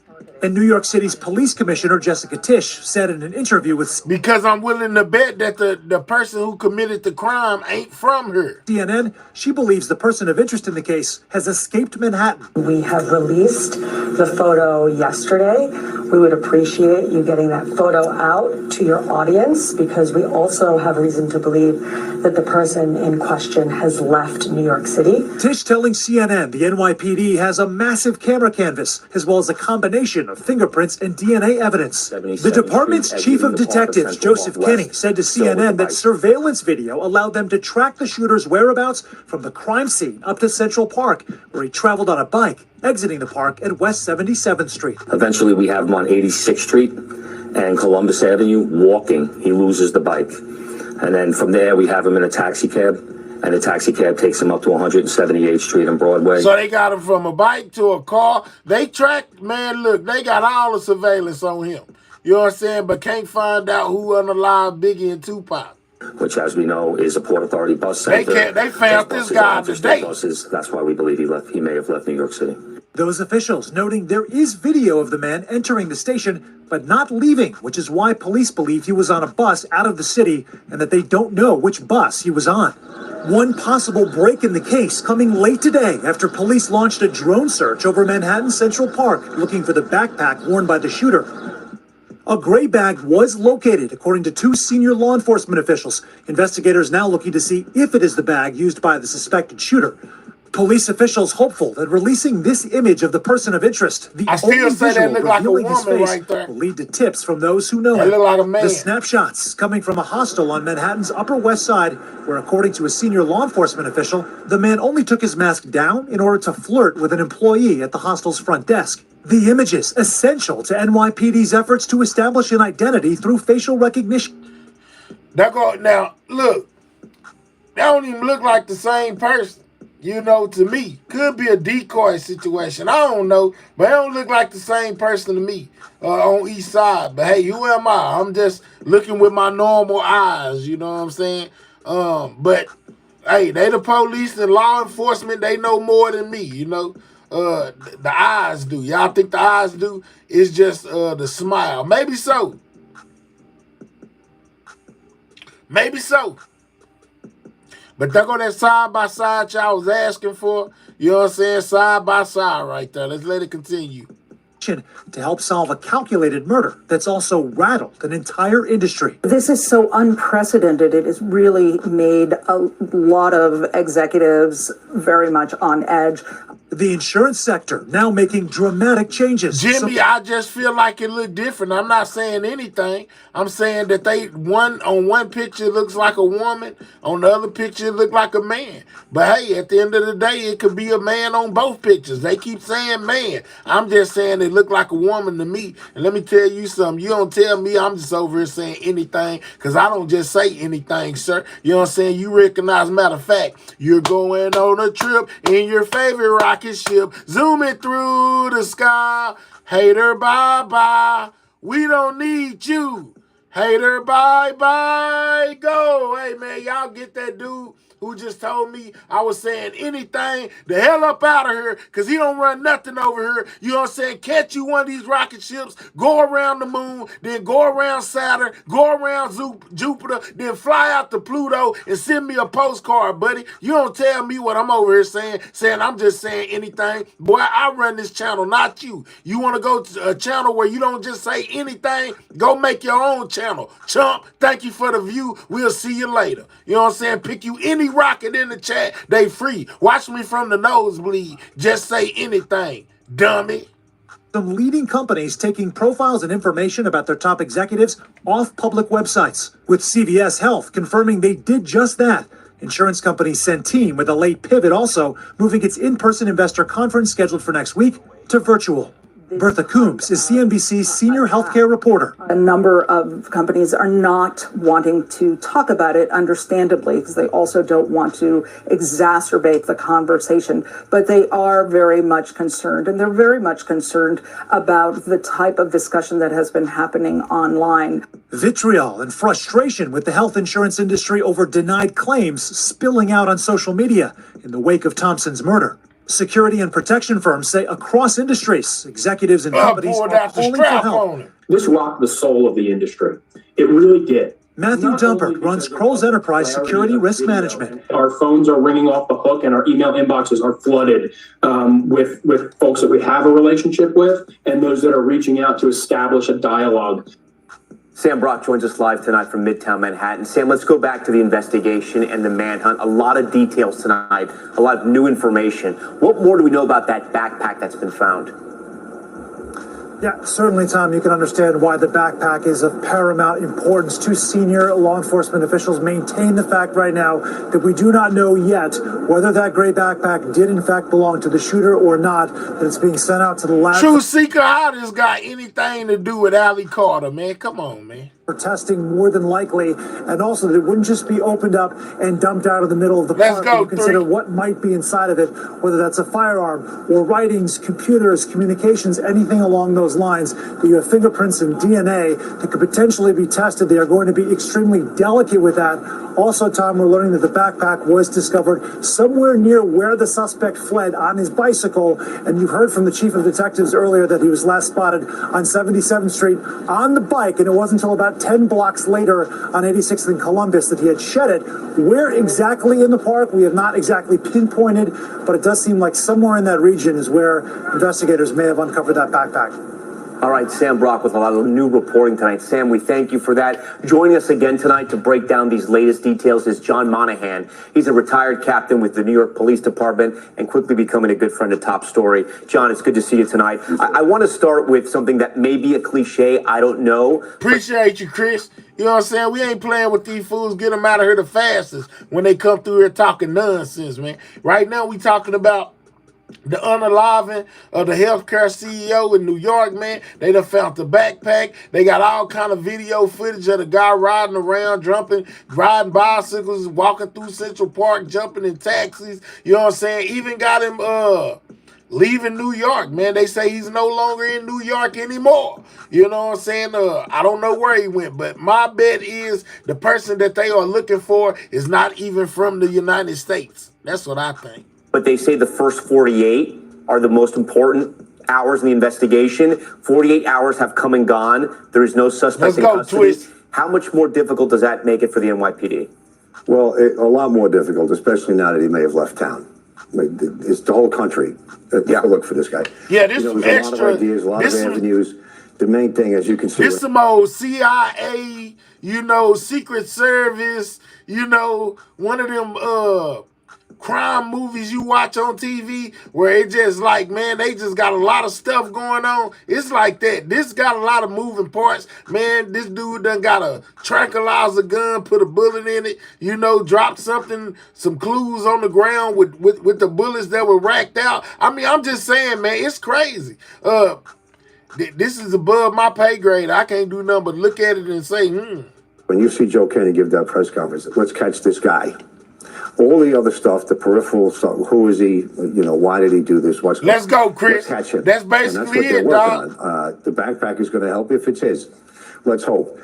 And New York City's police commissioner, Jessica Tisch, said in an interview with Because I'm willing to bet that the person who committed the crime ain't from here. CNN, she believes the person of interest in the case has escaped Manhattan. We have released the photo yesterday. We would appreciate you getting that photo out to your audience because we also have reason to believe that the person in question has left New York City. Tisch telling CNN the NYPD has a massive camera canvas as well as a combination of fingerprints and DNA evidence. The department's chief of detectives, Joseph Kenny, said to CNN that surveillance video allowed them to track the shooter's whereabouts from the crime scene up to Central Park, where he traveled on a bike, exiting the park at West 77th Street. Eventually, we have him on 86th Street and Columbus Avenue walking. He loses the bike. And then from there, we have him in a taxi cab, and the taxi cab takes him up to 178th Street and Broadway. So they got him from a bike to a car. They tracked, man, look, they got all the surveillance on him. You know what I'm saying? But can't find out who unalive Biggie and Tupac. which, as we know, is a Port Authority bus They center. can't. They found Those this buses are guy interstate today. buses. That's why we believe he may have left New York City. Those officials noting there is video of the man entering the station, but not leaving, which is why police believe he was on a bus out of the city and that they don't know which bus he was on. One possible break in the case coming late today after police launched a drone search over Manhattan's Central Park looking for the backpack worn by the shooter. A gray bag was located, according to two senior law enforcement officials. Investigators now looking to see if it is the bag used by the suspected shooter. Police officials hopeful that releasing this image of the person of interest, the only visual revealing his face, will lead to tips from those who know him. The snapshots coming from a hostel on Manhattan's Upper West Side, where, according to a senior law enforcement official, the man only took his mask down in order to flirt with an employee at the hostel's front desk. The images essential to NYPD's efforts to establish an identity through facial recognition. Now, look, that don't even look like the same person. You know, to me, could be a decoy situation. I don't know, but it don't look like the same person to me on East Side. But hey, who am I? I'm just looking with my normal eyes. You know what I'm saying? But hey, they the police and law enforcement. They know more than me. You know, the eyes do. Y'all think the eyes do? It's just the smile. Maybe so. Maybe so. But there go that side-by-side y'all was asking for. You know what I'm saying? Side-by-side right there. Let's let it continue. To help solve a calculated murder that's also rattled an entire industry. This is so unprecedented. It has really made a lot of executives very much on edge. The insurance sector now making dramatic changes. Jimmy, I just feel like it looked different. I'm not saying anything. I'm saying that on one picture it looks like a woman, on the other picture it looked like a man. But hey, at the end of the day, it could be a man on both pictures. They keep saying man. I'm just saying it looked like a woman to me. And let me tell you something. You don't tell me I'm just over here saying anything, because I don't just say anything, sir. You know what I'm saying? You recognize, matter of fact, you're going on a trip in your favorite rocket ship, zooming through the sky. Hater, bye-bye. We don't need you. Hater, bye-bye. Go. Hey, man, y'all get that dude who just told me I was saying anything the hell up out of here, because he don't run nothing over here. You know what I'm saying? Catch you one of these rocket ships, go around the moon, then go around Saturn, go around Jupiter, then fly out to Pluto and send me a postcard, buddy. You don't tell me what I'm over here saying I'm just saying anything. Boy, I run this channel, not you. You want to go to a channel where you don't just say anything? Go make your own channel. Chump, thank you for the view. We'll see you later. You know what I'm saying? Pick you any rocket in the chat. They free. Watch me from the nosebleed. Just say anything, dummy. Some leading companies taking profiles and information about their top executives off public websites, with CVS Health confirming they did just that. Insurance company Centene, with a late pivot, also moving its in-person investor conference scheduled for next week to virtual. Bertha Coombs is CNBC's senior healthcare reporter. A number of companies are not wanting to talk about it, understandably, because they also don't want to exacerbate the conversation. But they are very much concerned, and they're very much concerned about the type of discussion that has been happening online. Vitriol and frustration with the health insurance industry over denied claims spilling out on social media in the wake of Thompson's murder. Security and protection firms say across industries, executives and companies are calling for help. This rocked the soul of the industry. It really did. Matthew Dumper runs Kroll's Enterprise Security Risk Management. Our phones are ringing off the hook and our email inboxes are flooded with folks that we have a relationship with and those that are reaching out to establish a dialogue. Sam Brock joins us live tonight from Midtown Manhattan. Sam, let's go back to the investigation and the manhunt. A lot of details tonight, a lot of new information. What more do we know about that backpack that's been found? Yeah, certainly, Tom, you can understand why the backpack is of paramount importance. Two senior law enforcement officials maintain the fact right now that we do not know yet whether that gray backpack did in fact belong to the shooter or not, that it's being sent out to the lab. True Seeker, how this got anything to do with Allie Carter, man? Come on, man. for testing more than likely, and also that it wouldn't just be opened up and dumped out of the middle of the park. You consider what might be inside of it, whether that's a firearm or writings, computers, communications, anything along those lines. That you have fingerprints and DNA that could potentially be tested. They are going to be extremely delicate with that. Also, Tom, we're learning that the backpack was discovered somewhere near where the suspect fled on his bicycle, and you heard from the chief of detectives earlier that he was last spotted on 77th Street on the bike, and it wasn't until about 10 blocks later on 86th and Columbus that he had shed it. Where exactly in the park, we have not exactly pinpointed, but it does seem like somewhere in that region is where investigators may have uncovered that backpack. All right, Sam Brock with a lot of new reporting tonight. Sam, we thank you for that. Joining us again tonight to break down these latest details is John Monahan. He's a retired captain with the New York Police Department and quickly becoming a good friend of Top Story. John, it's good to see you tonight. I want to start with something that may be a cliche. I don't know. Appreciate you, Chris. You know what I'm saying? We ain't playing with these fools. Get them out of here the fastest when they come through here talking nonsense, man. Right now, we talking about the unaliving of the healthcare CEO in New York, man. They done found the backpack. They got all kind of video footage of the guy riding around, riding bicycles, walking through Central Park, jumping in taxis. You know what I'm saying? Even got him leaving New York, man. They say he's no longer in New York anymore. You know what I'm saying? I don't know where he went, but my bet is the person that they are looking for is not even from the United States. That's what I think. But they say the first 48 are the most important hours in the investigation. 48 hours have come and gone. There is no suspect in custody. Twist. How much more difficult does that make it for the NYPD? Well, a lot more difficult, especially now that he may have left town. It's the whole country. Look for this guy. Yeah, this is there's a lot of ideas, a lot of avenues. The main thing, as you can see, this some old CIA, Secret Service, one of them crime movies you watch on TV where it just like, man, they just got a lot of stuff going on. It's like that. This got a lot of moving parts. Man, this dude done got a tranquilizer gun, put a bullet in it, dropped some clues on the ground with the bullets that were racked out. I mean, I'm just saying, man, it's crazy. This is above my pay grade. I can't do nothing but look at it and say, When you see Joe Kenny give that press conference, let's catch this guy. All the other stuff, the peripheral stuff, who is he, why did he do this? Let's go, Chris. Let's catch him. That's basically it, dog. The backpack is going to help if it's his. Let's hope.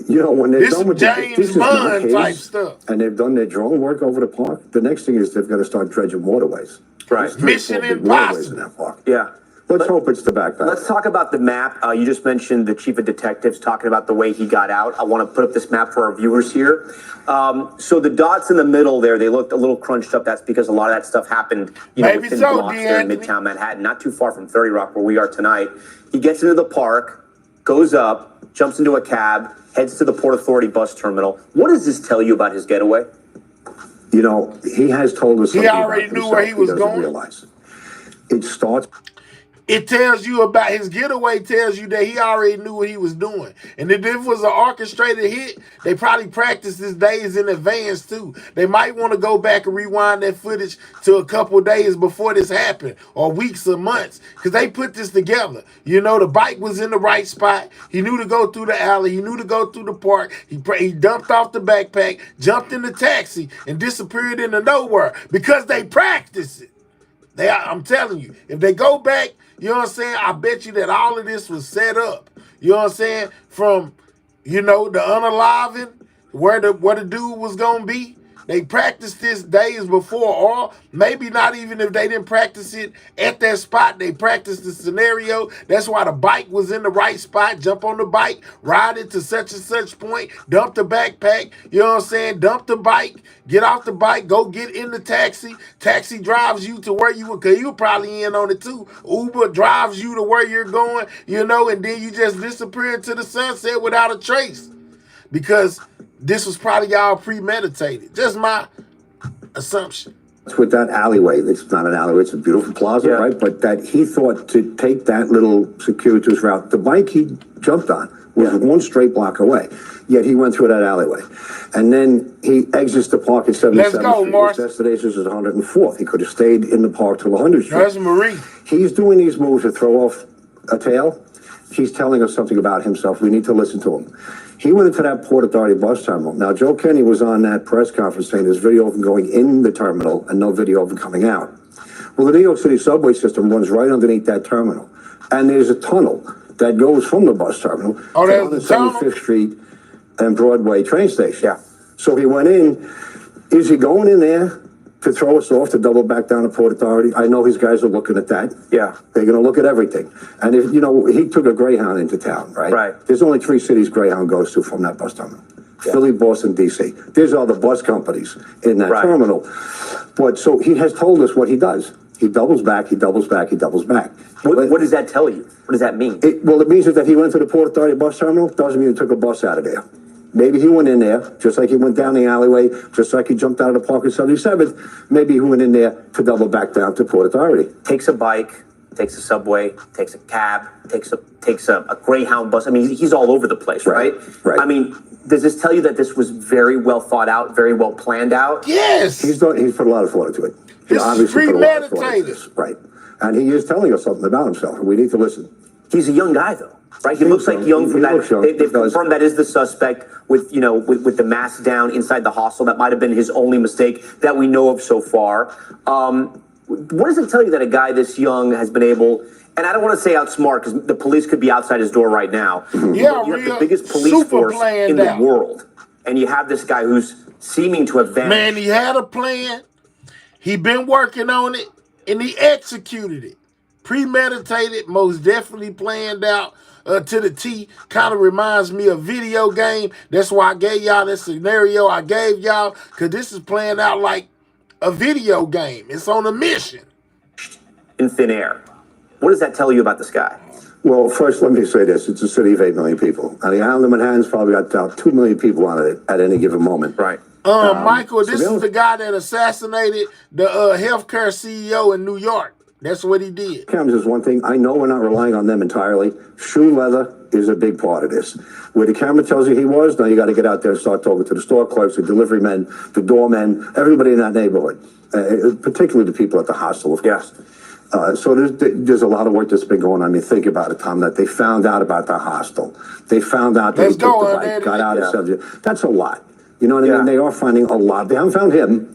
When they're done with this is not his, type stuff. And they've done their drone work over the park, the next thing is they've got to start dredging waterways. Right. Mission impossible. In that park. Yeah. Let's hope it's the backpack. Let's talk about the map. You just mentioned the chief of detectives talking about the way he got out. I want to put up this map for our viewers here. So the dots in the middle there, they looked a little crunched up. That's because a lot of that stuff happened, within blocks there in Midtown Manhattan, not too far from 30 Rock, where we are tonight. He gets into the park, goes up, jumps into a cab, heads to the Port Authority bus terminal. What does this tell you about his getaway? He has told us something he already knew where he was going. Realize. It starts. It tells you about his getaway, tells you that he already knew what he was doing. And if it was an orchestrated hit, they probably practiced this days in advance too. They might want to go back and rewind that footage to a couple of days before this happened, or weeks or months, because they put this together. The bike was in the right spot. He knew to go through the alley. He knew to go through the park. He dumped off the backpack, jumped in the taxi, and disappeared into nowhere because they practiced it. I'm telling you, if they go back, you know what I'm saying, I bet you that all of this was set up. You know what I'm saying? From, the unaliving, where the dude was going to be. They practiced this days before, or maybe not even if they didn't practice it at that spot. They practiced the scenario. That's why the bike was in the right spot. Jump on the bike, ride it to such and such point, dump the backpack, you know what I'm saying? Dump the bike, get off the bike, go get in the taxi. Taxi drives you to where you were, because you were probably in on it too. Uber drives you to where you're going, and then you just disappear into the sunset without a trace. Because this was probably all premeditated. Just my assumption. With that alleyway, it's not an alleyway, it's a beautiful plaza, right? But that he thought to take that little circuitous route, the bike he jumped on was one straight block away. Yet he went through that alleyway. And then he exits the park at 77th Let's go, Street. Morris. His destination is 104th. He could have stayed in the park till 100th Street. There's Marie. He's doing these moves to throw off a tail. He's telling us something about himself. We need to listen to him. He went into that Port Authority bus terminal. Now, Joe Kenny was on that press conference saying there's video of him going in the terminal and no video of him coming out. Well, the New York City subway system runs right underneath that terminal. And there's a tunnel that goes from the bus terminal down to 75th Street and Broadway train station. Yeah. So he went in. Is he going in there to throw us off, to double back down to Port Authority? I know his guys are looking at that. Yeah. They're going to look at everything. And if, you know, he took a Greyhound into town, right? Right. There's only 3 cities Greyhound goes to from that bus terminal. Yeah. Philly, Boston, D.C. There's all the bus companies in that terminal. But so he has told us what he does. He doubles back, he doubles back, he doubles back. What does that tell you? What does that mean? Well, it means that he went to the Port Authority bus terminal. Doesn't mean he took a bus out of there. Maybe he went in there, just like he went down the alleyway, just like he jumped out of the park at 77th. Maybe he went in there to double back down to Port Authority. Takes a bike, takes a subway, takes a cab, takes a Greyhound bus. I mean, he's all over the place, right? Right. I mean, does this tell you that this was very well thought out, very well planned out? Yes. He's put a lot of thought into it. This is premeditated. Right. And he is telling us something about himself, and we need to listen. He's a young guy, though, right? He looks like young from that. They've confirmed that is the suspect with, you know, with the mask down inside the hostel. That might have been his only mistake that we know of so far. What does it tell you that a guy this young has been able, and I don't want to say outsmart because the police could be outside his door right now. Yeah, you have the biggest police force in the world, and you have this guy who's seeming to have vanished. Man, he had a plan. He been working on it, and he executed it. Premeditated, most definitely planned out to the T. Kind of reminds me of video game. That's why I gave y'all this scenario I gave y'all, because this is playing out like a video game. It's on a mission. In thin air. What does that tell you about this guy? Well, first, let me say this. It's a city of 8 million people. And the island of Manhattan's probably got about 2 million people on it at any given moment. Right. Michael, this is the guy that assassinated the healthcare CEO in New York. That's what he did. Cameras is one thing. I know we're not relying on them entirely. Shoe leather is a big part of this. Where the camera tells you he was, now you got to get out there and start talking to the store clerks, the delivery men, the doormen, everybody in that neighborhood, particularly the people at the hostel, of course. So there's a lot of work that's been going on. I mean, think about it, Tom, that they found out about the hostel. They found out that he took the bike, got out of subject. That's a lot. You know what I mean? They are finding a lot. They haven't found him,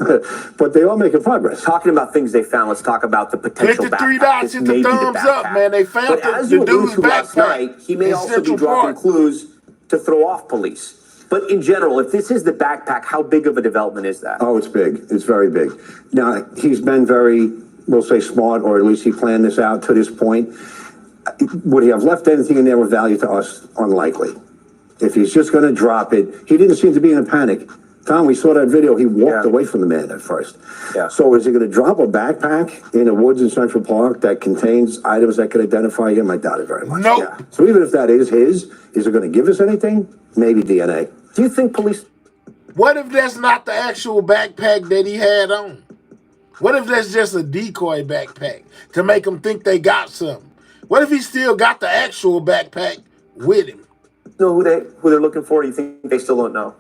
but they are making progress. Talking about things they found, let's talk about the potential Click the backpack. 3 dots, hit the thumbs up, man. They found the dude's backpack. He may also be dropping clues to throw off police. But in general, if this is the backpack, how big of a development is that? Oh, it's big. It's very big. Now, he's been very, we'll say, smart, or at least he planned this out to this point. Would he have left anything in there of value to us? Unlikely. If he's just going to drop it, he didn't seem to be in a panic. Tom, we saw that video. He walked away from the man at first. So is he going to drop a backpack in the woods in Central Park that contains items that could identify him? I doubt it very much. Nope. So even if that is his, is it going to give us anything? Maybe DNA. Do you think police... What if that's not the actual backpack that he had on? What if that's just a decoy backpack to make them think they got something? What if he still got the actual backpack with him? Know who they're looking for? You think they still don't know?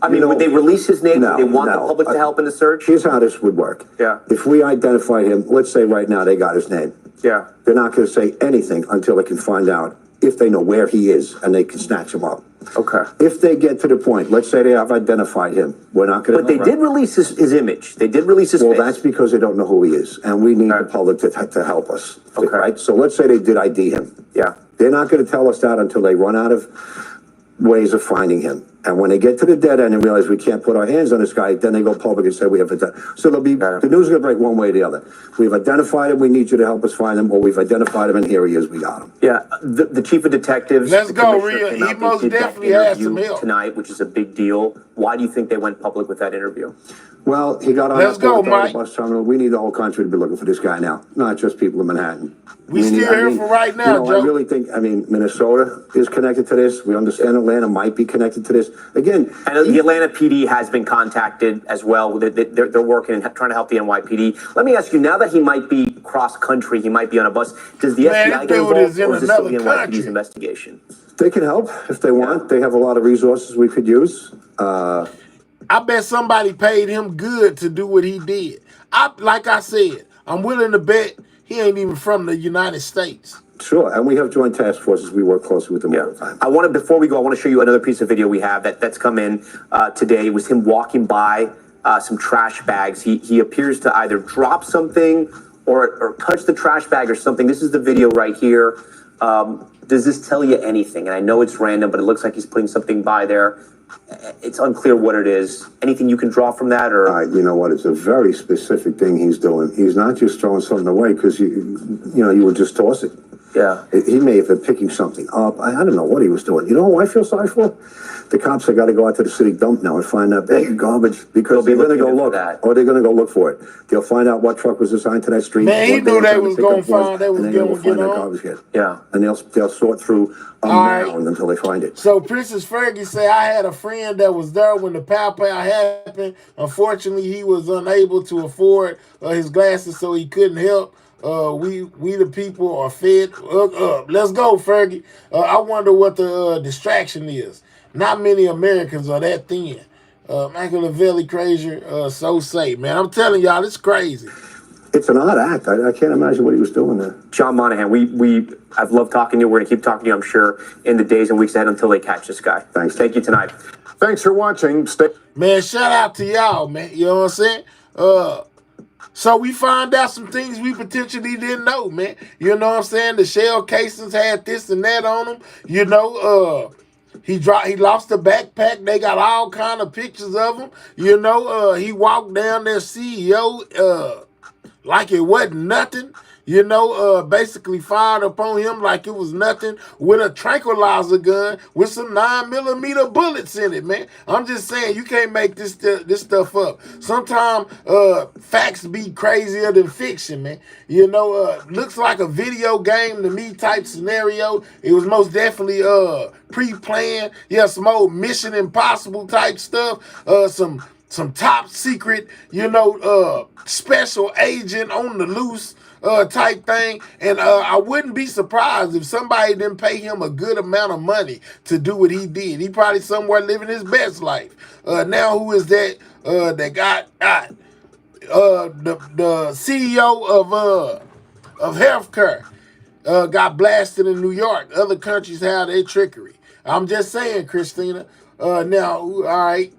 I mean, would they release his name? No, would they want the public to help in the search? Here's how this would work. If we identify him, let's say right now they got his name. They're not going to say anything until they can find out if they know where he is and they can snatch him up. If they get to the point, let's say they have identified him, we're not going to. But they did release his image. They did release his face. Well, that's because they don't know who he is, and we need the public to help us. Right? So let's say they did ID him. They're not going to tell us that until they run out of ways of finding him. And when they get to the dead end and realize we can't put our hands on this guy, then they go public and say we have so there'll be the news is going to break one way or the other. We've identified him. We need you to help us find him, or we've identified him and here he is. We got him. The chief of detectives. Let's go, Rhea. He most definitely has some help tonight, which is a big deal. Why do you think they went public with that interview? Well, he got on the bus terminal. We need the whole country to be looking for this guy now, not just people in Manhattan. We still here for right now, Joe. I really think, Minnesota is connected to this. We understand Atlanta might be connected to this. Again, and the Atlanta PD has been contacted as well. They're working and trying to help the NYPD. Let me ask you, now that he might be cross country, he might be on a bus, does the FBI get involved, or is this still the NYPD's investigation? They can help if they want. They have a lot of resources we could use. I bet somebody paid him good to do what he did. Like I said, I'm willing to bet he ain't even from the United States. Sure, and we have joint task forces. We work closely with them all the time. Before we go, I want to show you another piece of video we have that's come in today. It was him walking by some trash bags. He appears to either drop something or touch the trash bag or something. This is the video right here. Does this tell you anything? And I know it's random, but it looks like he's putting something by there. It's unclear what it is. Anything you can draw from that, or you know what? It's a very specific thing he's doing. He's not just throwing something away because you would just toss it. Yeah. He may have been picking something up. I don't know what he was doing. You know who I feel sorry for? The cops have got to go out to the city dump now and find that bag of garbage because they're going to go look, or they're going to go look for it. They'll find out what truck was assigned to that street. Man, he knew they was going to find. They was going to find that garbage can. Yeah. And they'll sort through a mound until they find it. So Princess Fergie said, I had a friend that was there when the pow happened. Unfortunately, he was unable to afford his glasses, so he couldn't help. We the people are fed. Let's go, Fergie. I wonder what the distraction is. Not many Americans are that thin. Machiavelli crazy, so safe, man. I'm telling y'all, it's crazy. It's an odd act. I can't imagine what he was doing there. John Monahan, I've loved talking to you. We're going to keep talking to you, I'm sure, in the days and weeks ahead until they catch this guy. Thanks. Thank you tonight. Thanks for watching. Man, shout out to y'all, man. You know what I'm saying? So we found out some things we potentially didn't know, man. You know what I'm saying? The shell casings had this and that on them. You know, he lost the backpack. They got all kind of pictures of him. You know, he walked down their CEO like it wasn't nothing. You know, basically fired upon him like it was nothing with a tranquilizer gun with some 9mm bullets in it, man. I'm just saying, you can't make this stuff up. Sometimes facts be crazier than fiction, man. You know, looks like a video game to me type scenario. It was most definitely pre-planned. Yeah, some old Mission Impossible type stuff. Some top secret, you know, special agent on the loose type thing. And I wouldn't be surprised if somebody didn't pay him a good amount of money to do what he did. He probably somewhere living his best life. Now who is that that got the CEO of healthcare got blasted in New York. Other countries have their trickery. I'm just saying, Christina. Now, all right.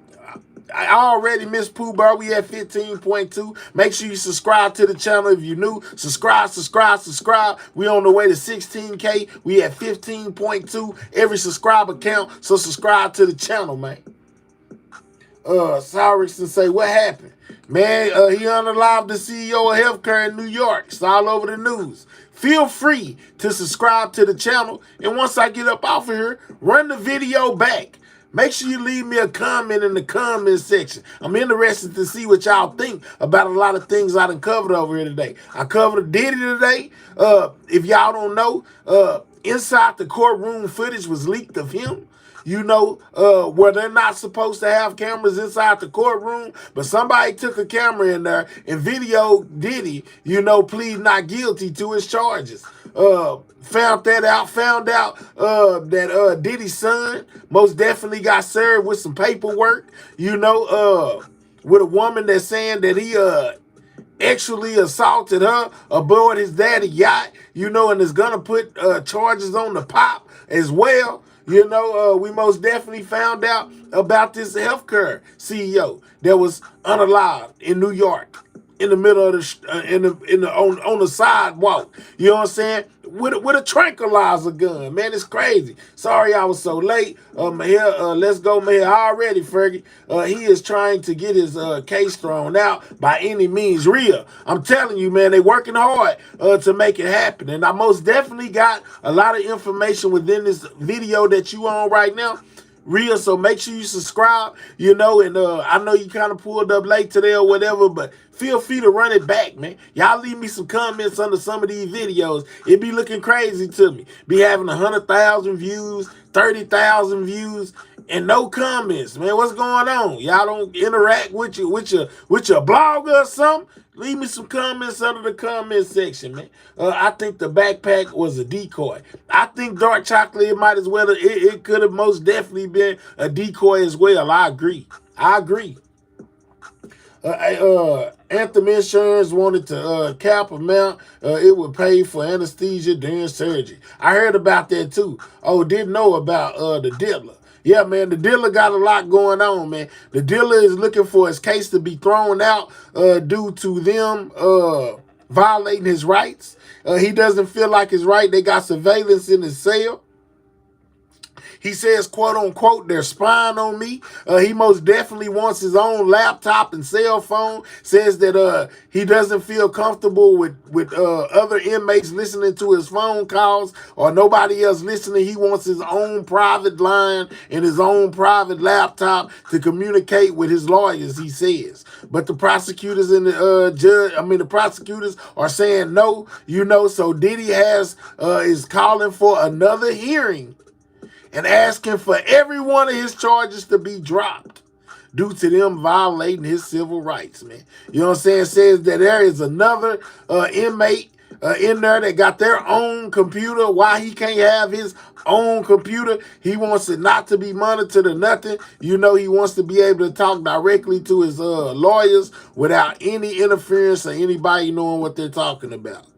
I already missed Pooh Bar. We at 15.2. Make sure you subscribe to the channel if you're new. Subscribe. We on the way to 16K. We at 15.2. Every subscriber count. So subscribe to the channel, man. Sorensen say, what happened? Man, he unalived the CEO of healthcare in New York. It's all over the news. Feel free to subscribe to the channel. And once I get up off of here, run the video back. Make sure you leave me a comment in the comment section. I'm interested to see what y'all think about a lot of things I done covered over here today. I covered Diddy today. If y'all don't know, inside the courtroom footage was leaked of him. You know, where they're not supposed to have cameras inside the courtroom, but somebody took a camera in there and videoed Diddy, you know, plead not guilty to his charges. Found out that Diddy's son most definitely got served with some paperwork, you know, with a woman that's saying that he actually assaulted her aboard his daddy yacht, you know, and is gonna put charges on the pop as well. You know, we most definitely found out about this healthcare CEO that was unalived in New York, in the middle of the on the sidewalk. You know what I'm saying? With a tranquilizer gun, man, it's crazy. Sorry I was so late. Let's go, man. Already, Fergie. He is trying to get his case thrown out by any means. Real. I'm telling you, man, they working hard to make it happen. And I most definitely got a lot of information within this video that you on right now. Real, so make sure you subscribe, you know, and I know you kind of pulled up late today or whatever, but feel free to run it back, man. Y'all leave me some comments under some of these videos. It be looking crazy to me. Be having 100,000 views, 30,000 views, and no comments, man. What's going on? Y'all don't interact with your blogger or something? Leave me some comments under the comment section, man. I think the backpack was a decoy. I think dark chocolate, it might as well, it could have most definitely been a decoy as well. I agree. Anthem Insurance wanted to cap amount it would pay for anesthesia during surgery. I heard about that too. Oh, didn't know about the dealer. Yeah, man, the dealer got a lot going on, man. The dealer is looking for his case to be thrown out due to them violating his rights. He doesn't feel like it's right. They got surveillance in his cell. He says, quote unquote, they're spying on me. He most definitely wants his own laptop and cell phone. Says that he doesn't feel comfortable with other inmates listening to his phone calls or nobody else listening. He wants his own private line and his own private laptop to communicate with his lawyers, he says. But the prosecutors and the prosecutors are saying no, so Diddy is calling for another hearing and asking for every one of his charges to be dropped due to them violating his civil rights, man. You know what I'm saying? Says that there is another inmate in there that got their own computer. Why he can't have his own computer? He wants it not to be monitored or nothing. He wants to be able to talk directly to his lawyers without any interference or anybody knowing what they're talking about.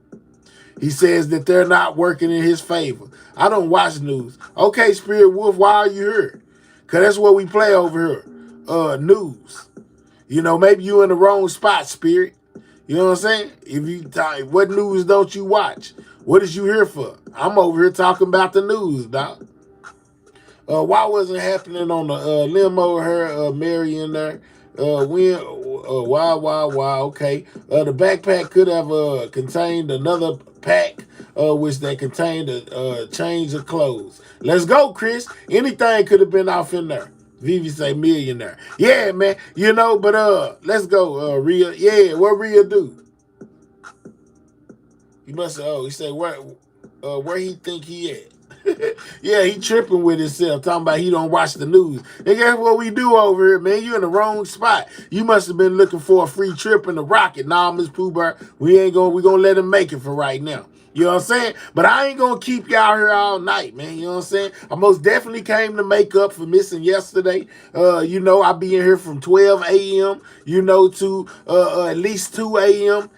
He says that they're not working in his favor. I don't watch news. Okay, Spirit Wolf, why are you here? Because that's what we play over here. News. Maybe you in the wrong spot, Spirit. You know what I'm saying? If you what news don't you watch? What is you here for? I'm over here talking about the news, dog. Why wasn't happening on the limo her Mary in there? Why, okay. The backpack could have contained another pack, which they contained a change of clothes. Let's go, Chris. Anything could have been off in there. Vivi say millionaire. Yeah, man. But let's go, Rhea. Yeah, what Rhea do? He must have, he said where he think he at? Yeah, he tripping with himself, talking about he don't watch the news. And guess what we do over here, man? You in the wrong spot. You must have been looking for a free trip in the rocket. Nah, Miss Pooh Bear, we gonna let him make it for right now. You know what I'm saying? But I ain't gonna keep y'all here all night, man. You know what I'm saying? I most definitely came to make up for missing yesterday. I'll be in here from 12 a.m., to at least 2 a.m.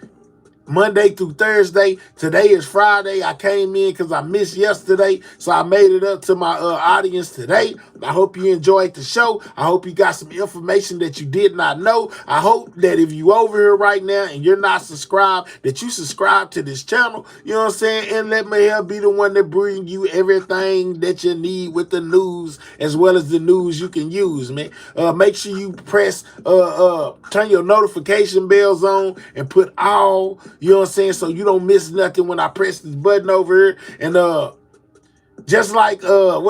Monday through Thursday. Today is Friday. I came in because I missed yesterday, so I made it up to my audience today. I hope you enjoyed the show. I hope you got some information that you did not know. I hope that if you over here right now and you're not subscribed, that you subscribe to this channel. You know what I'm saying? And let me help be the one that bring you everything that you need with the news, as well as the news you can use, man. Make sure you press turn your notification bells on and put all. You know what I'm saying? So you don't miss nothing when I press this button over here. And just like who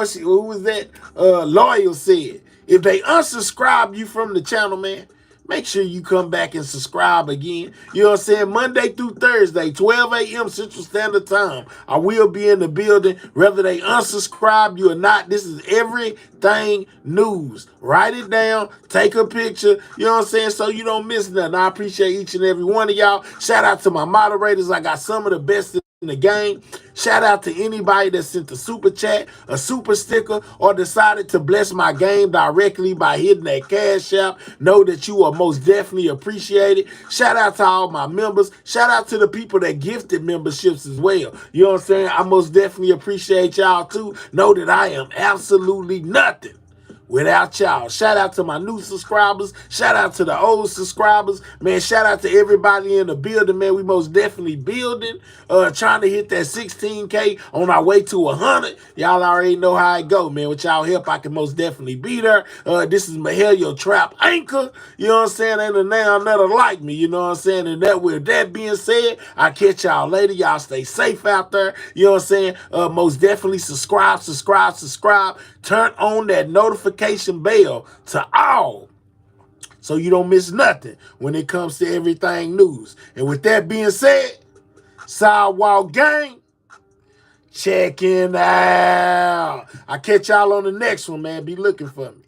was that? Loyal said, if they unsubscribe you from the channel, man, make sure you come back and subscribe again. You know what I'm saying? Monday through Thursday, 12 a.m. Central Standard Time. I will be in the building, whether they unsubscribe you or not. This is everything news. Write it down. Take a picture. You know what I'm saying? So you don't miss nothing. I appreciate each and every one of y'all. Shout out to my moderators. I got some of the best in the game. Shout out to anybody that sent a super chat, a super sticker, or decided to bless my game directly by hitting that cash app. Know that you are most definitely appreciated. Shout out to all my members. Shout out to the people that gifted memberships as well. You know what I'm saying? I most definitely appreciate y'all too. Know that I am absolutely nothing without y'all. Shout out to my new subscribers. Shout out to the old subscribers. Man, shout out to everybody in the building, man. We most definitely building. Trying to hit that 16K on our way to 100. Y'all already know how it go, man. With y'all help, I can most definitely be there. This is Mahalia Trap Anchor. You know what I'm saying? Ain't a now another like me. You know what I'm saying? And with that being said, I catch y'all later. Y'all stay safe out there. You know what I'm saying? Most definitely subscribe. Turn on that notification bell to all, so you don't miss nothing when it comes to everything news. And with that being said, Sidewalk Gang, checking out. I'll catch y'all on the next one, man. Be looking for me.